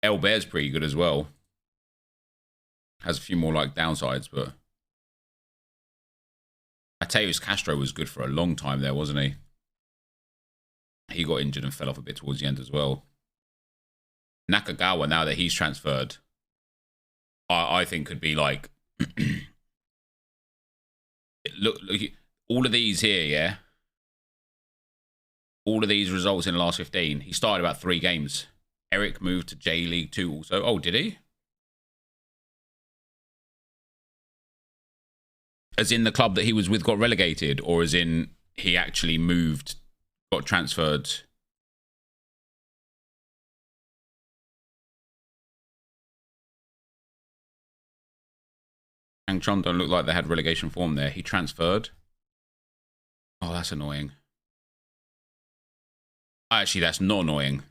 El Bear's pretty good as well. Has a few more like downsides, but Mateus Castro was good for a long time there, wasn't he? He got injured and fell off a bit towards the end as well. Nakagawa, now that he's transferred, I think could be like... look, all of these here, yeah? All of these results in the last 15. He started about 3 games. Eric moved to J League 2 also. Oh, did he? As in the club that he was with got relegated, or as in he actually moved, got transferred? Hangchon don't look like they had relegation form there. He transferred. Oh, that's annoying. Actually, that's not annoying.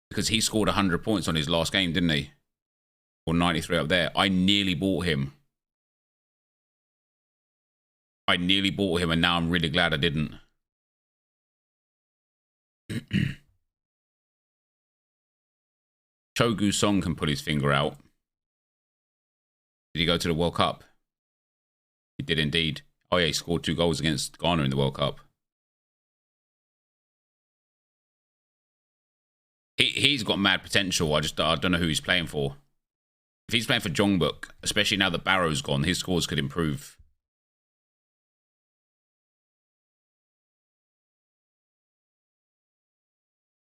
Because he scored 100 points on his last game, didn't he? Or 93 up there. I nearly bought him. And now I'm really glad I didn't. Chogu Song can put his finger out. Did he go to the World Cup? He did indeed. Oh yeah, he scored 2 goals against Ghana in the World Cup. He's got mad potential. I don't know who he's playing for. If he's playing for Jongbuk, especially now that Barrow's gone, his scores could improve.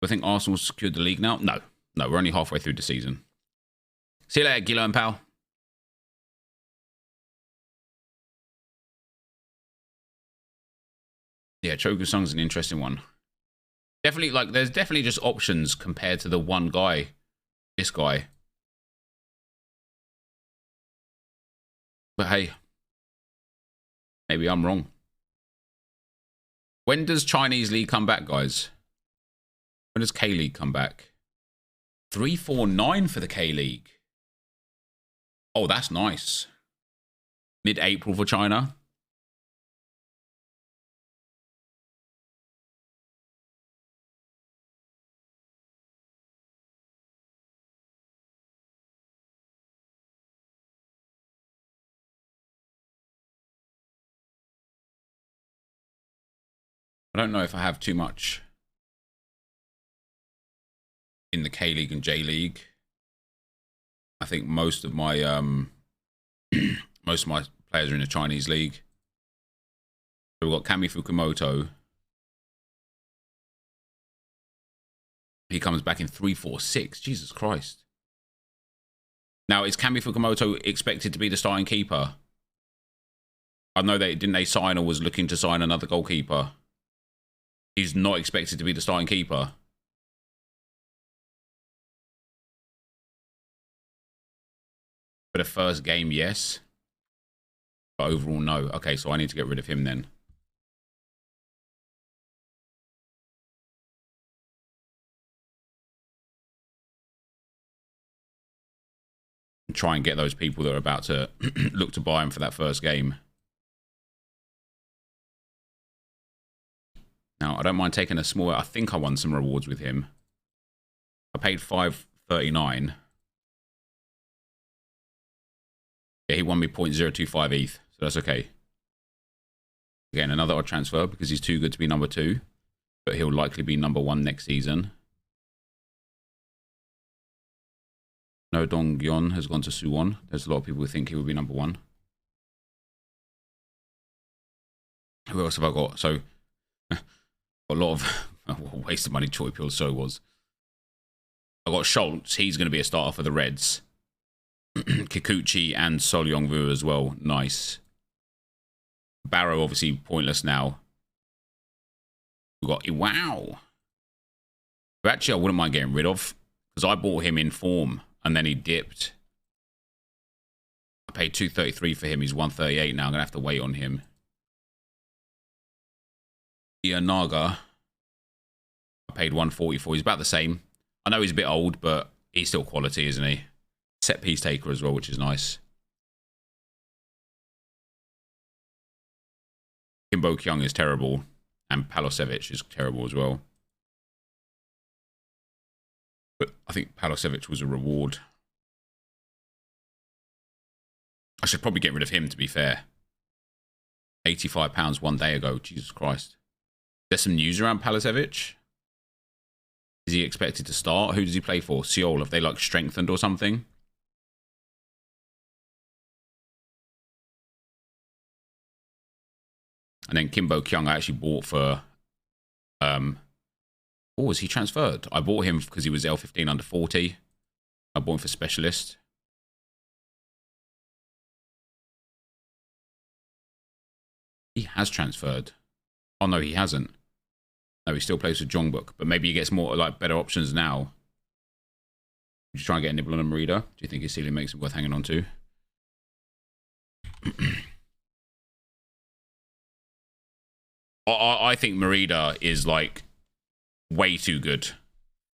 I think Arsenal secured the league now. No, we're only halfway through the season. See you later, Gilo and pal. Yeah, Choku Song's an interesting one. Definitely, like, there's definitely just options compared to the one guy. This guy. But hey, maybe I'm wrong. When does Chinese League come back, guys? When does K-League come back? 349 for the K-League. Oh, that's nice. Mid-April for China. I don't know if I have too much in the K-League and J-League. I think most of my most of my players are in the Chinese League. So we've got Kami Fukumoto. He comes back in 346. Jesus Christ. Now, is Kami Fukumoto expected to be the starting keeper? I know didn't they sign or was looking to sign another goalkeeper? He's not expected to be the starting keeper. For the first game, yes. But overall, no. Okay, so I need to get rid of him then. And try and get those people that are about to look to buy him for that first game. Now, I don't mind taking a small... I think I won some rewards with him. I paid $5.39. Yeah, he won me 0.025 ETH, so that's okay. Again, another odd transfer because he's too good to be number 2. But he'll likely be number 1 next season. No Dong Gyon has gone to Suwon. There's a lot of people who think he would be number 1. Who else have I got? So... a lot of waste of money. Choi Pil So was. I got Schultz. He's going to be a starter for the Reds. Kikuchi and Sol Yongvu as well. Nice. Barrow obviously pointless now. We've got Iwao. Who actually I wouldn't mind getting rid of because I bought him in form and then he dipped. I paid 233 for him. He's 138 now. I'm going to have to wait on him. Naga, I paid 144. He's about the same. I know he's a bit old, but he's still quality, isn't he? Set piece taker as well, which is nice. Kimbo Kyung is terrible, and Palosevic is terrible as well. But I think Palosevic was a reward. I should probably get rid of him, to be fair. £85 one day ago. Jesus Christ. There's some news around Palasevic. Is he expected to start? Who does he play for? Seoul. Have they like strengthened or something? And then Kimbo Kyung I actually bought for... oh, was he transferred? I bought him because he was L15 under 40. I bought him for specialist. He has transferred. Oh, no, he hasn't. No, he still plays with Jongbuk, but maybe he gets more, like, better options now. Would you try and get a nibble on a Merida? Do you think his ceiling makes it worth hanging on to? I think Merida is, like, way too good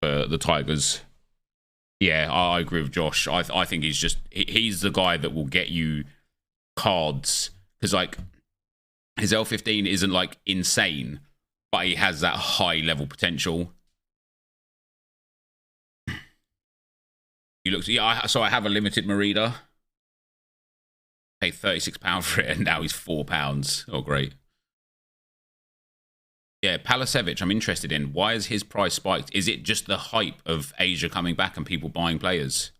for the Tigers. Yeah, I agree with Josh. I think he's just... He's the guy that will get you cards. Because, like, his L15 isn't, like, insane. But he has that high level potential. You look, yeah. So I have a limited Merida. Paid £36 for it, and now he's £4. Oh, great. Yeah, Palasevic, I'm interested in. Why is his price spiked? Is it just the hype of Asia coming back and people buying players?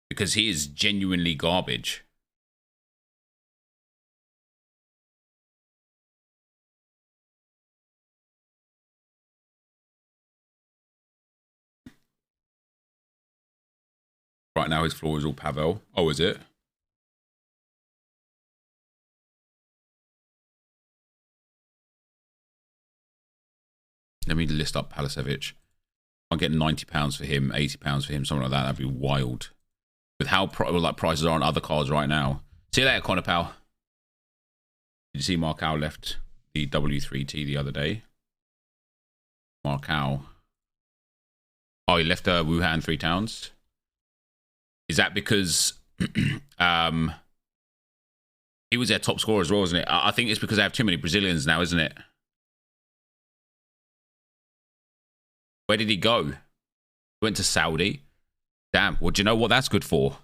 Because he is genuinely garbage. Right now, his floor is all Pavel. Oh, is it? Let me list up Palisevich. I'll get £90 for him, £80 for him, something like that. That'd be wild. With how prices are on other cards right now. See you later, Connor Pal. Did you see Markow left the W3T the other day? Markow. Oh, he left Wuhan 3 towns. Is that because he was their top scorer as well, isn't it? I think it's because they have too many Brazilians now, isn't it? Where did he go? He went to Saudi. Damn. Well, do you know what that's good for?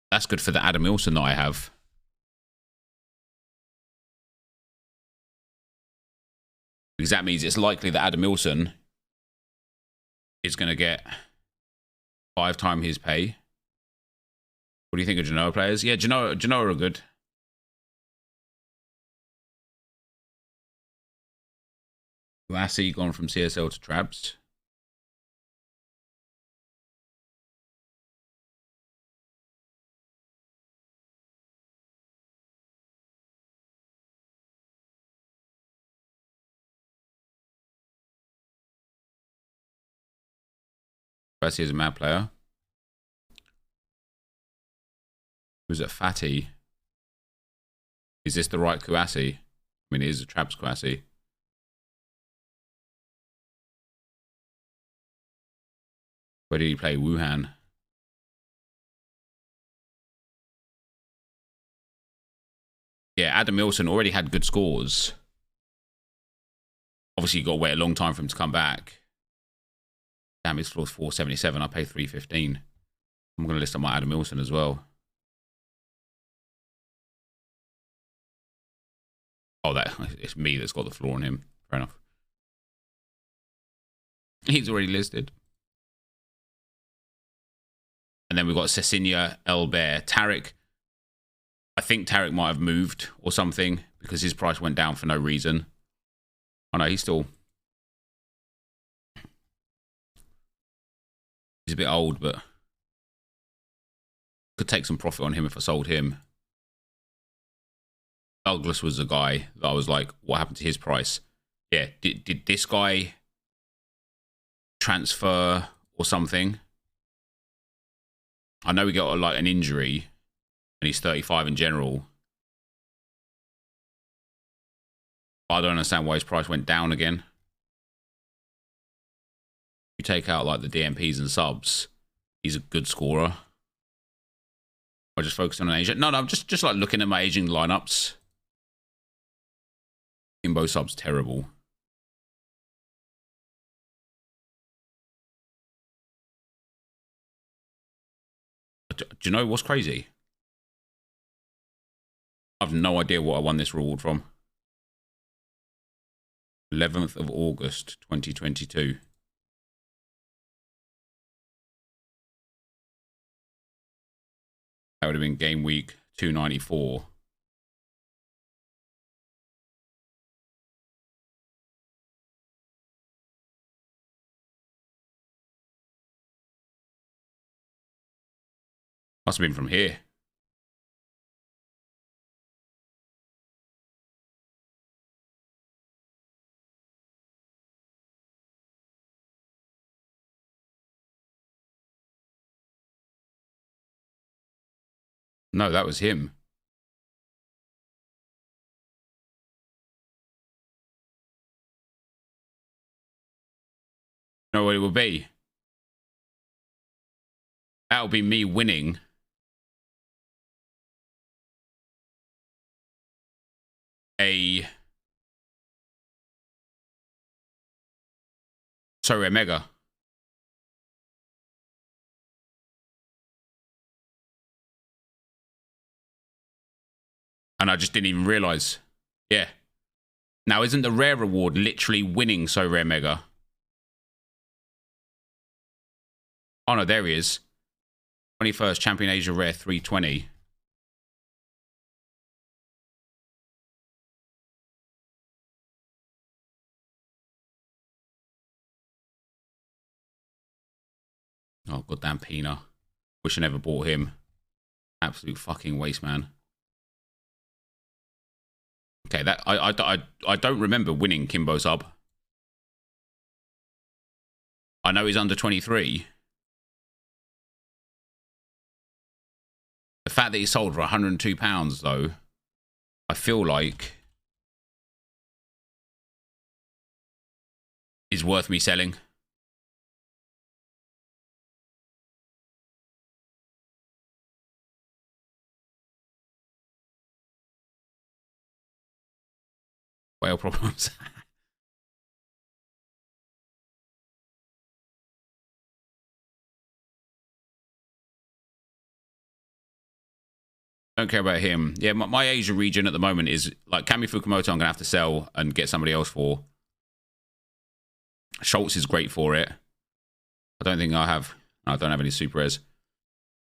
That's good for the Adam Ilson that I have. Because that means it's likely that Adam Ilson is going to get 5 times his pay. What do you think of Genoa players? Yeah, Genoa are good. Lassie gone from CSL to Trabs. Lassie is a mad player. Who's it? Fatty? Is this the right Kouassi? I mean, it is a Trabs Kouassi. Where did he play? Wuhan. Yeah, Adam Ilson already had good scores. Obviously, you got to wait a long time for him to come back. Damn, his floor's 477. I pay 315. I'm going to list up my Adam Ilson as well. Oh, it's me that's got the floor on him. Fair enough. He's already listed. And then we've got Cecilia Elbert. Tarek. I think Tarek might have moved or something because his price went down for no reason. Oh no, he's a bit old, but could take some profit on him if I sold him. Douglas was the guy that I was like, what happened to his price? Yeah, did this guy transfer or something? I know he got like an injury and he's 35 in general. I don't understand why his price went down again. You take out like the DMPs and subs, he's a good scorer. I just focus on an agent. No, I'm just like looking at my aging lineups. Imbo sub's terrible. Do you know what's crazy? I have no idea what I won this reward from. 11th of August, 2022. That would have been game week 294. Must have been from here. No, that was him. You know what it would be? That would be me winning a Sorare Mega. And I just didn't even realize. Yeah. Now, isn't the rare reward literally winning Sorare Mega? Oh, no, there he is. 21st Champion Asia Rare 320. Oh, goddamn Pina. Wish I never bought him. Absolute fucking waste, man. Okay, that I don't remember winning Kimbo sub. I know he's under 23. The fact that he sold for £102, though, I feel like is worth me selling. Whale problems. Don't care about him. Yeah, my Asia region at the moment is like Kami Fukumoto. I'm gonna have to sell and get somebody else for. Schultz is great for it. I don't think I don't have any super res.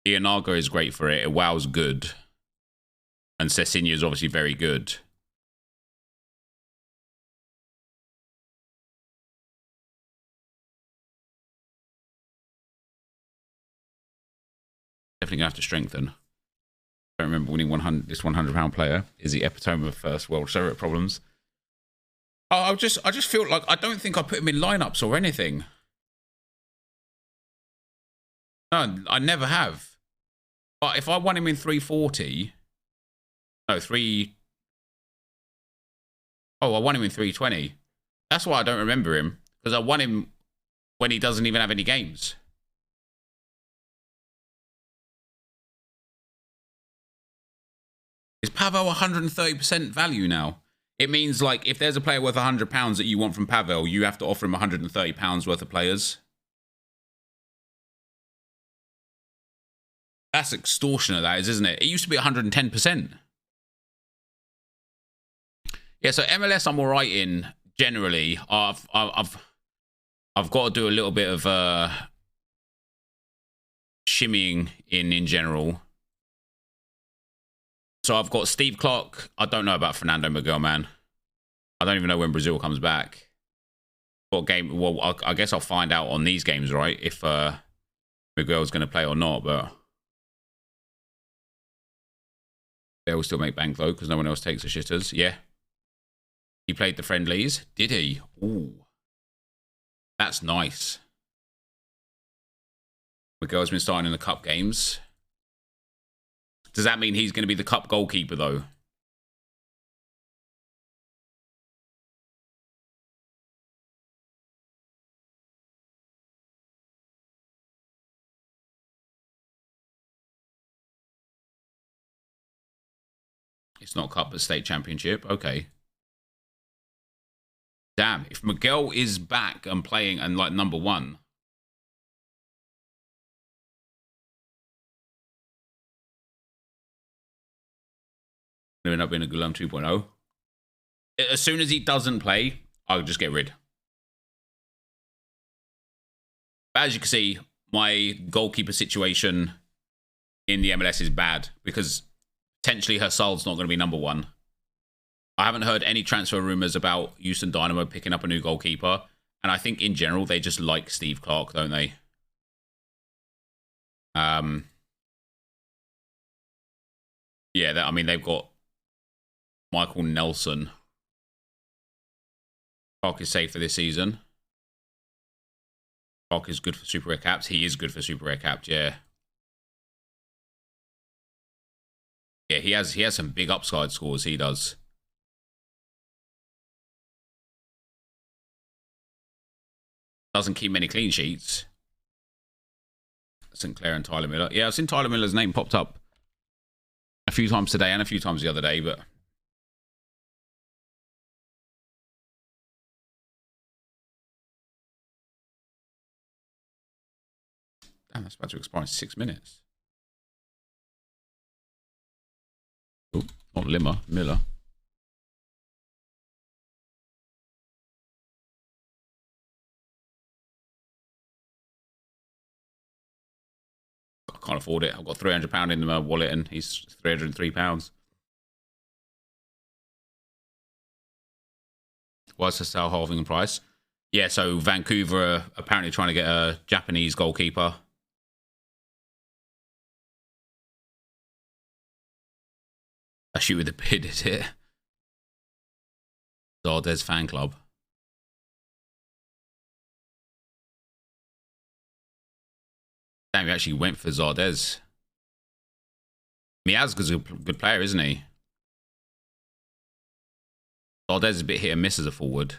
Ianago is great for it. Wow's good. And Cecilia is obviously very good. Definitely gonna have to strengthen. I don't remember winning this £100 player. Is the epitome of first world Sorare problems. I just feel like I don't think I put him in lineups or anything. No, I never have. But if I won him in 340, no, I won him in 320. That's why I don't remember him, because I won him when he doesn't even have any games. Is Pavel 130% value now? It means, like, if there's a player worth £100 that you want from Pavel, you have to offer him £130 worth of players. That's extortionate, that is, isn't it? It used to be 110%. Yeah, so MLS I'm all right in, generally. I've got to do a little bit of shimmying in general. So I've got Steve Clark. I don't know about Fernando Miguel, man. I don't even know when Brazil comes back. What game? Well, I guess I'll find out on these games, right? If Miguel's going to play or not. But they will still make bank, though, because no one else takes the shitters. Yeah. He played the friendlies. Did he? Ooh. That's nice. Miguel's been starting in the cup games. Does that mean he's going to be the cup goalkeeper, though? It's not cup, but state championship. Okay. Damn, if Miguel is back and playing and, like, number one... It'll end up being a Gulam 2.0. As soon as he doesn't play, I'll just get rid. But as you can see, my goalkeeper situation in the MLS is bad because potentially Hersal's not going to be number one. I haven't heard any transfer rumors about Houston Dynamo picking up a new goalkeeper. And I think in general, they just like Steve Clark, don't they? Yeah, I mean, they've got Michael Nelson. Clark is safe for this season. Clark is good for Super Rare Caps. He is good for Super Rare Caps, yeah. Yeah, he has some big upside scores, he does. Doesn't keep many clean sheets. St. Clair and Tyler Miller. Yeah, I've seen Tyler Miller's name popped up a few times today and a few times the other day, but... Damn, that's about to expire in 6 minutes. Oh, not Limmer, Miller. I can't afford it. I've got £300 in my wallet and he's £303. Why is Hassel halving in price? Yeah, so Vancouver are apparently trying to get a Japanese goalkeeper. I shoot with the bid, is it? Zardes fan club. Damn, he actually went for Zardes. Miazga's a good player, isn't he? Zardes is a bit hit and miss as a forward.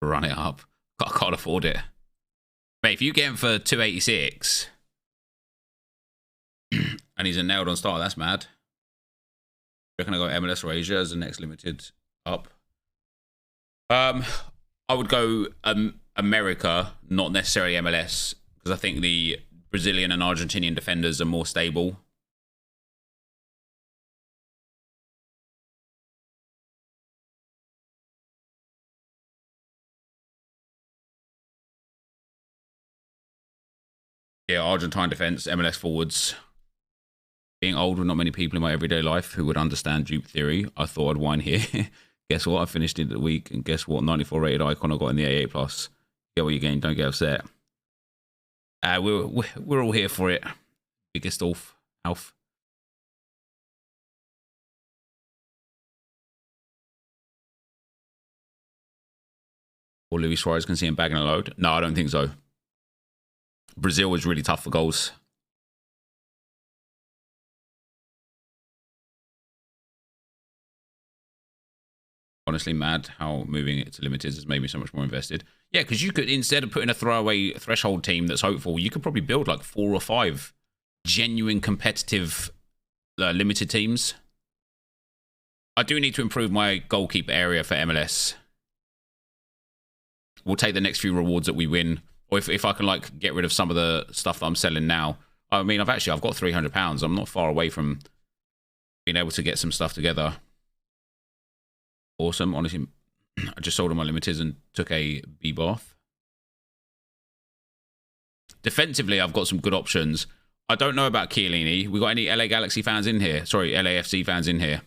Run it up. I can't afford it. Mate, if you get him for 286 and he's a nailed on start, that's mad. I reckon I got MLS or Asia as the next limited up. I would go America, not necessarily MLS, because I think the Brazilian and Argentinian defenders are more stable. Yeah, Argentine defense, MLS forwards. Being old with not many people in my everyday life who would understand dupe theory, I thought I'd whine here. Guess what? I finished it the week, and guess what? 94 rated icon I got in the AA plus. Get what you gain, don't get upset. We're all here for it. Biggest Alf. Or Luis Suarez can see him bagging a load. No, I don't think so. Brazil was really tough for goals. Honestly, mad how moving it to limited has made me so much more invested. Yeah, because you could, instead of putting a throwaway threshold team that's hopeful, you could probably build like 4 or 5 genuine competitive limited teams. I do need to improve my goalkeeper area for MLS. We'll take the next few rewards that we win. Or if I can like get rid of some of the stuff that I'm selling now. I mean, I've got £300. I'm not far away from being able to get some stuff together. Awesome. Honestly, I just sold all my limiteds and took a B-Bath. Defensively, I've got some good options. I don't know about Chiellini. We got any LA Galaxy fans in here? Sorry, LAFC fans in here.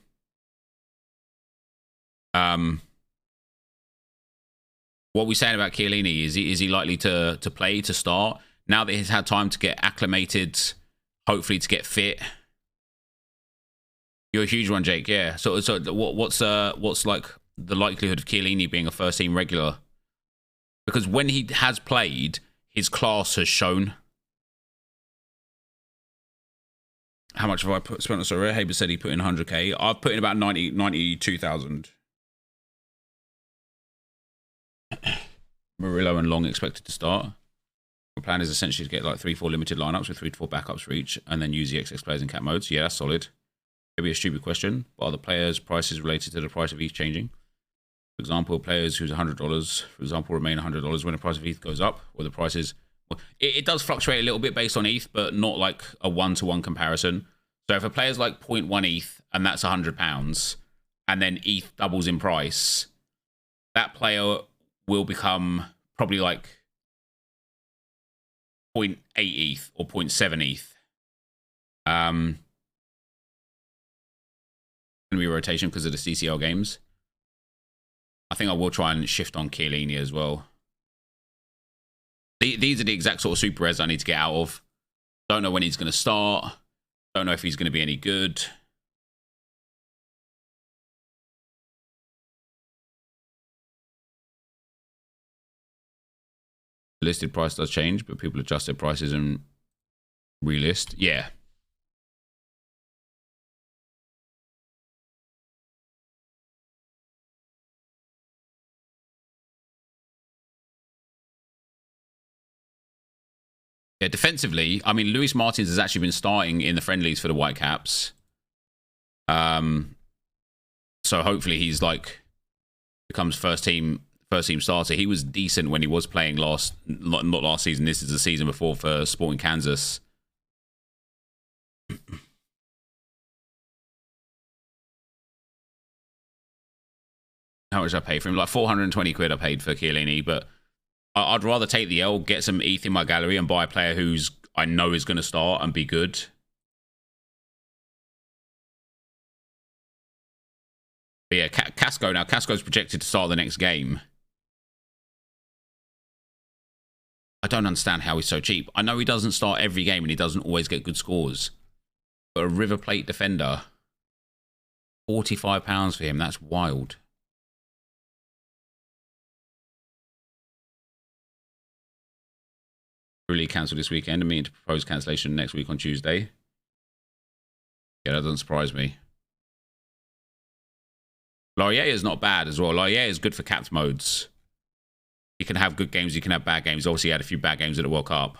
What are we saying about Chiellini? Is he likely to play, to start? Now that he's had time to get acclimated, hopefully to get fit. You're a huge one, Jake. Yeah. So what's like the likelihood of Chiellini being a first team regular? Because when he has played, his class has shown. How much have I spent on Sorare? Haber said he put in 100k. I've put in about 92,000. Murillo and Long expected to start. The plan is essentially to get like 3-4 limited lineups with 3 to 4 backups for each, and then use the XX players in cat modes. Yeah, that's solid. Maybe a stupid question, but are the players' prices related to the price of ETH changing? For example, players who's $100, for example, remain $100 when the price of ETH goes up, or the prices. Well, it does fluctuate a little bit based on ETH, but not like a one-to-one comparison. So if a player's like 0.1 ETH and that's £100, and then ETH doubles in price, that player will become probably like 0.8 ETH or 0.7 ETH. Going to be a rotation because of the CCL games. I think I will try and shift on Chiellini as well. These are the exact sort of super res I need to get out of. Don't know when he's going to start. Don't know if he's going to be any good. The listed price does change, but people adjust their prices and relist. Yeah. Yeah, defensively, I mean, Luis Martins has actually been starting in the friendlies for the Whitecaps. So hopefully he's like becomes first team starter. He was decent when he was playing not last season. This is the season before for Sporting Kansas. How much did I pay for him? Like 420 quid I paid for Chiellini, but I'd rather take the L, get some ETH in my gallery, and buy a player who's I know is going to start and be good. But yeah, Casco now. Casco's projected to start the next game. I don't understand how he's so cheap. I know he doesn't start every game and he doesn't always get good scores. But a River Plate defender, £45 for him, that's wild. Really cancelled this weekend and meaning to propose cancellation next week on Tuesday. Yeah, that doesn't surprise me. Laurier is not bad as well. Laurier is good for capped modes. He can have good games, he can have bad games. Obviously, he had a few bad games at the World Cup.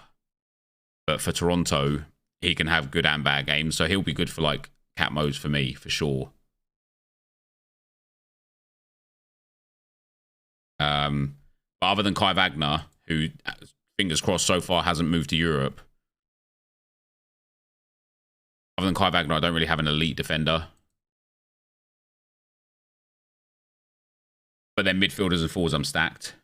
But for Toronto, he can have good and bad games. So he'll be good for, like, cap modes for me, for sure. But other than Kai Wagner, who, fingers crossed, so far hasn't moved to Europe. Other than Kai Wagner, I don't really have an elite defender. But then midfielders and forwards, I'm stacked.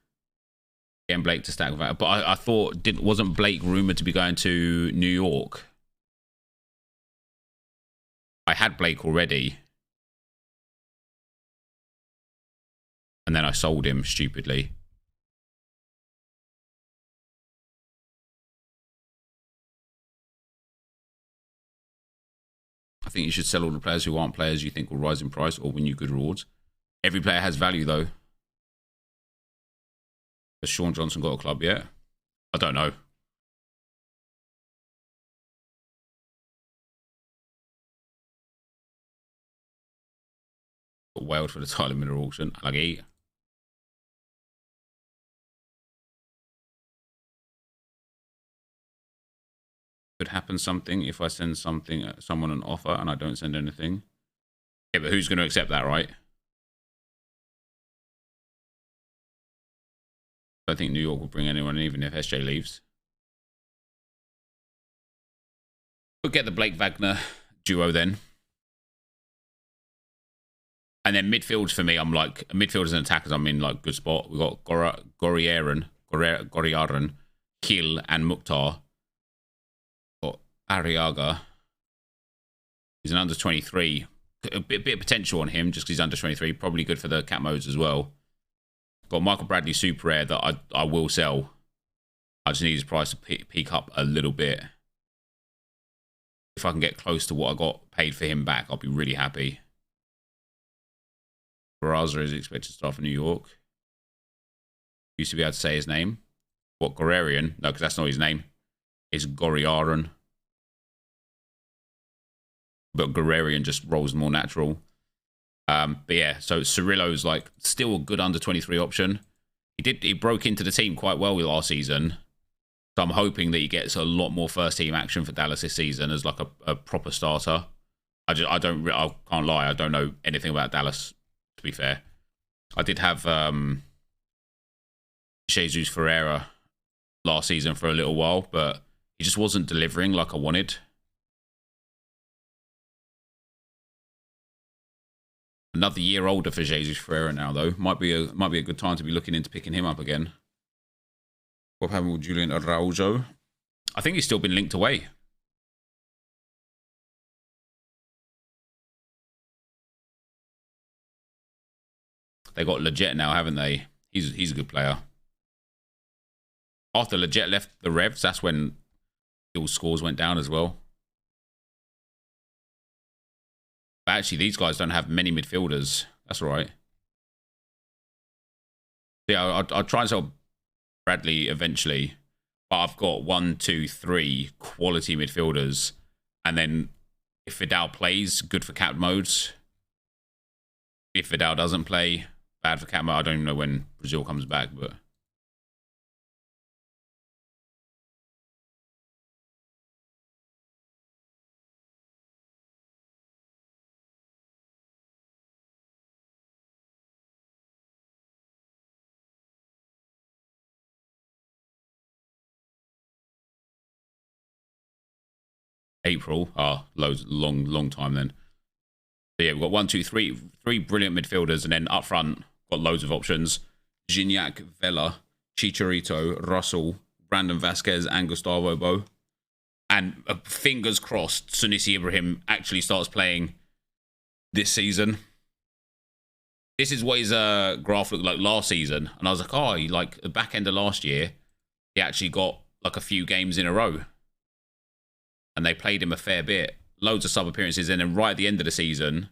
Getting Blake to stack with that. But I thought, wasn't Blake rumoured to be going to New York? I had Blake already. And then I sold him stupidly. I think you should sell all the players who aren't players you think will rise in price or win you good rewards. Every player has value, though. Has Sean Johnson got a club yet? I don't know. Got wailed for the Tyler Miller auction. I like it. Could happen something if I send someone an offer and I don't send anything. Yeah, but who's going to accept that, right? I don't think New York will bring anyone in, even if SJ leaves. We'll get the Blake Wagner duo then. And then midfields for me, I'm like, midfielders and attackers, I'm in like good spot. We've got Goriaran, Hill, and Mukhtar. Got Arriaga. He's an under 23. A bit of potential on him just because he's under 23. Probably good for the cap modes as well. Got Michael Bradley super rare that I will sell. I just need his price to peak up a little bit. If I can get close to what I got paid for him back, I'll be really happy. Barraza is expected to start for New York. Used to be able to say his name. What, Gorarian? No, because that's not his name. It's Goriaran. But Gorarian just rolls more natural. But yeah, so Cirillo's like still a good under 23 option. He broke into the team quite well last season. So I'm hoping that he gets a lot more first team action for Dallas this season as like a proper starter. I can't lie, I don't know anything about Dallas, to be fair. I did have Jesus Ferreira last season for a little while, but he just wasn't delivering like I wanted. Another year older for Jesus Ferreira now, though. Might be a good time to be looking into picking him up again. What happened with Julian Araujo? I think he's still been linked away. They got Leggett now, haven't they? He's a good player. After Leggett left the Revs, that's when Hill's scores went down as well. But actually, these guys don't have many midfielders. That's all right. Yeah, I'll try and sell Bradley eventually. But I've got 1, 2, 3 quality midfielders. And then if Vidal plays, good for cap modes. If Vidal doesn't play, bad for cap mode. I don't even know when Brazil comes back, but... April. Long time then. So yeah, we've got 1, 2, 3 brilliant midfielders, and then up front, got loads of options. Gignac, Vela, Chicharito, Russell, Brandon Vasquez, and Gustavo Bo. And fingers crossed, Sunisi Ibrahim actually starts playing this season. This is what his graph looked like last season. And I was like, oh, like the back end of last year, he actually got like a few games in a row. And they played him a fair bit. Loads of sub appearances. And then right at the end of the season,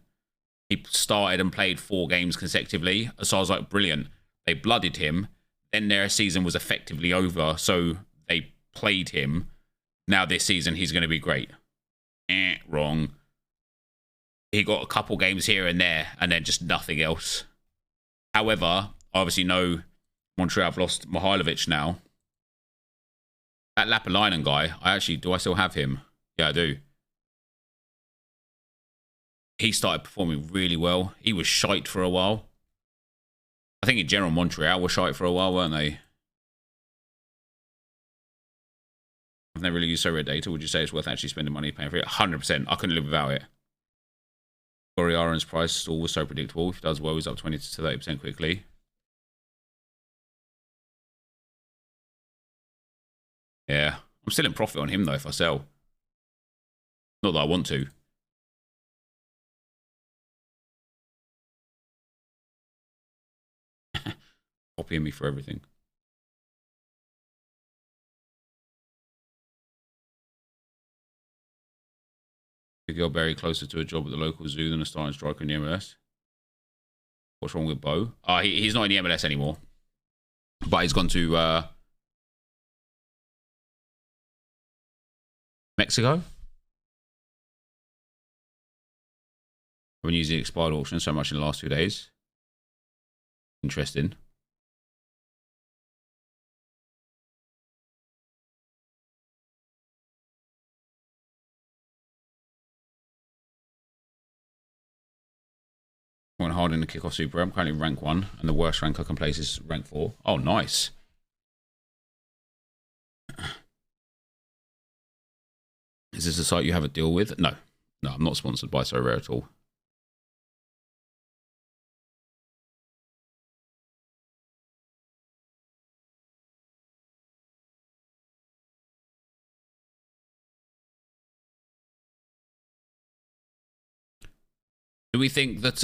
he started and played 4 games consecutively. So I was like, brilliant. They blooded him. Then their season was effectively over. So they played him. Now this season, he's going to be great. Wrong. He got a couple games here and there, and then just nothing else. However, I obviously know Montreal have lost Mihailovic now. That Lapalainen guy, do I still have him? Yeah, I do. He started performing really well. He was shite for a while. I think in general, Montreal were shite for a while, weren't they? I've never really used Sorare data. Would you say it's worth actually spending money paying for it? 100%. I couldn't live without it. Goriaran's price stall was so predictable. If he does well, he's up 20 to 30% quickly. Yeah. I'm still in profit on him, though, if I sell. Not that I want to. Copying me for everything. If you're very closer to a job at the local zoo than a starting striker in the MLS. What's wrong with Bo? He's not in the MLS anymore. But he's gone to Mexico. I've been using the expired auction so much in the last 2 days. Interesting. I went hard in the kickoff super. I'm currently rank 1, and the worst rank I can place is rank 4. Oh, nice. Is this a site you have a deal with? No. No, I'm not sponsored by Sorare at all. Do we think that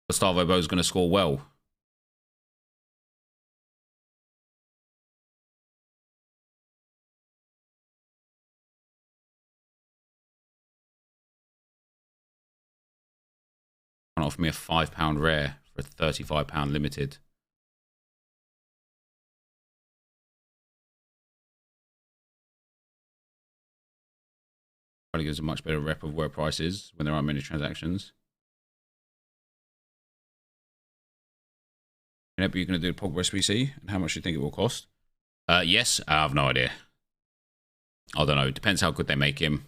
Gustavo Bo is going to score well? Can't offer me a £5 rare for a £35 limited. Probably gives a much better rep of where price is when there aren't many transactions. You're going to do the Pogba SBC, and how much do you think it will cost? Yes, I have no idea. I don't know. It depends how good they make him.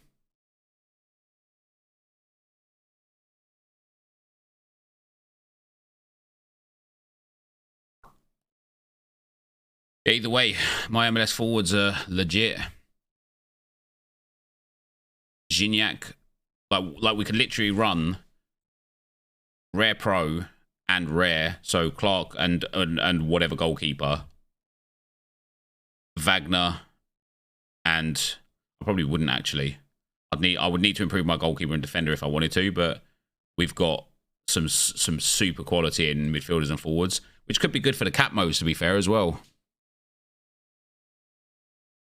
Either way, my MLS forwards are legit. Gignac, like we could literally run rare pro and rare, so Clark and whatever goalkeeper, Wagner, and I probably wouldn't actually. I would need to improve my goalkeeper and defender if I wanted to, but we've got some super quality in midfielders and forwards, which could be good for the cap modes, to be fair, as well.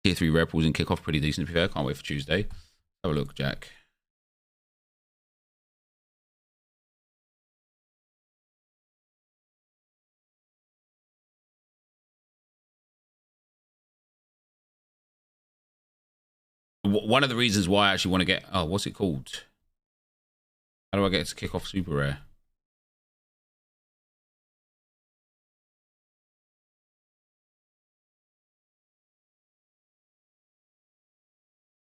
Tier 3 rare pools and kickoff pretty decent, to be fair. Can't wait for Tuesday. Have a look, Jack. One of the reasons why I actually want to get... Oh, what's it called? How do I get to kickoff super rare?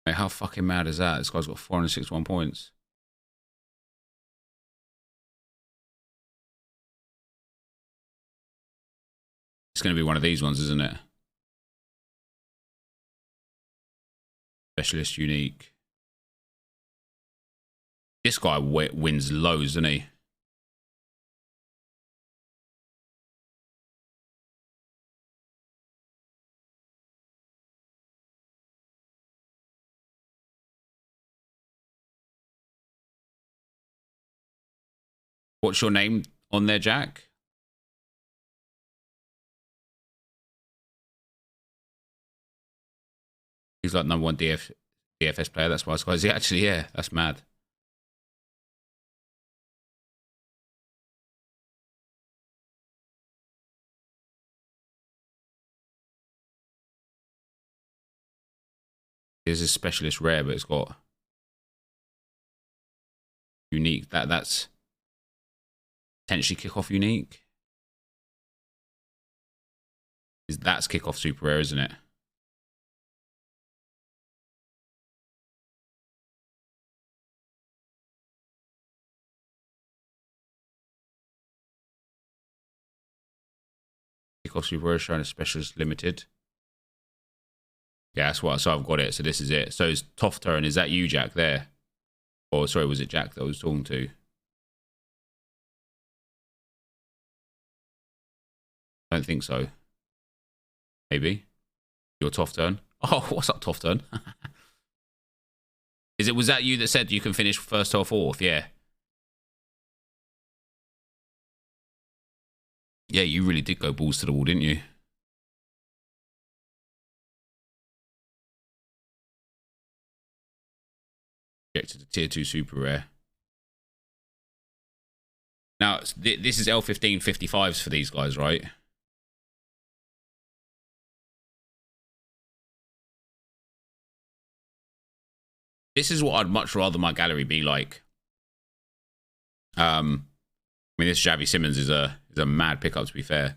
Mate, how fucking mad is that? This guy's got 461 points. It's going to be one of these ones, isn't it? Specialist unique. This guy wins loads, doesn't he? What's your name on there, Jack? He's like #1 DFS player. That's why I was surprised. Actually, yeah, that's mad. There's a specialist rare, but it's got unique. That's potentially kickoff unique. That's kickoff super rare, isn't it? Kickoff super rare showing a specialist limited. Yeah, that's what. So I've got it. So this is it. So it's Tofter, and is that you, Jack? There, or sorry, was it Jack that I was talking to? I don't think so. Maybe your Toftern. Oh, what's up, Toftern? Was that you that said you can finish first or fourth? Yeah. Yeah, you really did go balls to the wall, didn't you? Rejected a tier 2 super rare. Now, this is L15 55s for these guys, right? This is what I'd much rather my gallery be like. I mean, this Xavi Simmons is a mad pickup, to be fair.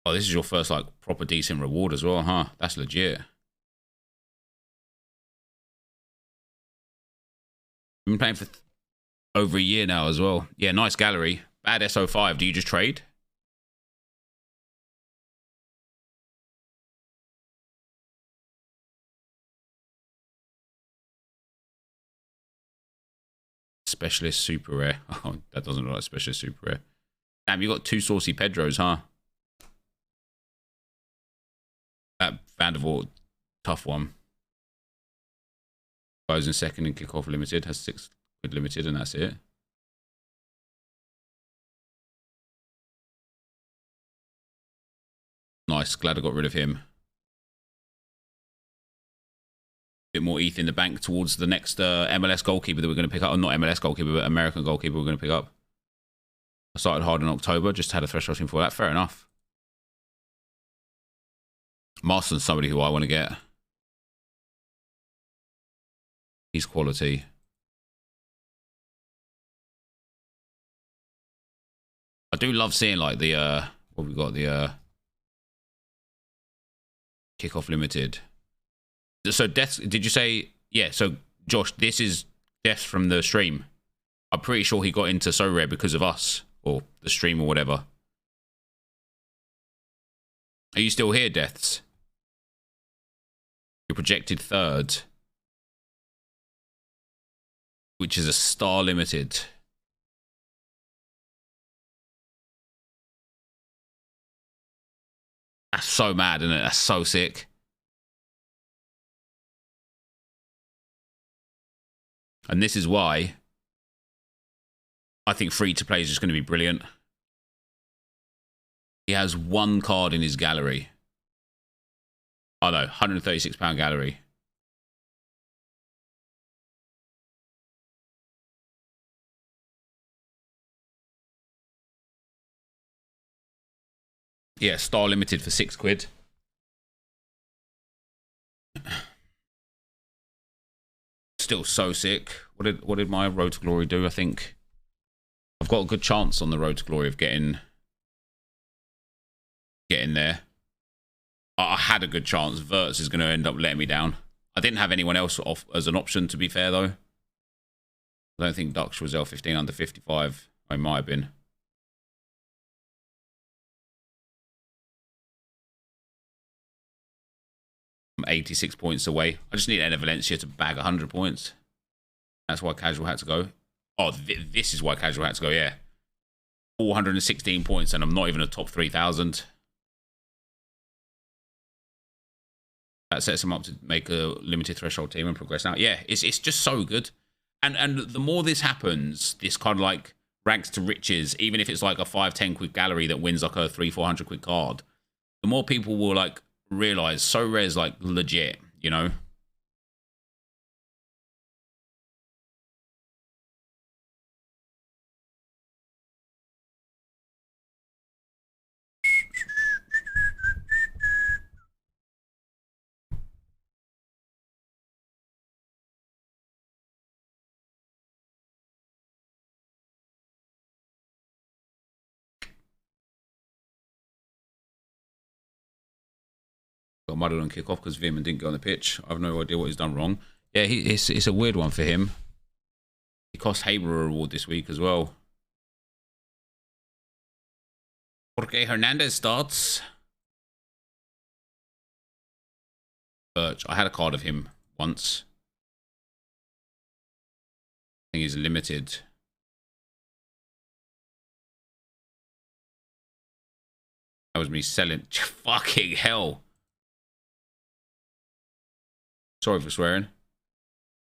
Oh, this is your first like proper decent reward as well, huh? That's legit. Been playing for over a year now as well. Yeah, nice gallery. Bad SO5. Do you just trade? Specialist super rare. Oh, that doesn't look like specialist super rare. Damn, you got 2 saucy Pedros, huh? That Vandervoort, tough one. Goes in second and kickoff limited. Has 6 quid limited, and that's it. Nice. Glad I got rid of him. Bit more ETH in the bank towards the next MLS goalkeeper that we're going to pick up. Or not MLS goalkeeper, but American goalkeeper we're going to pick up. I started hard in October. Just had a threshold for that. Fair enough. Marston's somebody who I want to get. He's quality. I do love seeing like the what we got, the kickoff limited. So Death, did you say? Yeah, so Josh, this is Death from the stream. I'm pretty sure he got into Sorare because of us, or the stream or whatever. Are you still here, Deaths? You're projected 3rd. Which is a star limited. That's so mad, isn't it? That's so sick. And this is why I think free to play is just going to be brilliant. He has 1 card in his gallery. Oh no, £136 gallery. Yeah, star limited for 6 quid. Still so sick. What did my Road to Glory do? I think I've got a good chance on the Road to Glory of getting there. I had a good chance. Verts is going to end up letting me down. I didn't have anyone else off as an option, to be fair, though. I don't think Dux was L15 under 55. I might have been. I'm 86 points away. I just need Enner Valencia to bag 100 points. That's why Casual had to go. Oh, this is why Casual had to go, yeah. 416 points, and I'm not even a top 3,000. That sets him up to make a limited threshold team and progress out. Yeah, it's just so good. And the more this happens, this kind of like rags to riches, even if it's like a 5-10 quid gallery that wins like a 300-400 quid card, the more people will like realize Sorare is like legit, you know? Got muddled on kick-off because Veerman didn't go on the pitch. I have no idea what he's done wrong. Yeah, it's a weird one for him. He cost Haber a reward this week as well. Jorge Hernandez starts. Birch. I had a card of him once. I think he's limited. That was me selling. Fucking hell. Sorry for swearing.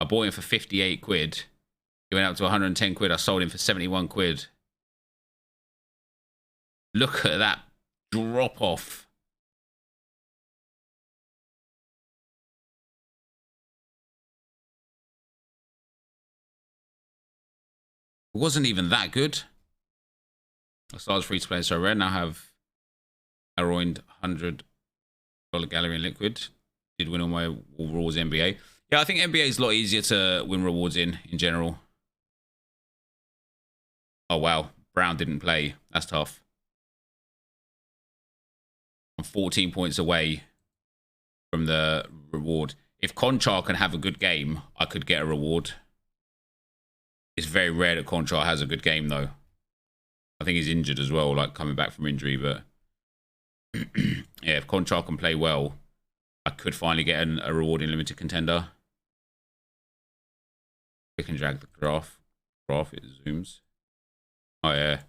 I bought him for 58 quid. He went up to 110 quid. I sold him for 71 quid. Look at that drop off. It wasn't even that good. I started free to play so rare. Now have Aroind $100 gallery in liquid. Did win all my rewards NBA. Yeah, I think NBA is a lot easier to win rewards in general. Oh wow, Brown didn't play. That's tough. I'm 14 points away from the reward. If Conchar can have a good game, I could get a reward. It's very rare that Conchar has a good game though. I think he's injured as well, like coming back from injury, but yeah, if Conchar can play well, I could finally get a reward in limited contender. We can drag the graph. It zooms. Oh yeah.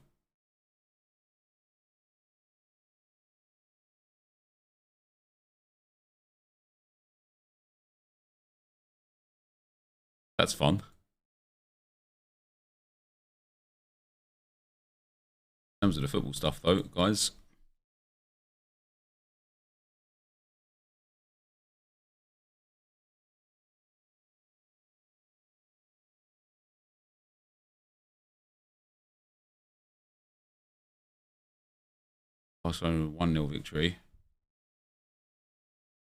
That's fun. In terms of the football stuff though, guys. Barcelona 1-0 victory.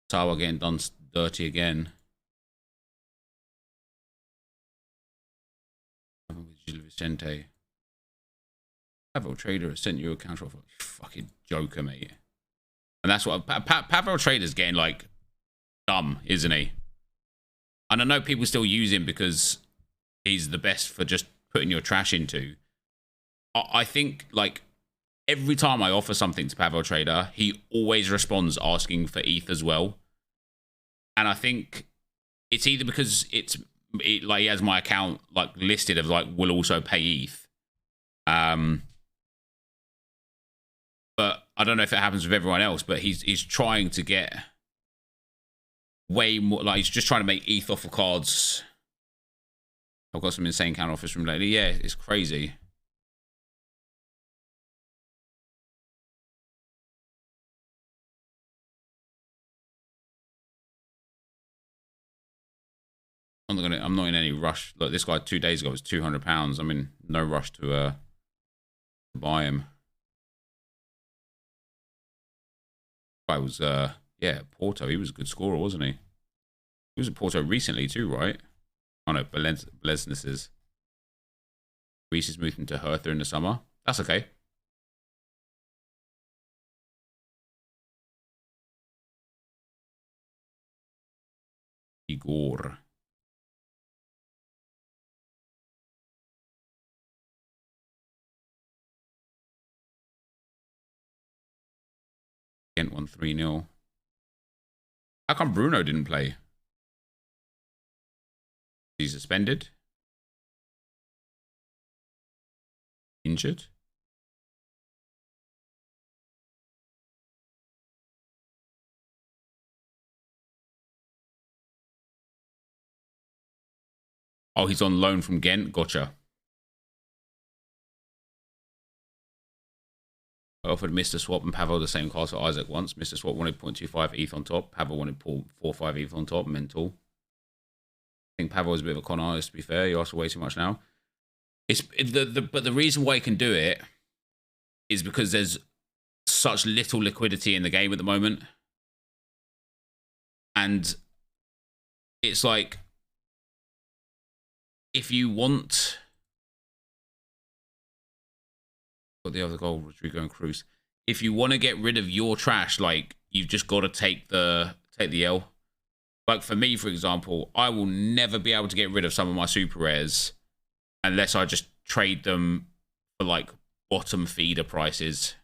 Tower getting done dirty again. Vicente. Pavel Trader has sent you a counter offer. Fucking joker, mate. And that's what Pavel Trader's getting like dumb, isn't he? And I know people still use him because he's the best for just putting your trash into. I think like every time I offer something to Pavel Trader, he always responds asking for ETH as well. And I think it's either because like he has my account like listed as like will also pay ETH. But I don't know if it happens with everyone else, but he's trying to get way more, like he's just trying to make ETH off of cards. I've got some insane counter offers from lately. Yeah, it's crazy. I'm not in any rush. Look, this guy 2 days ago was £200. I'm in no rush to buy him. I was yeah, Porto. He was a good scorer, wasn't he? He was at Porto recently too, right? Oh no, Belesnes is. Reese is moving to Hertha in the summer. That's okay. Igor. Gent won 3-0. How come Bruno didn't play? He's suspended? Injured? Oh, he's on loan from Ghent. Gotcha. I offered Mr. Swap and Pavel the same class for Isaac once. Mr. Swap wanted 0.25 ETH on top. Pavel wanted 0.45 ETH on top. Mental. I think Pavel was a bit of a con artist, to be fair. He asked for way too much now. But the reason why he can do it is because there's such little liquidity in the game at the moment. And it's like, if you want... Got the other goal, Rodrigo and Cruz. If you want to get rid of your trash, like, you've just got to take the L. Like, for me, for example, I will never be able to get rid of some of my super rares unless I just trade them for, like, bottom feeder prices.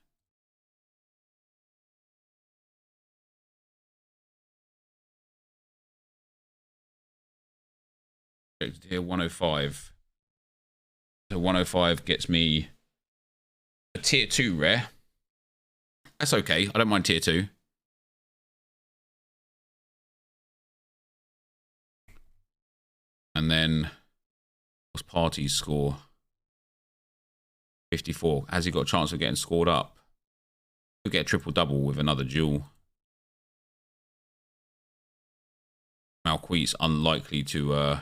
Here, 105. So 105 gets me a tier 2 rare. That's okay. I don't mind tier 2. And then what's Party's score? 54. Has he got a chance of getting scored up? He'll get a triple-double with another duel. Malquit's unlikely to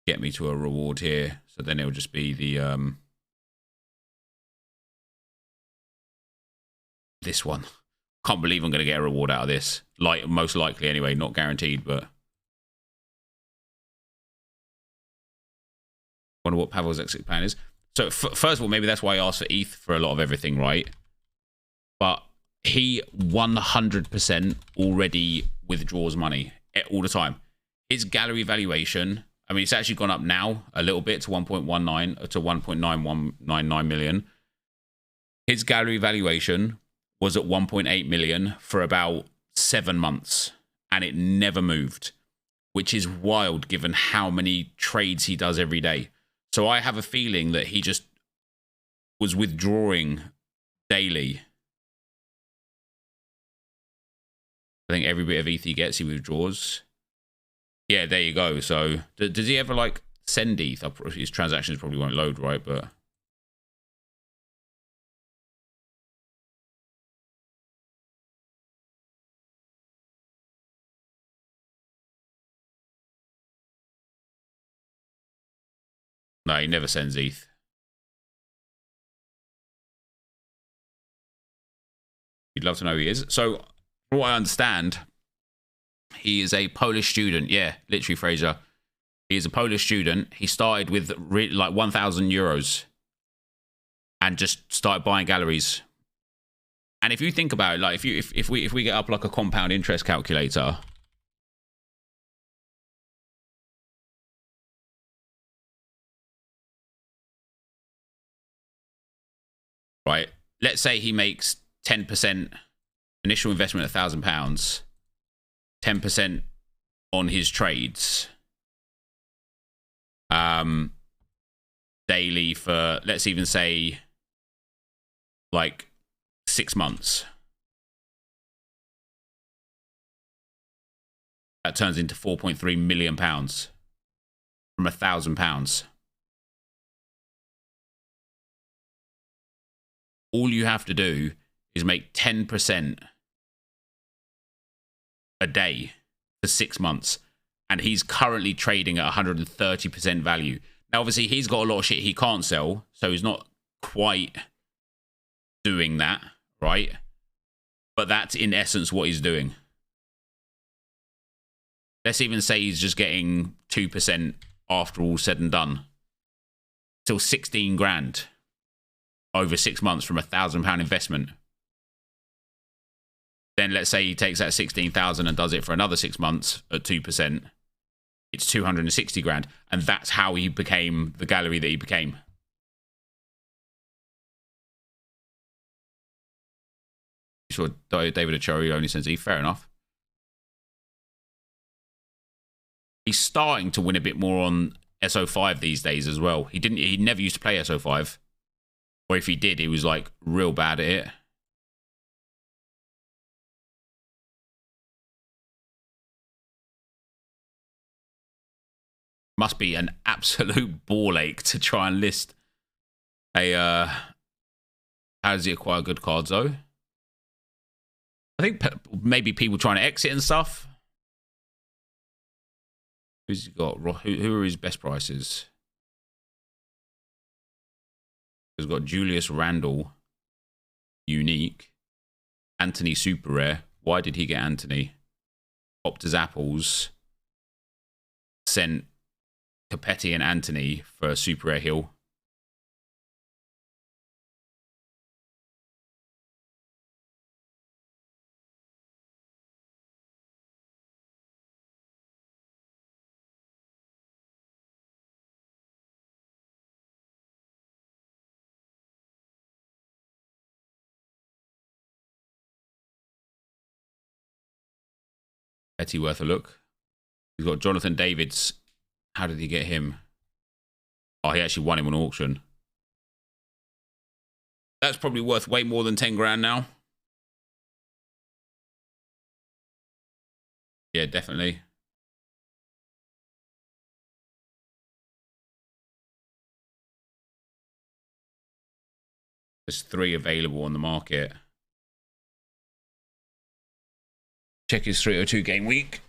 get me to a reward here. So then it'll just be the... this one. Can't believe I'm going to get a reward out of this. Like, most likely anyway. Not guaranteed, but... Wonder what Pavel's exit plan is. So first of all, maybe that's why I asked for ETH for a lot of everything, right? But he 100% already withdraws money all the time. His gallery valuation, I mean, it's actually gone up now a little bit to 1.19 to 1.9199 million. His gallery valuation was at 1.8 million for about 7 months, and it never moved, which is wild given how many trades he does every day. So I have a feeling that he just was withdrawing daily. I think every bit of ETH he gets, he withdraws. Yeah, there you go. So does he ever, like, send ETH? His transactions probably won't load, right? But no, he never sends ETH. You'd love to know who he is. So, from what I understand, he is a Polish student. Yeah, literally, Fraser. He is a Polish student. He started with like 1,000 euros and just started buying galleries. And if you think about it, like if we get up like a compound interest calculator, right? Let's say he makes 10% initial investment, £1,000, 10% on his trades, daily for, let's even say, like 6 months. That turns into £4.3 million from £1,000. All you have to do is make 10% a day for 6 months, and he's currently trading at 130% value. Now, obviously, he's got a lot of shit he can't sell, so he's not quite doing that, right? But that's in essence what he's doing. Let's even say he's just getting 2% after all said and done. Still 16 grand over 6 months from £1,000 investment. Then let's say he takes that 16,000 and does it for another 6 months at 2%. It's 260 grand. And that's how he became the gallery that he became. Sure, David Achori only sends E. Fair enough. He's starting to win a bit more on SO5 these days as well. He never used to play SO5. Or if he did, he was like real bad at it. Must be an absolute ball ache to try and list a how does he acquire good cards though? I think maybe people trying to exit and stuff. Who's he got? Who are his best prices? He's got Julius Randle, unique. Anthony super rare. Why did he get Anthony? Optus Apples sent Capetti and Anthony for a super rare hill. Petty worth a look. He's got Jonathan Davids. How did he get him? Oh, he actually won him on auction. That's probably worth way more than 10 grand now. Yeah, definitely. There's 3 available on the market. Check his 302 game week.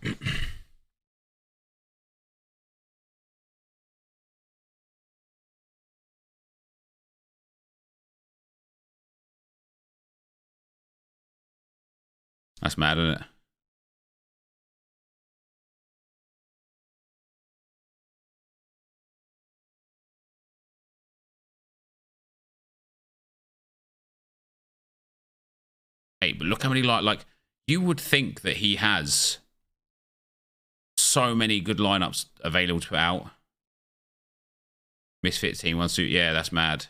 That's mad, isn't it? Hey, but look how many like you would think that he has so many good lineups available to put out. Misfit team, 1 suit. Yeah, that's mad.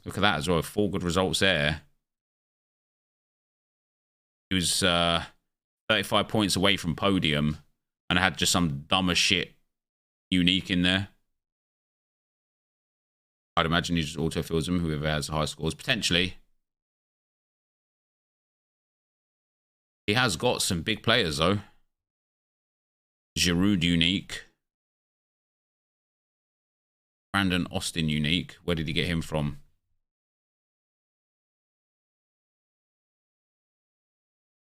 Look at that as well. 4 good results there. He was 35 points away from podium and had just some dumb as shit unique in there. I'd imagine he just auto-fills them, whoever has high scores. Potentially. He has got some big players, though. Giroud unique. Brandon Austin unique. Where did he get him from?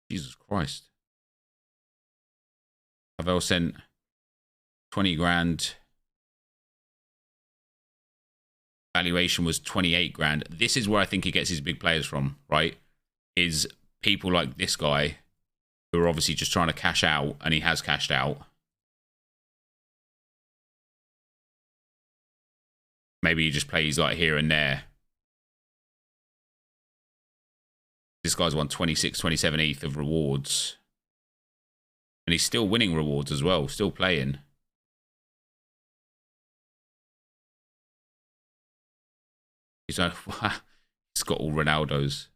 Jesus Christ. Pavel sent 20 grand. Valuation was 28 grand. This is where I think he gets his big players from, right? Is people like this guy who are obviously just trying to cash out, and he has cashed out. Maybe he just plays like here and there. This guy's won 26, 27 ETH of rewards. And he's still winning rewards as well, still playing. He's like, he's got all Ronaldo's.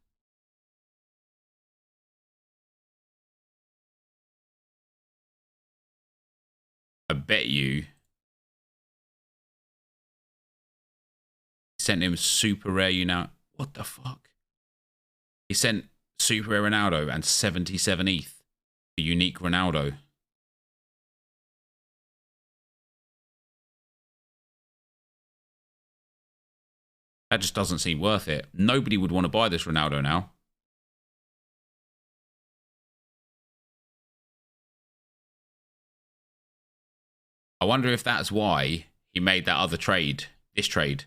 I bet you sent him super rare, you know. What the fuck? He sent super rare Ronaldo and 77 ETH for unique Ronaldo. That just doesn't seem worth it. Nobody would want to buy this Ronaldo now. I wonder if that's why he made that other trade, this trade.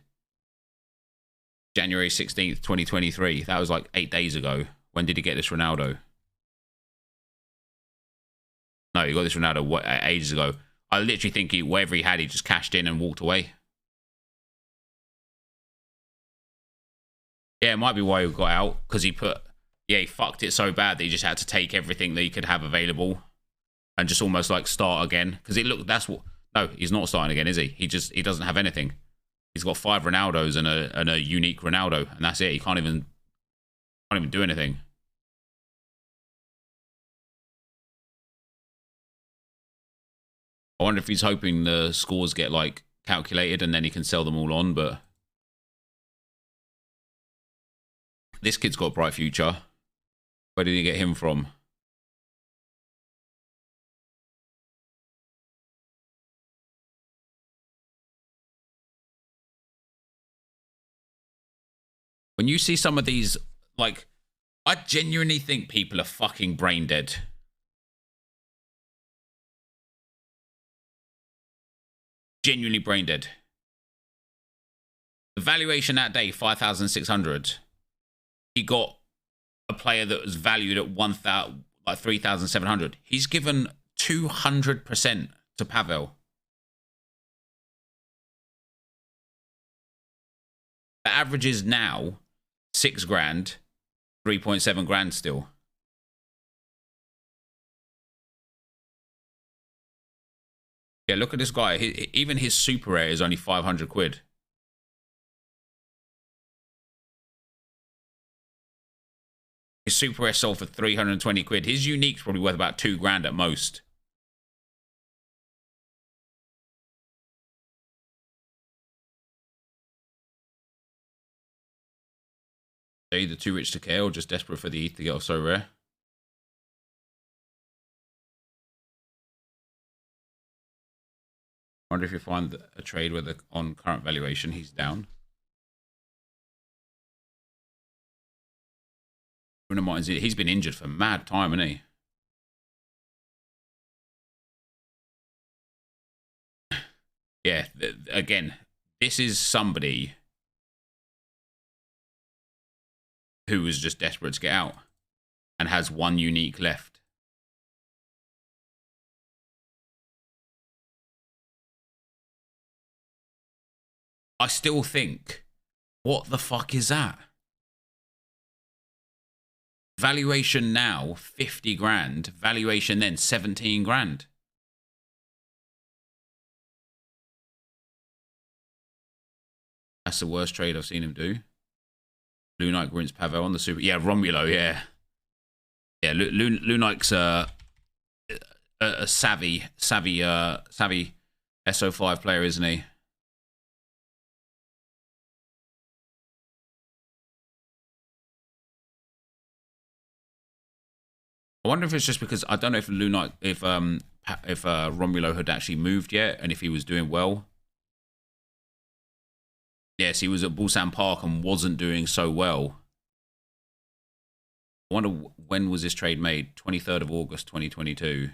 January 16th, 2023. That was like 8 days ago. When did he get this Ronaldo? No, he got this Ronaldo ages ago. I literally think whatever he had, he just cashed in and walked away. Yeah, it might be why he got out, because he fucked it so bad that he just had to take everything that he could have available and just almost like start again. Because no, he's not starting again, is he? He doesn't have anything. He's got 5 Ronaldos and a unique Ronaldo, and that's it. He can't even do anything. I wonder if he's hoping the scores get like calculated and then he can sell them all on, but this kid's got a bright future. Where did he get him from? When you see some of these, like, I genuinely think people are fucking brain dead. Genuinely brain dead. The valuation that day, 5,600. He got a player that was valued at 1,000, like 3,700. He's given 200% to Pavel. The average is now 6 grand, 3.7 grand still. Yeah, look at this guy. Even his super rare is only 500 quid. His super rare sold for 320 quid. His unique's probably worth about 2 grand at most. They're either too rich to care or just desperate for the ETH to get off so rare. I wonder if you find a trade where on current valuation he's down. Bruno Martins, he's been injured for mad time, hasn't he? Yeah, again, this is somebody who was just desperate to get out and has 1 unique left. I still think, what the fuck is that? Valuation now, 50 grand. Valuation then, 17 grand. That's the worst trade I've seen him do. Lunite Grins Pavel on the super. Yeah, Romulo, yeah. Yeah, Lunite's a savvy SO5 player, isn't he? I wonder if it's just because I don't know if Romulo had actually moved yet and if he was doing well. Yes, he was at Busan Park and wasn't doing so well. I wonder when was this trade made? 23rd of August, 2022.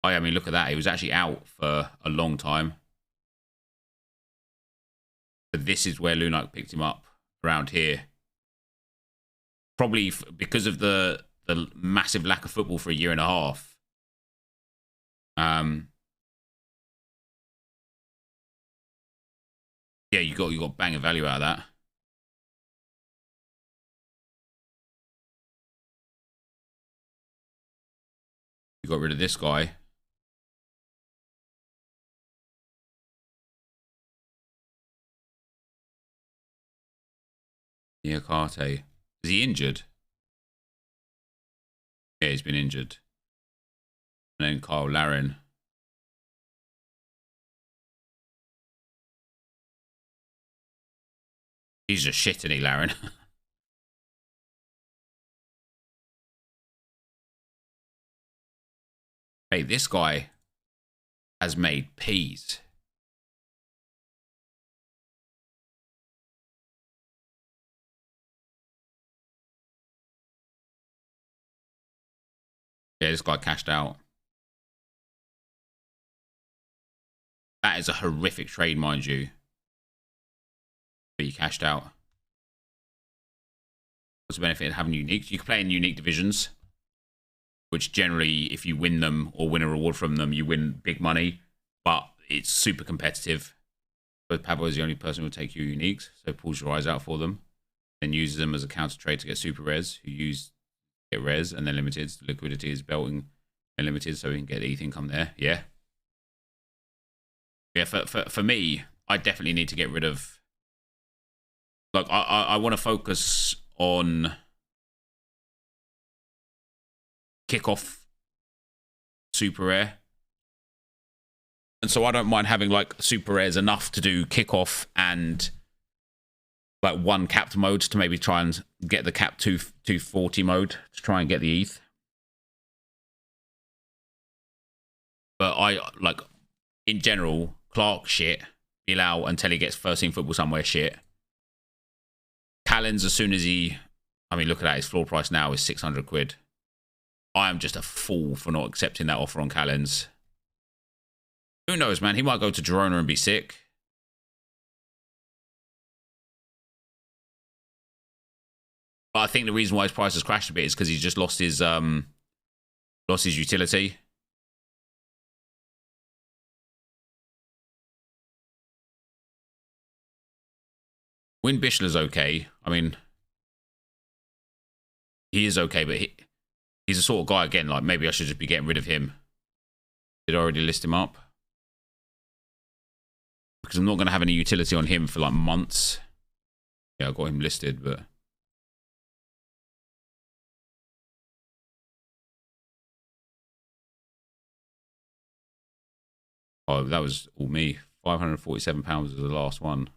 Oh, yeah, I mean, look at that. He was actually out for a long time. But this is where Lunite picked him up, around here. Probably because of the massive lack of football for a year and a half. Yeah, you got bang value out of that. You got rid of this guy. Yeah, Karte. Is he injured? Yeah, he's been injured. And then Kyle Larin. He's just shit, isn't he, Larin? Hey, this guy has made peas. Yeah, this guy cashed out. That is a horrific trade, mind you. But he cashed out. What's the benefit of having unique? You can play in unique divisions, which generally, if you win them or win a reward from them, you win big money. But it's super competitive. But Pavel is the only person who will take your uniques, so pulls your eyes out for them. Then uses them as a counter trade to get super res, who get res, and then limited. Liquidity is belting and limited, so we can get ETH income there. Yeah. Yeah, for me, I definitely need to get rid of. Like, I want to focus on kickoff super rare. And so I don't mind having like super rares enough to do kickoff and like 1 capped mode to maybe try and get the cap 240 mode to try and get the ETH. But I like in general, Clark shit, Bilal until he gets first team football somewhere shit. Callens, as soon as he... I mean, look at that. His floor price now is 600 quid. I am just a fool for not accepting that offer on Callens. Who knows, man? He might go to Girona and be sick. But I think the reason why his price has crashed a bit is because he's just lost his utility. Win Bischler's okay. I mean, he is okay, but he's the sort of guy, again, like maybe I should just be getting rid of him. Did I already list him up? Because I'm not going to have any utility on him for like months. Yeah, I got him listed, but... Oh, that was all me. £547 was the last one.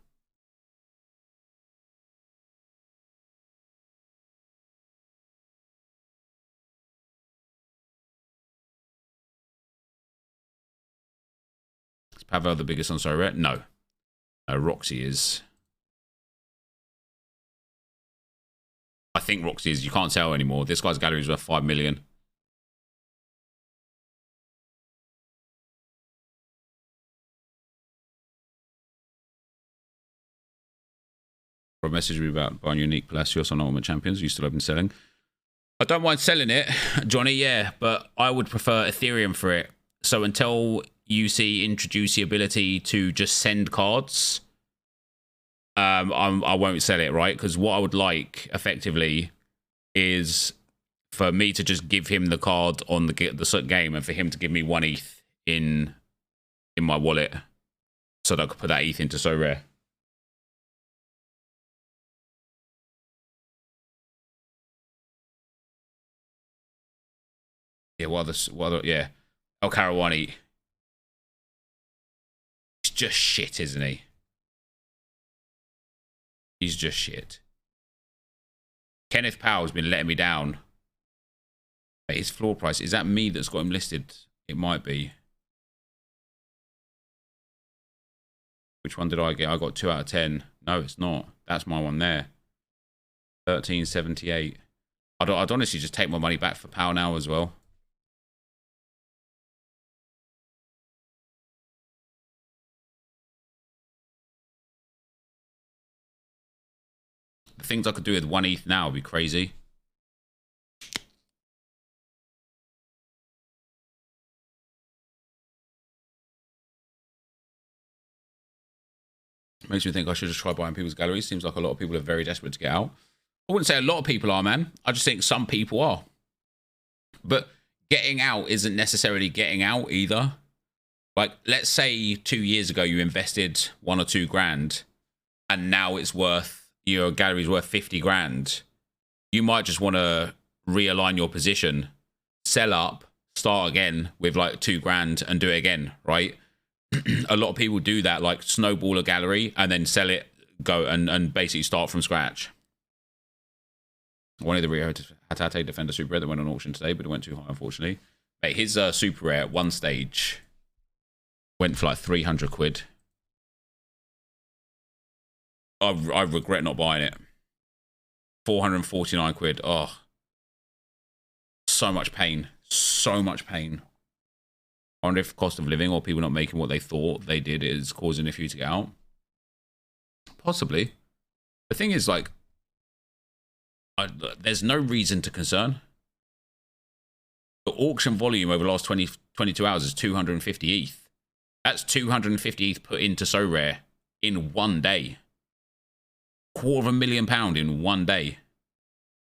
Is Pavel the biggest on Sorare? No. Roxy is. I think Roxy is. You can't tell anymore. This guy's gallery is worth 5 million. Message me about buying unique Palacios on Ultimate Champions. You still open selling? I don't mind selling it, Johnny, yeah, but I would prefer Ethereum for it. So until UC introduce the ability to just send cards, I won't sell it, right? Because what I would like, effectively, is for me to just give him the card on the game and for him to give me 1 ETH in my wallet so that I could put that ETH into Sorare. Yeah, yeah. El Karawani. He's just shit, isn't he? He's just shit. Kenneth Powell's been letting me down. His floor price, is that me that's got him listed? It might be. Which one did I get? I got 2 out of 10. No, it's not. That's my one there. 1378. I'd honestly just take my money back for Powell now as well. The things I could do with 1 ETH now would be crazy. Makes me think I should just try buying people's galleries. Seems like a lot of people are very desperate to get out. I wouldn't say a lot of people are, man. I just think some people are. But getting out isn't necessarily getting out either. Like, let's say 2 years ago you invested 1 or 2 grand and now it's worth, your gallery's worth 50 grand. You might just want to realign your position, sell up, start again with like 2 grand and do it again, right? A lot of people do that, like snowball a gallery and then sell it, go and basically start from scratch. One of the Rio Hatate Defender Super Rare that went on auction today, but it went too high, unfortunately. Mate, his Super Rare at one stage went for like 300 quid. I regret not buying it. 449 quid. Oh. So much pain. So much pain. I wonder if cost of living or people not making what they thought they did is causing a few to get out. Possibly. The thing is, like, there's no reason to concern. The auction volume over the last 22 hours is 250 ETH. That's 250 ETH put into Sorare in 1 day. £250,000 in 1 day.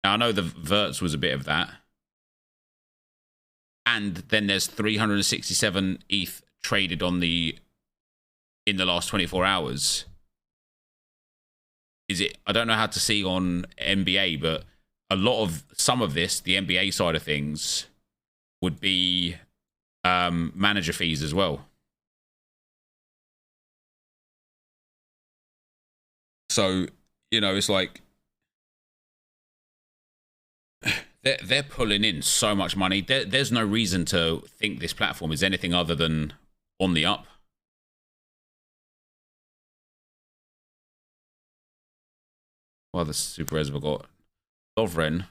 Now, I know the Verts was a bit of that. And then there's 367 ETH traded on in the last 24 hours. Is it? I don't know how to see on NBA, but some of this, the NBA side of things, would be manager fees as well. So, you know, it's like they're pulling in so much money. There's no reason to think this platform is anything other than on the up. What other super rares have I got? Lovren.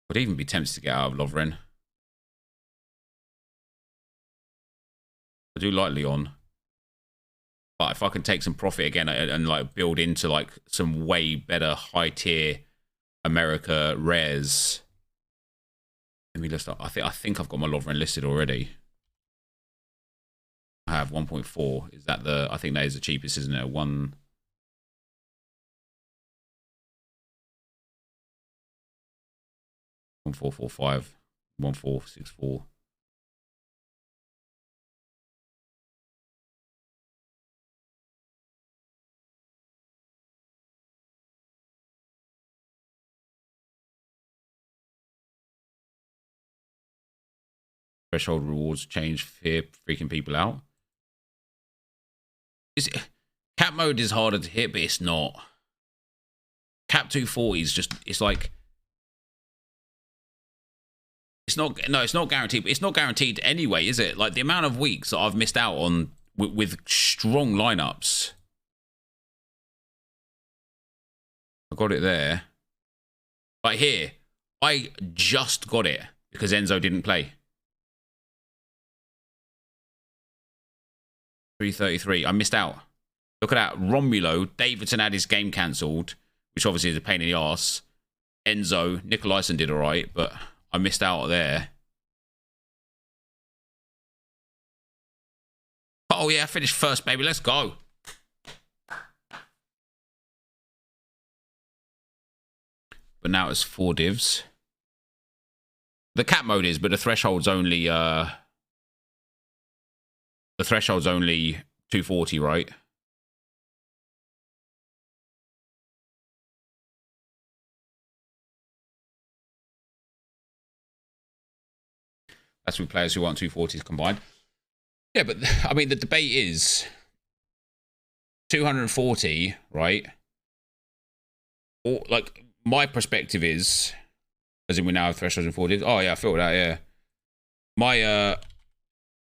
Would even be tempted to get out of Lovren. I do like Leon. But if I can take some profit again and like build into like some way better high tier America rares. Let me list up. I think I've got my Lovren listed already. I have 1.4. Is that the? I think that is the cheapest, isn't it? 1445, 1464. Threshold rewards change fear freaking people out. Cap mode is harder to hit, but it's not. Cap 240 is just, it's like, it's not guaranteed, but it's not guaranteed anyway, is it? Like the amount of weeks that I've missed out on with strong lineups. I got it there. But here, I just got it because Enzo didn't play. 333. I missed out. Look at that. Romulo. Davidson had his game cancelled, which obviously is a pain in the arse. Enzo. Nicolaisen did all right, but I missed out there. Oh, yeah. I finished first, baby. Let's go. But now it's 4 divs. The cap mode is, but the threshold's only... the threshold's only 240, right? That's with players who want 240s combined. Yeah, but I mean, the debate is 240, right? Or like my perspective is, as in we now have thresholds and 40s. Oh yeah, I feel that. Yeah,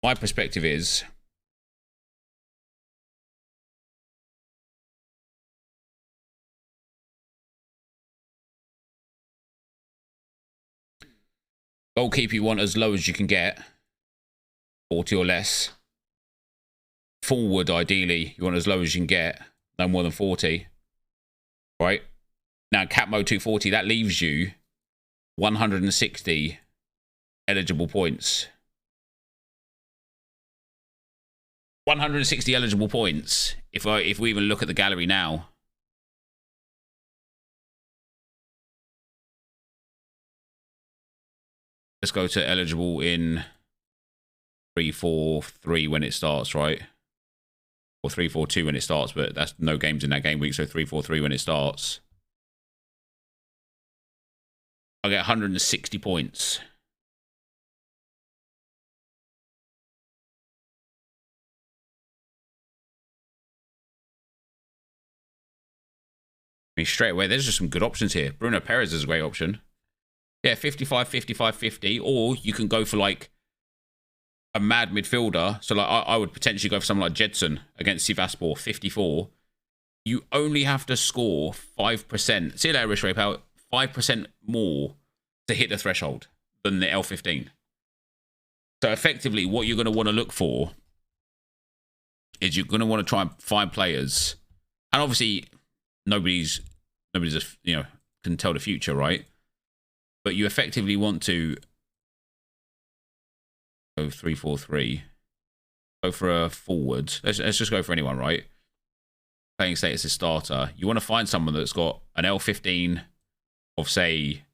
my perspective is. Goalkeeper you want as low as you can get. 40 or less. Forward, ideally, you want as low as you can get. No more than 40. Right? Now, cap mode 240, that leaves you 160 eligible points. 160 eligible points. If we even look at the gallery now. Let's go to eligible in 3-4-3 when it starts, right? Or 3-4-2 when it starts, but that's no games in that game week, so 3-4-3 when it starts. I get 160 points. I mean, straight away, there's just some good options here. Bruno Perez is a great option. Yeah, 55, 55, 50. Or you can go for like a mad midfielder. So like I would potentially go for someone like Jedson against Sivasspor, 54. You only have to score 5%. See that, Rich Rape out 5% more to hit the threshold than the L15. So effectively, what you're going to want to look for is you're going to want to try and find players. And obviously, nobody's can tell the future, right? But you effectively want to go 3-4-3. Go for a forward. Let's just go for anyone, right? Playing status as starter. You want to find someone that's got an L15 of, say,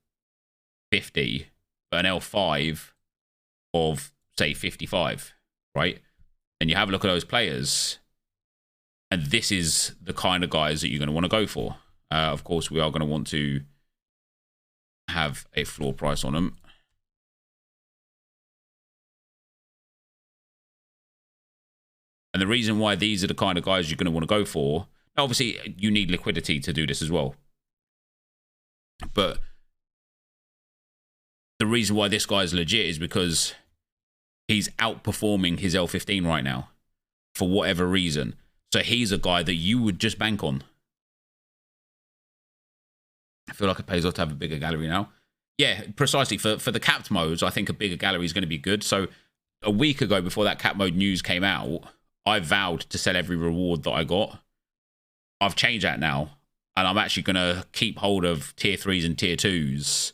50, but an L5 of, say, 55, right? And you have a look at those players, and this is the kind of guys that you're going to want to go for. Of course, we are going to want to have a floor price on them. And the reason why these are the kind of guys you're going to want to go for, obviously you need liquidity to do this as well. But the reason why this guy is legit is because he's outperforming his L15 right now for whatever reason. So he's a guy that you would just bank on. I feel like it pays off to have a bigger gallery now. Yeah, precisely. For the capped modes, I think a bigger gallery is going to be good. So a week ago, before that cap mode news came out, I vowed to sell every reward that I got. I've changed that now. And I'm actually going to keep hold of tier 3s and tier 2s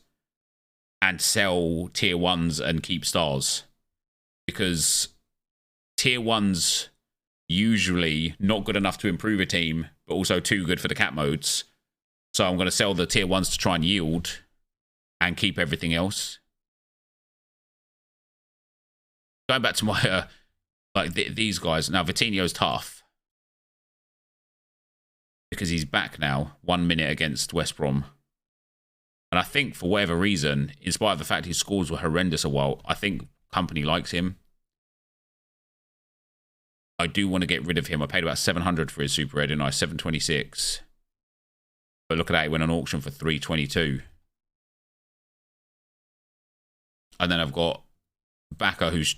and sell tier 1s and keep stars. Because tier 1s usually not good enough to improve a team, but also too good for the cap modes. So I'm going to sell the tier 1s to try and yield and keep everything else. Going back to my, these guys. Now, Vitinho's tough. Because he's back now, 1 minute against West Brom. And I think, for whatever reason, in spite of the fact his scores were horrendous a while, I think company likes him. I do want to get rid of him. I paid about 700 for his Super Red, and I 726. But look at that, he went on auction for 322. And then I've got Baka, who's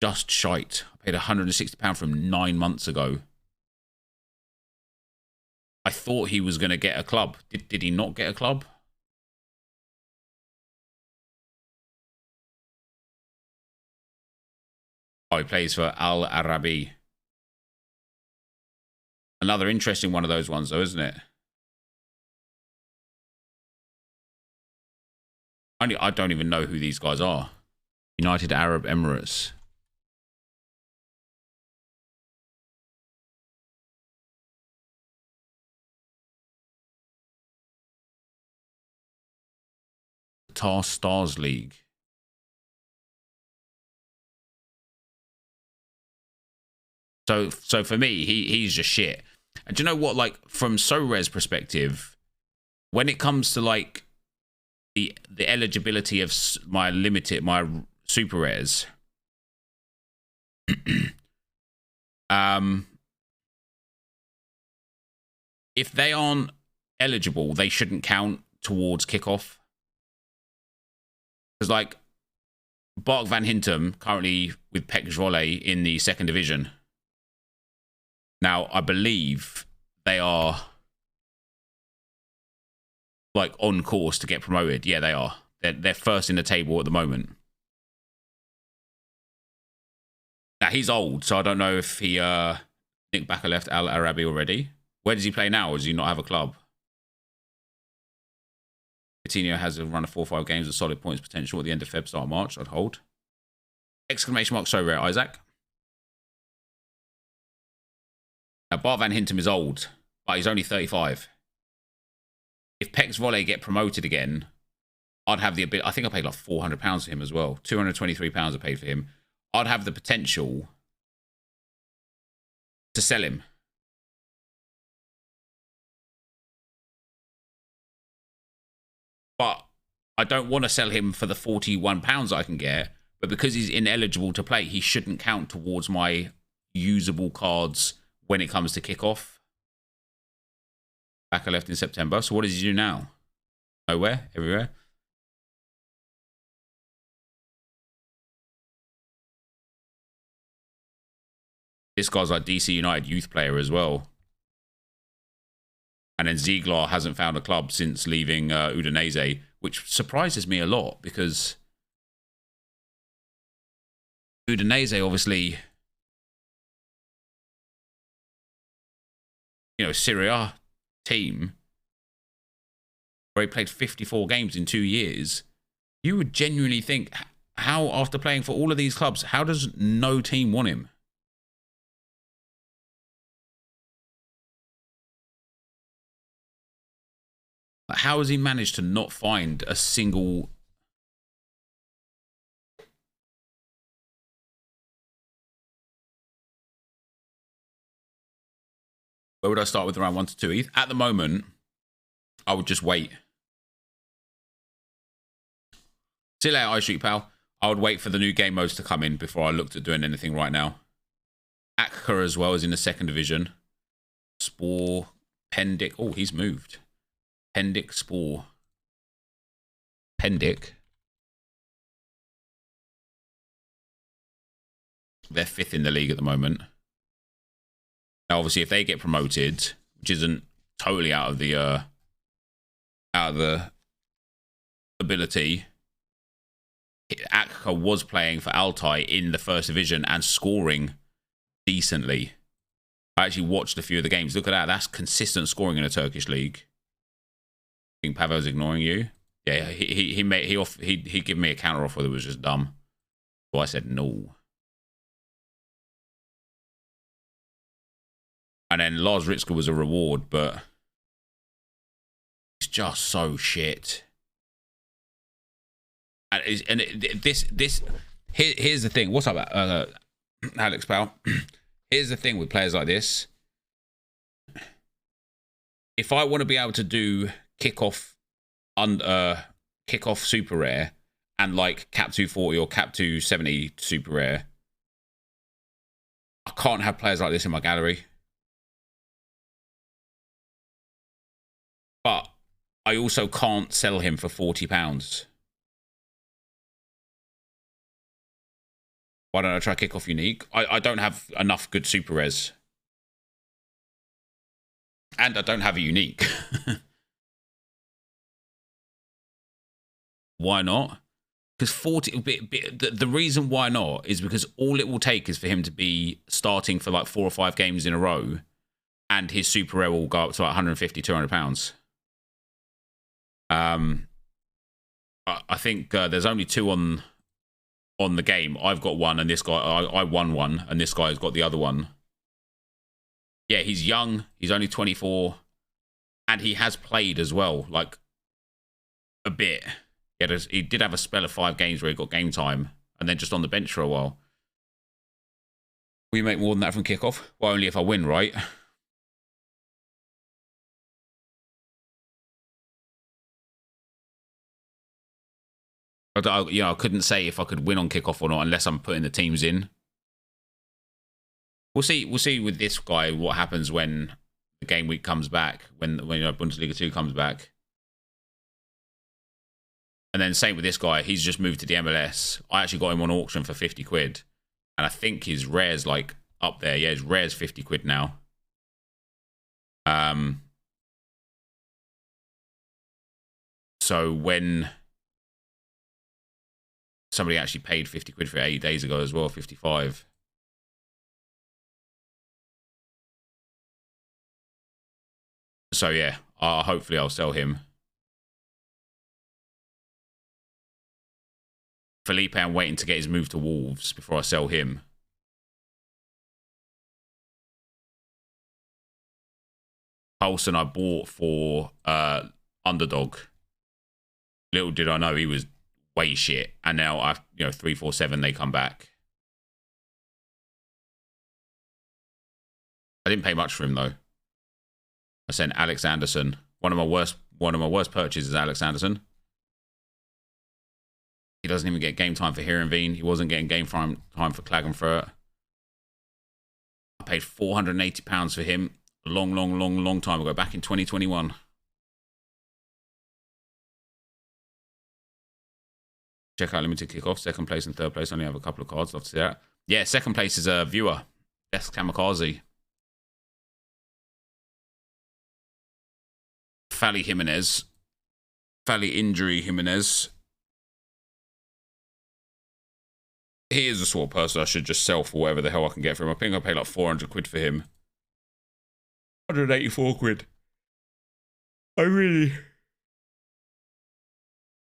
just shite. I paid £160 from 9 months ago. I thought he was going to get a club. Did he not get a club? Oh, he plays for Al Arabi. Another interesting one of those ones, though, isn't it? I don't even know who these guys are. United Arab Emirates. Qatar Stars League. So for me, he's just shit. And do you know what? Like, from Sorare's perspective, when it comes to like the eligibility of my super rares, if they aren't eligible, they shouldn't count towards kickoff. Because, like, Bark van Hintem, currently with Pek Zwolle in the 2nd division. Now, I believe they are, like, on course to get promoted. Yeah, they are. They're first in the table at the moment. Now, he's old, so I don't know if he... Nick Bakker left Al Arabi already. Where does he play now, or does he not have a club? Coutinho has a run of 4 or 5 games with solid points potential at the end of Feb, start of March. I'd hold. Exclamation mark, so rare, Isaac. Now, Bart van Hintem is old, but he's only 35. If Pek Zwolle get promoted again, I'd have the ability... I think I paid like £400 for him as well. £223 I paid for him. I'd have the potential to sell him. But I don't want to sell him for the £41 I can get. But because he's ineligible to play, he shouldn't count towards my usable cards when it comes to kickoff. Bakker left in September. So what does he do now? Nowhere? Everywhere? This guy's like DC United youth player as well. And then Ziegler hasn't found a club since leaving Udinese, which surprises me a lot because Udinese, obviously, you know, Serie A team, where he played 54 games in 2 years. You would genuinely think, how, after playing for all of these clubs, how does no team want him? How has he managed to not find a single... Where would I start with around 1 to 2 ETH? At the moment, I would just wait. See you later, iStreet pal. I would wait for the new game modes to come in before I looked at doing anything right now. Akka as well is in the 2nd division. Spore, Pendik. Oh, he's moved. Pendik, Spore. Pendik. They're 5th in the league at the moment. Now, obviously, if they get promoted, which isn't totally out of the ability, Akka was playing for Altai in the first division and scoring decently. I actually watched a few of the games. Look at that. That's consistent scoring in a Turkish league. I think Pavel's ignoring you. Yeah, he gave me a counter offer that was just dumb. So I said no. And then Lars Ritzka was a reward, but it's just so shit. Here's the thing. What's up, Alex pal? Here's the thing with players like this. If I want to be able to do kickoff super rare and like cap 240 or cap 270 super rare, I can't have players like this in my gallery. But I also can't sell him for £40. Why don't I try kickoff unique? I don't have enough good super res. And I don't have a unique. Why not? Because 40... The reason why not is because all it will take is for him to be starting for like 4 or 5 games in a row, and his super rare will go up to like 150, £200. I think there's only 2 on the game. I've got one, and this guy, I won one, and this guy's got the other one. Yeah, he's young. He's only 24, and he has played as well, like a bit. He did have a spell of 5 games where he got game time, and then just on the bench for a while. Will you make more than that from kickoff? Well, only if I win, right? I couldn't say if I could win on kickoff or not unless I'm putting the teams in. We'll see with this guy what happens when the game week comes back, when Bundesliga 2 comes back. And then same with this guy. He's just moved to the MLS. I actually got him on auction for 50 quid. And I think his rare's like up there. Yeah, his rare's 50 quid now. So when somebody actually paid 50 quid for it 8 days ago as well, 55. So yeah, hopefully I'll sell him. Felipe, I'm waiting to get his move to Wolves before I sell him. Paulson I bought for underdog. Little did I know he was way shit, and now 347 they come back. I didn't pay much for him though. I sent Alex Anderson. One of my worst purchases is Alex Anderson. He doesn't even get game time for Heerenveen. He wasn't getting game time for Klagenfurt. I paid £480 for him a long time ago, back in 2021. Check out limited kickoff. Second place and third place only have a couple of cards. Love to see that. Yeah, second place is a viewer. Desk Kamikaze. Fally Jimenez. Fally Injury Jimenez. He is the sort of person I should just sell for whatever the hell I can get for him. I think I paid like 400 quid for him. 184 quid.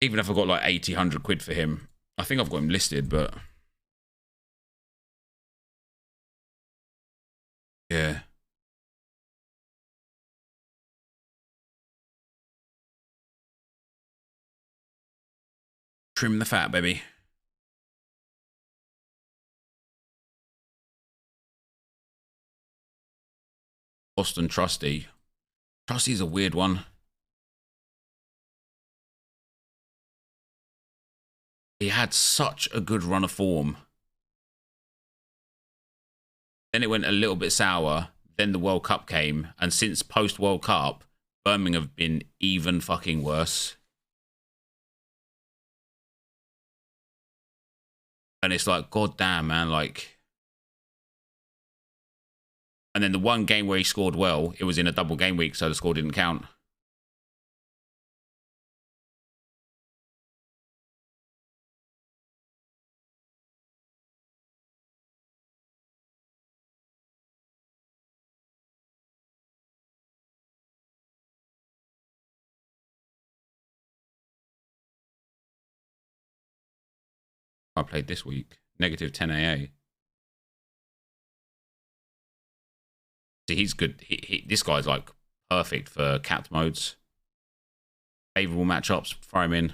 Even if I got like 80, 100 quid for him. I think I've got him listed, but... yeah. Trim the fat, baby. Boston Trusty. Trusty's a weird one. He had such a good run of form. Then it went a little bit sour. Then the World Cup came. And since post-World Cup, Birmingham have been even fucking worse. And it's like, god damn, man, like... And then the one game where he scored well, it was in a double game week, so the score didn't count. I played this week. Negative 10 AA. See, he's good. This guy's like perfect for capped modes. Favorable matchups, throw him in.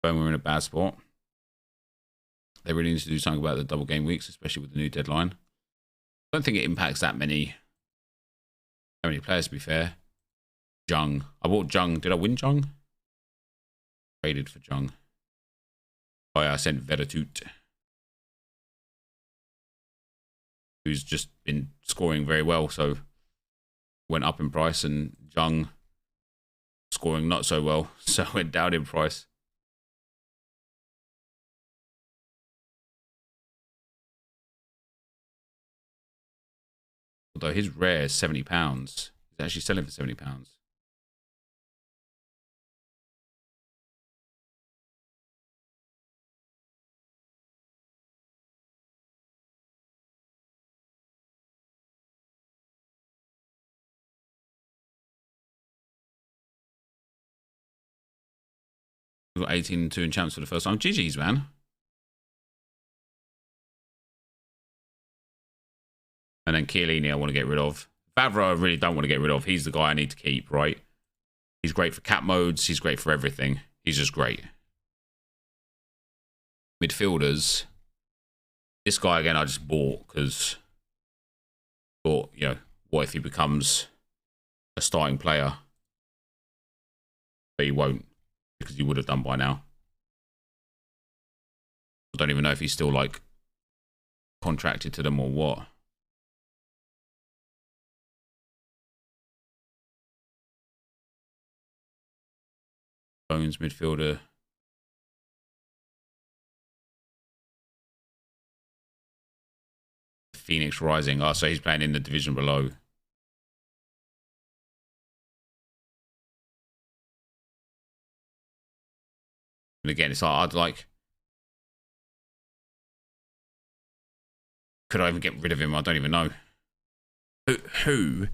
When we're in a bad spot. They really need to do something about the double game weeks, especially with the new deadline. I don't think it impacts that many players, to be fair. Jung. I bought Jung. Did I win Jung? Traded for Jung. Oh yeah, I sent Vedatut, who's just been scoring very well, so went up in price, and Jung scoring not so well, so went down in price. Although his rare is £70. He's actually selling for £70. We've got 18-2 in champs for the first time. GG's, man. And then Chiellini I want to get rid of. Vavra I really don't want to get rid of. He's the guy I need to keep, right? He's great for cap modes. He's great for everything. He's just great. Midfielders. This guy, again, I just bought because thought, you know, what if he becomes a starting player? But he won't, because he would have done by now. I don't even know if he's still, like, contracted to them or what. Bones midfielder. Phoenix Rising. Oh, so he's playing in the division below. And again, it's like, I'd like... Could I even get rid of him? I don't even know. Who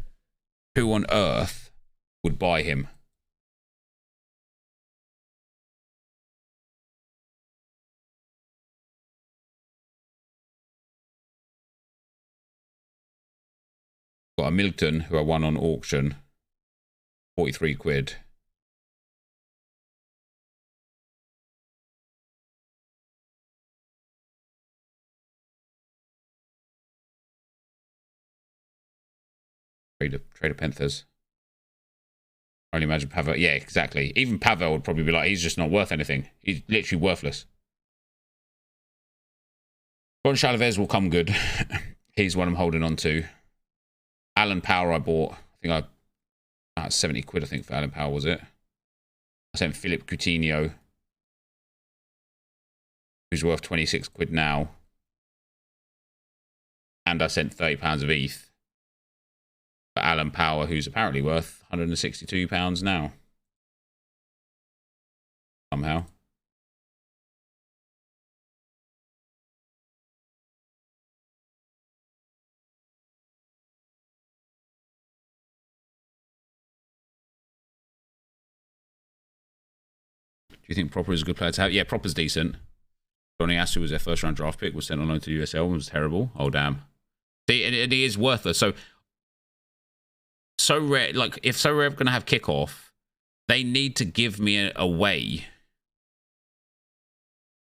on earth would buy him? Got a Milton who I won on auction. 43 quid. Trader Panthers. I only imagine Pavel. Yeah, exactly. Even Pavel would probably be like, he's just not worth anything. He's literally worthless. Ron Chalvez will come good. He's one I'm holding on to. Alan Power I bought. I think I 70 quid, I think, for Alan Power, was it? I sent Philip Coutinho, who's worth 26 quid now. And I sent £30 of ETH for Alan Power, who's apparently worth £162 now. Somehow. Do you think Proper is a good player to have? Yeah, Proper's decent. Johnny Asu was their first round draft pick, was sent on loan to USL and was terrible. Oh, damn. See, and he is worthless. So rare, like, if So Rare are going to have kickoff, they need to give me a way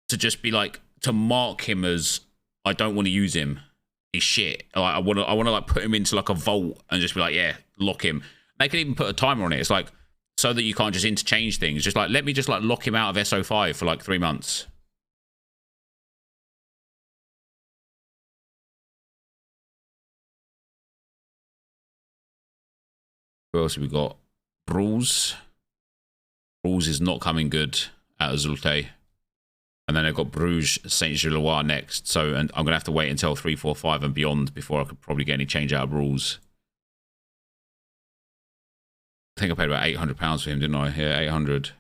to just be like, to mark him as, I don't want to use him. He's shit. Like, I want to like put him into like a vault and just be like, yeah, lock him. They can even put a timer on it. It's like, so that you can't just interchange things. Just like, let me just like lock him out of SO5 for like 3 months. Who else have we got? Bruce. Bruce is not coming good at Azulte. And then I've got Bruges, Saint-Gilloise next. So and I'm going to have to wait until 3, 4, 5 and beyond before I could probably get any change out of rules. I think I paid about £800 for him, didn't I? Yeah, 800.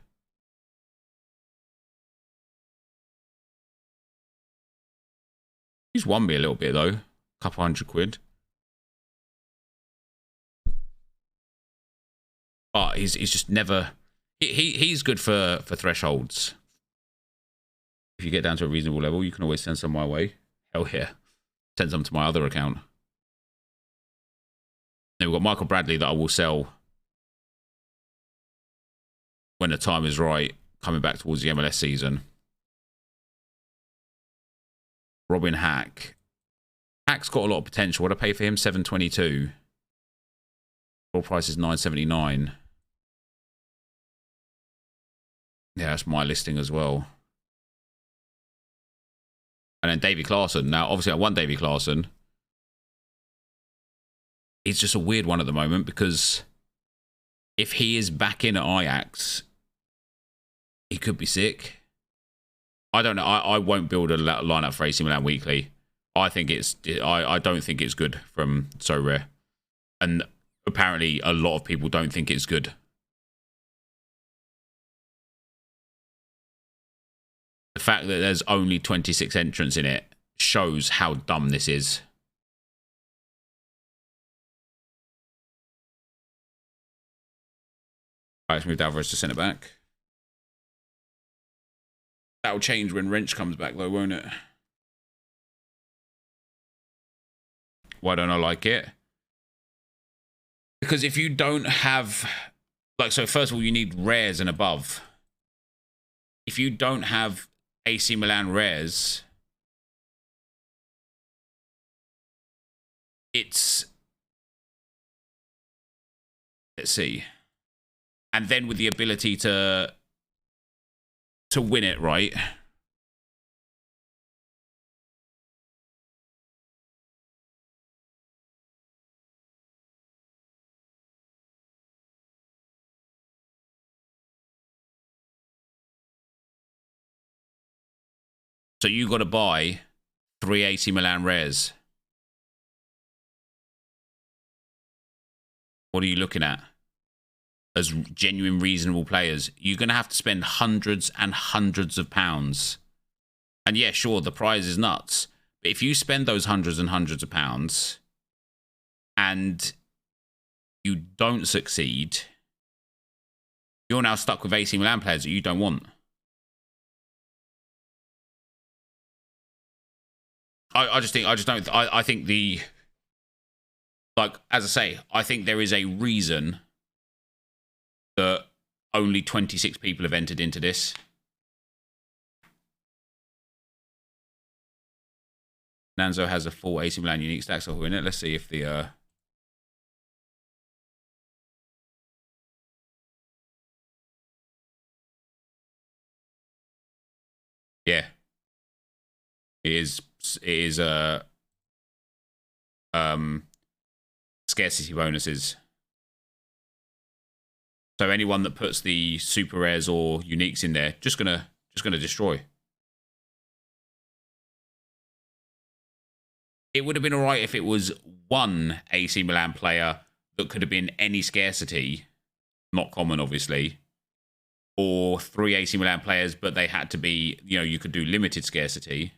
He's won me a little bit, though. A couple £100. But he's just never... He's good for thresholds. If you get down to a reasonable level, you can always send some my way. Hell yeah. Send some to my other account. Then we've got Michael Bradley that I will sell when the time is right, coming back towards the MLS season. Robin Hack. Hack's got a lot of potential. What I pay for him? $722. Full price is $9.79. Yeah, that's my listing as well. And then Davy Klaassen. Now, obviously, I won Davy Klaassen. It's just a weird one at the moment because if he is back in at Ajax, he could be sick. I don't know. I won't build a lineup for AC Milan weekly. I think I don't think it's good from Sorare, and apparently a lot of people don't think it's good. The fact that there's only 26 entrants in it shows how dumb this is. All right, let's move Alvarez to centre back. That'll change when Wrench comes back, though, won't it? Why don't I like it? Because if you don't have... Like, so first of all, you need rares and above. If you don't have AC Milan rares, it's... Let's see. And then with the ability to win it, right? So you got to buy 3 AC Milan rares. What are you looking at? As genuine, reasonable players, you're going to have to spend hundreds and hundreds of pounds. And yeah, sure, the prize is nuts. But if you spend those hundreds and hundreds of pounds and you don't succeed, you're now stuck with AC Milan players that you don't want. I think the... Like, as I say, I think there is a reason that only 26 people have entered into this. Nanzo has a full AC Milan unique stack so in it. Let's see if the yeah. It is scarcity bonuses. So anyone that puts the super rares or uniques in there, just gonna destroy. It would have been alright if it was one AC Milan player that could have been any scarcity, not common obviously, or 3 AC Milan players, but they had to be, you know, you could do limited scarcity.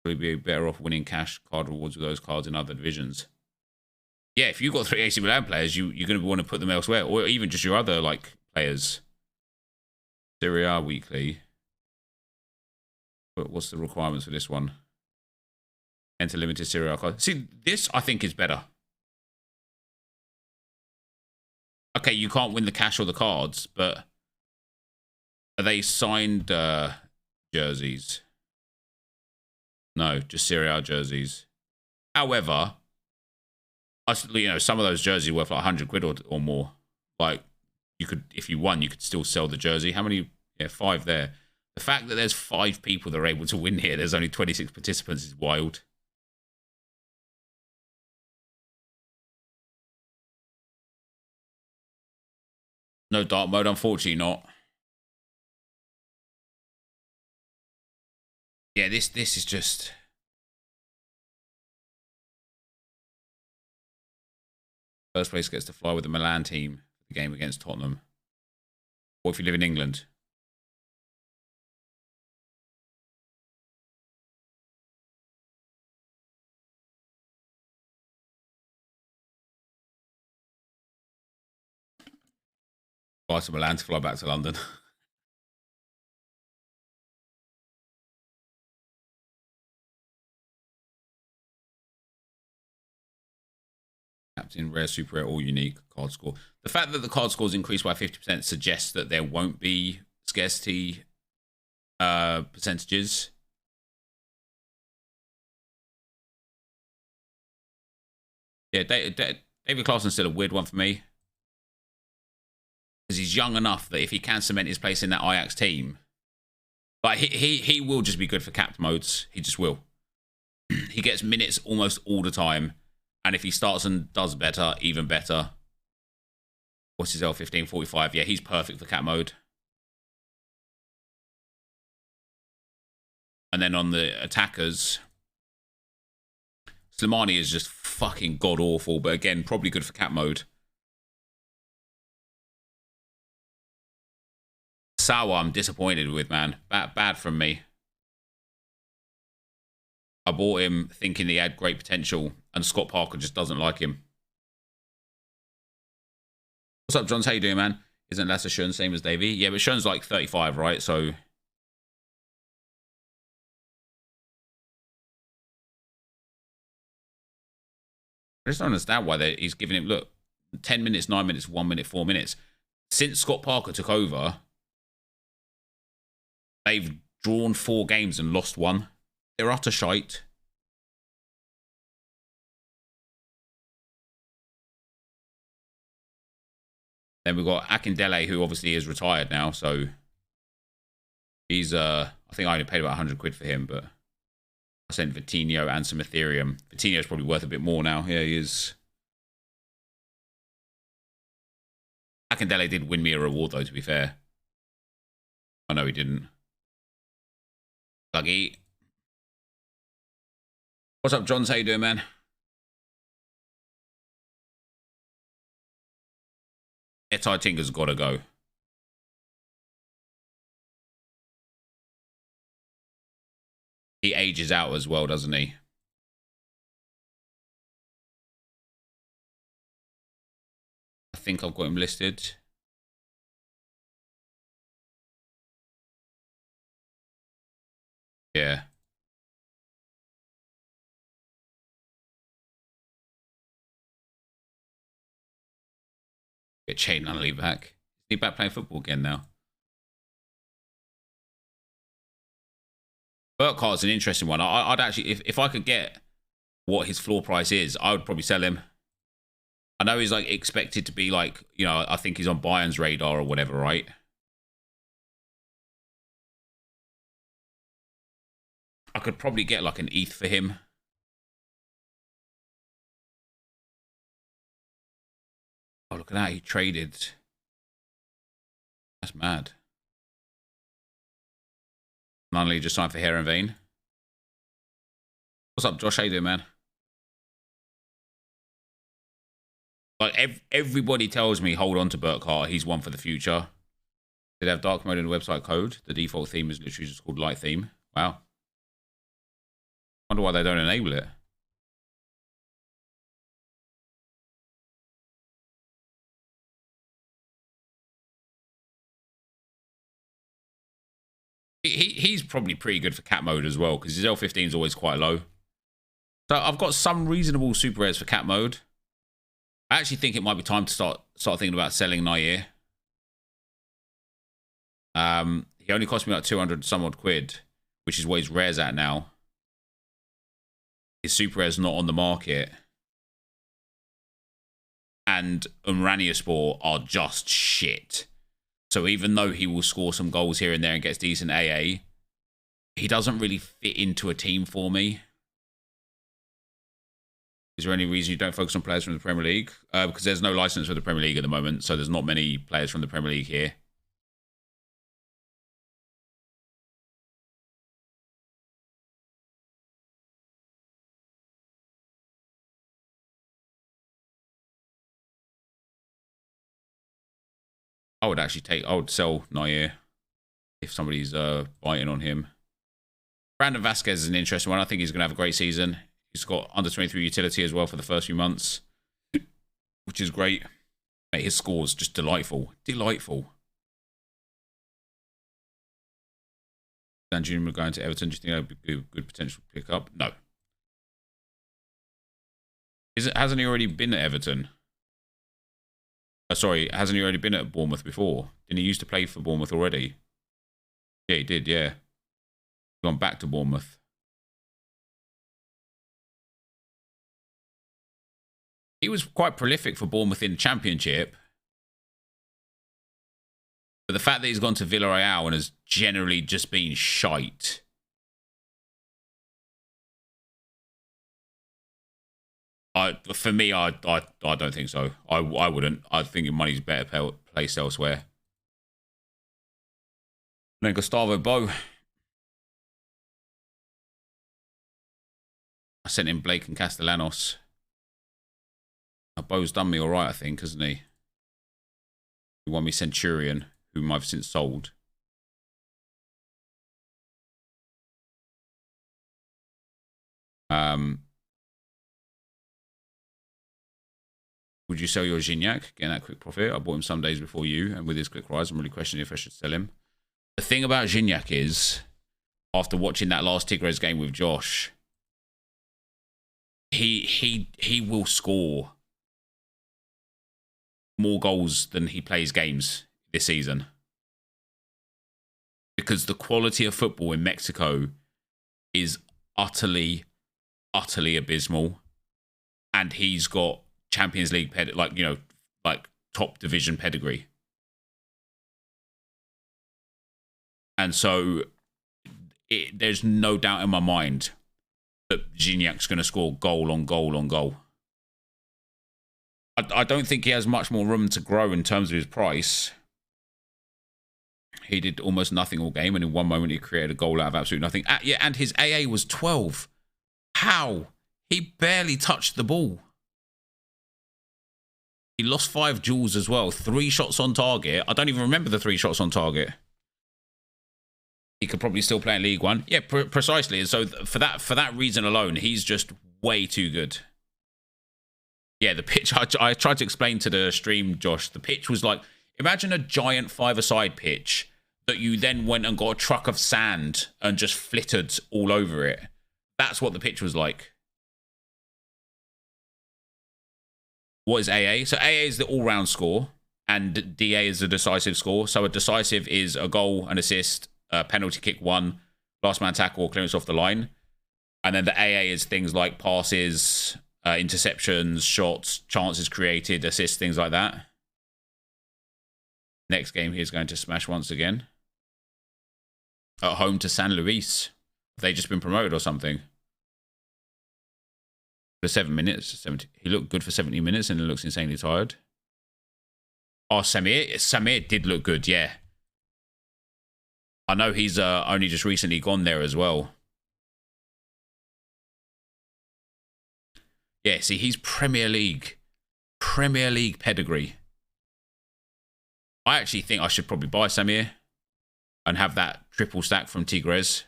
Would be better off winning cash card rewards with those cards in other divisions. Yeah, if you've got 3 AC Milan players, you're going to want to put them elsewhere, or even just your other like players. Serie A weekly. But what's the requirements for this one? Enter limited Serie A card. See, this I think is better. Okay, you can't win the cash or the cards, but are they signed jerseys? No, just Serie A jerseys. However, you know, some of those jerseys are worth like £100 or more. Like, you could, if you won, you could still sell the jersey. How many? Yeah, 5 there. The fact that there's 5 people that are able to win here, there's only 26 participants, is wild. No dark mode, unfortunately not. Yeah, this is just... First place gets to fly with the Milan team for the game against Tottenham. Or if you live in England. Fly to Milan to fly back to London. Captain, rare, super rare, all unique card score. The fact that the card scores increased by 50% suggests that there won't be scarcity percentages. Yeah, David Claessen's still a weird one for me. Because he's young enough that if he can cement his place in that Ajax team, like he will just be good for capped modes. He just will. He gets minutes almost all the time. And if he starts and does better, even better. What's his L15? 45. Yeah, he's perfect for cap mode. And then on the attackers, Slimani is just fucking god-awful. But again, probably good for cap mode. Sawa, I'm disappointed with, man. Bad from me. I bought him thinking he had great potential, and Scott Parker just doesn't like him. What's up, Johns? How you doing, man? Isn't Lasse Schön same as Davey? Yeah, but Schön's like 35, right? So... I just don't understand why he's giving him, look, 10 minutes, 9 minutes, 1 minute, 4 minutes. Since Scott Parker took over, they've drawn 4 games and lost 1. They're utter shite. Then we've got Akindele, who obviously is retired now, so he's I think I only paid about 100 quid for him, but I sent Vitinho and some Ethereum. Vitinho's probably worth a bit more now. Yeah, he is. Akindele did win me a reward, though, to be fair. Oh, no, he didn't. Buggy. What's up, Johns? How you doing, man? Etai Tinker's got to go. He ages out as well, doesn't he? I think I've got him listed. Yeah. Get Chain Nunley back. Is he back playing football again now? Burkhardt's an interesting one. I'd actually, if I could get what his floor price is, I would probably sell him. I know he's like expected to be like, you know, I think he's on Bayern's radar or whatever, right? I could probably get like an ETH for him. Oh, look at that. He traded. That's mad. Nunley just signed for Hair and Vein. What's up, Josh? How you doing, man? Like, everybody tells me, hold on to Burkhardt. He's one for the future. Did they have dark mode in the website code? The default theme is literally just called light theme. Wow. Wonder why they don't enable it. He's probably pretty good for cat mode as well, because his L15 is always quite low. So I've got some reasonable super rares for cat mode. I actually think it might be time to start thinking about selling Nair. He only cost me like 200 some odd quid, which is what his rares at now. His super rare's not on the market. And Umraniaspor are just shit. So even though he will score some goals here and there and gets decent AA, he doesn't really fit into a team for me. Is there any reason you don't focus on players from the Premier League? Because there's no license for the Premier League at the moment, so there's not many players from the Premier League here. I would sell Nair if somebody's biting on him. Brandon Vasquez is an interesting one. I think he's going to have a great season. He's got under 23 utility as well for the first few months, which is great. Mate, his score's just delightful. Delightful. Dan Jr. going to Everton. Do you think that would be a good potential pickup? No. Hasn't he already been at Everton? Sorry, hasn't he already been at Bournemouth before? Didn't he used to play for Bournemouth already? Yeah, he did, yeah. Gone back to Bournemouth. He was quite prolific for Bournemouth in the Championship. But the fact that he's gone to Villarreal and has generally just been shite. For me, I don't think so. I wouldn't. I think your money's better placed elsewhere. And then Gustavo Bo. I sent in Blake and Castellanos. Now, Bo's done me all right, I think, hasn't he? He won me Centurion, whom I've since sold. Would you sell your Gignac? Getting that quick profit. I bought him some days before you, and with his quick rise, I'm really questioning if I should sell him. The thing about Gignac is, after watching that last Tigres game with Josh, he will score more goals than he plays games this season. Because the quality of football in Mexico is utterly abysmal. And he's got Champions League, like top division pedigree. And so there's no doubt in my mind that Gignac's going to score goal on goal on goal. I don't think he has much more room to grow in terms of his price. He did almost nothing all game, and in one moment he created a goal out of absolutely nothing. Yeah, and his AA was 12. How? He barely touched the ball. He lost 5 duels as well. 3 shots on target. I don't even remember the 3 shots on target. He could probably still play in League One. Yeah, precisely. And so for that reason alone, he's just way too good. Yeah, the pitch, I tried to explain to the stream, Josh. The pitch was like, imagine a giant five-a-side pitch that you then went and got a truck of sand and just flittered all over it. That's what the pitch was like. What is AA? So AA is the all-round score, and DA is the decisive score. So a decisive is a goal, an assist, a penalty kick won, last man tackle, or clearance off the line. And then the AA is things like passes, interceptions, shots, chances created, assists, things like that. Next game, he's going to smash once again. At home to San Luis. Have they just been promoted or something? For 7 minutes. He looked good for 70 minutes and he looks insanely tired. Oh, Samir did look good, yeah. I know he's only just recently gone there as well. Yeah, see, he's Premier League pedigree. I actually think I should probably buy Samir and have that triple stack from Tigres.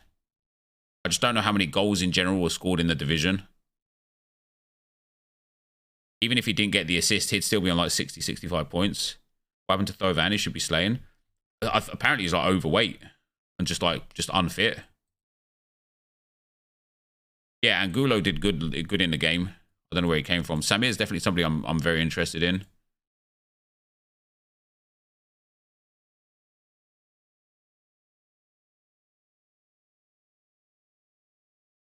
I just don't know how many goals in general were scored in the division. Even if he didn't get the assist, he'd still be on like 60, 65 points. What happened to Thovan? He should be slaying. Apparently he's like overweight and just unfit. Yeah, Angulo did good in the game. I don't know where he came from. Samir is definitely somebody I'm very interested in.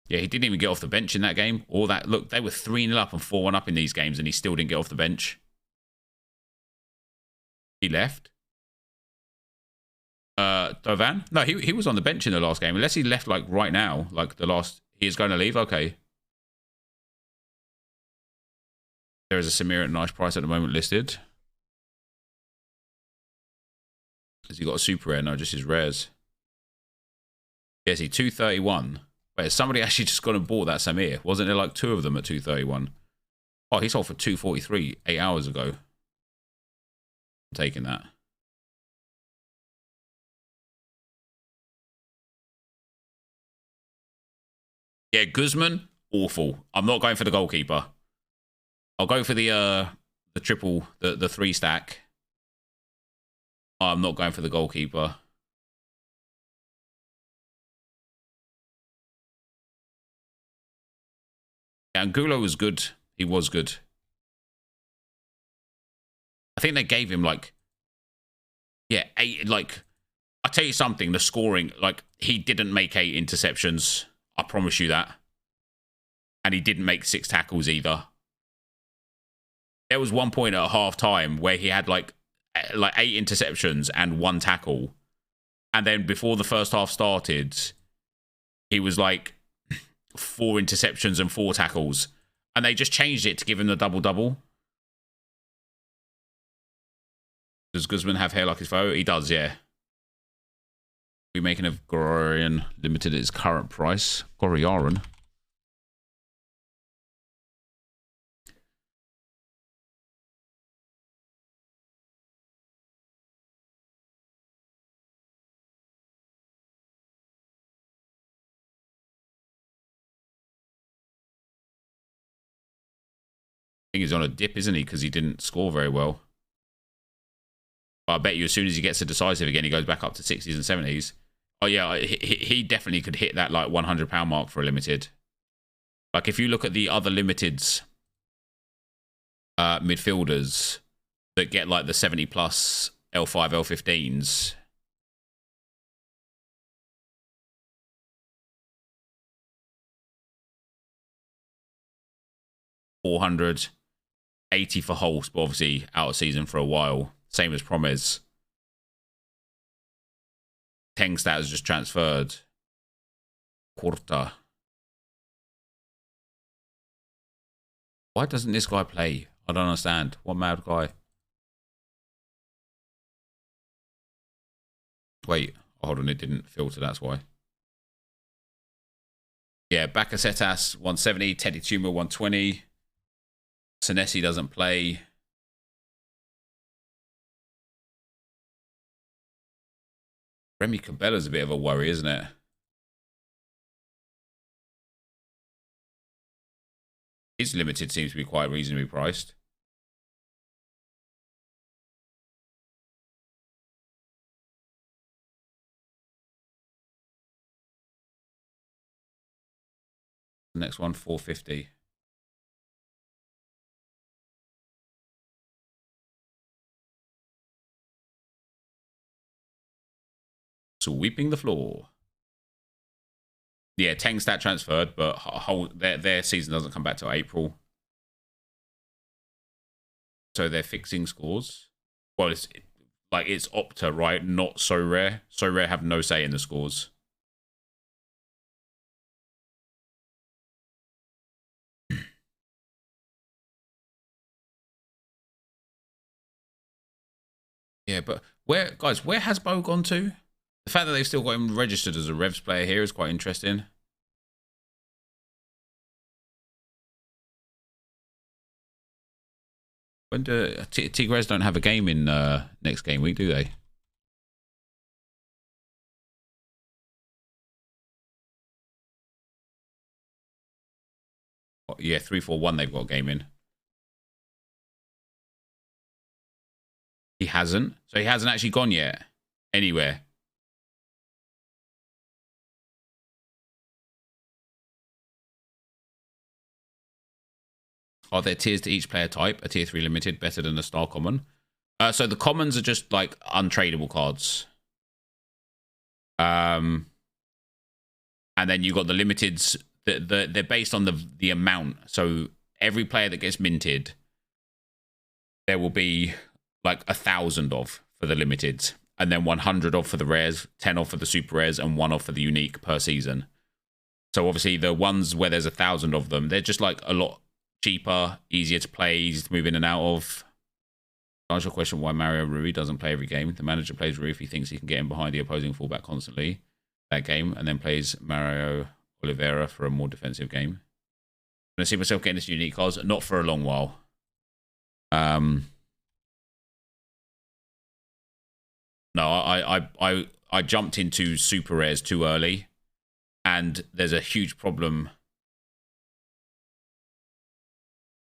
Yeah, he didn't even get off the bench in that game. All that, look, they were 3-0 up and 4-1 up in these games, and he still didn't get off the bench. He left. Dovan? No, he was on the bench in the last game. Unless he left like right now, like the last. He is going to leave. Okay. There is a Samir at a nice price at the moment listed. Has he got a super rare? No, just his rares. Yeah, see, 231. Wait, has somebody actually just gone and bought that Samir? Wasn't there like 2 of them at 231? Oh, he sold for 243 8 hours ago. I'm taking that. Yeah, Guzman, awful. I'm not going for the goalkeeper. I'll go for the triple, the 3 stack. I'm not going for the goalkeeper. Yeah, Angulo was good. He was good. I think they gave him like, yeah, 8. Like, I'll tell you something. The scoring, like, he didn't make 8 interceptions. I promise you that. And he didn't make 6 tackles either. There was one point at half time where he had like 8 interceptions and 1 tackle. And then before the first half started, he was like 4 interceptions and 4 tackles. And they just changed it to give him the double-double. Does Guzman have hair like his photo? He does, yeah. We're making a Gorian limited at its current price. Goriaran. I think he's on a dip, isn't he? Because he didn't score very well. But I bet you as soon as he gets a decisive again, he goes back up to 60s and 70s. Oh, yeah, he definitely could hit that like £100 mark for a limited. Like, if you look at the other limiteds midfielders that get like the 70 plus L5, L15s. $480 for Holst, but obviously out of season for a while. Same as Promes. Tengstat has just transferred. Quarta. Why doesn't this guy play? I don't understand. What mad guy? Wait, hold on, it didn't filter, that's why. Yeah, Bakasetas 170, Teddy Tuma 120. Senesi doesn't play. Remy Cabella's a bit of a worry, isn't it? His limited seems to be quite reasonably priced. The next one, 450. Sweeping the floor. Yeah, Tengstat transferred, but their season doesn't come back till April. So they're fixing scores. Well, it's Opta, right? Not Sorare. Sorare have no say in the scores. Yeah, but where has Bo gone to? The fact that they've still got him registered as a Revs player here is quite interesting. When do Tigres don't have a game in next game week, do they? Oh, yeah, 3-4-1 they've got a game in. He hasn't. So he hasn't actually gone yet anywhere. Are there tiers to each player type? A tier 3 limited better than a star common? So the commons are just like untradeable cards. And then you got the limiteds. They're based on the amount. So every player that gets minted, there will be like 1,000 of for the limiteds, and then 100 of for the rares, 10 off for the super rares, and 1 off for the unique per season. So obviously the ones where there's 1,000 of them, they're just like a lot cheaper, easier to play, easy to move in and out of. To answer your question why Mario Rui doesn't play every game. The manager plays Rui if he thinks he can get in behind the opposing fullback constantly that game, and then plays Mario Oliveira for a more defensive game. I'm going to see myself getting this unique cards, not for a long while. No, I jumped into super rares too early, and there's a huge problem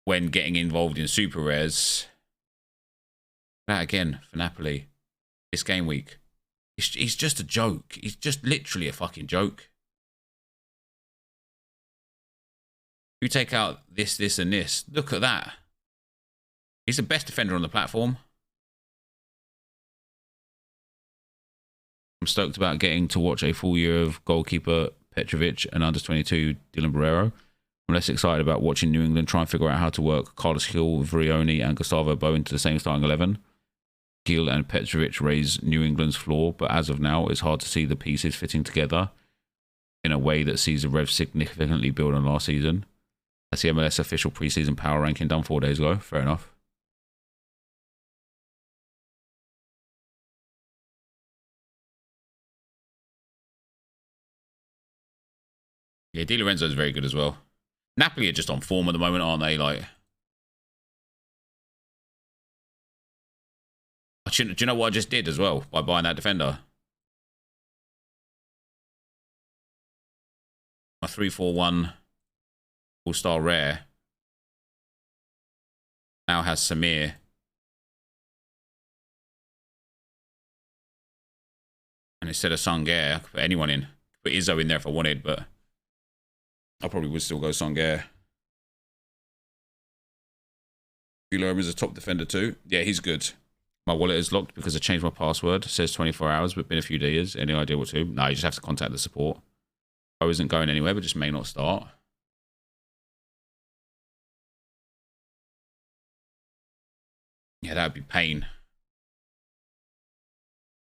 when getting involved in super rares. That again for Napoli this game week. He's just a joke. He's just literally a fucking joke. You take out this, and this. Look at that. He's the best defender on the platform. I'm stoked about getting to watch a full year of goalkeeper Petrovic and under 22 Dylan Barrero. I'm less excited about watching New England try and figure out how to work Carlos Gil, Vrioni and Gustavo Bo into the same starting 11. Gil and Petrovic raise New England's floor, but as of now, it's hard to see the pieces fitting together in a way that sees the Revs significantly build on last season. That's the MLS official preseason power ranking done 4 days ago. Fair enough. Yeah, Di Lorenzo is very good as well. Napoli are just on form at the moment, aren't they? Like, do you know what I just did as well by buying that defender? My 3-4-1 all-star rare now has Samir. And instead of Sangaré, I could put anyone in. Put Izzo in there if I wanted, but I probably would still go Sangaré. Guilherme is a top defender too. Yeah, he's good. My wallet is locked because I changed my password. It says 24 hours, but been a few days. Any idea what to do? No, you just have to contact the support. I isn't going anywhere, but just may not start. Yeah, that would be pain.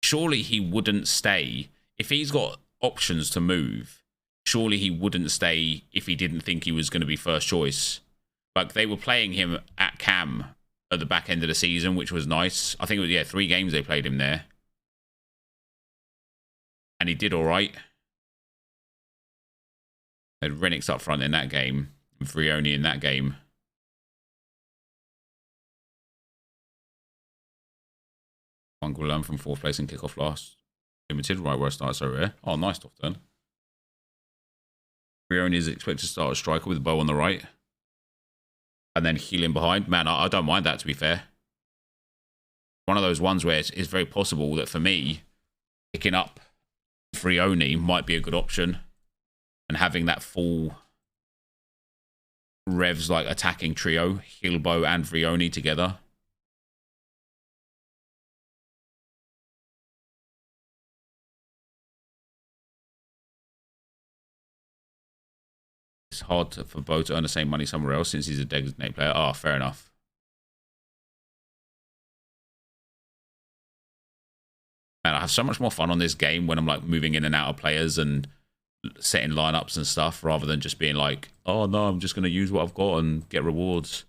Surely he wouldn't stay. If he's got options to move, surely he wouldn't stay if he didn't think he was going to be first choice. Like, they were playing him at Cam at the back end of the season, which was nice. I think it was, yeah, 3 games they played him there. And he did all right. They had Renix up front in that game, and Vrioni in that game. Guilherme from 4th place in kickoff last. Limited, right where I started, so rare. Oh, nice top turn. Vrioni is expected to start a striker with Bo on the right. And then healing behind. Man, I don't mind that, to be fair. One of those ones where it's very possible that for me, picking up Vrioni might be a good option. And having that full Revs like attacking trio, Hilbo and Vrioni together. It's hard for Bo to earn the same money somewhere else since he's a designated player. Oh, fair enough. And I have so much more fun on this game when I'm like moving in and out of players and setting lineups and stuff rather than just being like, oh no, I'm just going to use what I've got and get rewards.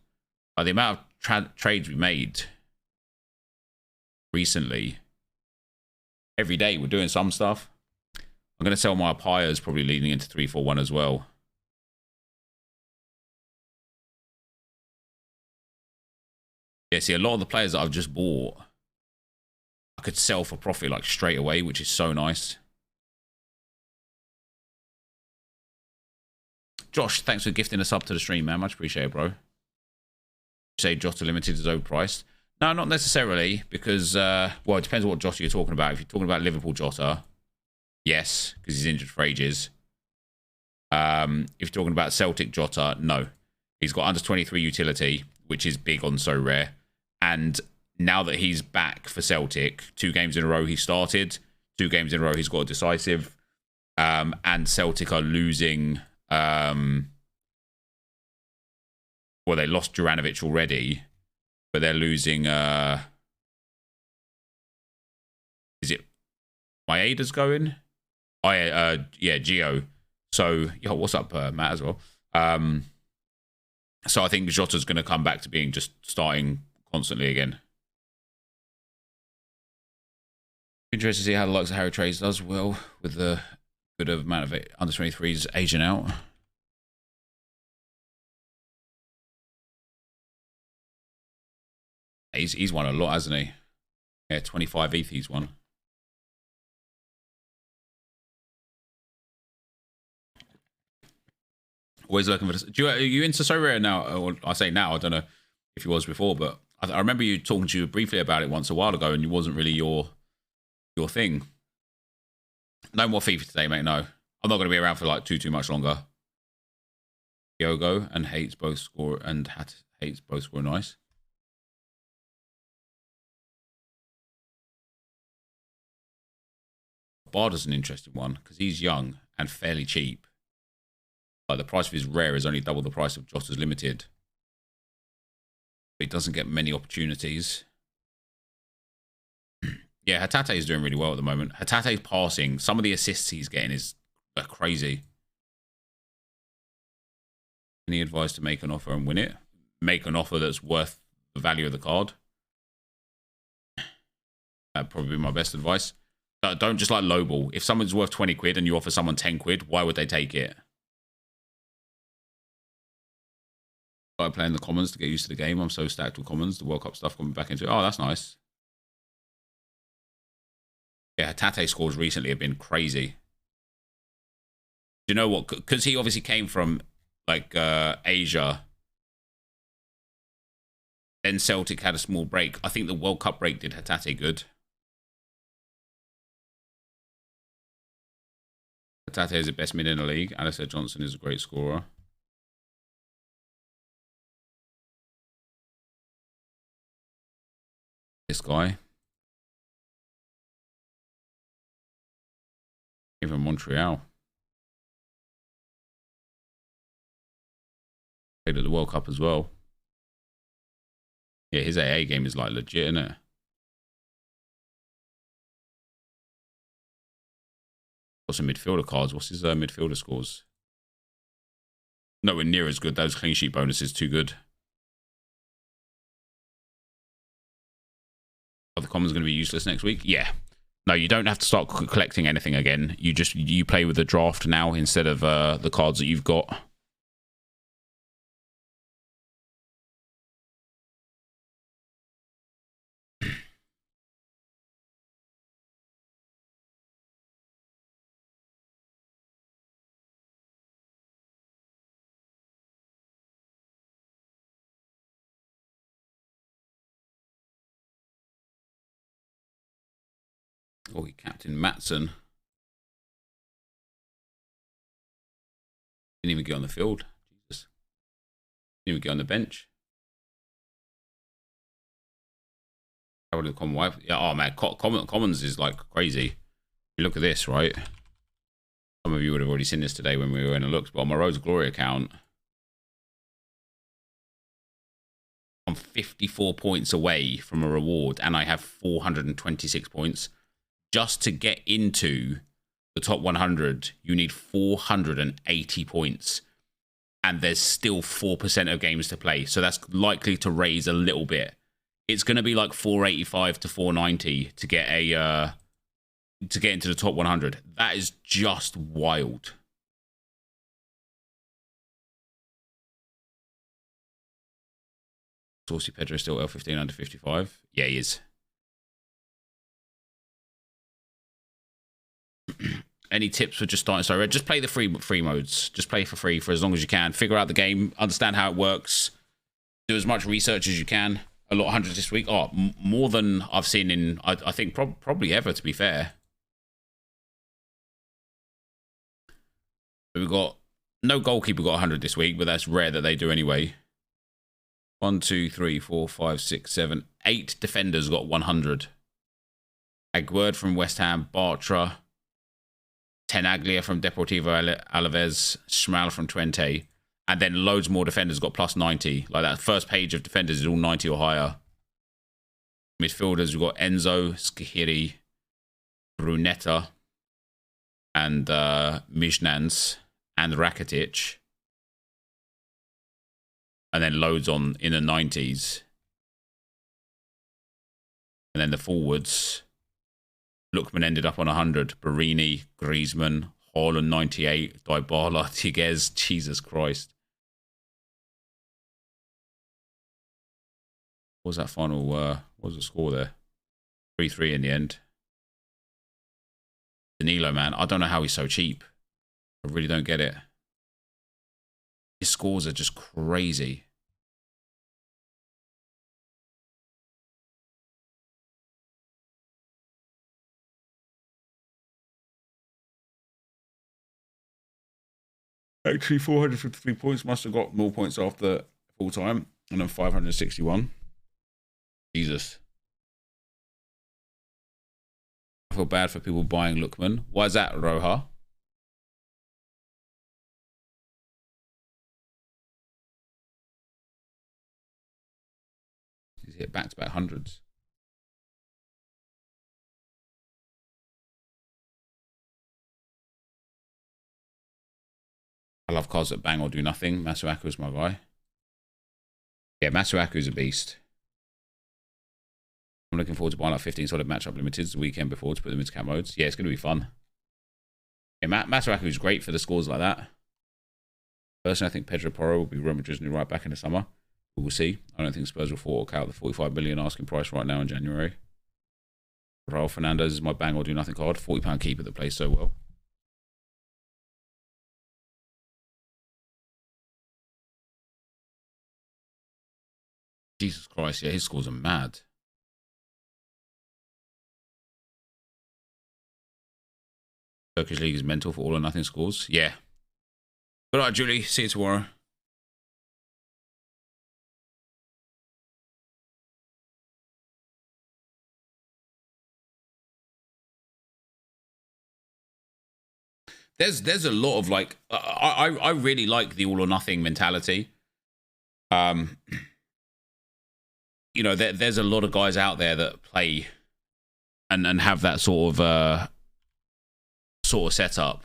By the amount of trades we made recently, every day we're doing some stuff. I'm going to sell my Pyres probably leading into 3-4-1 as well. Yeah, see, a lot of the players that I've just bought, I could sell for profit like straight away, which is so nice. Josh, thanks for gifting a sub to the stream, man. Much appreciated, bro. You say Jota Limited is overpriced? No, not necessarily, because, well, it depends on what Jota you're talking about. If you're talking about Liverpool Jota, yes, because he's injured for ages. If you're talking about Celtic Jota, no. He's got under 23 utility, which is big on so rare. And now that he's back for Celtic, 2 games in a row he started, 2 games in a row he's got a decisive, and Celtic are losing. Well, they lost Juranovic already, but they're losing. Is it Maeda's going? Oh yeah, yeah, Gio. So, yo, what's up, Matt, as well? So I think Jota's going to come back to being just starting constantly again. Interested to see how the likes of Harry Trades does well with the good amount of under 23s aging out. He's won a lot, hasn't he? Yeah, 25 ETH he's won. Always looking for. Are you into Sorare now? Or I say now. I don't know if you was before, but I remember you talking to you briefly about it once a while ago, and it wasn't really your thing. No more FIFA today, mate. No, I'm not going to be around for like too much longer. Yogo and hates both score and hates both score nice. Barda's an interesting one because he's young and fairly cheap. Like the price of his rare is only double the price of Jota's limited. But he doesn't get many opportunities. Yeah, Hatate is doing really well at the moment. Hatate's passing. Some of the assists he's getting is crazy. Any advice to make an offer and win it? Make an offer that's worth the value of the card. That'd probably be my best advice. Don't just like lowball. If someone's worth 20 quid and you offer someone 10 quid, why would they take it? I play in the commons to get used to the game. I'm so stacked with commons. The World Cup stuff coming back into it. Oh, that's nice. Yeah, Tate scores recently have been crazy. Do you know what? Because he obviously came from like Asia. Then Celtic had a small break. I think the World Cup break did Hatate good. Hatate is the best mid in the league. Alistair Johnson is a great scorer. This guy. Even Montreal. Played at the World Cup as well. Yeah, his AA game is like legit, isn't it? Got some midfielder cards. What's his midfielder scores? Nowhere near as good. Those clean sheet bonuses too good. Are the commons going to be useless next week? Yeah. No, you don't have to start collecting anything again. You play with the draft now instead of the cards that you've got. Oh, Captain Matson. Didn't even get on the field. Jesus. Didn't even get on the bench. How would the common wipe? Yeah, oh man, commons is like crazy. You look at this, right? Some of you would have already seen this today when we were in a looks, but on my Rose Glory account, I'm 54 points away from a reward, and I have 426 points. Just to get into the top 100, you need 480 points. And there's still 4% of games to play. So that's likely to raise a little bit. It's going to be like 485 to 490 to get to get into the top 100. That is just wild. Saucy Pedro is still L15 under 55. Yeah, he is. Any tips for just starting Sorare? Just play the free modes. Just play for free for as long as you can. Figure out the game. Understand how it works. Do as much research as you can. A lot of hundreds this week. Oh, more than I've seen in, I think, probably ever, to be fair. We've got no goalkeeper got 100 this week, but that's rare that they do anyway. 1, 2, 3, 4, 5, 6, 7, 8 defenders got 100. Aguerd from West Ham, Bartra, Tenaglia from Deportivo Alaves, Schmal from Twente, and then loads more defenders got plus 90. Like that first page of defenders is all 90 or higher. Midfielders, we've got Enzo, Skihiri, Brunetta, and Mijnans, and Rakitic. And then loads on in the 90s. And then the forwards. Lookman ended up on 100. Barini, Griezmann, Haaland 98, Dybala, Tiguez. Jesus Christ. What was that final? What was the score there? 3-3 in the end. Danilo, man. I don't know how he's so cheap. I really don't get it. His scores are just crazy. Actually, 453 points. Must have got more points after full time. And then 561. Jesus. I feel bad for people buying Lookman. Why is that, Roja? He's hit back-to-back hundreds. I love cards that bang or do nothing. Masuaku is my guy. Yeah, Masuaku is a beast. I'm looking forward to buying like 15 solid matchup limiteds the weekend before to put them into cat modes. Yeah, it's going to be fun. Yeah, Masuaku is great for the scores like that. Personally, I think Pedro Porro will be Real Madrid's new right back in the summer. We will see. I don't think Spurs will fork out the 45 million asking price right now in January. Raul Fernandez is my bang or do nothing card. £40 keeper that plays so well. Jesus Christ, yeah, his scores are mad. Turkish League is mental for all or nothing scores. Yeah. All right, Julie. See you tomorrow. There's a lot of like I really like the all or nothing mentality. You know, there's a lot of guys out there that play and have that sort of setup.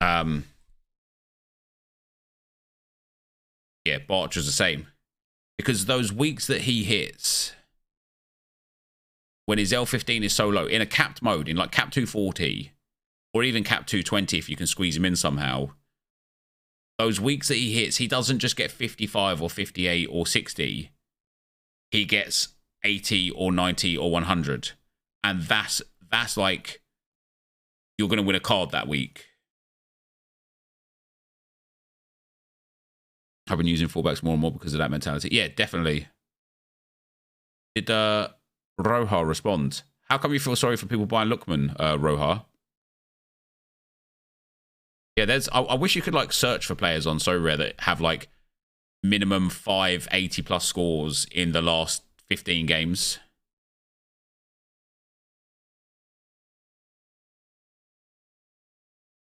Yeah, Barcher's the same. Because those weeks that he hits, when his L15 is so low, in a capped mode, in like cap 240, or even cap 220 if you can squeeze him in somehow, those weeks that he hits, he doesn't just get 55 or 58 or 60. He gets 80 or 90 or 100. And that's like, you're going to win a card that week. I've been using fullbacks more and more because of that mentality. Yeah, definitely. Did Roja respond? How come you feel sorry for people buying Lookman, Roja? Yeah, I wish you could like search for players on Sorare that have like minimum 580 plus scores in the last 15 games.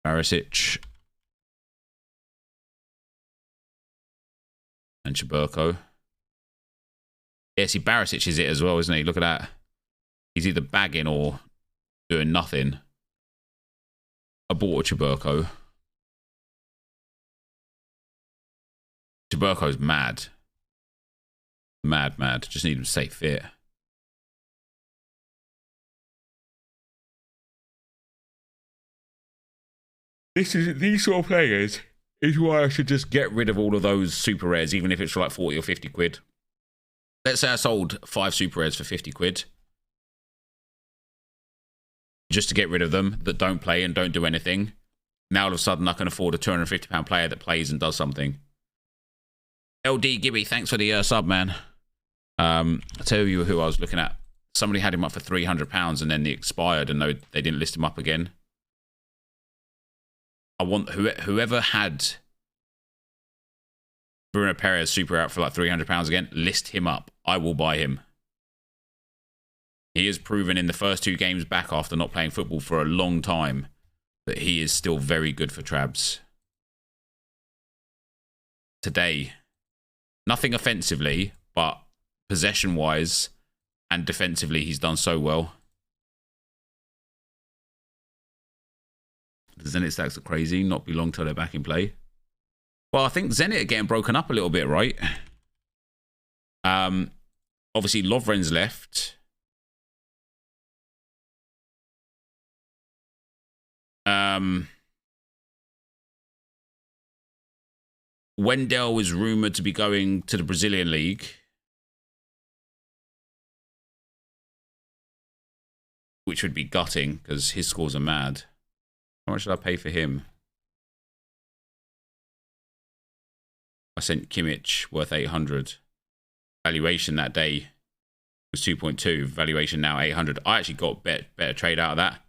Barisic. And Chaburko. Yeah, see, Barisic is it as well, isn't he? Look at that. He's either bagging or doing nothing. I bought a Chaburko. Chaburko's mad. Mad. Just need him to stay fit. These sort of players is why I should just get rid of all of those super rares, even if it's for like 40 or 50 quid. Let's say I sold 5 super rares for 50 quid. Just to get rid of them that don't play and don't do anything. Now all of a sudden I can afford a £250 player that plays and does something. LD Gibby, thanks for the sub, man. I'll tell you who I was looking at. Somebody had him up for £300 and then he expired and they didn't list him up again. I want whoever had Bruno Perez super out for like £300 again, list him up. I will buy him. He has proven in the first 2 games back after not playing football for a long time that he is still very good for Trabs. Today, nothing offensively, but possession-wise and defensively, he's done so well. The Zenit stacks are crazy, not be long till they're back in play. Well, I think Zenit are getting broken up a little bit, right? Obviously, Lovren's left. Wendell is rumoured to be going to the Brazilian League. Which would be gutting, because his scores are mad. How much did I pay for him? I sent Kimmich worth 800. Valuation that day was 2.2. Valuation now 800. I actually got better trade out of that.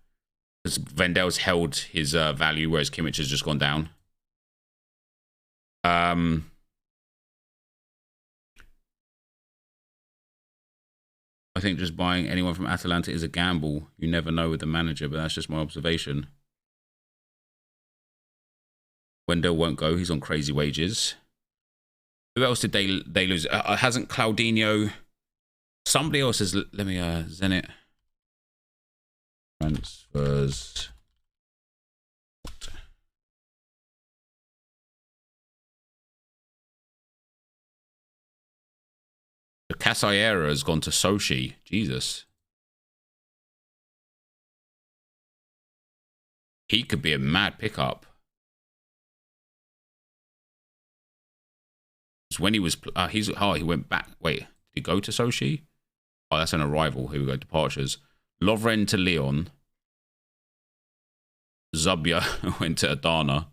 Because Vendel's held his value, whereas Kimmich has just gone down. I think just buying anyone from Atalanta is a gamble. You never know with the manager, but that's just my observation. Wendell won't go. He's on crazy wages. Who else did they lose? Hasn't Claudinho... Somebody else has... Let me... Zenit. Transfers... Casayera has gone to Sochi. Jesus. He could be a mad pickup. It's when he was... he went back. Wait, did he go to Sochi? Oh, that's an arrival. Here we go. Departures. Lovren to Lyon. Zubia went to Adana.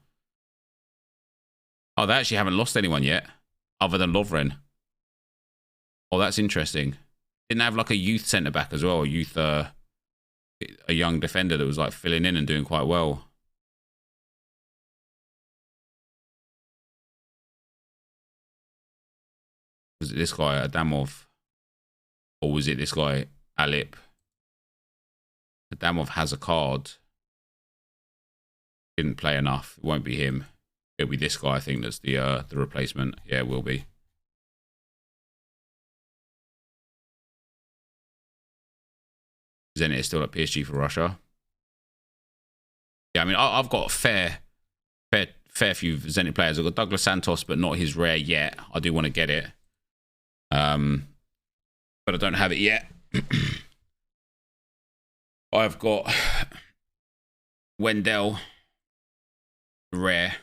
Oh, they actually haven't lost anyone yet. Other than Lovren. Oh, that's interesting. Didn't have like a youth centre back as well. A young defender that was like filling in and doing quite well. Was it this guy, Adamov? Or was it this guy, Alip? Adamov has a card. Didn't play enough. It won't be him. It'll be this guy, I think, that's the replacement. Yeah, it will be. Zenit is still at PSG for Russia. Yeah, I mean, I've got a fair few Zenit players. I've got Douglas Santos, but not his rare yet. I do want to get it. But I don't have it yet. I've got Wendell, rare,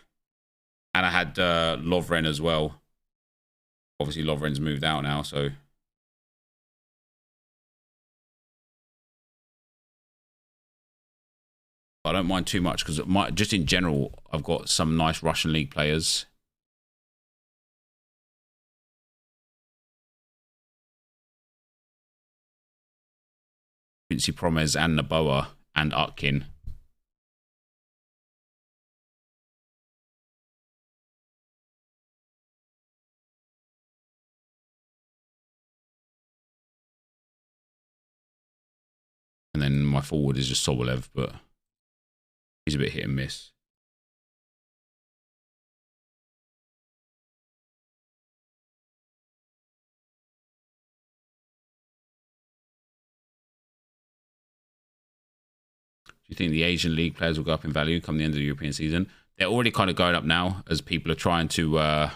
and I had Lovren as well. Obviously, Lovren's moved out now, so... I don't mind too much because just in general, I've got some nice Russian league players. Vinci Promes and Naboa and Utkin. And then my forward is just Sobolev, but he's a bit hit and miss. Do you think the Asian league players will go up in value come the end of the European season? They're already kind of going up now as people are trying to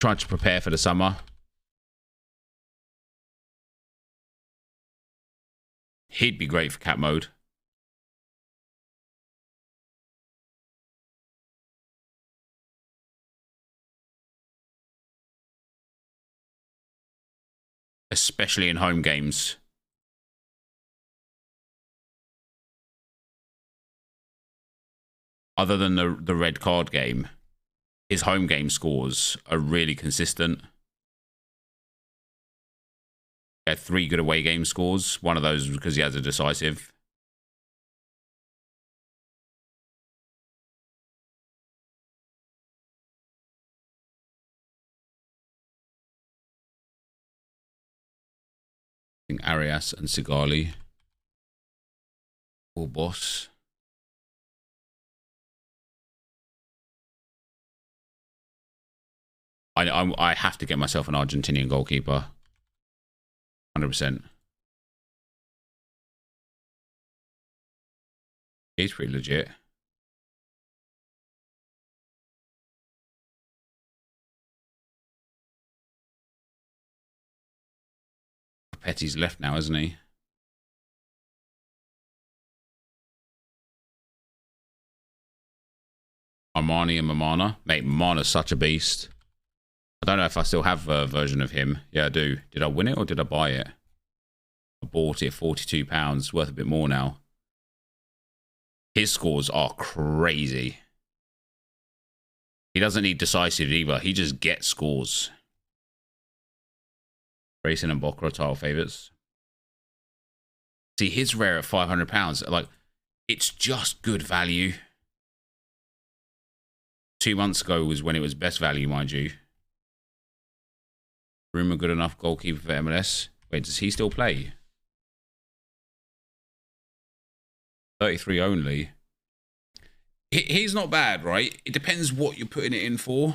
prepare for the summer. He'd be great for cat mode. Especially in home games. Other than the red card game, his home game scores are really consistent. He had 3 good away game scores. One of those was because he has a decisive. I think Arias and Sigali. Or boss. I have to get myself an Argentinian goalkeeper. 100%. He's pretty legit. Petty's left now, hasn't he? Armani and Mamana. Mate, Mamana's such a beast. I don't know if I still have a version of him. Yeah, I do. Did I win it or did I buy it? I bought it, £42. Worth a bit more now. His scores are crazy. He doesn't need decisive either. He just gets scores. Racing and Bokra are title favourites. See, his rare at £500. Like, it's just good value. 2 months ago was when it was best value, mind you. Rumour good enough goalkeeper for MLS. Wait, does he still play? 33 only. He's not bad, right? It depends what you're putting it in for.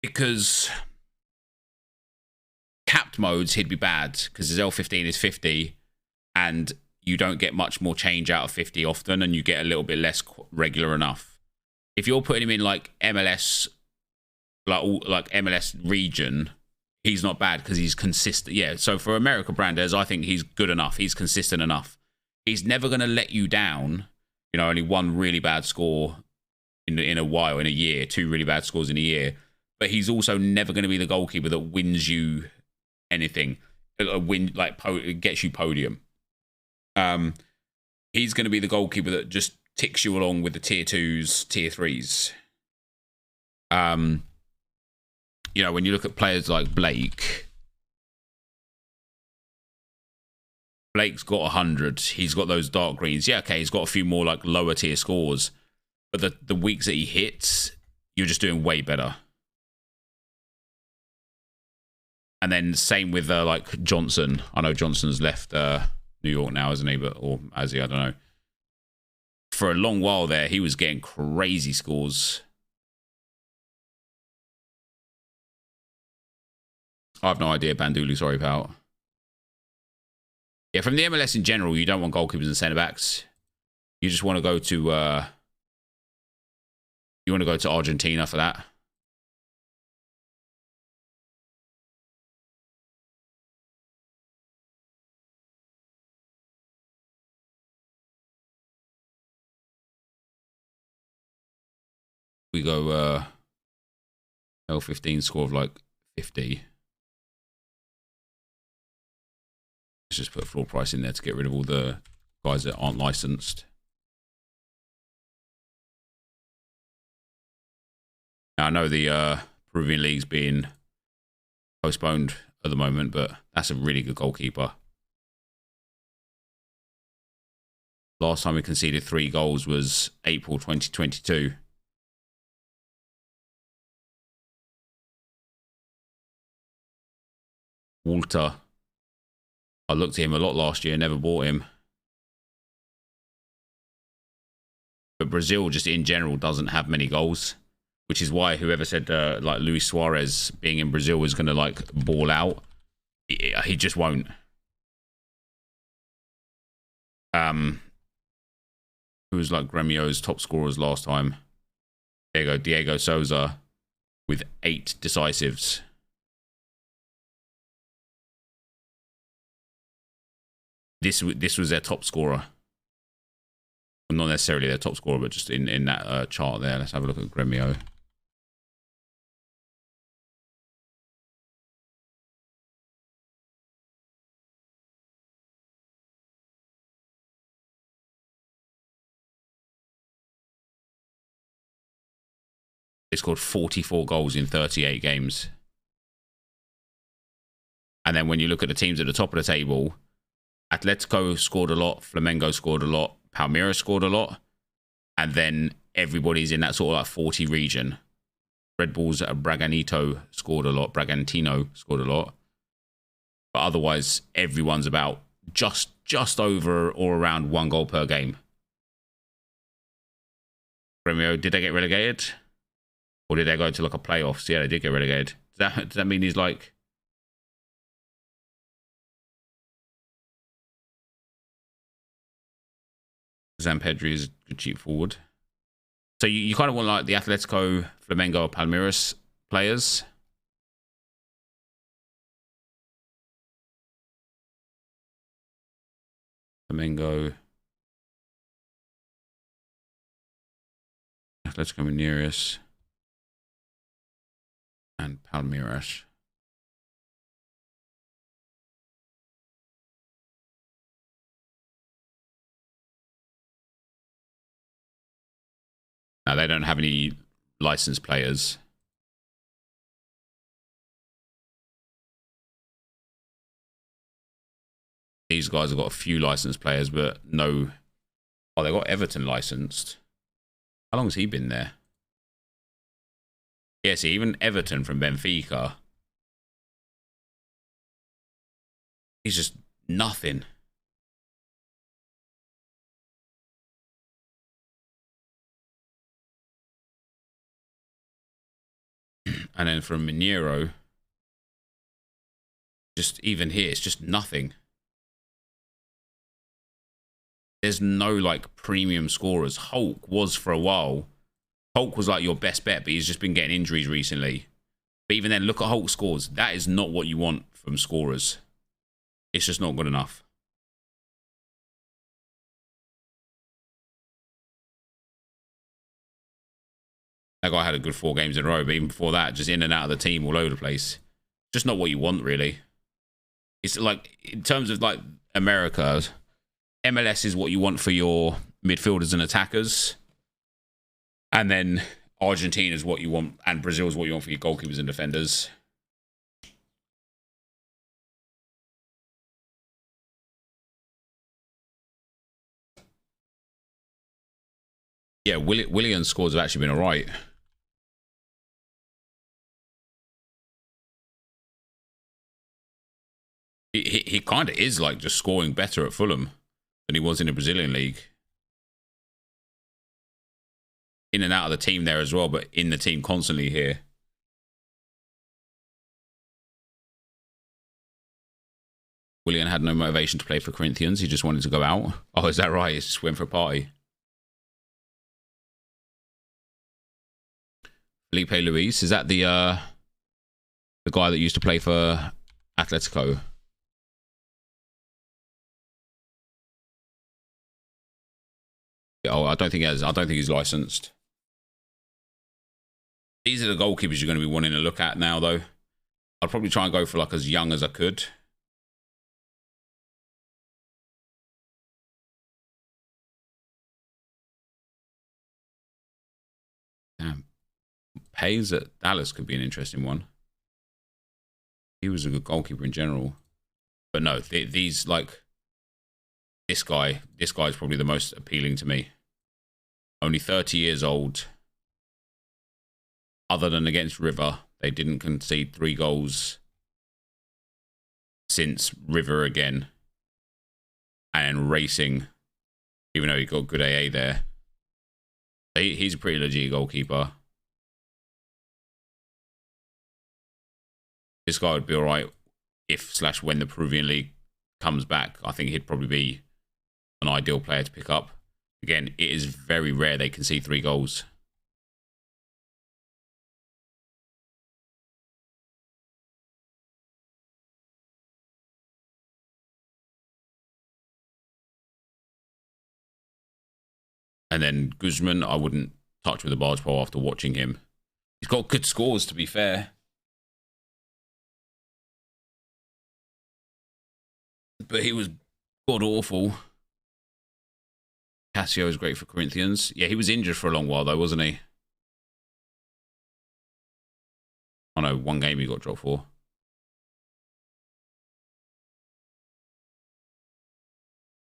Because capped modes, he'd be bad because his L15 is 50 and you don't get much more change out of 50 often and you get a little bit less regular enough. If you're putting him in like MLS, like MLS region, he's not bad because he's consistent. Yeah, so for America Brandes, I think he's good enough. He's consistent enough. He's never going to let you down. You know, only one really bad score in a while, in a year, 2 really bad scores in a year. But he's also never going to be the goalkeeper that wins you anything. Gets you podium. He's going to be the goalkeeper that just ticks you along with the tier 2s, tier 3s. You know, when you look at players like Blake's got 100. He's got those dark greens. Yeah, okay, he's got a few more like lower tier scores. But the weeks that he hits, you're just doing way better. And then same with like Johnson. I know Johnson's left New York now, isn't he? Or has he? I don't know. For a long while there, he was getting crazy scores. I have no idea, Banduli. Sorry, pal. Yeah, from the MLS in general, you don't want goalkeepers and centre backs. You just want to go to Argentina for that. We go L15 score of like 50. Let's just put a floor price in there to get rid of all the guys that aren't licensed. Now, I know the Peruvian League's being postponed at the moment, but that's a really good goalkeeper. Last time we conceded 3 goals was April 2022. Walter. I looked at him a lot last year, never bought him. But Brazil, just in general, doesn't have many goals, which is why whoever said like Luis Suarez being in Brazil was going to like ball out, he just won't. Who was like Gremio's top scorers last time? There you go, Diego Souza with 8 decisives. This was their top scorer. Well, not necessarily their top scorer, but just in that chart there. Let's have a look at Gremio. They scored 44 goals in 38 games. And then when you look at the teams at the top of the table, Atletico scored a lot, Flamengo scored a lot, Palmeiras scored a lot, and then everybody's in that sort of like 40 region. Red Bulls at Bragantino scored a lot, but otherwise everyone's about just over or around 1 goal per game. Gremio, did they get relegated? Or did they go to like a playoffs? Yeah, they did get relegated. Does that mean he's like... Zampedri is a good cheap forward. So you kind of want like the Atletico, Flamengo, or Palmeiras players. Flamengo. Atletico Mineiro. And Palmeiras. No, they don't have any licensed players. These guys have got a few licensed players, but no. Oh, they got Everton licensed. How long has he been there? Yeah, see, even Everton from Benfica. He's just nothing. And then from Mineiro, just even here, it's just nothing. There's no like premium scorers. Hulk was for a while. Hulk was like your best bet, but he's just been getting injuries recently. But even then, look at Hulk's scores. That is not what you want from scorers. It's just not good enough. That guy had a good 4 games in a row, but even before that, just in and out of the team all over the place. Just not what you want, really. It's like, in terms of like America, MLS is what you want for your midfielders and attackers. And then Argentina is what you want, and Brazil is what you want for your goalkeepers and defenders. Yeah, Willian's scores have actually been all right. He kind of is like just scoring better at Fulham than he was in the Brazilian league. In and out of the team there as well, but in the team constantly here. Willian had no motivation to play for Corinthians. He just wanted to go out. Oh, is that right? He just went for a party. Felipe Luis, is that the guy that used to play for Atletico? Oh, I don't think he has. I don't think he's licensed. These are the goalkeepers you're going to be wanting to look at now, though. I'd probably try and go for like as young as I could. Damn. Hayes at Dallas could be an interesting one. He was a good goalkeeper in general. But no, these like this guy is probably the most appealing to me. Only 30 years old. Other than against River, they didn't concede 3 goals since River again. And Racing, even though he got good AA there. He's a pretty legit goalkeeper. This guy would be alright if/when the Peruvian League comes back. I think he'd probably be an ideal player to pick up. Again, it is very rare they concede 3 goals. And then Guzman, I wouldn't touch with a barge pole after watching him. He's got good scores, to be fair. But he was god-awful. Casio is great for Corinthians. Yeah, he was injured for a long while, though, wasn't he? I know, 1 game he got dropped for.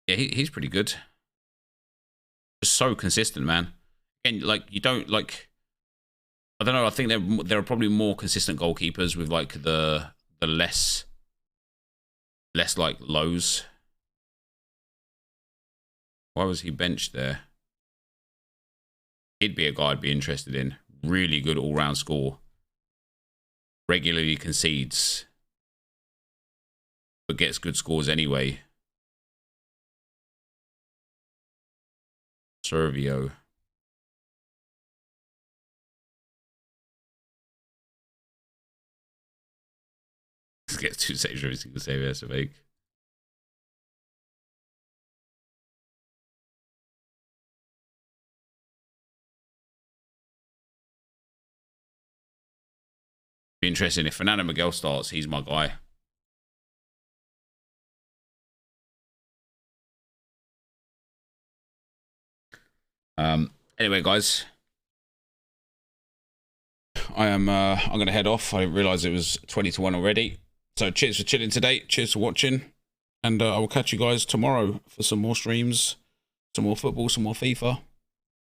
Yeah, he's pretty good. Just so consistent, man. And like, you don't like. I don't know. I think there are probably more consistent goalkeepers with like the less like lows. Why was he benched there? He'd be a guy I'd be interested in. Really good all-round score. Regularly concedes, but gets good scores anyway. Servio. Gets 2 saves every single save he has to make. Be interesting if Fernando Miguel starts. He's my guy. Anyway, guys, I'm going to head off. I didn't realise it was 20 to 1 already. So cheers for chilling today. Cheers for watching. And I will catch you guys tomorrow for some more streams, some more football, some more FIFA.